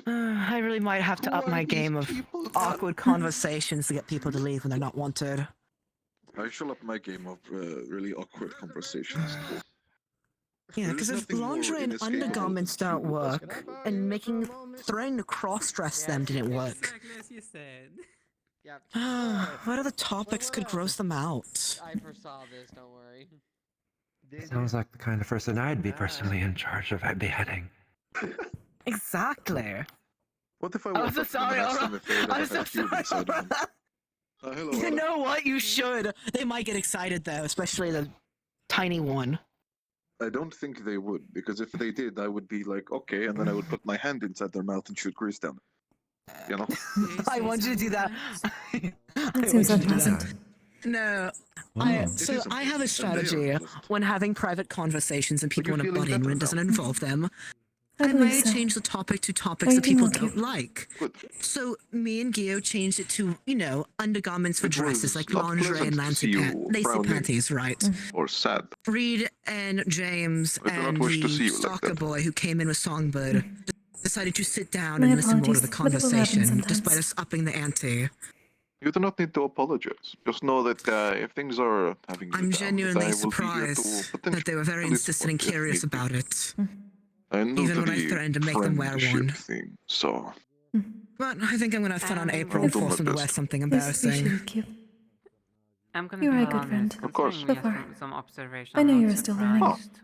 I really might have to up my game of awkward conversations to get people to leave when they're not wanted. I shall up my game of really awkward conversations too. Yeah, because if lingerie and undergarments don't work, and trying to cross-dress them didn't work, Exactly as you said. what other topics could gross them out? I foresaw this, don't worry. Sounds like the kind of person I'd be personally in charge of beheading. Exactly. What if I I'm walk so up to them sorry, and ask them Aura. if they ever I'm had so a cube sorry, inside of them? Hello, You Aura. know what? You should. They might get excited though, especially the tiny one. I don't think they would, because if they did, I would be like, okay, and then I would put my hand inside their mouth and shoot grease down. You know? I want you to do that. That seems unpleasant. No. It So is I have a unpleasant. They are strategy unpleasant. when having private conversations and people you're want to feeling butt in better when it doesn't now. involve them. I I believe might so. change the topic to Are topics you that people doing okay? don't like. Good. So me and Gio changed it to, undergarments for It dresses was like not lingerie and pleasant to see you lacy frowning. panties, right? Or sad. Reed and James I do not and wish to see the you like stalker that. boy who came in with Songbird decided to sit down My and listen more to the apologies, but it will happen conversation, sometimes. despite us upping the ante. You do not need to apologize. Just know that if things are having you I'm down, that genuinely I will be here to surprised that they were very insistent and support if curious need be. about it. I'm new Even to when I the threatened to make them wear friendship one. thing, so But I think I'm gonna have fun on April I'll and do my force them to wear best. something Yes, embarrassing. appreciate Q. I'm gonna You be are a good honest, friend. Of course. considering we Go have for it. some observation. I know I'm you're not still learning. surprised.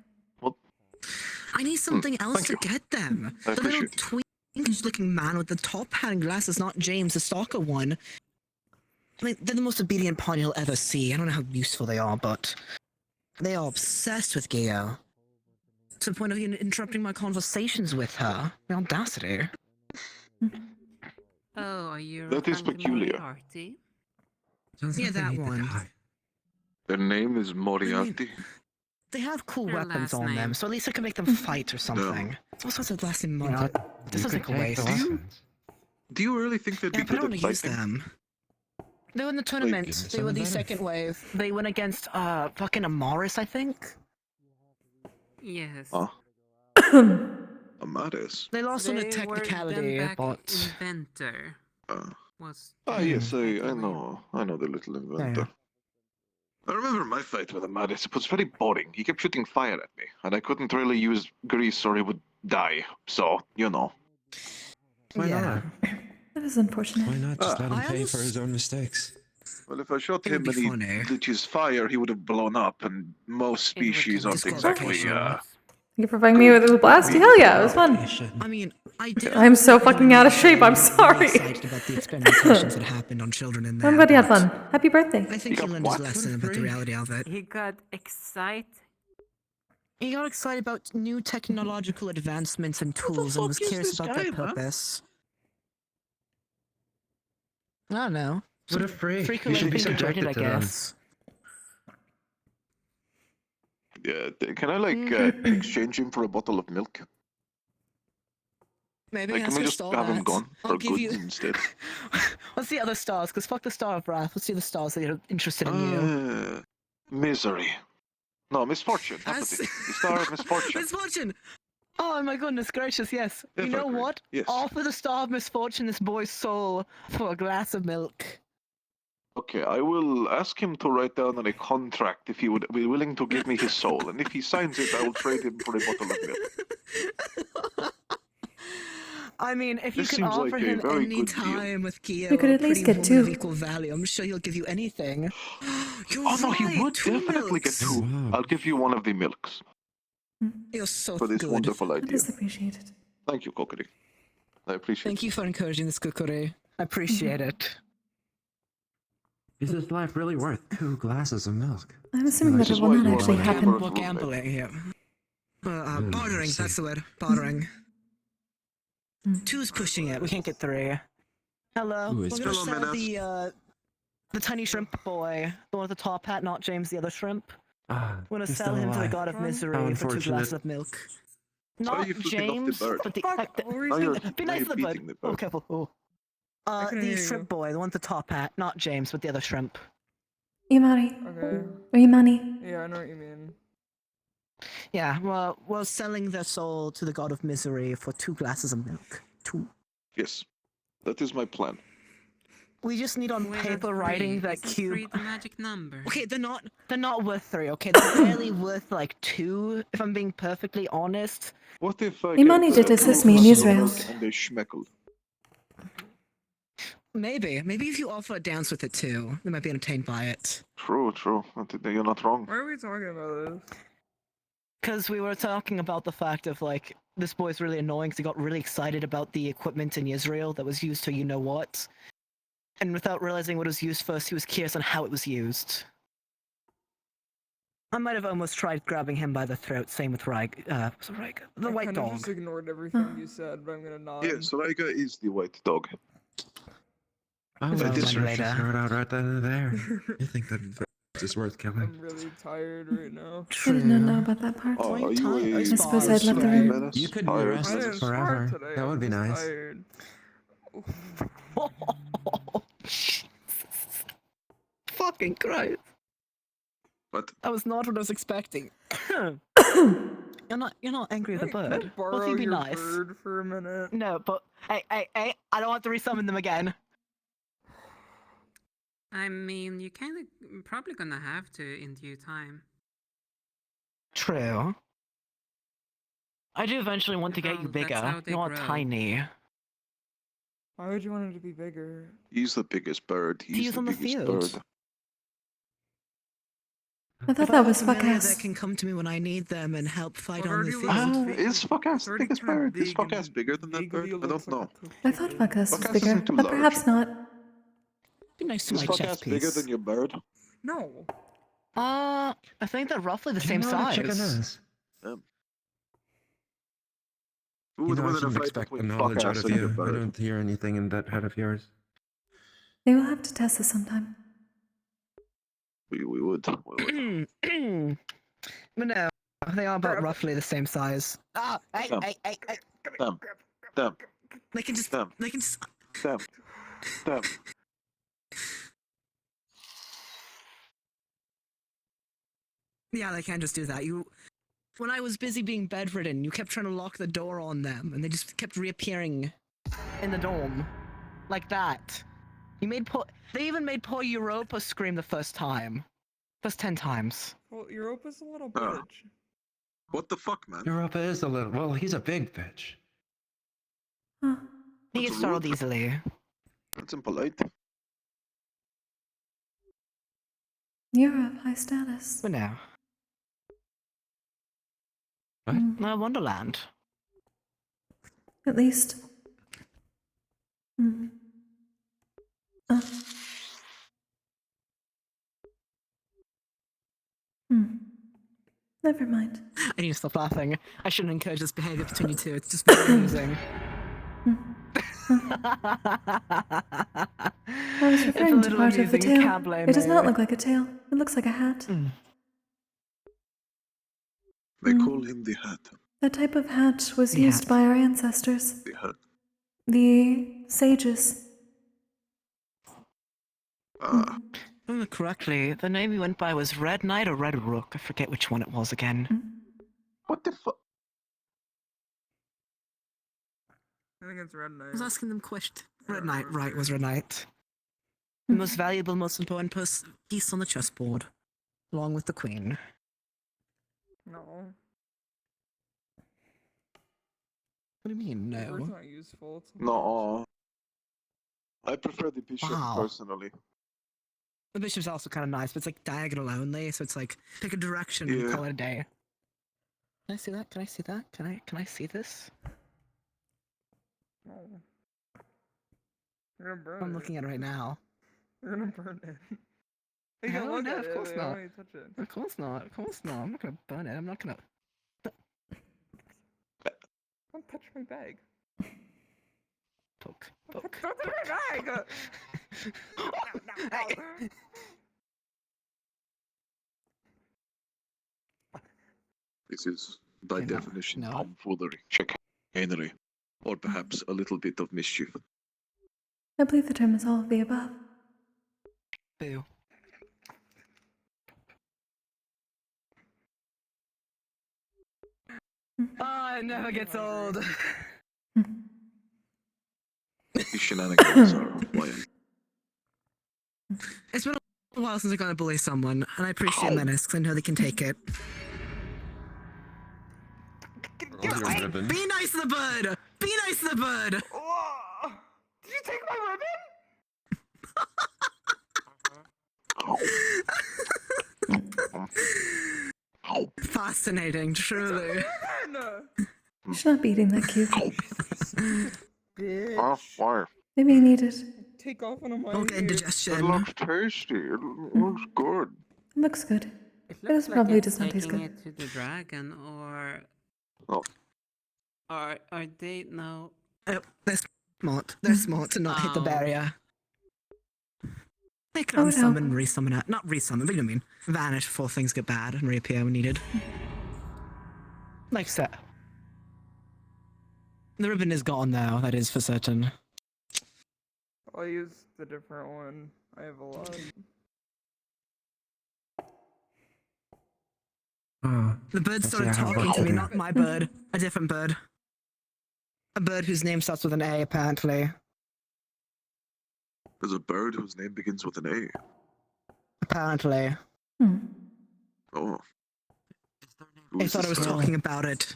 I need something else to thank you. get them. I The little appreciate twink-looking man with the top hat and glasses, not James, the stalker one. I mean, they're the most obedient pawn you'll ever see. I don't know how useful they are, but they are obsessed with Gio. To the point of interrupting my conversations with her. The audacity. Oh, are you That is referring to peculiar. Moriarty? Yeah, that one. Their name is Moriarty. They have cool Their weapons last on them, name. so at least I can make them fight or something. What's with the last name Moriarty? This is like a waste. Do you really think they'd Yeah, be but I good don't at want to use fighting? them. They were in the tournament. They were the second wave. They went against fucking Amaris, I think. Yes. Huh? Amaris. They lost on a They were technicality, then back but Inventor. Was Yes, I know the little inventor. I remember my fight with Amaris. It was very boring. He kept shooting fire at me, and I couldn't really use grease or he would die. So, you know. Why not? That is unfortunate. Why not just let him pay for his own mistakes? Well, if I shot It would him be and he funny. lit his fire, he would have blown up, and most species aren't exactly, you for providing me with a blast? Hell yeah, it was fun. I mean, I did. I'm so fucking out of shape. I'm sorry. Excited about the experimentations that happened on children in there. I'm glad you had fun. Happy birthday. I think he learned his lesson about the reality of it. He got excited. He got excited about new technological advancements and tools and was curious about their purpose. I don't know. What a freak. Freak You should be Olympian subjected I to them. guess. Yeah, can I like exchange him for a bottle of milk? Maybe Like, that's can we what just stall have him that. gone I'll for give goods you. instead? What's the other stars? Because fuck the Star of Wrath. What's the other stars that you're interested in you? Misery. No, misfortune. Apathy. The star of misfortune. Misfortune! Oh my goodness gracious, yes. You know what? Yes. Offer the Star of Misfortune this boy's soul for a glass of milk. Okay, I will ask him to write down on a contract if he would be willing to give me his soul, and if he signs it, I will trade him for a bottle of milk. I mean, if you This can seems offer like a him very any good deal. time with Kyo, You could at a least pretty get woman of two. equal value, I'm sure he'll give you anything. You're Oh no, he right, would two definitely milks. get two. I'll give you one of the milks You're so for this good. wonderful That idea. is appreciated. Thank you, Kokkuri. I appreciate Thank you for encouraging this, Kokkuri. I appreciate it. Is this life really worth 2 glasses of milk? I'm assuming that This it is will why not you are actually my happen. favorite We're roommate. gambling here. Mm, Bartering, see. that's the word. Bartering. Two's pushing it. We can't get 3. Hello. Who is We're gonna Hello, sell Menace. the tiny shrimp boy, the one with the top hat, not James, the other shrimp. Ah, We're gonna he's sell still him to the alive. god of How misery for 2 unfortunate. glasses of milk. Why are Not you flipping off the James, bird? but the Now you're, be now nice you're to the bird. beating the Oh, bird. careful. Oh. can The hear shrimp you. boy, the one with the top hat, not James, but the other shrimp. Imari. Okay. Or Imani. Yeah, I know what you mean. Yeah, well, we're selling their soul to the god of misery for 2 glasses of milk. 2. Yes, that is my plan. We just need on Wait, paper that's writing three. that Isn't cube. 3 the magic number? Okay, they're not worth 3. Okay, they're barely worth like 2. If I'm being perfectly honest. What if I Imani get did assist two me in glasses of Israel. milk and a schmeckel? Maybe if you offer a dance with it too, they might be entertained by it. True. You're not wrong. Why are we talking about this? Because we were talking about the fact of like this boy's really annoying because he got really excited about the equipment in Israel that was used to you know what, and without realizing what it was used first, he was curious on how it was used. I might have almost tried grabbing him by the throat. Same with the white I dog. just ignored everything you said, but I'm gonna nod. Yes, Raiga is the white dog. Oh, Well, I just then searched later. her out right then and there. You think that is worth killing? I'm really tired right now. I did not know about that part. Oh, are time? you a I I suppose I'd left the sleepy room. menace? You could be Tired I didn't restless menace? fart forever. today. That I'm would be just nice. Tired. Fucking Christ. What? That was not what I was expecting. You're not angry with the Can I bird. Both borrow of you be your nice. bird for a minute? No, but hey, I don't want to resummon them again. I mean, you kind of probably gonna have to in due time. True. I do eventually want to get you Well, that's bigger, how they not grow. tiny. Why would you want it to be bigger? He's the biggest bird. He's use the on the biggest field. bird. I thought If I that have was a familiar Fuck-ass. that can come to me when I need them and help fight What on the already field. looks Is Fuck-ass the already biggest kinda bird? Is big Fuck-ass and bigger than that bird? vaguely I looks don't like know. a I thought Fuck-ass was Fuck-ass bigger, isn't too but large. perhaps not. Be nice to Is my chess Fuck-ass bigger piece. than your bird? No. I think they're roughly the Do you same know what a size. chicken is? Who You would know, I win in a shouldn't fight expect the between knowledge out Fuck-ass of and your you. I bird? don't hear anything in that head of yours. We will have to test this sometime. We would. But no, they are about roughly the same size. Ah, hey. Damn. They can just. Damn. They can just. Damn. Yeah, they can't just do that. When I was busy being bedridden, you kept trying to lock the door on them, and they just kept reappearing in the dorm, like that. They even made poor Europa scream the first time. First 10 times. Well, Europa's a little bitch. What the fuck, man? Europa is a little. Well, he's a big bitch. He gets startled easily. That's impolite. You're of high status. But no. Wonderland. At least. Hmm. Uh. Hmm. Never mind. I need to stop laughing. I shouldn't encourage this behavior between you two. It's just very amusing. I was referring to part of the tail. It does not maybe. look like a tail. It looks like a hat. They call him the Hat. That type of hat was The used hat. by our ancestors. The Hat. The sages. Ah, If I remember correctly, the name he went by was Red Knight or Red Rook. I forget which one it was again. what the fuck? I think it's Red I Knight. was asking them question. Red Knight, right, was Red Knight. The most valuable, most important piece on the chessboard, along with the queen. No. What do you mean, It's no? not useful. It's No. I prefer the bishop Wow. personally. The bishop's also kind of nice, but it's like diagonal only, so it's like pick a direction and Yeah. call it a day. Can I see that? Can I see that? Can I see this? No. You're gonna burn it. I'm looking at it right now. You're gonna burn it. You can No, look no, at of it, course but you don't not. need to touch it. Of course not. Of course not. I'm not gonna burn it. I'm not gonna. Don't touch my bag. Poke. Don't touch my bag! This is, by Okay, no, definition, no. tomfoolery, chicanery, or perhaps a little bit of mischief. I believe the term is all of the above. Boo. Oh, it never gets old. These shenanigans are why It's been a while since I got to bully someone, and I appreciate menace because I know they can take it. Roll your ribbon. Be nice to the bird! Be nice to the bird! Did you take my ribbon? Fascinating, truly. You should not be eating that cube. Oh, why? Maybe you need it. Take off one of my Don't get It indigestion. looks tasty. It looks good. It looks good. It It looks is probably like does it's not taste taking good. it to the dragon, or Oh. are they no? They're smart. They're smart to not hit the Oh. barrier. They I can would help. unsummon, resummon it. Not resummon, but you know what I mean. Vanish before things get bad and reappear when needed. Like so. The ribbon is gone now, that is for certain. I'll use the different one. I have a lot. The bird I see started I have talking work to to me, do. not my bird. A different bird. A bird whose name starts with an A, apparently. There's a bird whose name begins with an A. Apparently. Oh. I thought I was talking about it.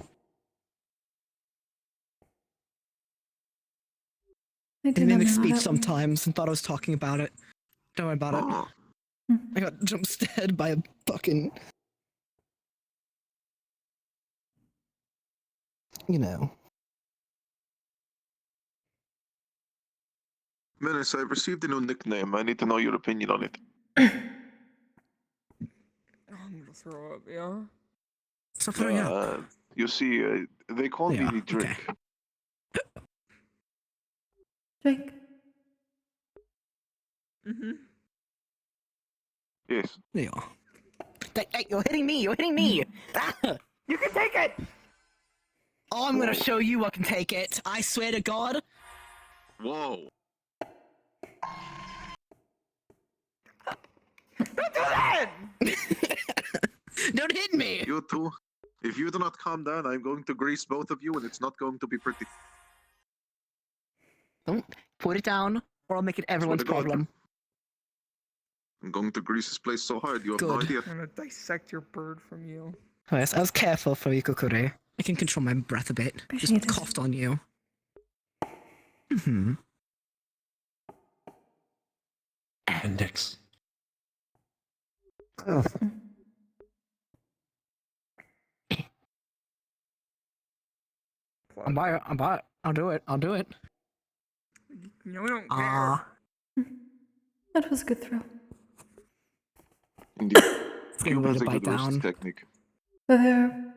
I do They not mimic know speech that one. sometimes and thought I was talking about it. Don't worry about it. I got jump scared by a fucking. You know. Menace, I've received a new nickname. I need to know your opinion on it. I'm gonna throw up, yeah? Stop throwing up. You see, they call me Yeah, the Drake. Drake. Mm-hmm. Yes. There you are. Hey, you're hitting me! You're hitting me! Ah! You can take it! Oh, I'm gonna show you I can take it. I swear to God. Whoa. Don't do that! Don't hit me! You too. If you do not calm down, I'm going to grease both of you, and it's not going to be pretty. Don't put it down, or I'll make it everyone's to God. problem. I'm going to grease this place so hard, you have no Good. idea. I'm gonna dissect your bird from you. Oh, yes, I was careful for you, Kokkuri. I can control my breath a bit. Appreciate Just it. coughed on you. Mm-hmm. Appendix. I'm by it. I'll do it. I'll do it. No, we don't care. Ah. That was a good throw. Indeed. It's a Cube way has to a bite good wrist down. technique. But there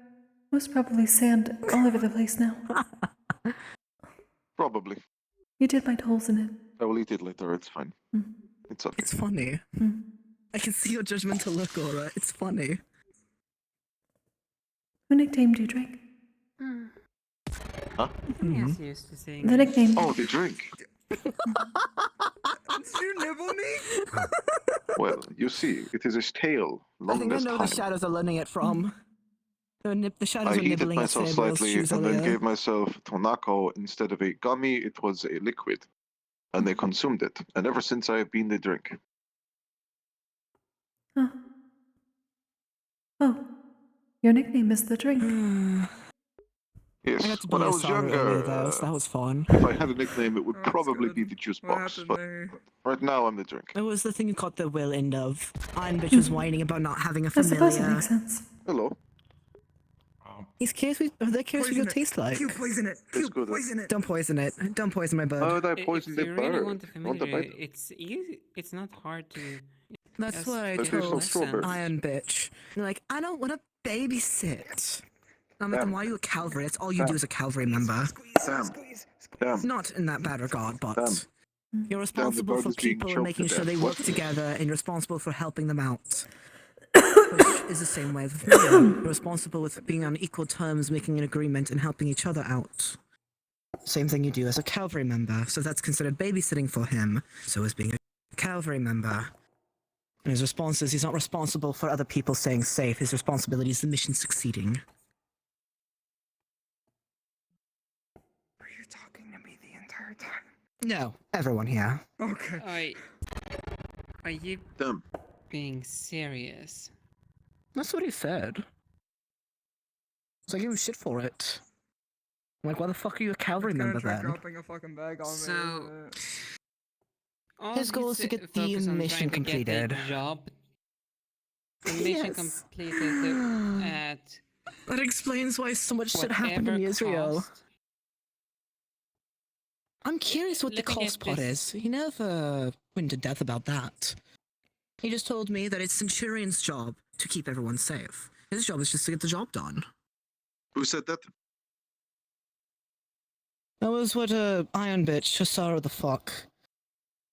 was probably sand all over the place now. Probably. You did bite holes in it. I will eat it later. It's fine. It's okay. It's funny. I can see your judgmental look, Aura. It's funny. Who nicknamed you Drake? Huh? Yes, used to saying The nickname. Oh, the drink. Did you nibble me? Well, you see, it is a tale I long think I as know time. the shadows are learning it from. The shadows I were heated nibbling at myself Saber's slightly shoes and then earlier. gave myself Tonako instead of a gummy. It was a liquid, and they consumed it. And ever since I have been the drink. Oh. Oh. Your nickname is the drink. Yes, I got to when I bully was Asara earlier, younger, though, so that was fun. if I had a nickname, it would probably be the juice box. But right now, I'm the drink. It was the thing you caught the will end of. Iron Bitch was whining about not having a I suppose it familiar. makes sense. Hello. He's curious. They're curious what your taste like. You poison it. You good. poison it. Don't poison it. Don't poison my bird. How would I If poison the you really bird? want a I want to familiar, bite. it's easy. It's not hard to. That's just what I get There's no told strawberries. Iron Bitch. They're like, I don't want to babysit. I'm like, Damn. then why are you a cavalry? That's all you do as a cavalry member. Damn. Damn. Not in that bad regard, but Damn. you're responsible bird for is being people and choked making to sure death. they work What? together, and you're responsible for helping them out. Which is the same way with me. You're responsible with being on equal terms, making an agreement, and helping each other out. Same thing you do as a cavalry member, so that's considered babysitting for him. So is being a cavalry member. And his response is he's not responsible for other people staying safe. His responsibility is the mission succeeding. Were you talking to me the entire time? No, everyone here. Okay. Are you Damn. being serious? That's what he said. So I gave him shit for it. I'm like, why the fuck are you a cavalry member Try then? dropping a fucking bag on So, me. isn't it? all His goal is he's to get the focused on mission trying to get completed. the job. The mission Yes. completed at That explains why so much shit happened in whatever Israel. cost. I'm curious what the Looking cost at pot this- is. He never went to death about that. He just told me that it's Centurion's job to keep everyone safe. His job is just to get the job done. Who said that? That was what Iron Bitch, Hasara the fuck.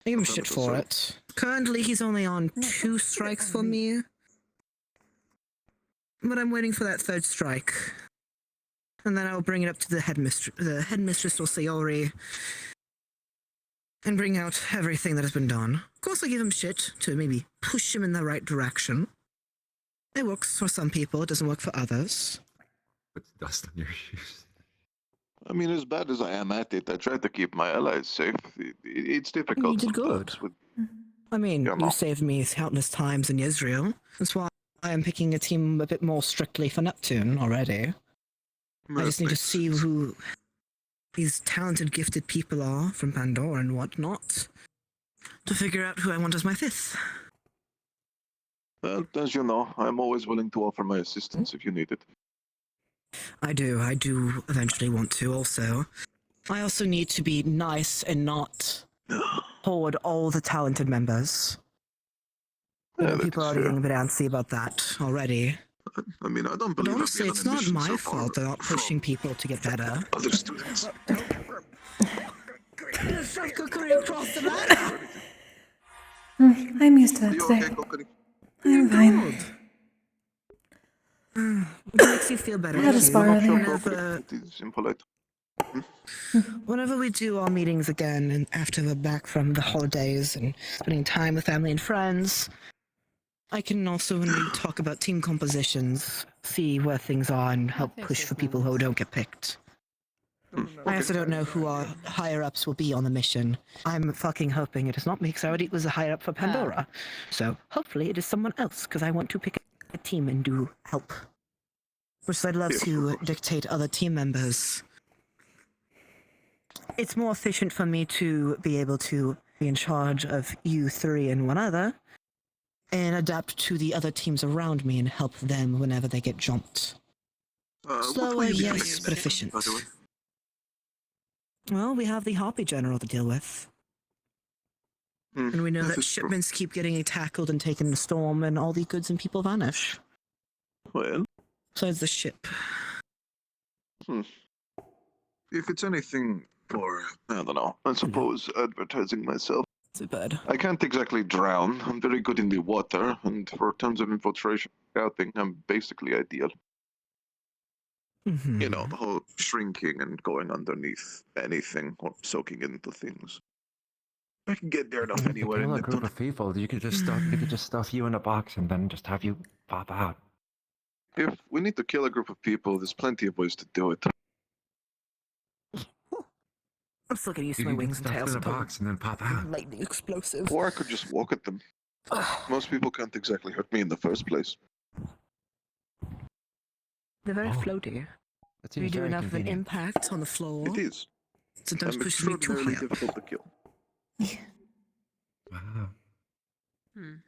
I gave him shit for it. Currently, he's only on 2 strikes for me. But I'm waiting for that 3rd strike. And then I'll bring it up to the headmistress. The headmistress will Sayori. And bring out everything that has been done. Of course, I give him shit to maybe push him in the right direction. It works for some people, it doesn't work for others. Puts dust on your shoes. I mean, as bad as I am at it, I try to keep my allies safe. It's difficult. You did sometimes good. with- I mean, Yeah, no. you saved me countless times in Israel. That's why I'm picking a team a bit more strictly for Neptune already. I just need to see who these talented, gifted people are from Pandora and whatnot to figure out who I want as my 5th. Well, as you know, I'm always willing to offer my assistance if you need it. I do eventually want to also. I also need to be nice and not hoard all the talented members. I know people are already getting a bit antsy about that already. I mean, I don't But believe honestly, I've it's been on a not mission my so far fault they're not pushing people to get better. Other students. Kokkuri across the ladder! I'm used to that You today. okay, Kokkuri? I'm fine. It makes you feel better. I had a too. spar earlier. Whenever, It is impolite. whenever we do our meetings again, and after we're back from the holidays and spending time with family and friends, I can also, when we talk about team compositions, see where things are and help push for people who don't get picked. I also don't know who our higher-ups will be on the mission. I'm fucking hoping it is not me, because I already was a higher-up for Pandora. So hopefully it is someone else, because I want to pick a team and do help. Which I'd love to dictate other team members. It's more efficient for me to be able to be in charge of you 3 and one other, and adapt to the other teams around me and help them whenever they get jumped. What Slower, will you be yes, doing, but efficient. by the way? Well, we have the Harpy General to deal with. And we know that that is true. shipments keep getting tackled and taken in a storm, and all the goods and people vanish. Well, Besides the ship. if it's anything for, I don't know, I suppose advertising myself. Too bad. I can't exactly drown. I'm very good in the water, and for terms of infiltration scouting, I'm basically ideal. You know, the whole shrinking and going underneath anything or soaking into things. I can get there enough If you anywhere in kill a the group tunnel. of people, you could just stuff you in a box and then just have you pop out. If we need to kill a group of people, there's plenty of ways to do it. I'm still getting used You to my can get wings and stuffed tails. in a box and then pop out. Lightning explosive. Or I could just walk at them. Most people can't exactly hurt me in the first place. They're very floaty. That We seems do very enough of an convenient. impact on the floor. It is. Sometimes I'm pushes me too high extraordinarily up. difficult to kill. Wow.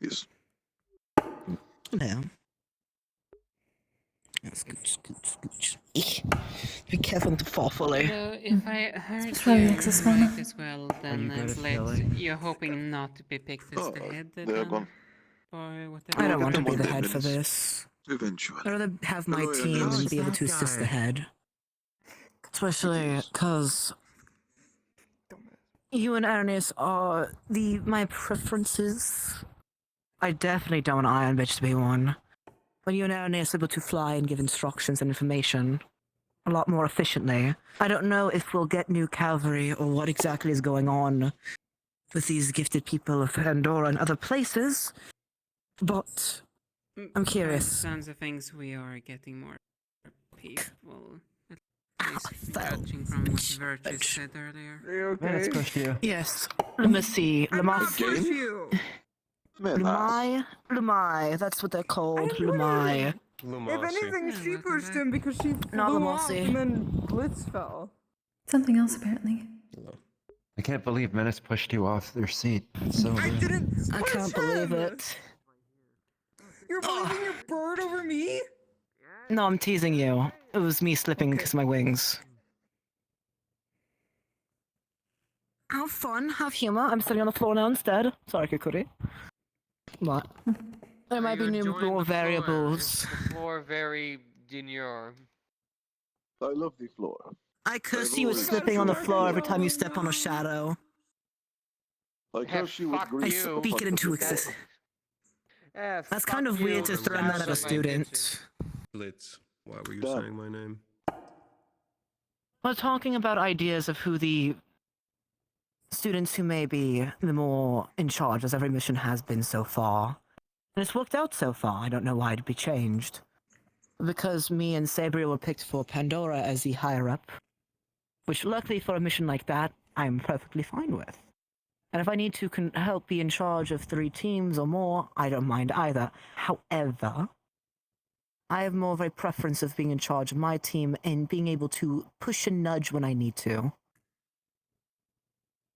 Yes. Hello. Scooch, scooch, scooch. Be careful not to fall fully. So if I heard That's why we you access mana. right as well, then you good at Blitz, healing? you're hoping not to be picked as the head they're then? gone. Or whatever? I don't We'll want get to them be one the day, head for Menace. this. Eventually. I'd rather have my Hello, young team girls. and be able that to assist the guy. head. Especially because you and Ernest are my preferences. I definitely don't want Iron Bitch to be one. When you and Ernest are able to fly and give instructions and information a lot more efficiently. I don't know if we'll get new cavalry or what exactly is going on with these gifted people of Pandora and other places, but I'm By the curious. sounds of things, we are getting more people. At least judging from what Virtue said earlier. Are you Let's okay? push you. Yes, let me see. I'm not Lumai. push you. Lumai, that's what they're called. I wouldn't. Lumai. If Lumasi. anything, Yeah, she welcome pushed back. him because she Not flew off Lamossi. and then Blitz fell. Something else, apparently. I can't believe Menace pushed you off their seat. That's so I rude. didn't. I push can't believe him! it. You're believing your bird over me? No, I'm teasing you. It was me slipping because of my wings. Have fun, have humor. I'm sitting on the floor now instead. Sorry, Kokkuri. What? There might be You new enjoying more the floor? variables. Is the floor very demure? I love the floor. I curse I've you with always slipping on the enjoyed floor it. every time you step on a shadow. I Yeah, curse you with fuck grief. you. Speak it into That's- existence. Yeah, That's kind fuck of weird you. to Get throw out that of at a my student. Blitz, why were you Damn. saying my name? We're talking about ideas of who the students who may be the more in charge, as every mission has been so far. And it's worked out so far. I don't know why it'd be changed. Because me and Sabriel were picked for Pandora as the higher up, which luckily for a mission like that, I'm perfectly fine with. And if I need to help be in charge of 3 teams or more, I don't mind either. However, I have more of a preference of being in charge of my team and being able to push and nudge when I need to.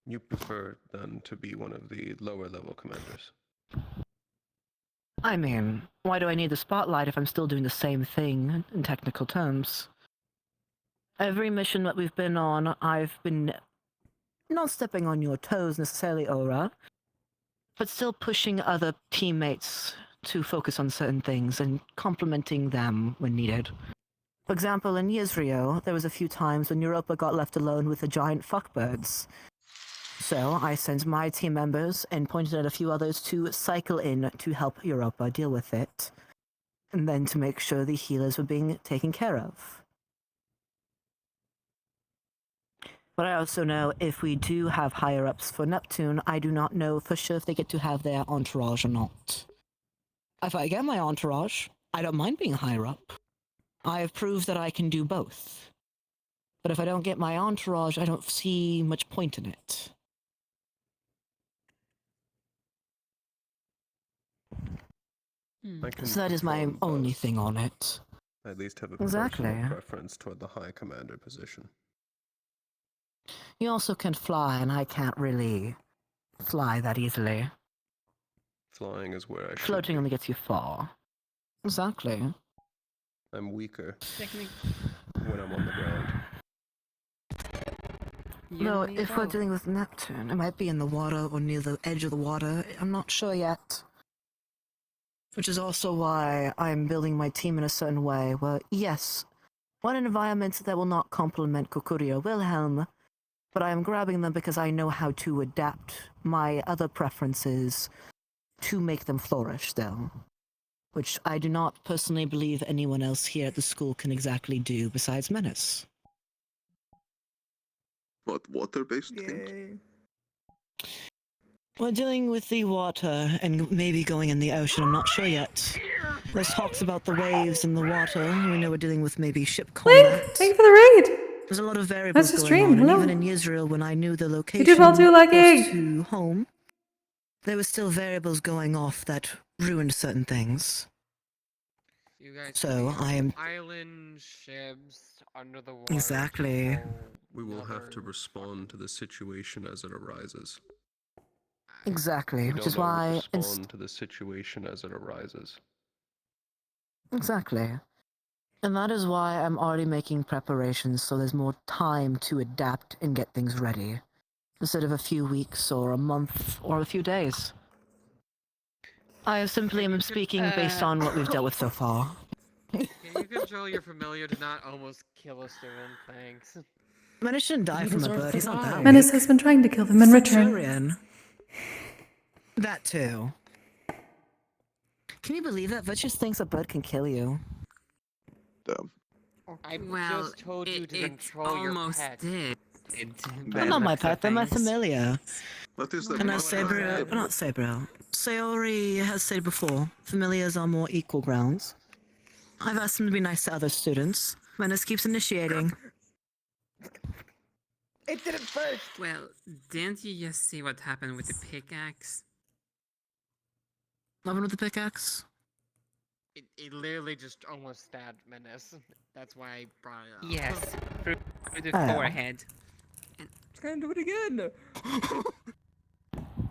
You prefer then to be one of the lower level commanders. I mean, why do I need the spotlight if I'm still doing the same thing in technical terms? Every mission that we've been on, I've been not stepping on your toes necessarily, Aura, but still pushing other teammates to focus on certain things and complimenting them when needed. For example, in Yisrio, there was a few times when Europa got left alone with the giant fuckbirds. So I sent my team members and pointed at a few others to cycle in to help Europa deal with it, and then to make sure the healers were being taken care of. But I also know if we do have higher-ups for Neptune, I do not know for sure if they get to have their entourage or not. If I get my entourage, I don't mind being higher up. I have proved that I can do both. But if I don't get my entourage, I don't see much point in it. I can So that is my perform only both. thing on it. I at least have a Exactly. personal preference toward the high commander position. You also can fly, and I can't really fly that easily. Flying is where I should Floating be. only gets you far. Exactly. I'm weaker Technic- when I'm on the ground. No, if we're dealing with Neptune, it might be in the water or near the edge of the water. I'm not sure yet. Which is also why I'm building my team in a certain way, where, yes, one environment that will not complement Kokkuri or Wilhelm, but I am grabbing them because I know how to adapt my other preferences to make them flourish still. Which I do not personally believe anyone else here at the school can exactly do besides Menace. What, water-based things? Yay. We're dealing with the water and maybe going in the ocean, I'm not sure yet. There's talks about the waves and the water. We know we're dealing with maybe ship combat. Link, thank you for the raid. There's a lot of How's variables the going stream? on, and Hello. even in Israel, when I knew the You location did well too, close Lucky. to home, there were still variables going off that ruined certain things. You guys So can be I am island ships under the water. exactly. We will have to respond to the situation as it arises. Exactly, We which don't is always why respond to the situation as it arises. exactly. And that is why I'm already making preparations so there's more time to adapt and get things ready. Instead of a few weeks or a month or a few days. I simply am speaking based on what we've dealt with so far. Can you control your familiar to not almost kill a student? Thanks. Menace shouldn't die from a bird, he's not that Menace weak. has been trying to kill them in return. Centurion. That too. Can you believe that? Virtuous thinks a bird can kill you. Damn. I Well, just told you to it control your almost pet. did. They're not my pet, they're my familiar. What is that? And as Sabriel, not Sabriel, Sayori has said before, familiars are more equal grounds. I've asked them to be nice to other students. Menace keeps initiating. It did it first. Well, didn't you just see what happened with the pickaxe? What happened with the pickaxe? It literally just almost stabbed Menace. That's why I brought it up. Yes, through the Oh. forehead. It's gonna do it again.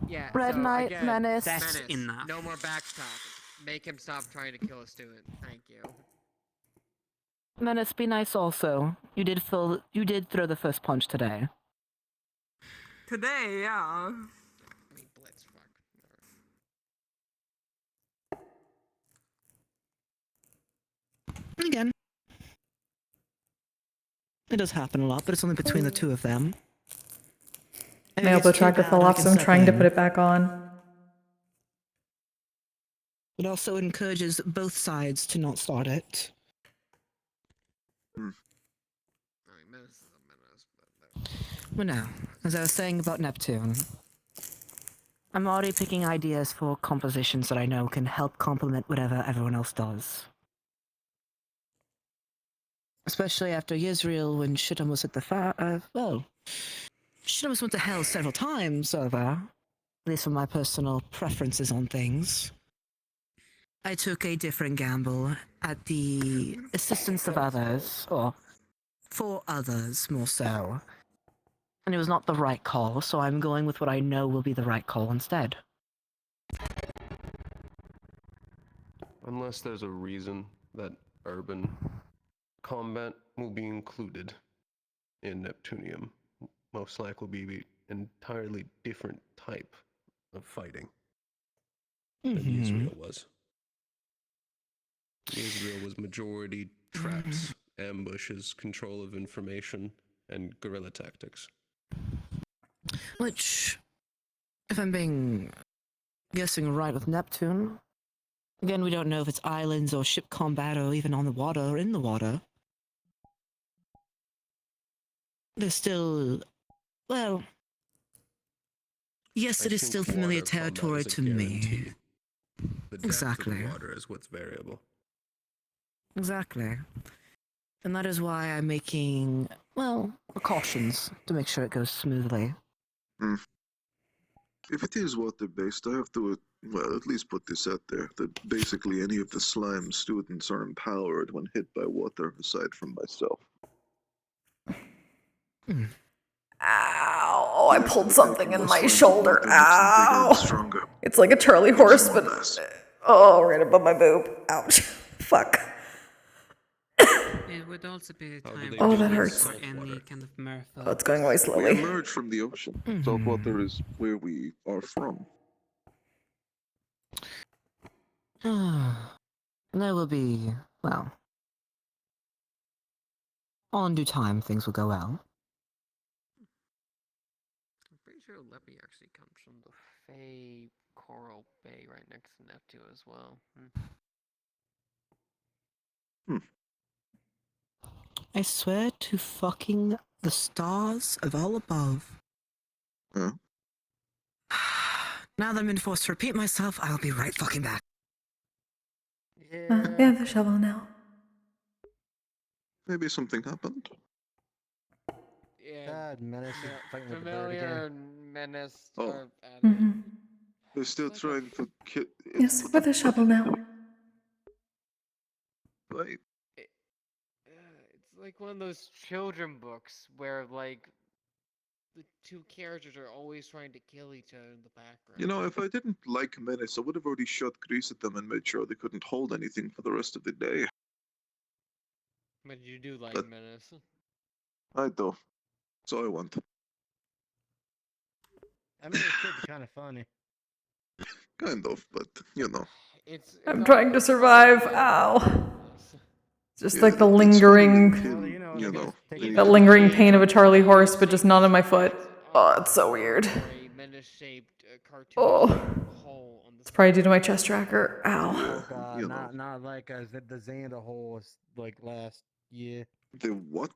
Yeah. Red so Knight, again, Menace. That's enough. No more backtalk. Make him stop trying to kill a student. Thank you. Menace, be nice also. You did throw the first punch today. Today, yeah. I mean, Blitz, fuck. Again. It does happen a lot, but it's only between the two of them. And My if elbow it's too tracker bad, fell I off, can so I'm step trying to in. put it back on. It also encourages both sides to not start it. I mean, Menace is a menace, but no. But now, as I was saying about Neptune, I'm already picking ideas for compositions that I know can help complement whatever everyone else does. Especially after Yisrael, when shit almost hit the shit almost went to hell several times over, at least for my personal preferences on things. I took a different gamble at the assistance of others, or for others more so. And it was not the right call, so I'm going with what I know will be the right call instead. Unless there's a reason that urban combat will be included in Neptunium, most likely will be an entirely different type of fighting than Israel was. Israel was majority traps, ambushes, control of information, and guerrilla tactics. Which, if I'm guessing right with Neptune, again, we don't know if it's islands or ship combat or even on the water or in the water. There's still, well, yes, it is still familiar territory to me. The depth Exactly. of water is what's variable. Exactly. And that is why I'm making, well, precautions to make sure it goes smoothly. If it is water-based, I have to, well, at least put this out there, that basically any of the slime students are empowered when hit by water, aside from myself. Ow! I pulled something in my shoulder. Ow! It's like a Charlie horse, but oh, right above my boob. Ouch! Fuck. It would also be the How do time they for Oh, do that the hurts. any saltwater? kind of marathon. Oh, it's going away We slowly. emerge from the ocean. Saltwater is where we are from. There will be, well, all in due time, things will go well. I'm pretty sure Leppy actually comes from the Fey Coral Bay right next to Neptune as well. I swear to fucking the stars of all above. Huh? Now that I'm been forced to repeat myself, I'll be right fucking back. We have the shovel now. Maybe something happened. Yeah. God, Menace is fighting with the bird Familiar again. and Menace Oh. are at it. Mm-hmm. They're still trying to kill. Yes, with a shovel now. Like, It's like one of those children books where like the two characters are always trying to kill each other in the background. you know, if I didn't like Menace, I would have already shot grease at them and made sure they couldn't hold anything for the rest of the day. But you do like But- Menace. I do. So I want. I mean, it could be kind of funny. Kind of, but you know. I'm trying to survive. Ow. Just Yeah, like the it's funny lingering, until, you know, that lingering pain of a Charlie horse, but just not on my foot. Oh, it's so weird. A Menace-shaped cartoon Oh, hole on the it's probably due to my chest tracker. Ow. Oh god, you know. not like the Xander hole like last year. The what?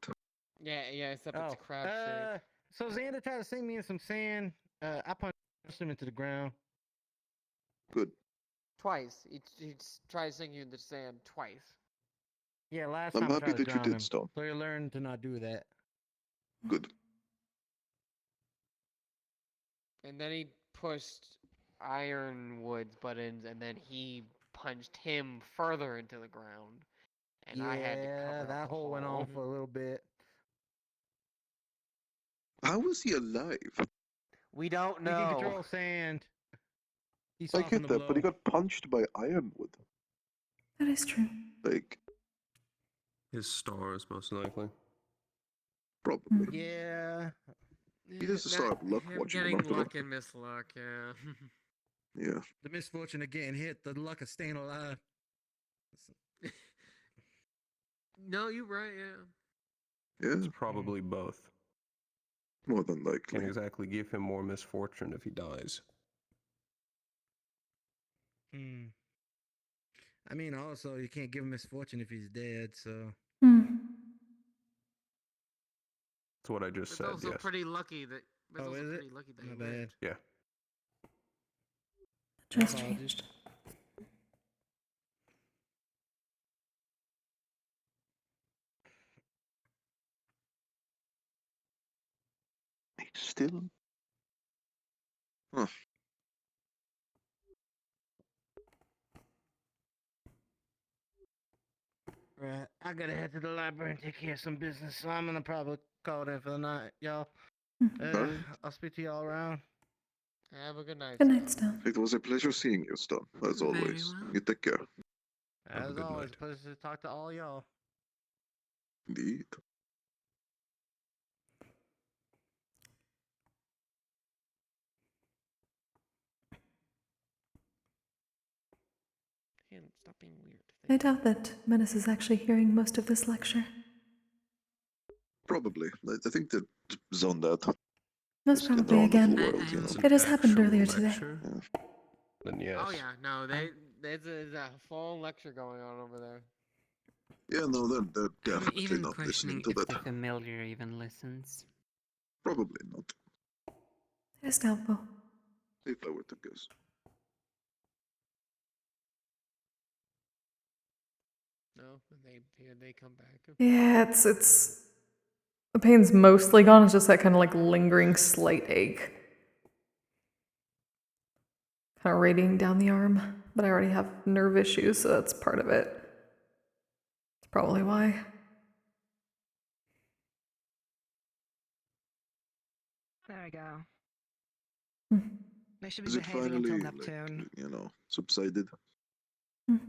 Yeah, except it's Oh, a crab shape. so Xander tried to sink me in some sand. I punched him into the ground. Good. Twice. He tried to sink you in the sand twice. Yeah, last I'm time I happy tried to that you drown did, him. Stone. So you learned to not do that. Good. And then he pushed Ironwood's buttons, and then he punched him further into the ground. And I had to cover up that the hole went on for a little bit. How is he alive? We don't He can know. control sand. He I softened get the that, blow. but he got punched by Ironwood. That is true. Like, His stars, most likely. probably. Yeah. He has a star of luck Him watching him getting after luck that. and misluck, yeah. Yeah. The misfortune of getting hit, the luck of staying alive. No, you're right, yeah. Yeah. It's probably both. More than likely. Can't exactly give him more misfortune if he dies. Hmm. I mean, also, you can't give him misfortune if he's dead, so. That's what I just It's said, also yes. pretty lucky that. It's Oh, also is it? pretty lucky that My he bad. lived. Yeah. Just Apologies. changed. Still? Huh. Right. I gotta head to the library and take care of some business, so I'm gonna probably call it in for the night, y'all. Alright. I'll speak to y'all around. Have a good night. Good night, Stone. It was a pleasure seeing you, Stone, as Very always. well. You take care. Have a As good always, night. pleasure to talk to all y'all. Indeed. And stop being weird. I doubt that Menace is actually hearing most of this lecture. Probably. I think they're zoned out. Most Just in their probably own little again. world, you know. It's an It has happened actual earlier today. lecture, then yes. Oh yeah, no, there's a full lecture going on over there. Yeah, no, they're I'm definitely even not listening questioning to if that. the familiar even listens. Probably not, It is doubtful. if I were to guess. No, they come back. Yeah, it's the pain's mostly gone. It's just that kind of like lingering slight ache, kind of radiating down the arm. But I already have nerve issues, so that's part of it. That's probably why. There we go. Hmm. They should be Is it behaving finally, until Neptune. like, you know, subsided?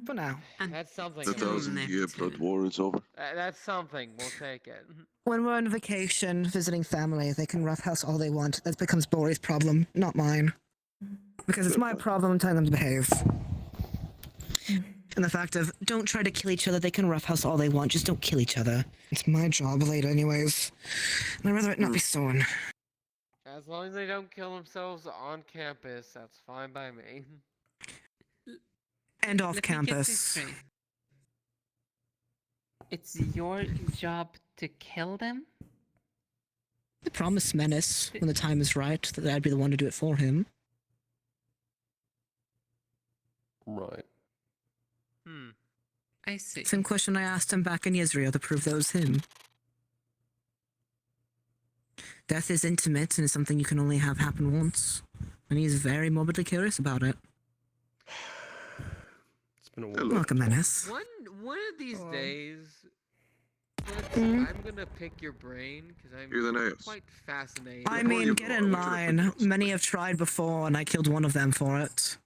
For now. That's something. The amazing. 1,000-year blood war is over. That's something. We'll take it. When we're on vacation visiting family, they can roughhouse all they want. That becomes Bori's problem, not mine. Because it's my problem telling them to behave. And the fact of, don't try to kill each other, they can roughhouse all they want, just don't kill each other. It's my job later anyways. And I'd rather it not be stolen. As long as they don't kill themselves on campus, that's fine by me. And off Let me get this campus. straight. It's your job to kill them? I promised Menace, when the time is right, that I'd be the one to do it for him. Right. I see. Same question I asked him back in Israel to prove that was him. Death is intimate and is something you can only have happen once. And he's very morbidly curious about it. It's been a while. Welcome, Menace. One of these days, I'm gonna pick your brain because I'm quite fascinated. I mean, get in line. Many have tried before, and I killed one of them for it.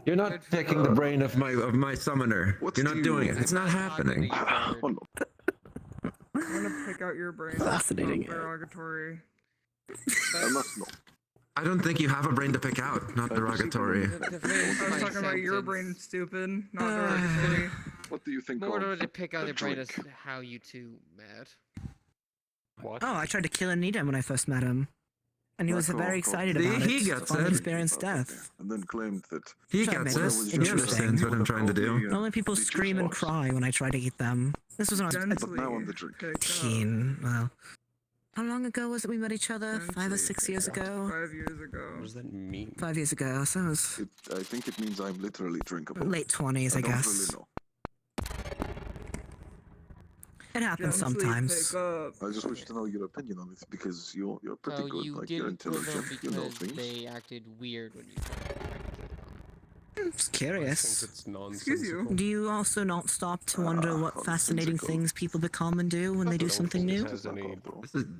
You're not picking the brain of my summoner. You're not doing it. It's not happening. I'm gonna pick out your brain. Fascinating. Derogatory. I don't think you have a brain to pick out. Not derogatory. I was talking about your brain, stupid, not derogatory. What do you think? More order to pick out the brain is how you two met. What? Oh, I tried to kill Anita when I first met him. And he was very excited See, about it. he gets on it. experienced death. And then claimed that He Try to gets make this. this He understands what I'm trying to do. Only people scream and cry when I try to eat them. This was when I was But now on the drink. teen. Well, how long ago was it we met each other? 5 or 6 years ago? 5 years ago. What does that mean? 5 years ago, so it was I think it means I'm literally drinkable. late 20s, I don't guess. really know. It happens sometimes. I just wish to know your opinion on it because you're pretty So good. you Like you're didn't kill them intelligent. You know because things. they acted weird when you tried to kill them. I'm just curious. It's nonsensical. Excuse you. Do you also not stop to wonder what fascinating things people become and do when they do something new? Has any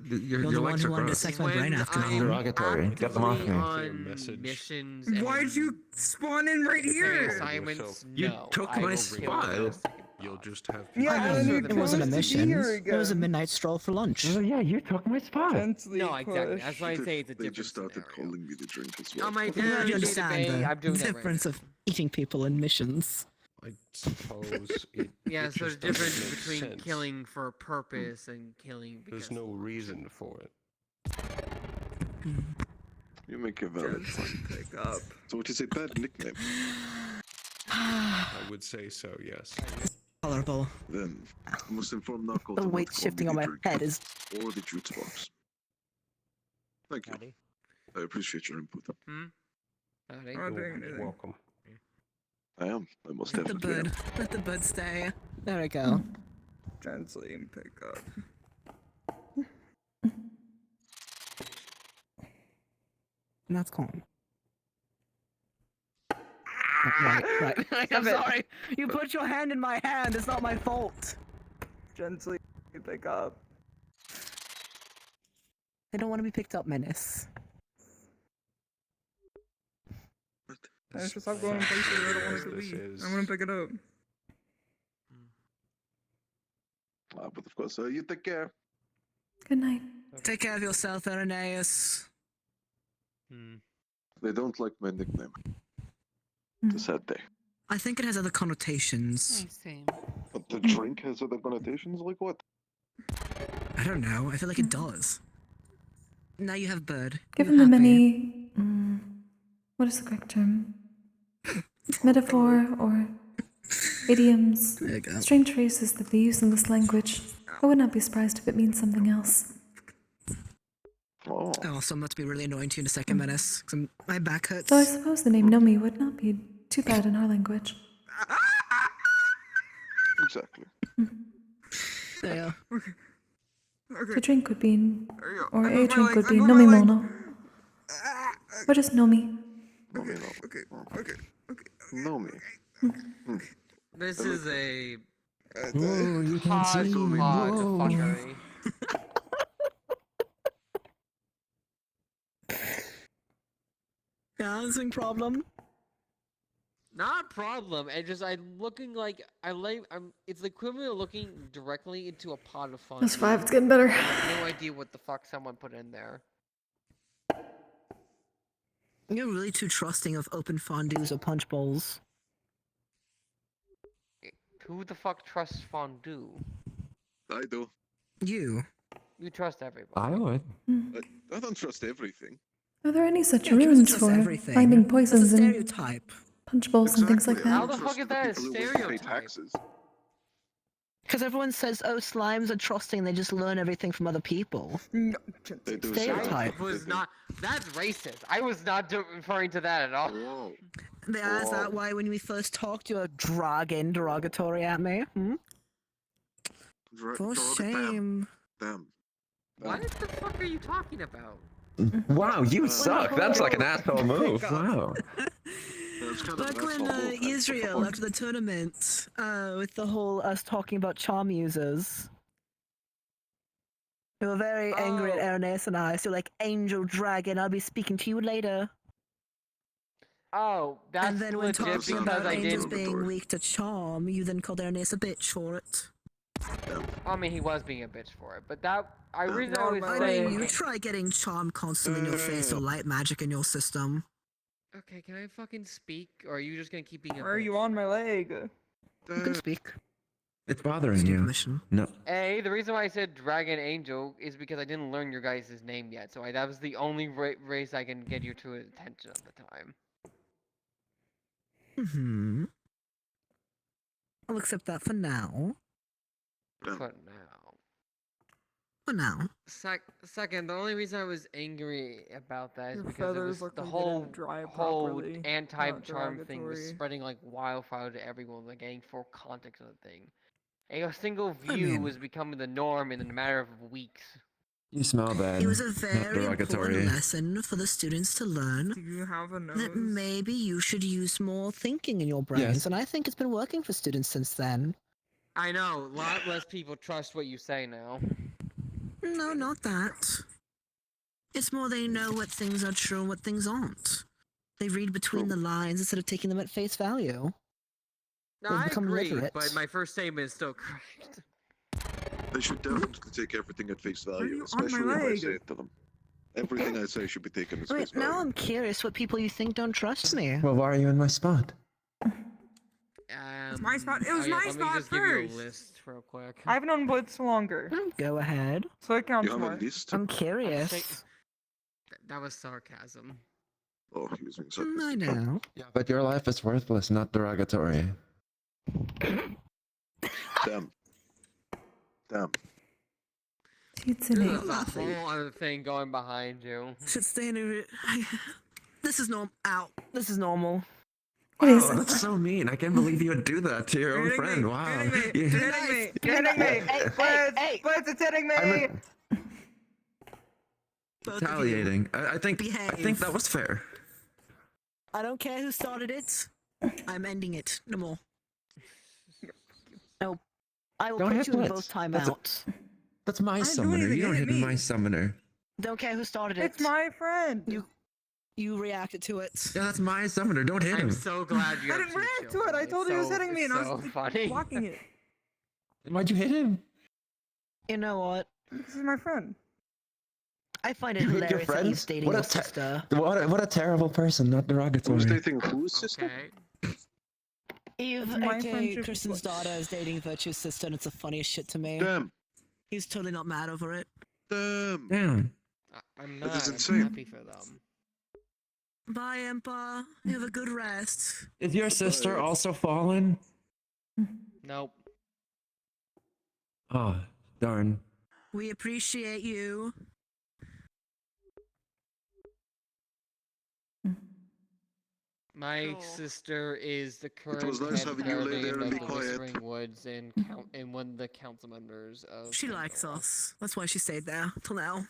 You're the one who wanted to suck my brain after all. Derogatory. Get them off me. On missions and Why'd you spawn in right doing here? assignments, You no. took I my will spot. kill them. You'll just have Yeah, I and mean, you it wasn't a chose to be mission. here It was a again. midnight stroll for lunch. Oh yeah, you took my spot. Gently No, exactly. push. That's why I say it's a They different just started scenario. calling me the drink as well. On my I'm glad you day-to-day, understand I'm doing the that right difference now. of eating people in missions. I suppose it. Yeah, it so there's just doesn't difference make between sense. killing for a purpose and killing because There's no reason for it. You make a valid point. Pick up. So it is a bad nickname. I would say so, yes. Tolerable. Then I must inform Knuckle The to weight not call shifting me on the my drink head is. or the juice box. Thank you. Howdy. I appreciate your input. Howdy. I'm not doing anything. Welcome. I am. I most Let the definitely bud. am. Let the bud stay. There we go. Gently pick up. And that's calm. Right. I'm sorry. You put your hand in my hand. It's not my fault. Gently pick up. I don't want to be picked up, Menace. I should stop going places where I don't want it to be. I'm gonna pick it up. But of course, you take care. Good night. Take care of yourself, Irenaeus. They don't like my nickname. It's a sad day. I think it has other connotations. But the drink has other connotations? Like what? I don't know. I feel like it does. Now you have Bird. Given the many, what is the correct term? Metaphor or idioms, There you go. strange phrases that they use in this language, I would not be surprised if it means something else. Oh. So I'm about to be really annoying to you in a second, Menace. 'Cause my back hurts. Though I suppose the name Nomi would not be too bad in our language. Exactly. Yeah. The drink would be, or I a moved my drink legs, would I be moved my Nomi legs. Mono. Or just Nomi. Okay. Know me. This is a Oh, you can see me. hodgepodge fuckery. Balancing problem. Not a problem. I'm looking like it's the equivalent of looking directly into a pot of fondue. That's 5. It's getting better. I have no idea what the fuck someone put in there. You're really too trusting of open fondues or punch bowls. Who the fuck trusts fondue? I do. You. You trust everybody. I would. I don't trust everything. Are there any such Yeah, Kira runes trusts for everything. finding That's a poisons in stereotype. punch bowls and things like Exactly, I that? How don't the fuck trust is that a people who won't pay stereotype? taxes. Because everyone says, oh, slimes are trusting, they just learn everything from other people. No, They do Stereotype. I was not. That's racist. I was not referring to that at all. Whoa. Is that why when we first talked you were dragging derogatory at me? Hmm? For shame. Damn. What the fuck are you talking about? Wow, you suck. That's like an asshole move. Wow. Back when Israel, after the tournament, with the whole us talking about charm users, they were very angry at Aaroness and I, so like, Angel Dragon, I'll be speaking to you later. Oh, that's And then when legit talking because about I angels didn't. being weak to charm, you then called Aaroness a bitch for it. I mean, he was being a bitch for it, but that reason I was I saying. mean, you try getting charm constantly in your face or light magic in your system. Okay, can I fucking speak, or are you just gonna keep being a Why are you on my leg? You can speak. It's bothering you. No. A, the reason why I said Dragon Angel is because I didn't learn your guys' name yet, so that was the only race I can get you to attention at the time. Mm-hmm. I'll accept that for now. For now. For now. Second, the only reason I was angry about that is Your because it feathers was look the like they whole didn't dry properly, not anti-charm thing was derogatory. spreading like wildfire to everyone, like getting full context of the thing. A single view was becoming the norm in a matter of weeks. You smell bad. It was a Not very derogatory. important lesson for the students to learn Do you have a nose? that maybe you should use more thinking in your brains, Yes. and I think it's been working for students since then. I know, a lot less people trust what you say now. No, not that. It's more they know what things are true and what things aren't. They read between the lines instead of taking them at face value. No, They've I become agree, literate. but my first statement is still correct. They should definitely take everything at face value, you on especially my if I leg? say it to them. Everything I say should be taken as Wait, face value. now I'm curious what people you think don't trust me. Well, why are you in my spot? It's my spot. It was yeah, my let me spot just give you a first. list real quick. I've known Blitz longer, Go ahead. so it counts You have a more. list? I'm curious. That was sarcasm. Oh, he was being I sarcastic. know. Yeah, but your life is worthless, not derogatory. Damn. Damn. It's There's innate. a whole other thing going behind you. Should stay in it. This is normal. Ow. This is normal. It is. Oh, that's so mean. I can't believe you would do that to your own friend. Wow. You're hitting me! You're hitting me! Blitz, it's hitting me! Retaliating. I think that was fair. I don't care who started it. I'm ending it. No more. No. I will Don't put hit you in Blitz. both That's timeouts. That's my doing summoner. anything, You don't hit hit me. my summoner. Don't care who started it. It's my friend. You reacted to it. Yeah, that's my summoner. Don't hit him. I'm so glad you I have didn't two react to it. children. I told you he was hitting me, and I so was funny. blocking it. Why'd you hit him? You know what? This is my friend. I find it You hit your hilarious that he's friends? dating What your a sister. what a terrible person, not derogatory. Who's dating whose sister? Okay. Eve, My aka friendship Kristen's was- daughter, is dating Virtue's sister, and it's the funniest shit to me. Damn. He's totally not mad over it. Damn. Damn. I'm That not. is I'm insane. happy for them. Bye, Empa. You have a good rest. Is your sister also fallen? Nope. Oh, darn. We appreciate you. My sister is the current was nice head having you lay there guardian and be of the quiet. Whispering Woods and one of the council members of. She likes us. That's why she stayed there till now.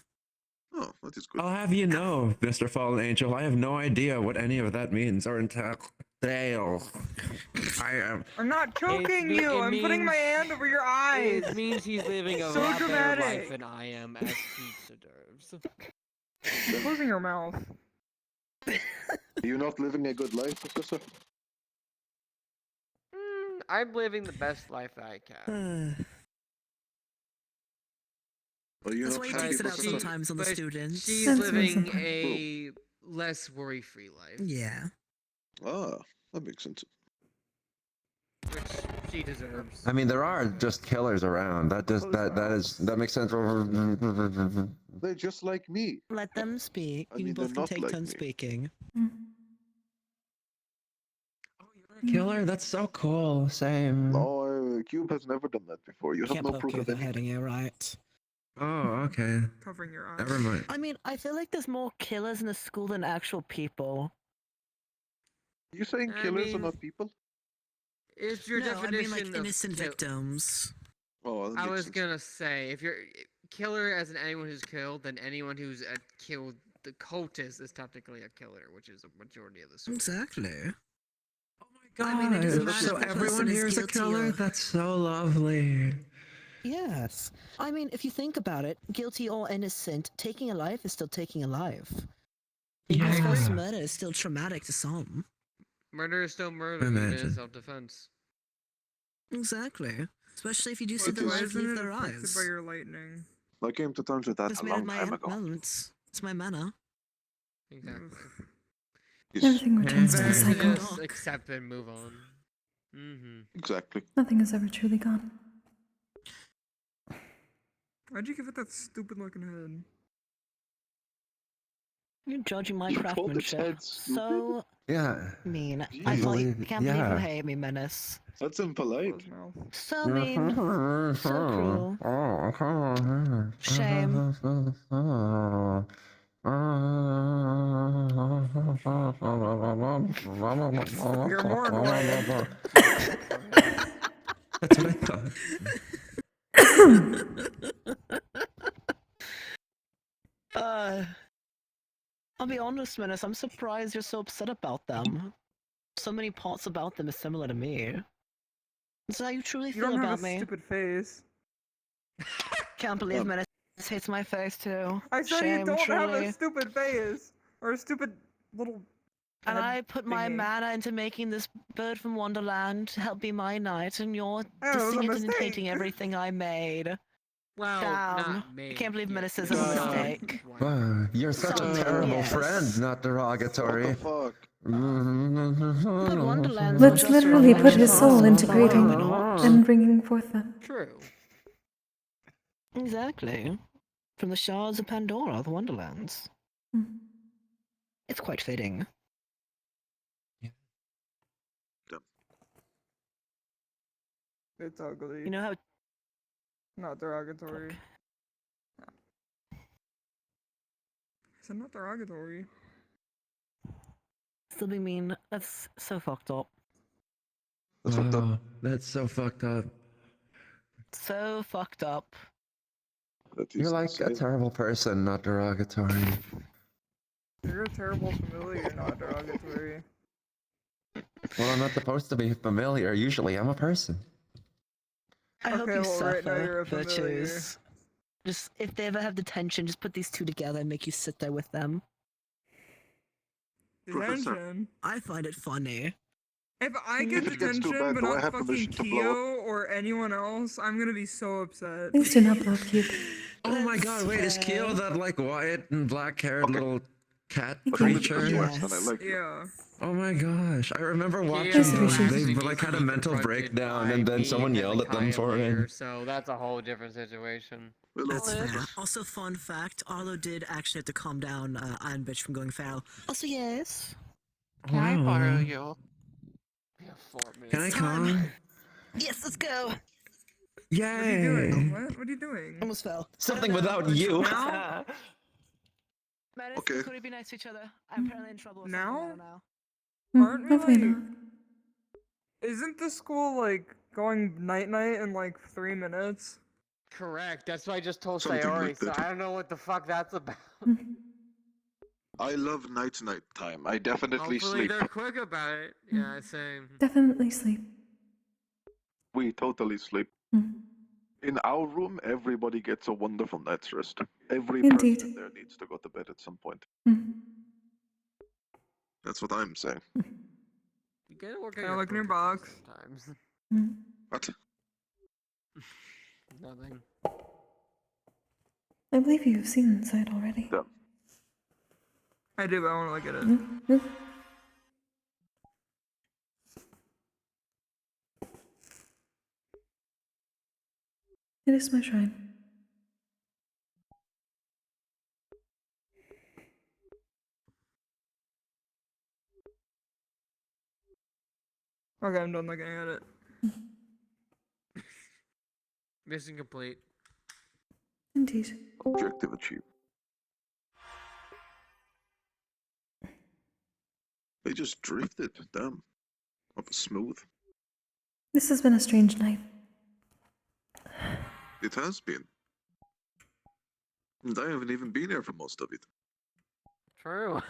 Oh, that is good. I'll have you know, Mr. Fallen Angel, I have no idea what any of that means or entail. I am. I'm not choking me- you. it I'm putting my means- hand over your eyes. It means he's living a So lot better dramatic. life than I am, as he deserves. You're closing your mouth. Are you not living a good life, Professor? I'm living the best life that I can. Are you That's not why you happy takes it about out the study? sometimes on the But students. she's That's living reasonable. a less worry-free life, Yeah. Ah, that makes sense. which she deserves. I mean, there are just killers around. That makes sense. They're just like me. Let them speak. I You mean, both they're can not take like turns me. speaking. Killer, that's so cool. Same. No, Cube has never done that before. You have Can't no poke proof you of with a anything. heading, you're right. Oh, okay. Covering your eyes. Never mind. I mean, I feel like there's more killers in the school than actual people. You saying I killers are mean, not people? It's your No, I definition mean like of innocent victims. Oh, that I makes was sense. gonna say, if you're killer as in anyone who's killed, then anyone who's killed the cultist is technically a killer, which is a majority of the school. Exactly. God, I mean, it doesn't matter so if the everyone person is here is a guilty killer? or- That's so lovely. Yes. I mean, if you think about it, guilty or innocent, taking a life is still taking a life. Baby's first Yeah. murder is still traumatic to some. Murder is still murder, even in Imagine. self-defense. Exactly. Especially if you do see It the is- Why life isn't leave it their affected eyes. by your lightning? I came to terms with that It's a made of long my time ago. elements. It's my mana. Exactly. Everything returns to the Better to cycle. just accept and move on. Exactly. Nothing is ever truly gone. Why'd you give it that stupid looking head? You're judging my You called its craftsmanship. head stupid? So Yeah. mean. I Jeez. thought you Believe- can't believe you yeah. hate me, Menace. That's impolite. So mean. So cruel. Shame. You're more annoying. That's what I thought. I'll be honest, Menace, I'm surprised you're so upset about them. So many parts about them is similar to me. Is that how you truly You feel don't have about a me? stupid face. Can't believe Menace hates my face too. I said Shame, you don't have truly. a stupid face. Or a stupid little... And head I put my thingy. mana into making this bird from Wonderland to help be my knight, and you're Oh, it was a dissing it and mistake. hating everything I made. Well, Damn. not me. I can't believe Yeah, Menace is you a saw mistake. Wow, you're such a terrible Yes. friend, not derogatory. What the fuck? But Wonderland's Let's just a literally put his reflection of soul into why creating not? and bringing forth them. True. Exactly. From the shards of Pandora, the Wonderlands. Mm. It's quite fitting. It's ugly. You know how Not derogatory. Is it not derogatory? still being mean? That's so fucked up. That's fucked up. Wow, that's so fucked up. So fucked up. That is You're like a insane. terrible person, not derogatory. You're a terrible familiar, not derogatory. Well, I'm not supposed to be familiar. Usually, I'm a person. I hope Okay, you well, suffer right now you're a familiar. virtues. Just if they ever have detention, just put these two together and make you sit there with them. Professor. Detention. I find it funny. If I get If it gets too detention, bad, but do I not have fucking permission to blow up? Kyo or anyone else, I'm gonna be so upset. Please do not blow up Cube. Oh my god, wait, is Keo fair. that like white and black haired little cat But only because creature? you asked and I like you. Yeah. Oh my gosh, I remember watching Distribution. they actually like needs to had a be mental confronted breakdown by and then me someone yelled at them Hezekiah for later, it. so that's a whole different situation. That's fair. Also, fun fact, Arlo did actually have to calm down Iron Bitch from going feral. Also, yes. Can I borrow you? We have 4 minutes. Can I Time. come? Yes, let's go. What are you doing? Yay! What? What are you doing? Almost fell. Something without you. Now? Menace, Okay. could we be nice to each other? I'm apparently in trouble. With Now? something, I don't know. Aren't we Hopefully like... not. Isn't the school like going night-night in like 3 minutes? Correct. That's what I just told Something Sayori, like so that. I don't know what the fuck that's about. I love night time. I definitely Hopefully sleep. they're quick about it. Yeah, same. Definitely sleep. We totally sleep. Mm. In our room, everybody gets a wonderful night's rest. Every Indeed. person in there needs to go to bed at some point. Mm. That's what I'm saying. You gotta work on Can I your look in your focus box? sometimes. What? Nothing. I believe you have seen inside already. Yeah. I do, but I want to look at it. It is my shrine. Okay, I'm done looking at it. Mission complete. Indeed. Objective achieved. They just drifted, damn. Up smooth. This has been a strange night. It has been. And I haven't even been here for most of it. True.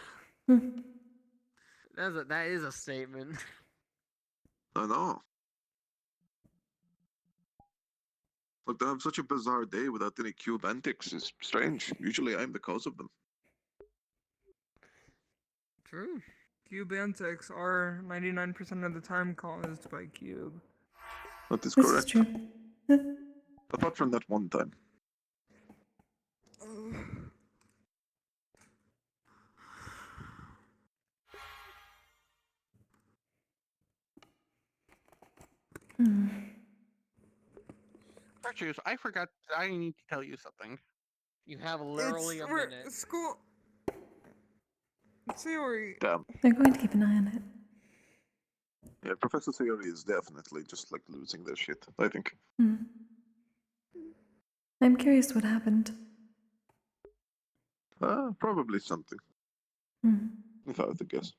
That is a statement. I know. Like, to have such a bizarre day without any cube antics is strange. Usually I'm the cause of them. True. Cube antics are 99% of the time caused by Cube. That is This correct. is true. Apart from that one time. Virtues, I forgot. I need to tell you something. You have literally a minute. School. Theory. Damn. They're going to keep an eye on it. Yeah, Professor Theory is definitely just like losing their shit, I think. I'm curious what happened. Probably something. If I had to guess.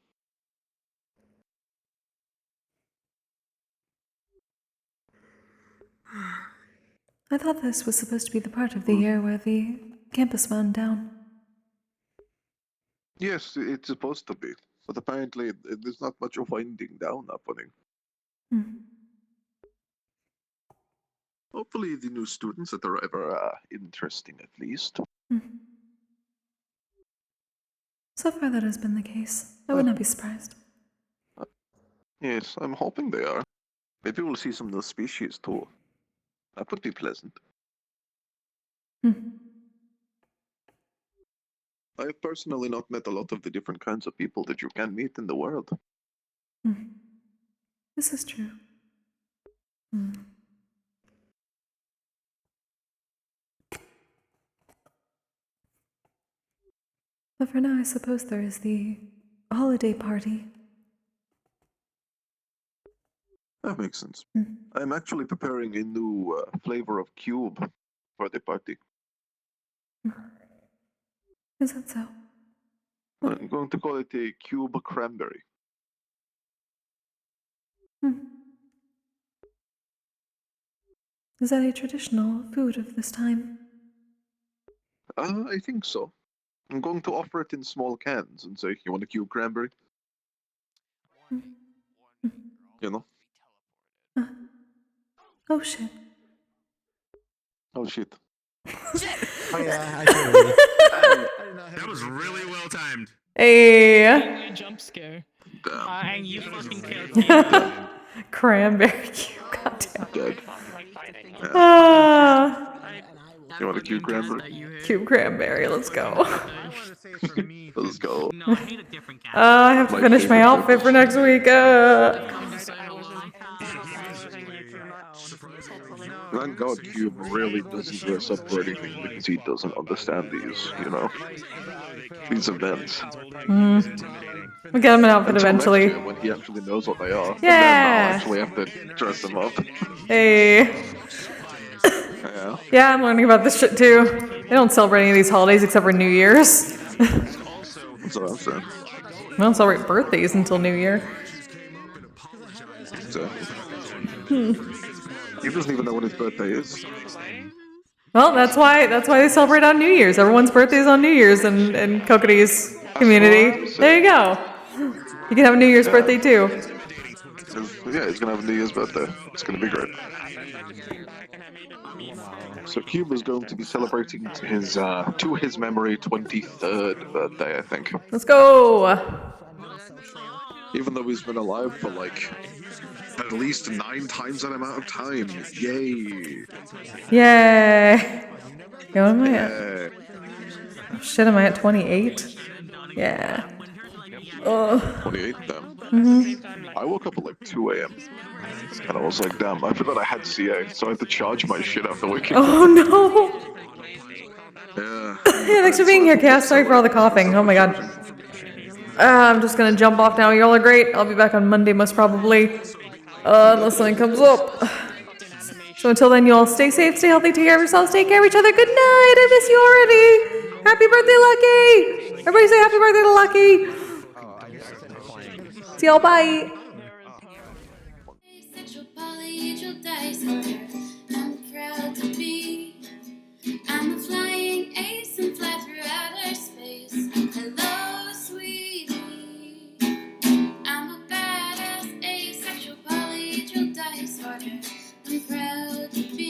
I thought this was supposed to be the part of the year where the campus wound down. Yes, it's supposed to be. But apparently there's not much of winding down happening. Hopefully the new students that are ever interesting at least. So far that has been the case. I would not be surprised. Yes, I'm hoping they are. Maybe we'll see some new species too. That would be pleasant. I have personally not met a lot of the different kinds of people that you can meet in the world. This is true. But for now, I suppose there is the holiday party. That makes sense. I'm actually preparing a new flavor of cube for the party. Is that so? I'm going to call it a cube cranberry. Is that a traditional food of this time? I think so. I'm going to offer it in small cans and say, you want a cube cranberry? You know? Oh shit. Oh shit. Oh yeah, I totally. That was really well timed. Hey. Jump scare. Damn. You fucking killed Cranberry cube, goddamn. Dead. Ah. You want a cube cranberry? Cube cranberry, let's go. Let's go. I have to finish my outfit for next week. Thank God Cube really doesn't dress up for anything because he doesn't understand these, these events. We'll get him an outfit eventually. When he actually knows what they are. Yeah. And then I'll actually have to dress them up. Hey. Yeah, I'm learning about this shit too. They don't celebrate any of these holidays except for New Year's. That's what I'm saying. We don't celebrate birthdays until New Year. He doesn't even know what his birthday is. Well, that's why they celebrate on New Year's. Everyone's birthday is on New Year's in Kokkuri's community. There you go. You can have a New Year's birthday too. Yeah, he's gonna have a New Year's birthday. It's gonna be great. So Cube is going to be celebrating his, to his memory, 23rd birthday, I think. Let's go! Even though he's been alive for like At least 9 times that amount of time. Yay. Yay! Yeah, what am I at? Yeah. Oh, shit, am I at 28? Yeah. Ugh. 28 then. Mm-hmm. I woke up at like 2 a.m. and I was like, damn, I forgot I had CA, so I had to charge my shit after waking up. Oh no! Yeah. Yeah, thanks for being here, Cass. Sorry for all the coughing. Oh my god. I'm just gonna jump off now. Y'all are great. I'll be back on Monday, most probably. Unless something comes up. So until then, you all stay safe, stay healthy, take care of yourselves, take care of each other. Good night. I miss you already. Happy birthday, Lucky. Everybody say happy birthday to Lucky. See y'all. Bye.